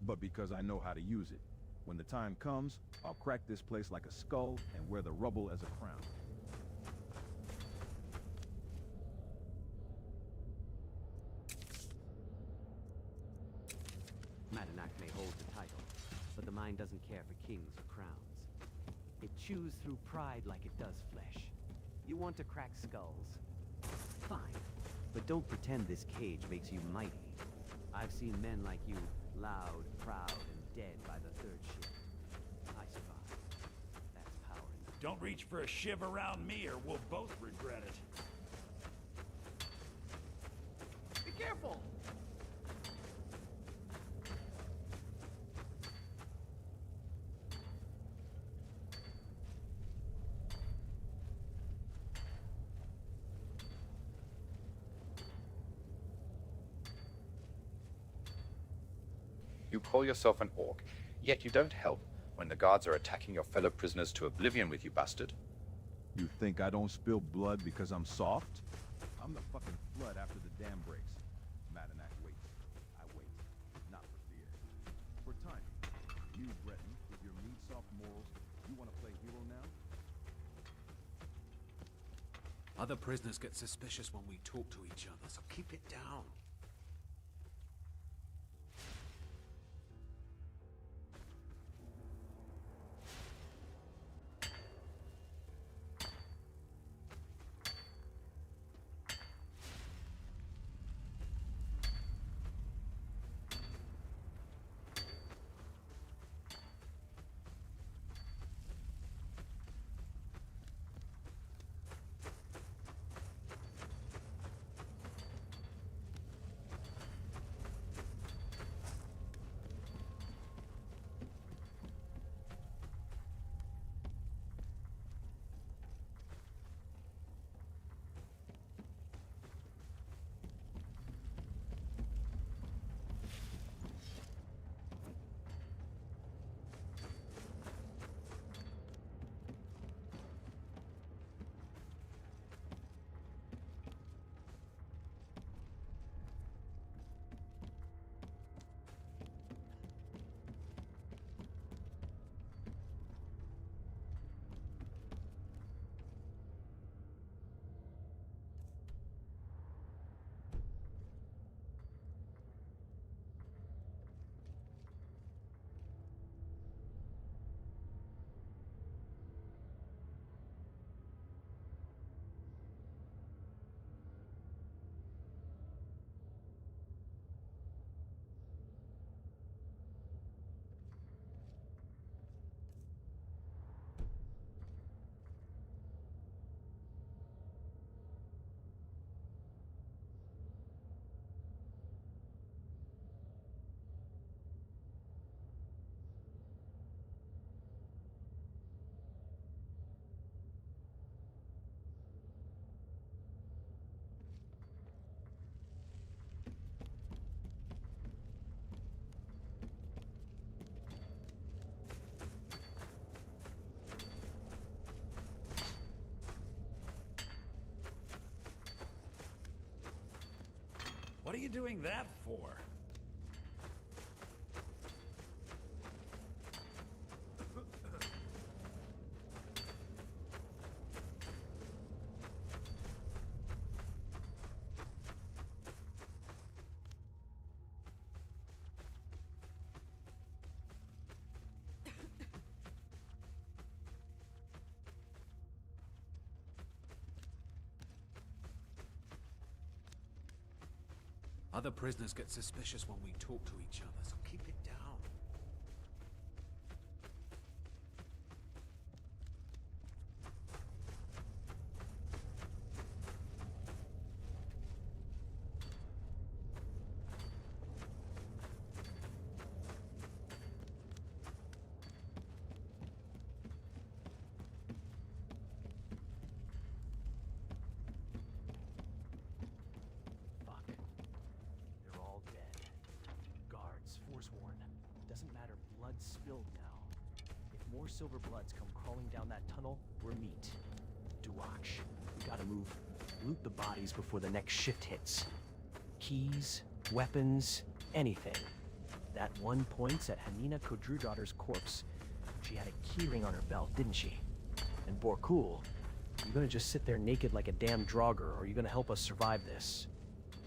but because I know how to use it. When the time comes, I'll crack this place like a skull and wear the rubble as a crown. Madanak may hold the title, but the mine doesn't care for kings or crowns. It chews through pride like it does flesh. You want to crack skulls? Fine, but don't pretend this cage makes you mighty. I've seen men like you loud, proud, and dead by the third shift. I survived. That's power enough. Don't reach for a shiv around me or we'll both regret it. Be careful! You call yourself an orc, yet you don't help when the guards are attacking your fellow prisoners to oblivion with you, bastard. You think I don't spill blood because I'm soft? I'm the fucking flood after the dam breaks. Madenak waits. I wait. Not for fear. For time. You, Breton, with your meat-soft morals, you want to play hero now? Other prisoners get suspicious when we talk to each other, so keep it down. What are you doing that for? Other prisoners get suspicious when we talk to each other, so keep it down. Spilled now. If more silver bloods come crawling down that tunnel, we're meat. Duwatch. We gotta move. Loot the bodies before the next shift hits. Keys, weapons, anything. That one points at Hanina Kodrudotter's corpse. She had a keyring on her belt, didn't she? And Borkul, you gonna just sit there naked like a damn Draugr, or are you gonna help us survive this?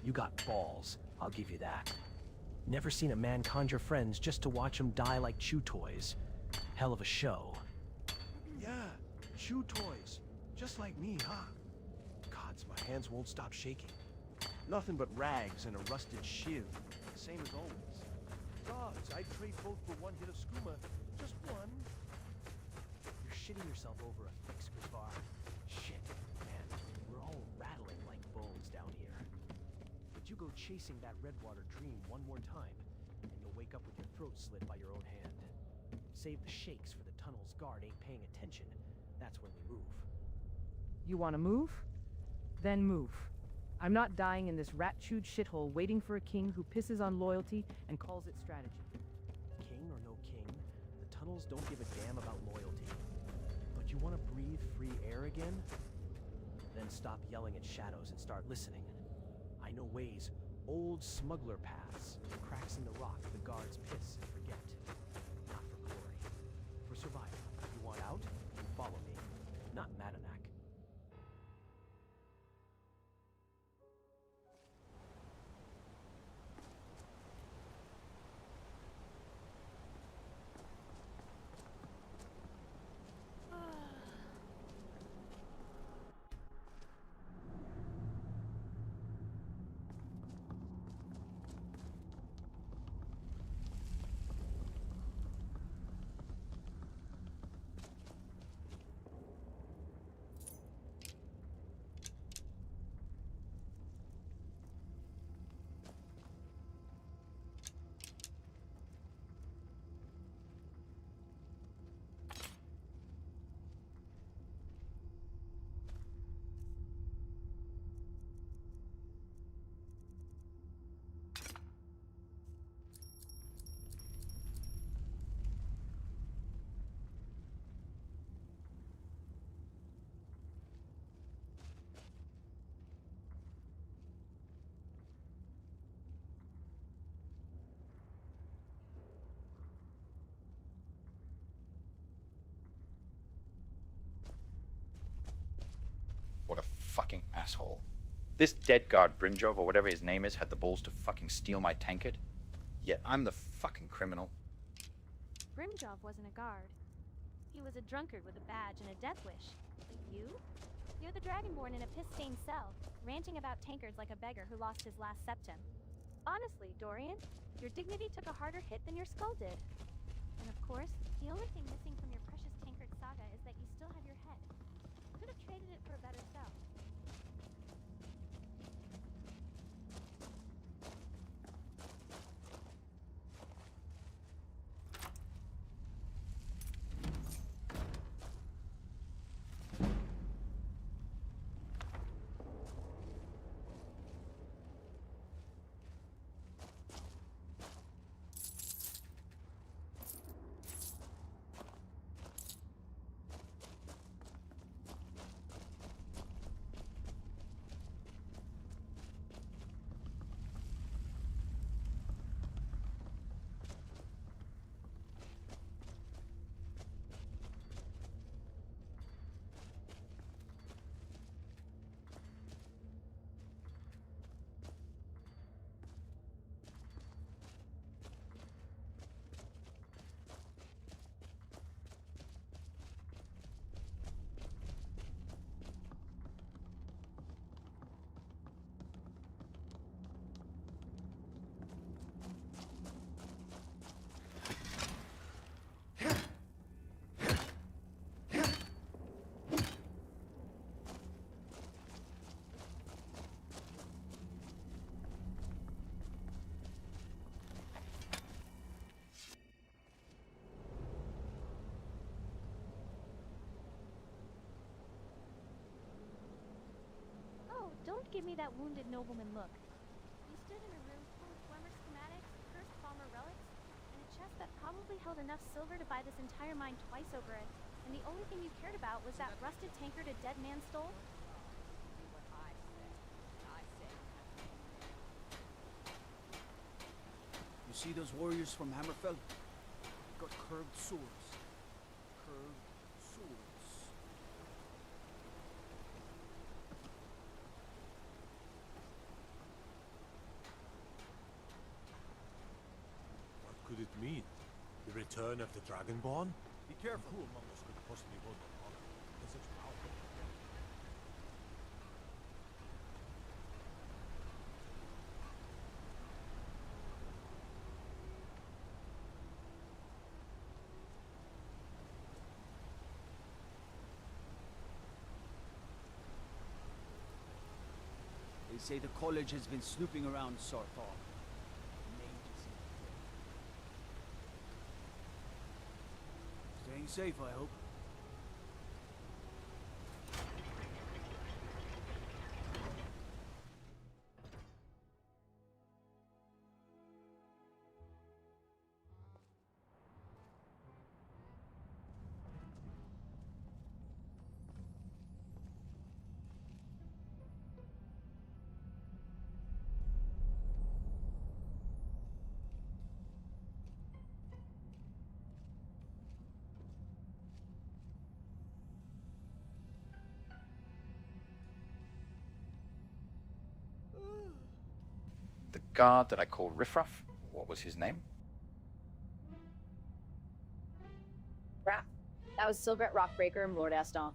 You got balls, I'll give you that. Never seen a man conjure friends just to watch them die like chew toys. Hell of a show. Yeah, chew toys. Just like me, huh? Gods, my hands won't stop shaking. Nothing but rags and a rusted shiv. Same as always. Gods, I'd trade both for one hit of skooma. Just one. You're shitting yourself over a fix, Grisvar. Shit, man. We're all rattling like bones down here. But you go chasing that Redwater dream one more time, and you'll wake up with your throat slit by your own hand. Save the shakes for the tunnel's guard ain't paying attention. That's when we move. You want to move? Then move. I'm not dying in this rat-chewed shithole waiting for a king who pisses on loyalty and calls it strategy. King or no king, the tunnels don't give a damn about loyalty. But you want to breathe free air again? Then stop yelling at shadows and start listening. I know ways, old smuggler paths, cracks in the rock the guards piss and forget. Not for glory, for survival. You want out? You follow me. Not Madanak. What a fucking asshole. This dead guard, Brinjov, or whatever his name is, had the balls to fucking steal my tankard. Yet I'm the fucking criminal. Brimjov wasn't a guard. He was a drunkard with a badge and a death wish. Like you? You're the Dragonborn in a piss-stained cell, ranting about tankards like a beggar who lost his last septum. Honestly, Dorian, your dignity took a harder hit than your skull did. And of course, the only thing missing from your precious tankard saga is that you still have your head. Could have traded it for a better self. Don't give me that wounded nobleman look. You stood in a room full of Dwemer schematics, cursed bomber relics, and a chest that probably held enough silver to buy this entire mine twice over it. And the only thing you cared about was that rusted tankard a dead man stole? You see those warriors from Hammerfell? They've got curved swords. Curved swords. What could it mean? The return of the Dragonborn? Be careful. Who among us could possibly hold the honor in such powerful? They say the college has been snooping around Sarthal. Staying safe, I hope. guard that I called Riffraff? What was his name? Raph. That was Silgret Rockbreaker and Lord Astonk.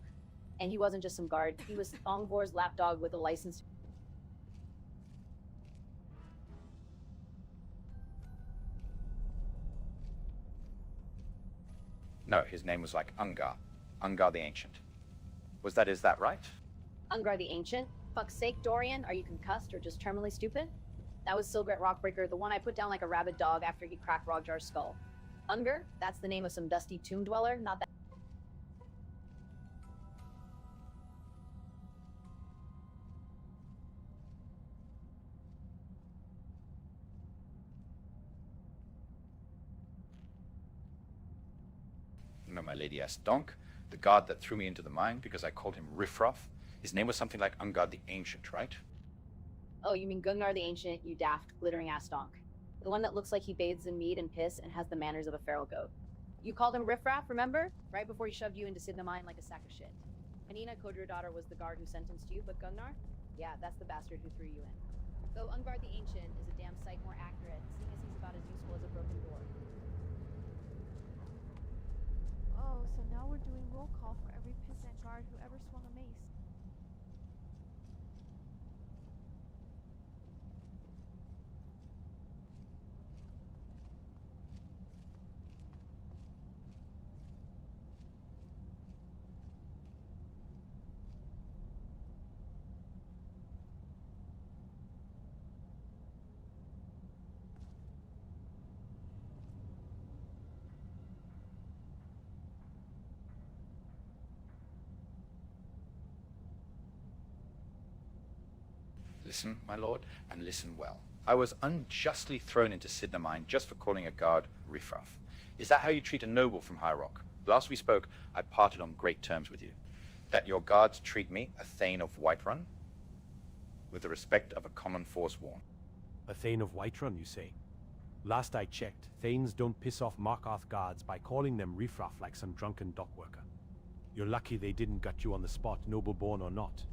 And he wasn't just some guard. He was Thongvor's lapdog with a license. No, his name was like Ungar. Ungar the Ancient. Is that right? Ungar the Ancient? Fuck's sake, Dorian, are you concussed or just terminally stupid? That was Silgret Rockbreaker, the one I put down like a rabid dog after he cracked Rogjar's skull. Ungar? That's the name of some dusty tomb dweller, not that. No, my lady Astonk, the guard that threw me into the mine because I called him Riffraff. His name was something like Ungar the Ancient, right? Oh, you mean Gunnar the Ancient, you daft, glittering Astonk. The one that looks like he bathes in mead and piss and has the manners of a feral goat. You called him Riffraff, remember? Right before he shoved you into Sidna Mine like a sack of shit. Hanina, Kodrir daughter, was the guard who sentenced you, but Gunnar? Yeah, that's the bastard who threw you in. Though Ungar the Ancient is a damn sight more accurate, seeing as he's about as useful as a broken door. Oh, so now we're doing roll call for every pissant guard who ever swung a mace. Listen, my lord, and listen well. I was unjustly thrown into Sidna Mine just for calling a guard Riffraff. Is that how you treat a noble from High Rock? Last we spoke, I parted on great terms with you. That your guards treat me, a Thane of Whiterun, with the respect of a common forsworn. A Thane of Whiterun, you say? Last I checked, Thanes don't piss off Markarth guards by calling them riffraff like some drunken dock worker. You're lucky they didn't gut you on the spot, noble-born or not.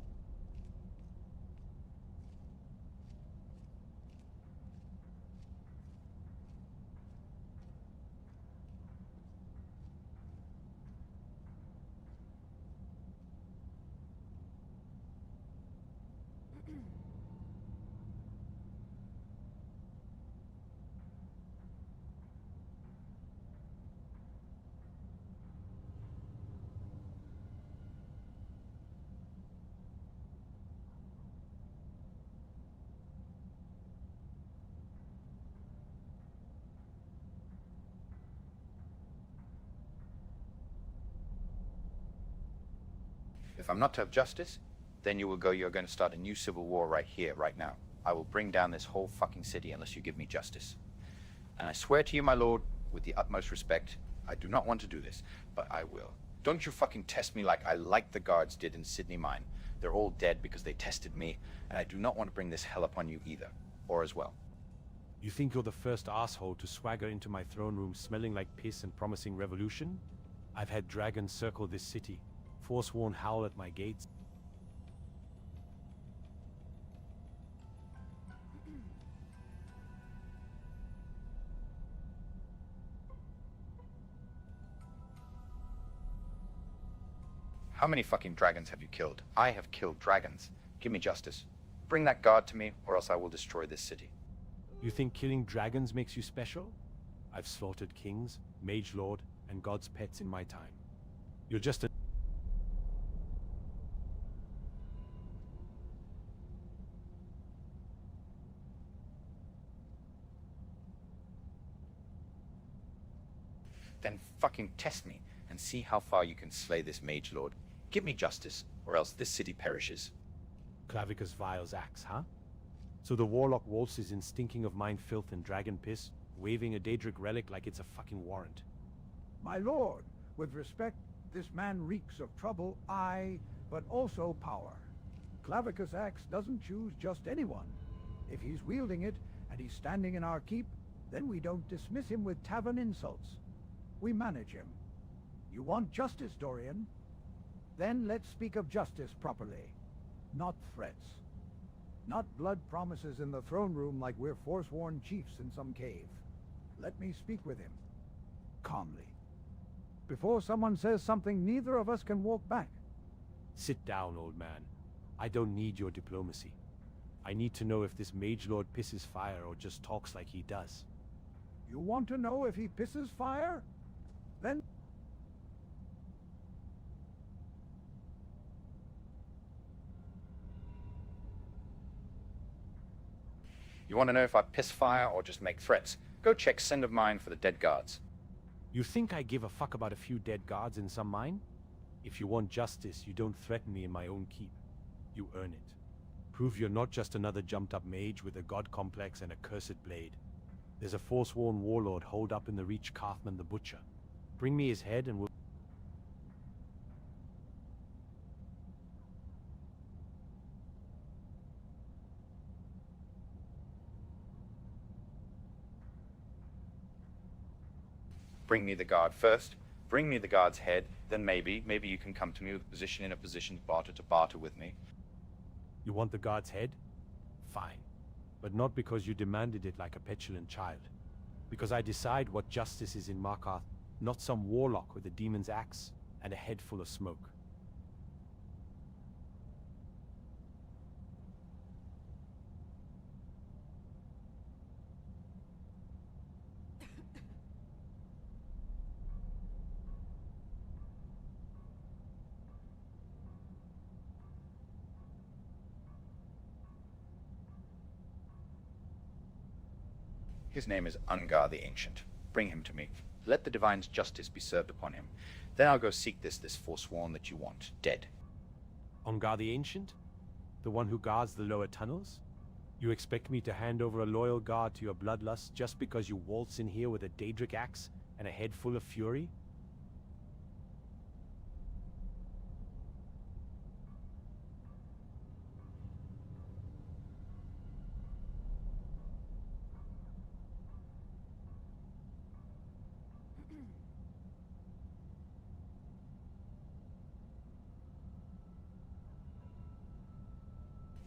If I'm not to have justice, then you're going to start a new civil war right here, right now. I will bring down this whole fucking city unless you give me justice. And I swear to you, my lord, with the utmost respect, I do not want to do this, but I will. Don't you fucking test me like the guards did in Sidney Mine. They're all dead because they tested me, and I do not want to bring this hell upon you either, or as well. You think you're the first asshole to swagger into my throne room smelling like piss and promising revolution? I've had dragons circle this city, forsworn howl at my gates. How many fucking dragons have you killed? I have killed dragons. Give me justice. Bring that guard to me, or else I will destroy this city. You think killing dragons makes you special? I've slaughtered kings, mage lord, and god's pets in my time. You're just a... Then fucking test me and see how far you can slay this mage lord. Give me justice, or else this city perishes. Clavicus Vile's axe, huh? So the warlock waltzes in stinking of mine filth and dragon piss, waving a Daedric relic like it's a fucking warrant. My lord, with respect, this man reeks of trouble, aye, but also power. Clavicus' axe doesn't choose just anyone. If he's wielding it, and he's standing in our keep, then we don't dismiss him with tavern insults. We manage him. You want justice, Dorian? Then let's speak of justice properly, not threats. Not blood promises in the throne room like we're forsworn chiefs in some cave. Let me speak with him. Calmly. Before someone says something, neither of us can walk back. Sit down, old man. I don't need your diplomacy. I need to know if this mage lord pisses fire or just talks like he does. You want to know if he pisses fire? Then... You want to know if I piss fire or just make threats? Go check Send of Mine for the dead guards. You think I give a fuck about a few dead guards in some mine? If you want justice, you don't threaten me in my own keep. You earn it. Prove you're not just another jumped-up mage with a god complex and a cursed blade. There's a forsworn warlord holed up in the Reach Carthman the Butcher. Bring me his head and we'll... Bring me the guard first. Bring me the guard's head. Then maybe you can come to me with a position to barter with me. You want the guard's head? Fine. But not because you demanded it like a petulant child. Because I decide what justice is in Markarth, not some warlock with a demon's axe and a head full of smoke. His name is Ungar the Ancient. Bring him to me. Let the Divine's justice be served upon him. Then I'll go seek this forsworn that you want, dead. Ungar the Ancient? The one who guards the lower tunnels? You expect me to hand over a loyal guard to your bloodlust just because you waltz in here with a Daedric axe and a head full of fury?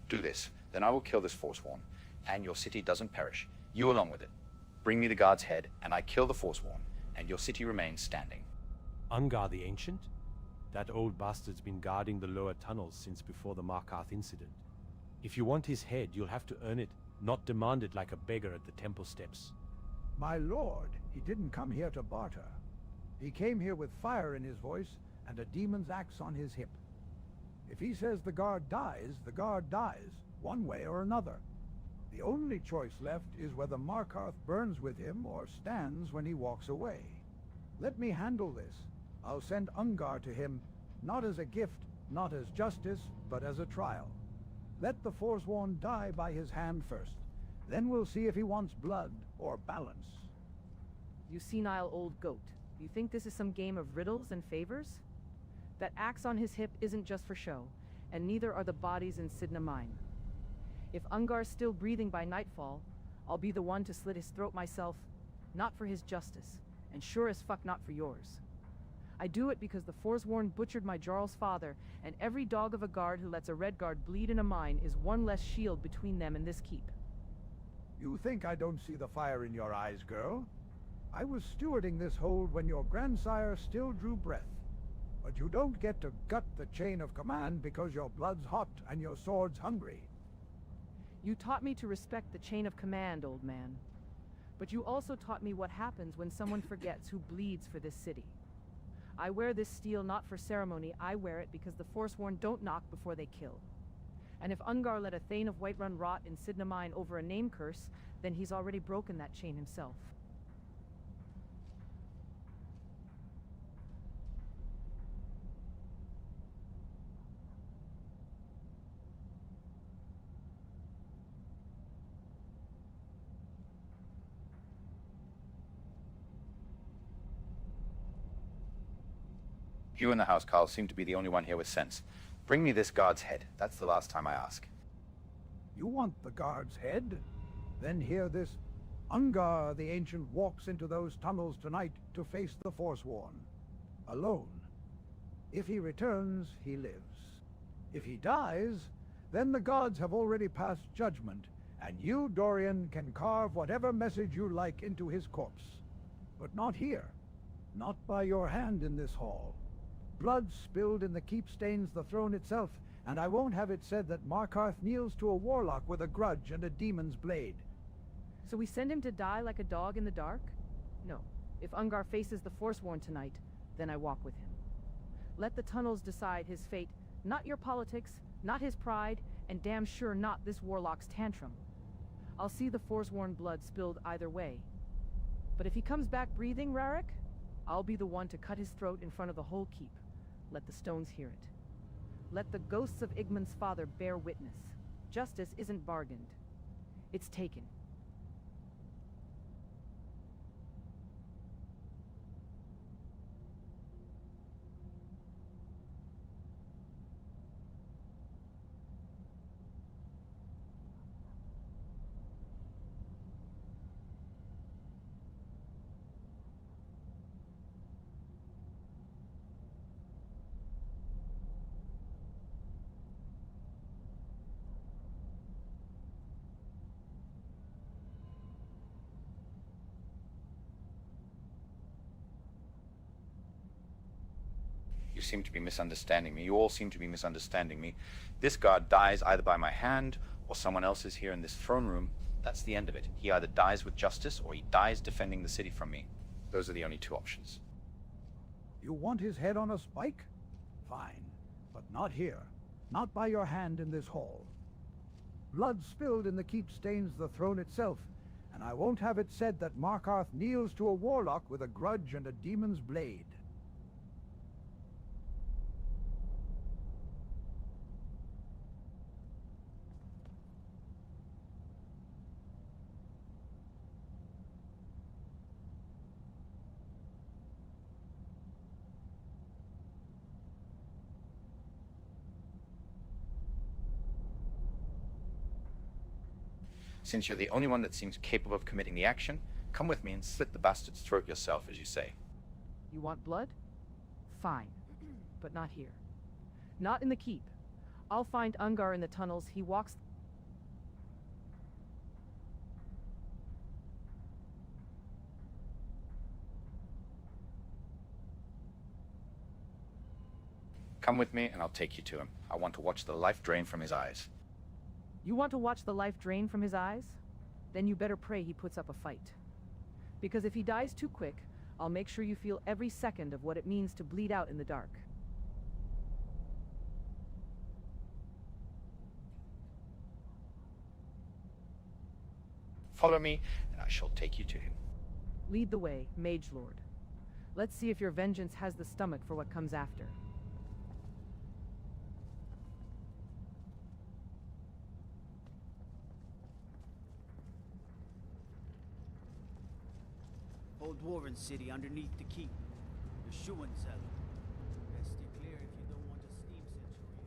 Do this, then I will kill this forsworn, and your city doesn't perish. You along with it. Bring me the guard's head, and I kill the forsworn, and your city remains standing. Ungar the Ancient? That old bastard's been guarding the lower tunnels since before the Markarth incident. If you want his head, you'll have to earn it, not demand it like a beggar at the temple steps. My lord, he didn't come here to barter. He came here with fire in his voice and a demon's axe on his hip. If he says the guard dies, one way or another. The only choice left is whether Markarth burns with him or stands when he walks away. Let me handle this. I'll send Ungar to him, not as a gift, not as justice, but as a trial. Let the forsworn die by his hand first. Then we'll see if he wants blood or balance. You senile old goat. You think this is some game of riddles and favors? That axe on his hip isn't just for show, and neither are the bodies in Sidna Mine. If Ungar's still breathing by nightfall, I'll be the one to slit his throat myself, not for his justice, and sure as fuck not for yours. I do it because the forsworn butchered my Jarl's father, and every dog of a guard who lets a red guard bleed in a mine is one less shield between them and this keep. You think I don't see the fire in your eyes, girl? I was stewarding this hold when your grandsire still drew breath. But you don't get to gut the chain of command because your blood's hot and your sword's hungry. You taught me to respect the chain of command, old man. But you also taught me what happens when someone forgets who bleeds for this city. I wear this steel not for ceremony, I wear it because the forsworn don't knock before they kill. And if Ungar let a Thane of Whiterun rot in Sidna Mine over a name curse, then he's already broken that chain himself. You in the housecarls seem to be the only one here with sense. Bring me this guard's head. That's the last time I ask. You want the guard's head? Then hear this. Ungar the Ancient walks into those tunnels tonight to face the forsworn. Alone. If he returns, he lives. If he dies, then the gods have already passed judgment, and you, Dorian, can carve whatever message you like into his corpse. But not here. Not by your hand in this hall. Blood spilled in the keep stains the throne itself, and I won't have it said that Markarth kneels to a warlock with a grudge and a demon's blade. So we send him to die like a dog in the dark? No. If Ungar faces the Forsworn tonight, then I walk with him. Let the tunnels decide his fate, not your politics, not his pride, and damn sure not this warlock's tantrum. I'll see the Forsworn blood spilled either way. But if he comes back breathing, Rarik, I'll be the one to cut his throat in front of the whole keep. Let the stones hear it. Let the ghosts of Igmund's father bear witness. Justice isn't bargained. It's taken. You seem to be misunderstanding me. You all seem to be misunderstanding me. This guard dies either by my hand or someone else is here in this throne room. That's the end of it. He either dies with justice or he dies defending the city from me. Those are the only two options. You want his head on a spike? Fine, but not here. Not by your hand in this hall. Blood spilled in the keep stains the throne itself, and I won't have it said that Markarth kneels to a warlock with a grudge and a demon's blade. Since you're the only one that seems capable of committing the action, come with me and slit the bastard's throat yourself, as you say. You want blood? Fine. But not here. Not in the keep. I'll find Ungar in the tunnels. He walks... Come with me and I'll take you to him. I want to watch the life drain from his eyes. You want to watch the life drain from his eyes? Then you better pray he puts up a fight. Because if he dies too quick, I'll make sure you feel every second of what it means to bleed out in the dark. Follow me, and I shall take you to him. Lead the way, Mage Lord. Let's see if your vengeance has the stomach for what comes after. Old Dwarven city underneath the keep. The Schuenzell. Best steer clear if you don't want a steam centurion.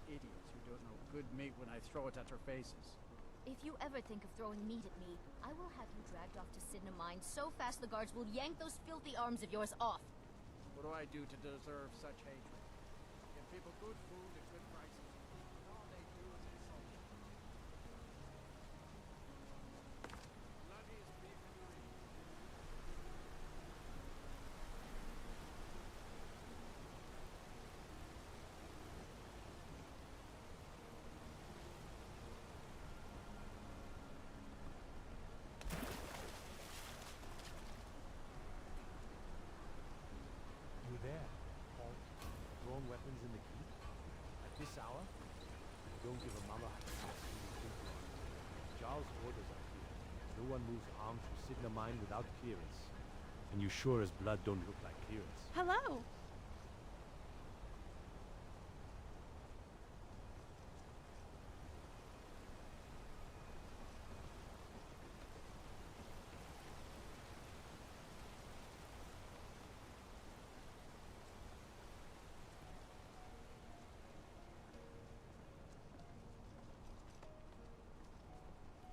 Idiots who don't know good meat when I throw it at their faces. If you ever think of throwing meat at me, I will have you dragged off to Sidna Mine so fast the guards will yank those filthy arms of yours off. What do I do to deserve such hatred? Give people good food at good prices. All they do is insult me. Bloodiest beef in the region. You there, Paul? Thrown weapons in the keep? At this hour? Don't give a mama a task when you think wrong. Jarl's orders are clear. No one moves armed through Sidna Mine without clearance. And you sure as blood don't look like clearance. Hello!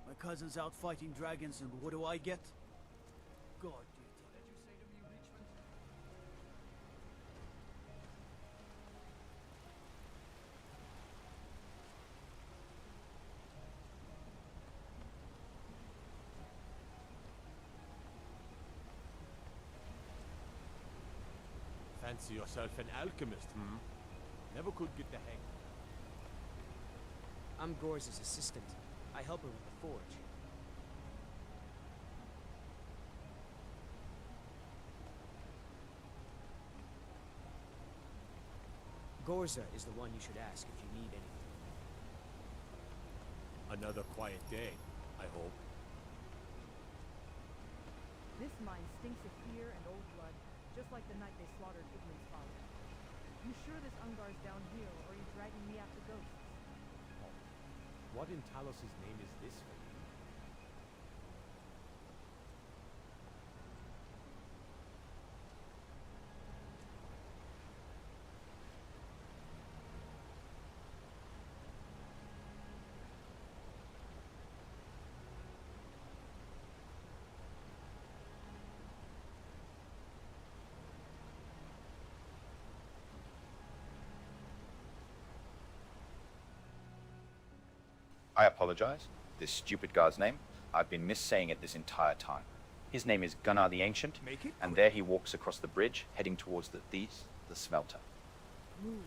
My cousin's out fighting dragons, and what do I get? God, dear, did you say to me, Richmond? Fancy yourself an alchemist, hmm? Never could get the hang. I'm Gore's assistant. I help her with the forge. Gorza is the one you should ask if you need anything. Another quiet day, I hope. This mine stinks of fear and old blood, just like the night they slaughtered Igman's father. You sure this Ungar's down here, or are you dragging me after ghosts? What in Talos' name is this for you? I apologize. This stupid guard's name, I've been missaying it this entire time. His name is Gunnar the Ancient, and there he walks across the bridge, heading towards the smelter. Move,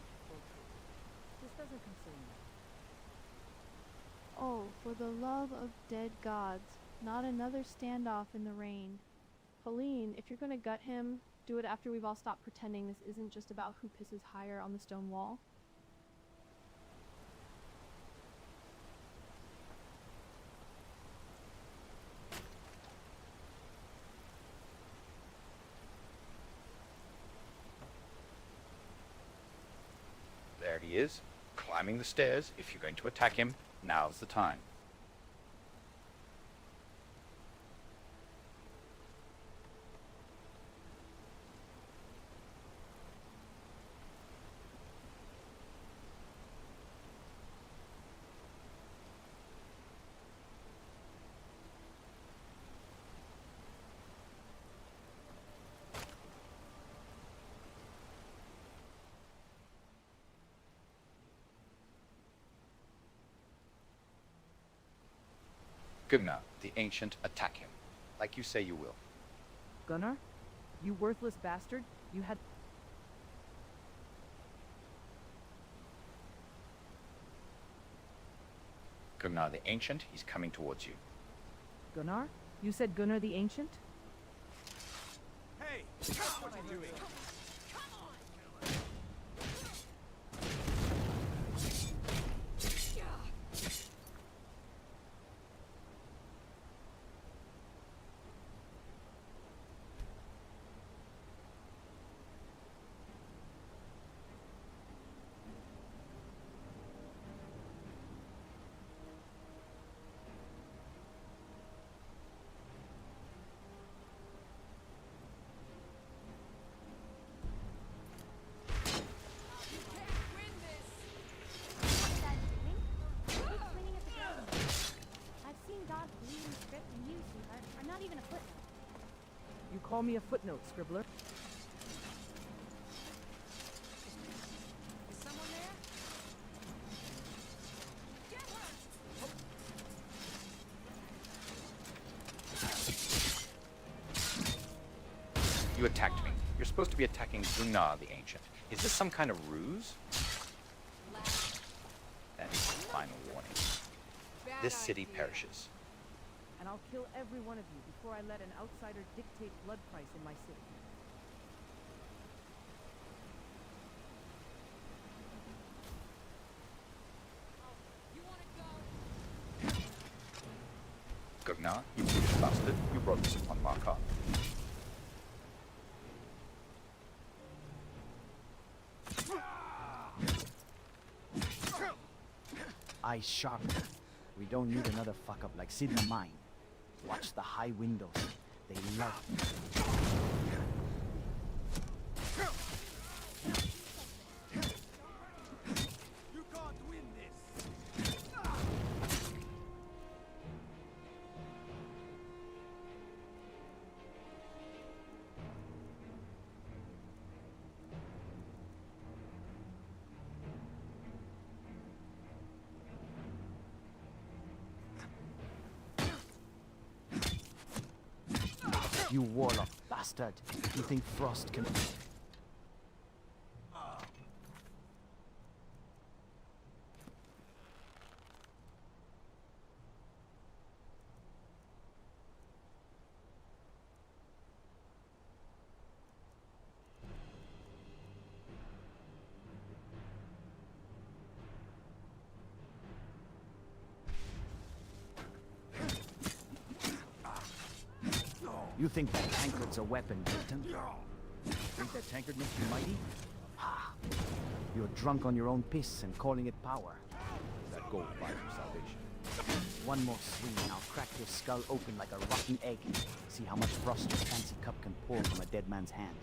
this doesn't concern me. Oh, for the love of dead gods, not another standoff in the rain. Pauline, if you're gonna gut him, do it after we've all stopped pretending this isn't just about who pisses higher on the stone wall. There he is, climbing the stairs. If you're going to attack him, now's the time. Gunnar, the Ancient, attack him. Like you say you will. Gunnar? You worthless bastard? You had... Gunnar the Ancient, he's coming towards you. Gunnar? You said Gunnar the Ancient? Hey! What are you doing? You call me a footnote, scribbler. Is someone there? You attacked me. You're supposed to be attacking Gunnar the Ancient. Is this some kind of ruse? That is the final warning. This city perishes. And I'll kill every one of you before I let an outsider dictate blood price in my city. Ragnar, you foolish bastard, you brought this upon Markov. Eyes sharp. We don't need another fuck up like Sidna mine. Watch the high windows. They love. You can't win this. You warlock bastard. You think Frost can... You think that tankard's a weapon, Britain? Think that tankard makes you mighty? Ha! You're drunk on your own piss and calling it power. That gold buys your salvation. One more swing and I'll crack your skull open like a rotten egg. See how much frost your fancy cup can pour from a dead man's hand.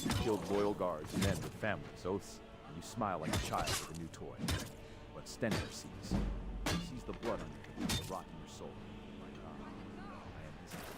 You killed loyal guards, men with families, oaths, and you smile like a child with a new toy. But Stentor sees. He sees the blood on your hands, the rot in your soul. My God, I am his enemy.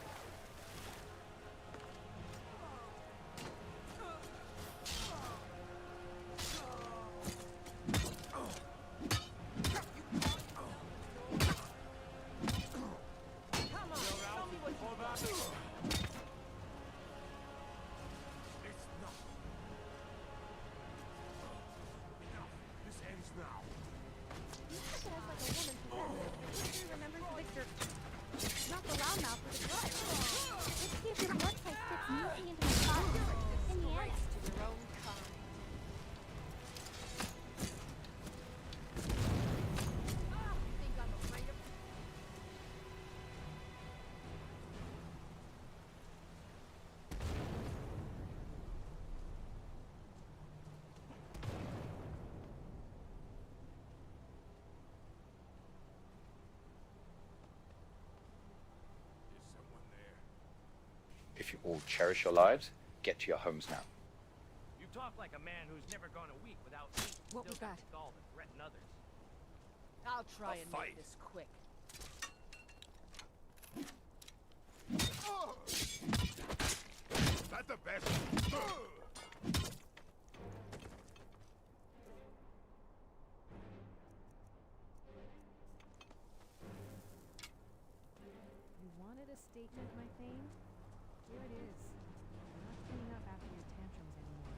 If you all cherish your lives, get to your homes now. You talk like a man who's never gone a week without meat. What was Still that? got gall to threaten others. I'll try A and fight. make this quick. Is that the best? You wanted a statement, my Thane? Here it is. I'm not cleaning up after your tantrums anymore.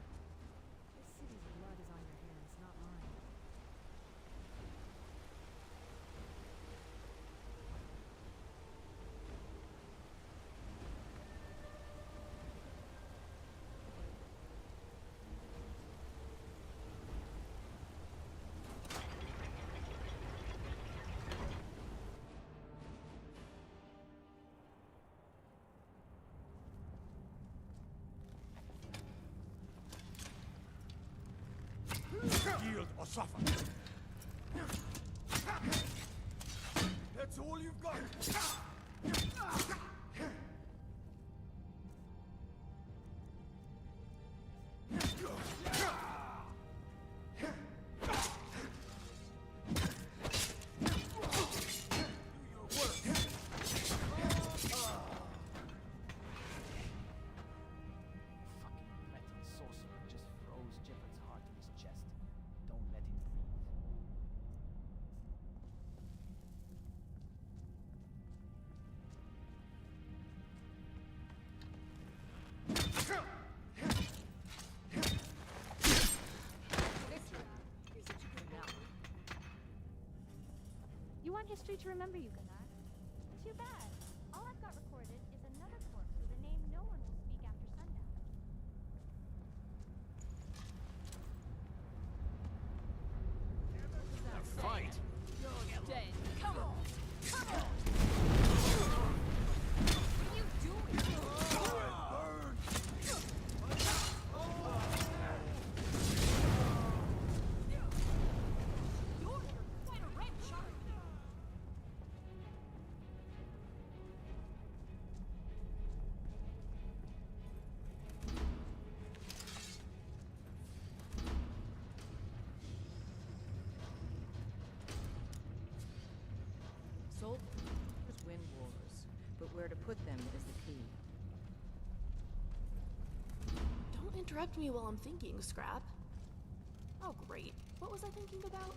This city's blood is on your hands, not mine. Yield or suffer. That's all you've got. Fucking metal sorcerer just froze Jefford's heart in his chest. Don't let him breathe. You want history to remember you, Gunnar? Too bad. All I've got recorded is another corpse with a name no one will speak after sundown. put them is the key. Don't interrupt me while I'm thinking, Scrap. Oh, great. What was I thinking about?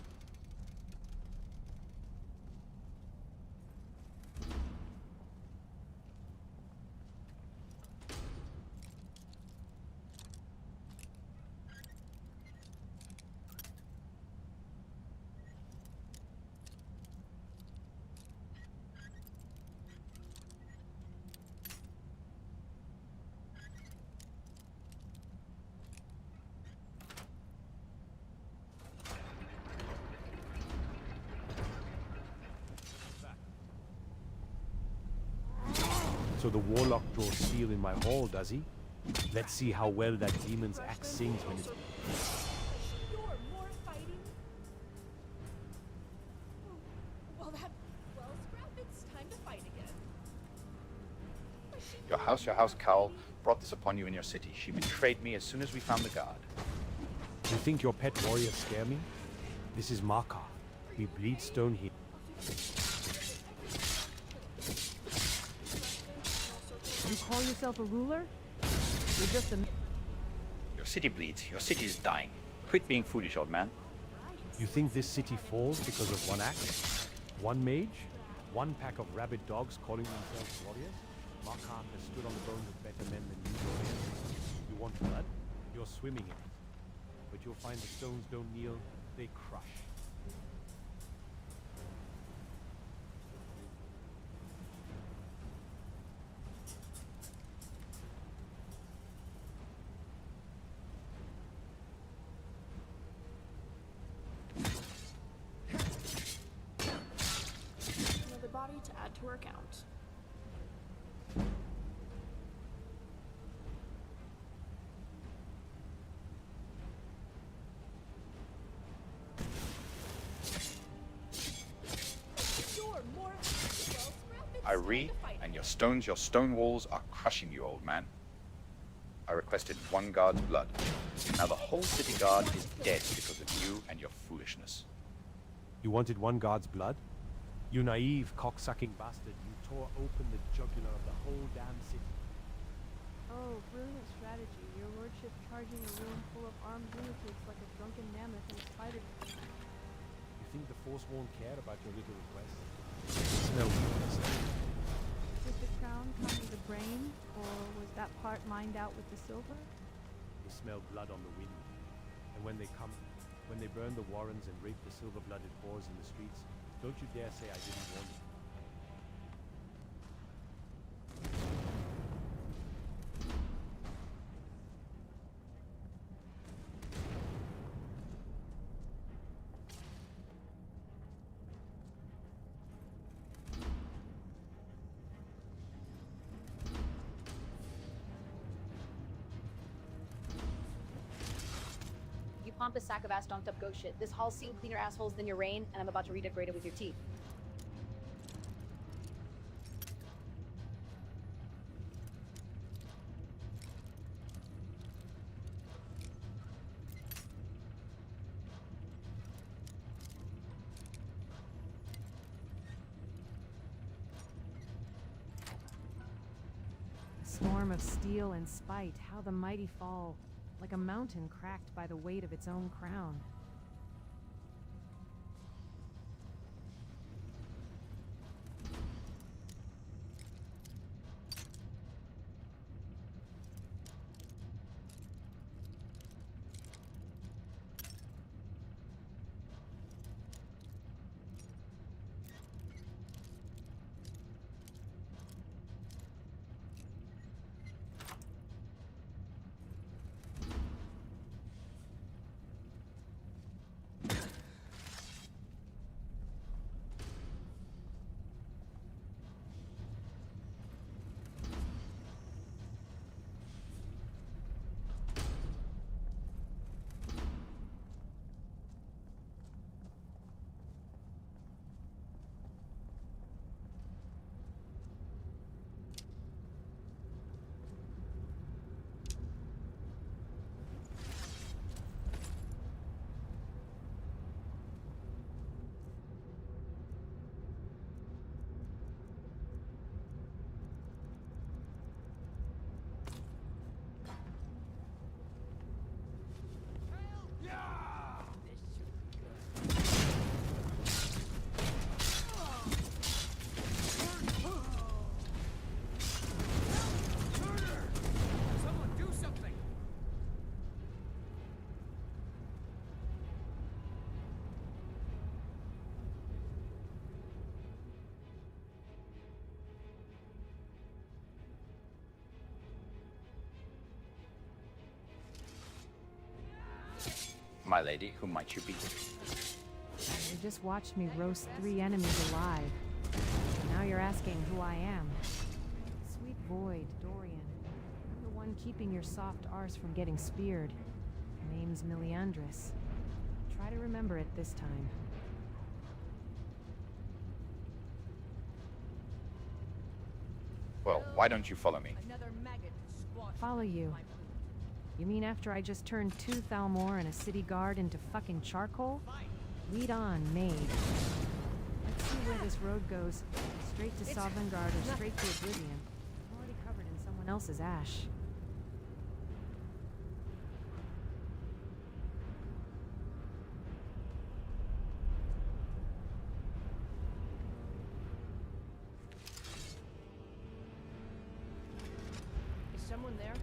So the warlock draws steel in my hall, does he? Let's see how well that demon's axe sings when it's... You're more fighting? Well, Scrap, it's time to fight again. Your house, Cowl, brought this upon you in your city. She betrayed me as soon as we found the guard. You think your pet warriors scare me? This is Markar. We bleed stone here. You call yourself a ruler? You're just a... Your city bleeds. Your city is dying. Quit being foolish, old man. You think this city falls because of one axe? One mage? One pack of rabid dogs calling themselves warriors? Markar has stood on the bones of better men than you warriors. You want blood? You're swimming in it. But you'll find the stones don't kneel, they crush. Another body to add to her count. I read, and your stone walls are crushing you, old man. I requested one guard's blood. Now the whole city guard is dead because of you and your foolishness. You wanted one guard's blood? You naive, cocksucking bastard. You tore open the jugular of the whole damn city. Oh, brilliant strategy. Your lordship charging a room full of armed lunatics like a drunken mammoth in a spider... You think the Force won't care about your little request? Smell weakness. Did the crown come with the brain, or was that part mined out with the silver? You smell blood on the wind. And when they burn the warrens and rape the silver-blooded whores in the streets, don't you dare say I didn't warn you. Pompous sack of ass donked up goat shit. This hall's seen cleaner assholes than your reign, and I'm about to redecorate it with your teeth. A storm of steel and spite, how the mighty fall. Like a mountain cracked by the weight of its own crown. my lady. Who might you be? You just watched me roast 3 enemies alive. Now you're asking who I am. Sweet Void, Dorian. I'm the one keeping your soft arse from getting speared. Name's Milliandris. Try to remember it this time. Well, why don't you follow me? Follow you? You mean after I just turned 2 Thalmor and a city guard into fucking charcoal? Lead on, maid. Let's see where this road goes. Straight to Sovngarde or straight to Oblivion. I'm already covered in someone else's ash. Is someone there?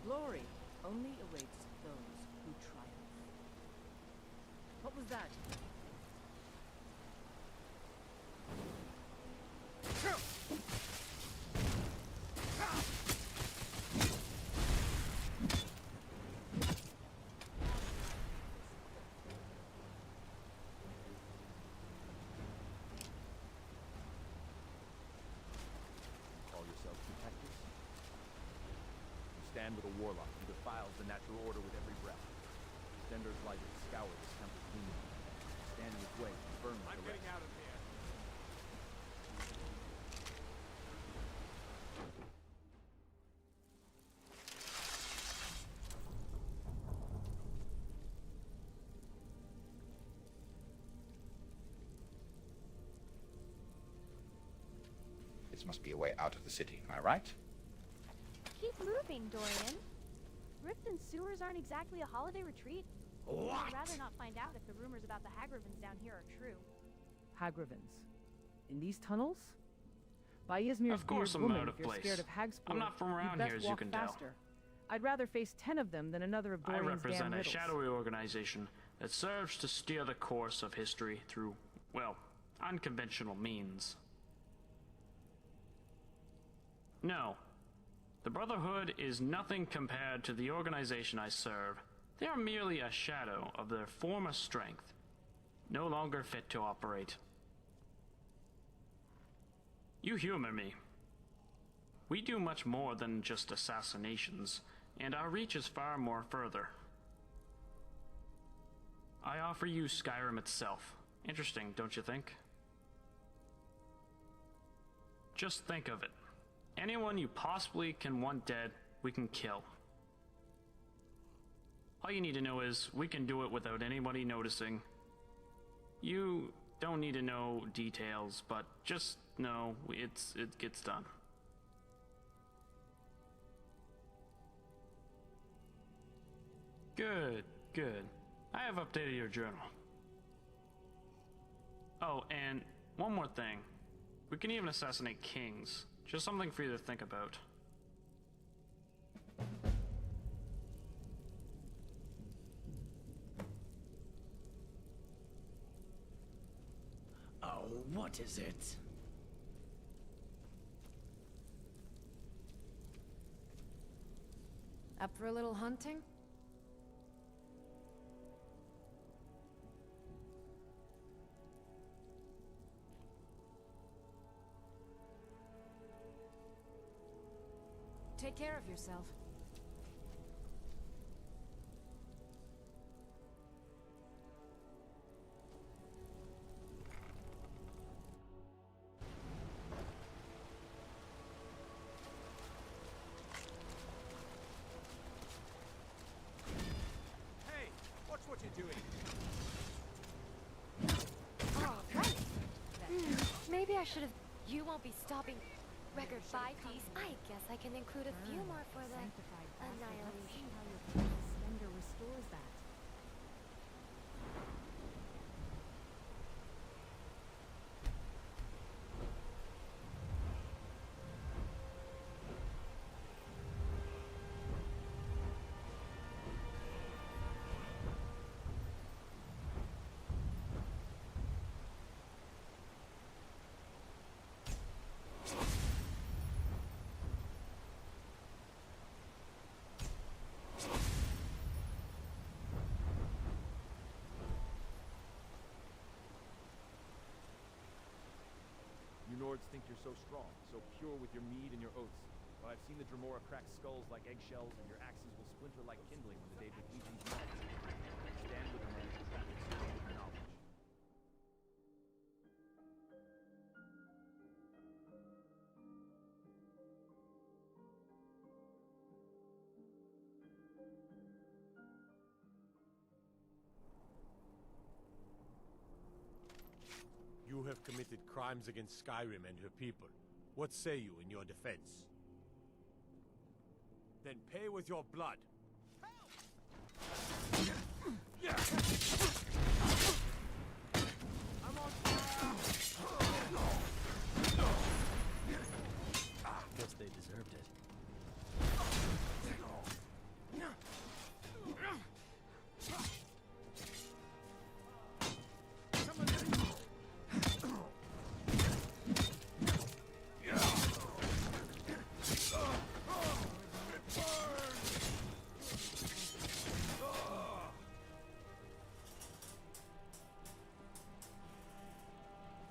Glory only awaits those who triumph. What was that? Call yourselves detectives? You stand with a warlock who defiles the natural order with every breath. Stendar's light will scour this temple clean. Stand in his way, burn with the rest. out of here. This must be a way out of the city, am I right? Keep moving, Dorian. Rift and sewers aren't exactly a holiday retreat. I'd rather not find out if the rumors about the Hagrivens down here are true. Hagrivens. In these tunnels? By Ysmir's Of course beard I'm woman, out if of you're place. scared of Hagspur, I'm not from around you'd best here, as you walk can tell. faster. I'd rather face 10 of them than another of I Dorian's represent damn a riddles. shadowy organization that serves to steer the course of history through, well, unconventional means. No. The Brotherhood is nothing compared to the organization I serve. They are merely a shadow of their former strength, no longer fit to operate. You humor me. We do much more than just assassinations, and our reach is far more further. I offer you Skyrim itself. Interesting, don't you think? Just think of it. Anyone you possibly can want dead, we can kill. All you need to know is, we can do it without anybody noticing. You don't need to know details, but just know it gets done. Good, good. I have updated your journal. Oh, and one more thing. We can even assassinate kings. Just something for you to think about. Oh, what is it? Up for a little hunting? Take care of yourself. All right. Maybe I should have. You won't be stopping. Record 5Ds. I guess I can include a few more for the annihilation. How your precious splendor restores that. You Nords think you're so strong, so pure with your mead and your oaths. But I've seen the Dremora crack skulls like eggshells, and your axes will splinter like kindling when the day of Legion's melts. Stand with the men who traffic with knowledge. You have committed crimes against Skyrim and her people. What say you in your defense? Then pay with your blood. I'm on fire! Guess they deserved it.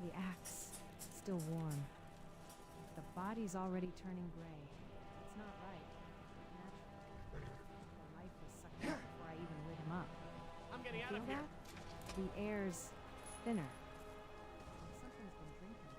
The axe, still warm. The body's already turning gray. It's not right. Natural. The life was sucked out before I even lit him up. I'm getting You out of feel here. that? The air's thinner. Something's been drinking.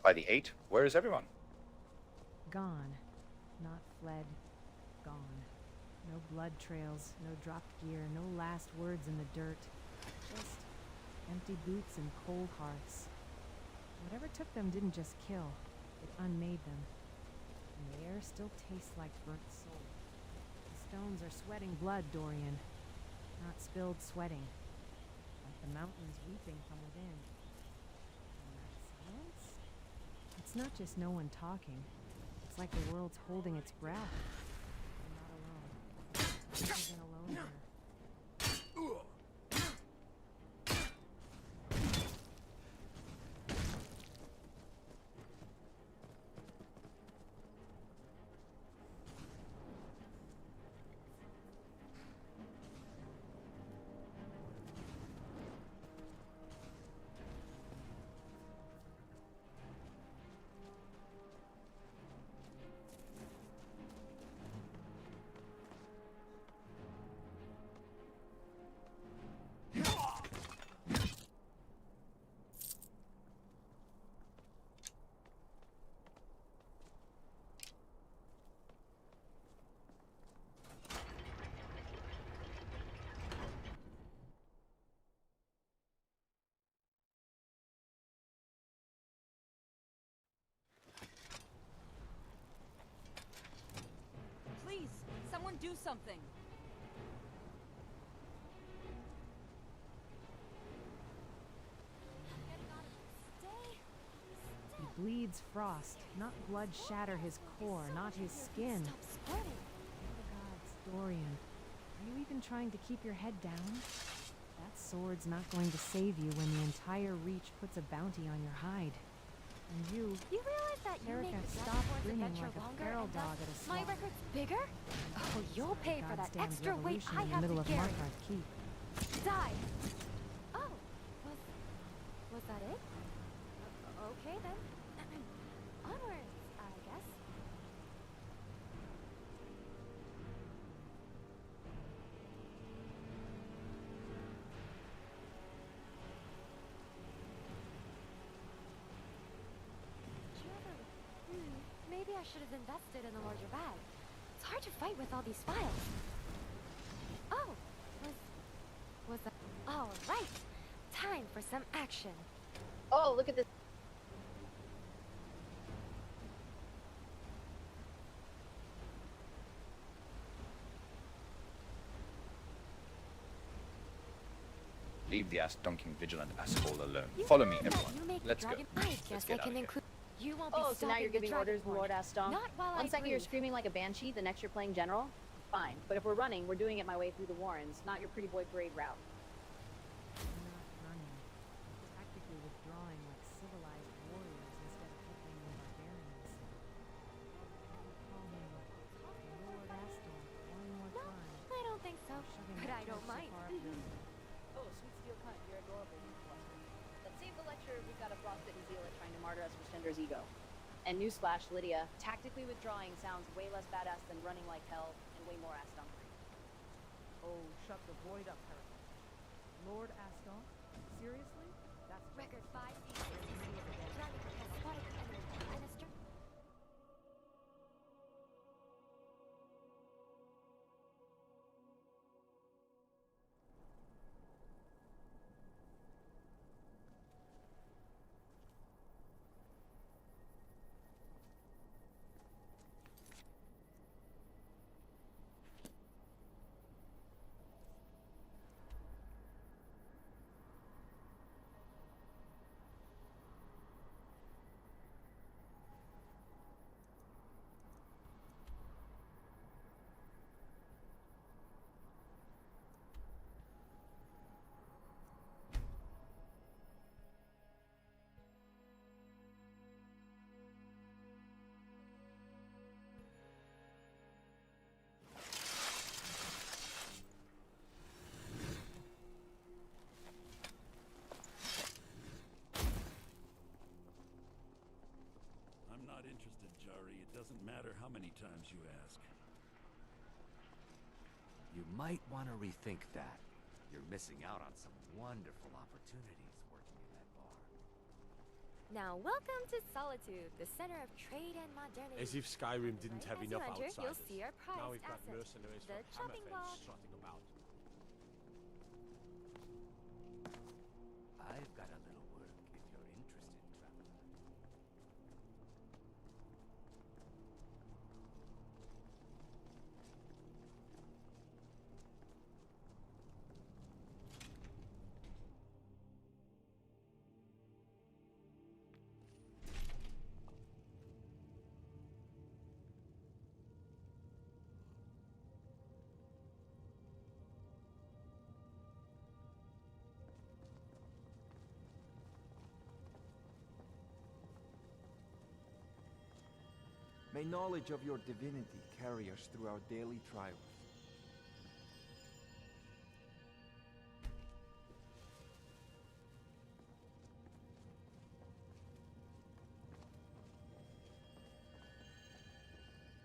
By the 8, where is everyone? Gone. Not fled. Gone. No blood trails, no dropped gear, no last words in the dirt. Just empty boots and cold hearts. Whatever took them didn't just kill, it unmade them. And the air still tastes like burnt soul. The stones are sweating blood, Dorian. Not spilled sweating. Like the mountains weeping from within. And that silence? It's not just no one talking. It's like the world's holding its breath. I'm not alone. I've never been alone here. something. He bleeds frost, not blood shatter his core, not his skin. Stop squirting. Gods, Dorian, are you even trying to keep your head down? That sword's not going to save you when the entire Reach puts a bounty on your hide. And you realize that you make Erica, the stop Blackthorn's grinning adventure like a longer feral and dog thus at a my slaughter. record's bigger? Oh, you'll pay for that Goddamn extra weight revolution I in the have middle to of carry. Markarth Keep. Die! Oh, was that it? Okay then. Onwards, I guess. Did you ever... maybe I should have invested in a larger bag. It's hard to fight with all these files. Oh, was that... All right. Time for some action. Oh, look at this. Leave the ass-dunking vigilant asshole alone. Follow me, everyone. Let's go. I Let's guess get I out can of here. include... You won't be Oh, so now you're giving orders, Lord Astonk? Not while One I second you're breathe. screaming like a banshee, the next you're playing general? Fine, but if we're running, we're doing it my way through the Warrens, not your pretty boy parade route. Not running. Tactically withdrawing like civilized warriors instead of heckling the barbarians. Call me Lord Astonk one more time. I don't think so, Shoving but that I don't torch so mind. far up your- Oh, sweet steel cunt, you're adorable, you cluster. Let's save the lecture, we've got a frostbitten zealot trying to martyr us for Stendar's ego. And newsflash, Lydia, tactically withdrawing sounds way less badass than running like hell and way more ass-dunkery. Oh, shut the void up, heretic. Lord Astonk? Seriously? That's Record 5D66. Dragon has spotted the enemy. Minister. I'm not interested, Jari. It doesn't matter how many times you ask. You might want to rethink that. You're missing out on some wonderful opportunities working in that bar. Now, welcome to Solitude, the center of trade and modernity. As if Skyrim didn't have As you enough enter, outsiders. you'll see our prized Now we've got asset, mercenaries the from chopping Hammerfell block. strutting about. I've got a little work if you're interested, traveler. May knowledge of your divinity carry us through our daily trials.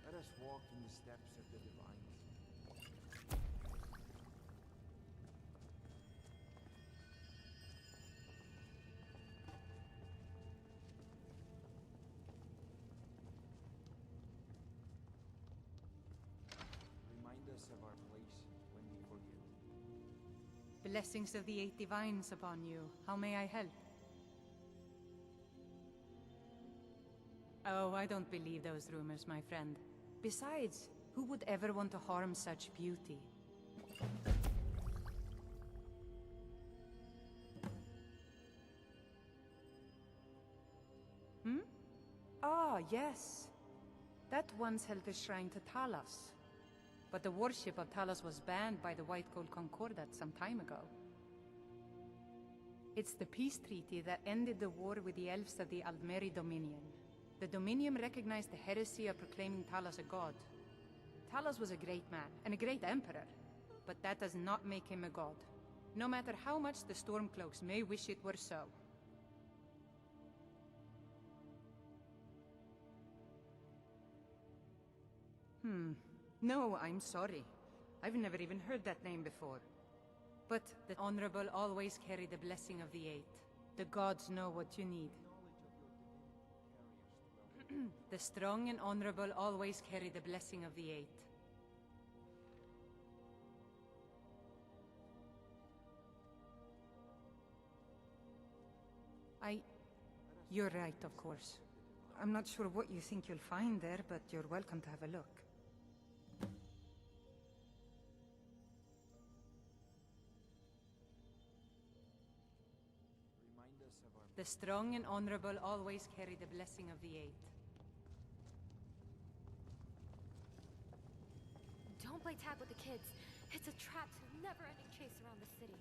Let us walk in the steps of the divines. Remind us of our place when we forget. Blessings of the Eight Divines upon you. How may I help? Oh, I don't believe those rumors, my friend. Besides, Who would ever want to harm such beauty? Hmm? Ah, yes. That once held the shrine to Talos. But the worship of Talos was banned by the White Gold Concordat some time ago. It's the peace treaty that ended the war with the elves of the Aldmeri Dominion. The Dominion recognized the heresy of proclaiming Talos a god. Talos was a great man, and a great emperor. But that does not make him a god. No matter how much the Stormcloaks may wish it were so. No, I'm sorry. I've never even heard that name before. But the Honorable always carry the blessing of the Eight. The gods know what you need. The strong and honorable always carry the blessing of the Eight. You're right, of course. I'm not sure what you think you'll find there, but you're welcome to have a look. The strong and honorable always carry the blessing of the Eight. Don't play tag with the kids. It's a trap to a never-ending chase around the city.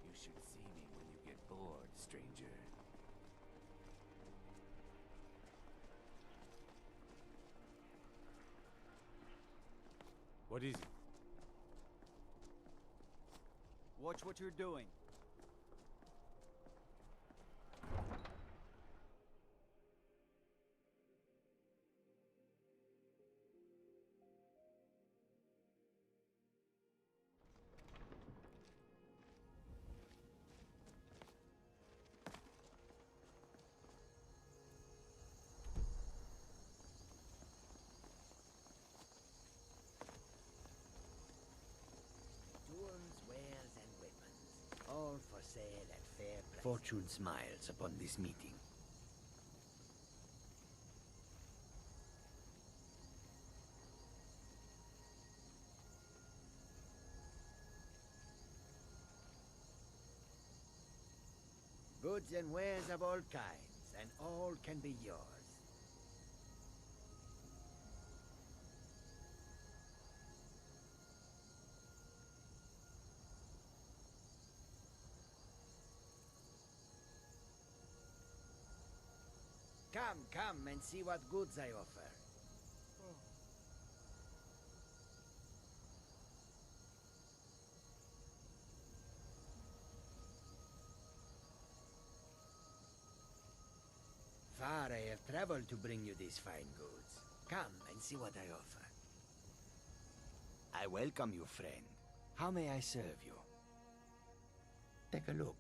You should see me when you get bored, stranger. What is it? Watch what you're doing. Tools, wares, and weapons, all for sale at fair price. Fortune smiles upon this meeting. Goods and wares of all kinds, and all can be yours. Come and see what goods I offer. Far I have traveled to bring you these fine goods. Come and see what I offer. I welcome you, friend. How may I serve you? Take a look.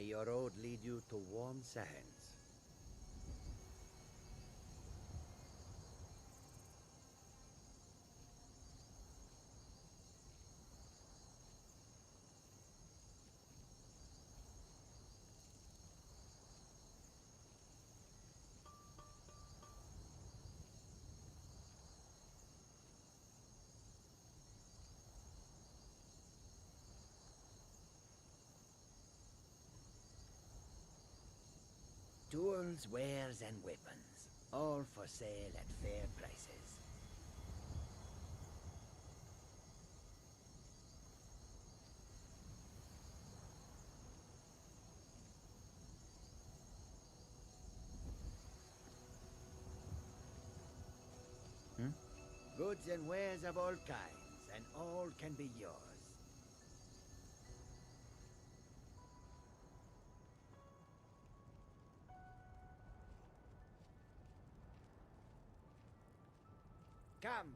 May your road lead you to warm sands. Tools, wares, and weapons, all for sale at fair prices. Goods and wares of all kinds, and all can be yours.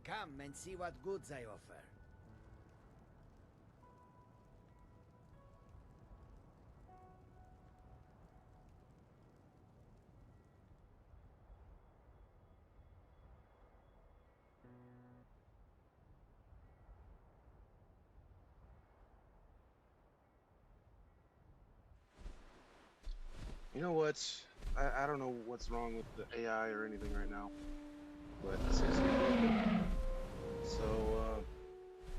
Come and see what goods I offer. You know what? I don't know what's wrong with the AI or anything right now, but it seems to be broken. So,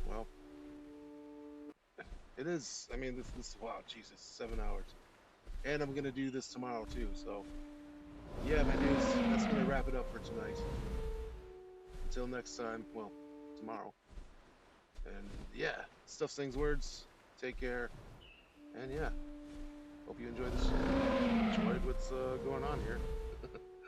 well, it is. I mean, this. Wow, Jesus, 7 hours, and I'm gonna do this tomorrow too. So, yeah, my dudes, that's gonna wrap it up for tonight. Until next time. Well, tomorrow. And yeah, stuff, things, words. Take care, and yeah. Hope you enjoyed what's going on here.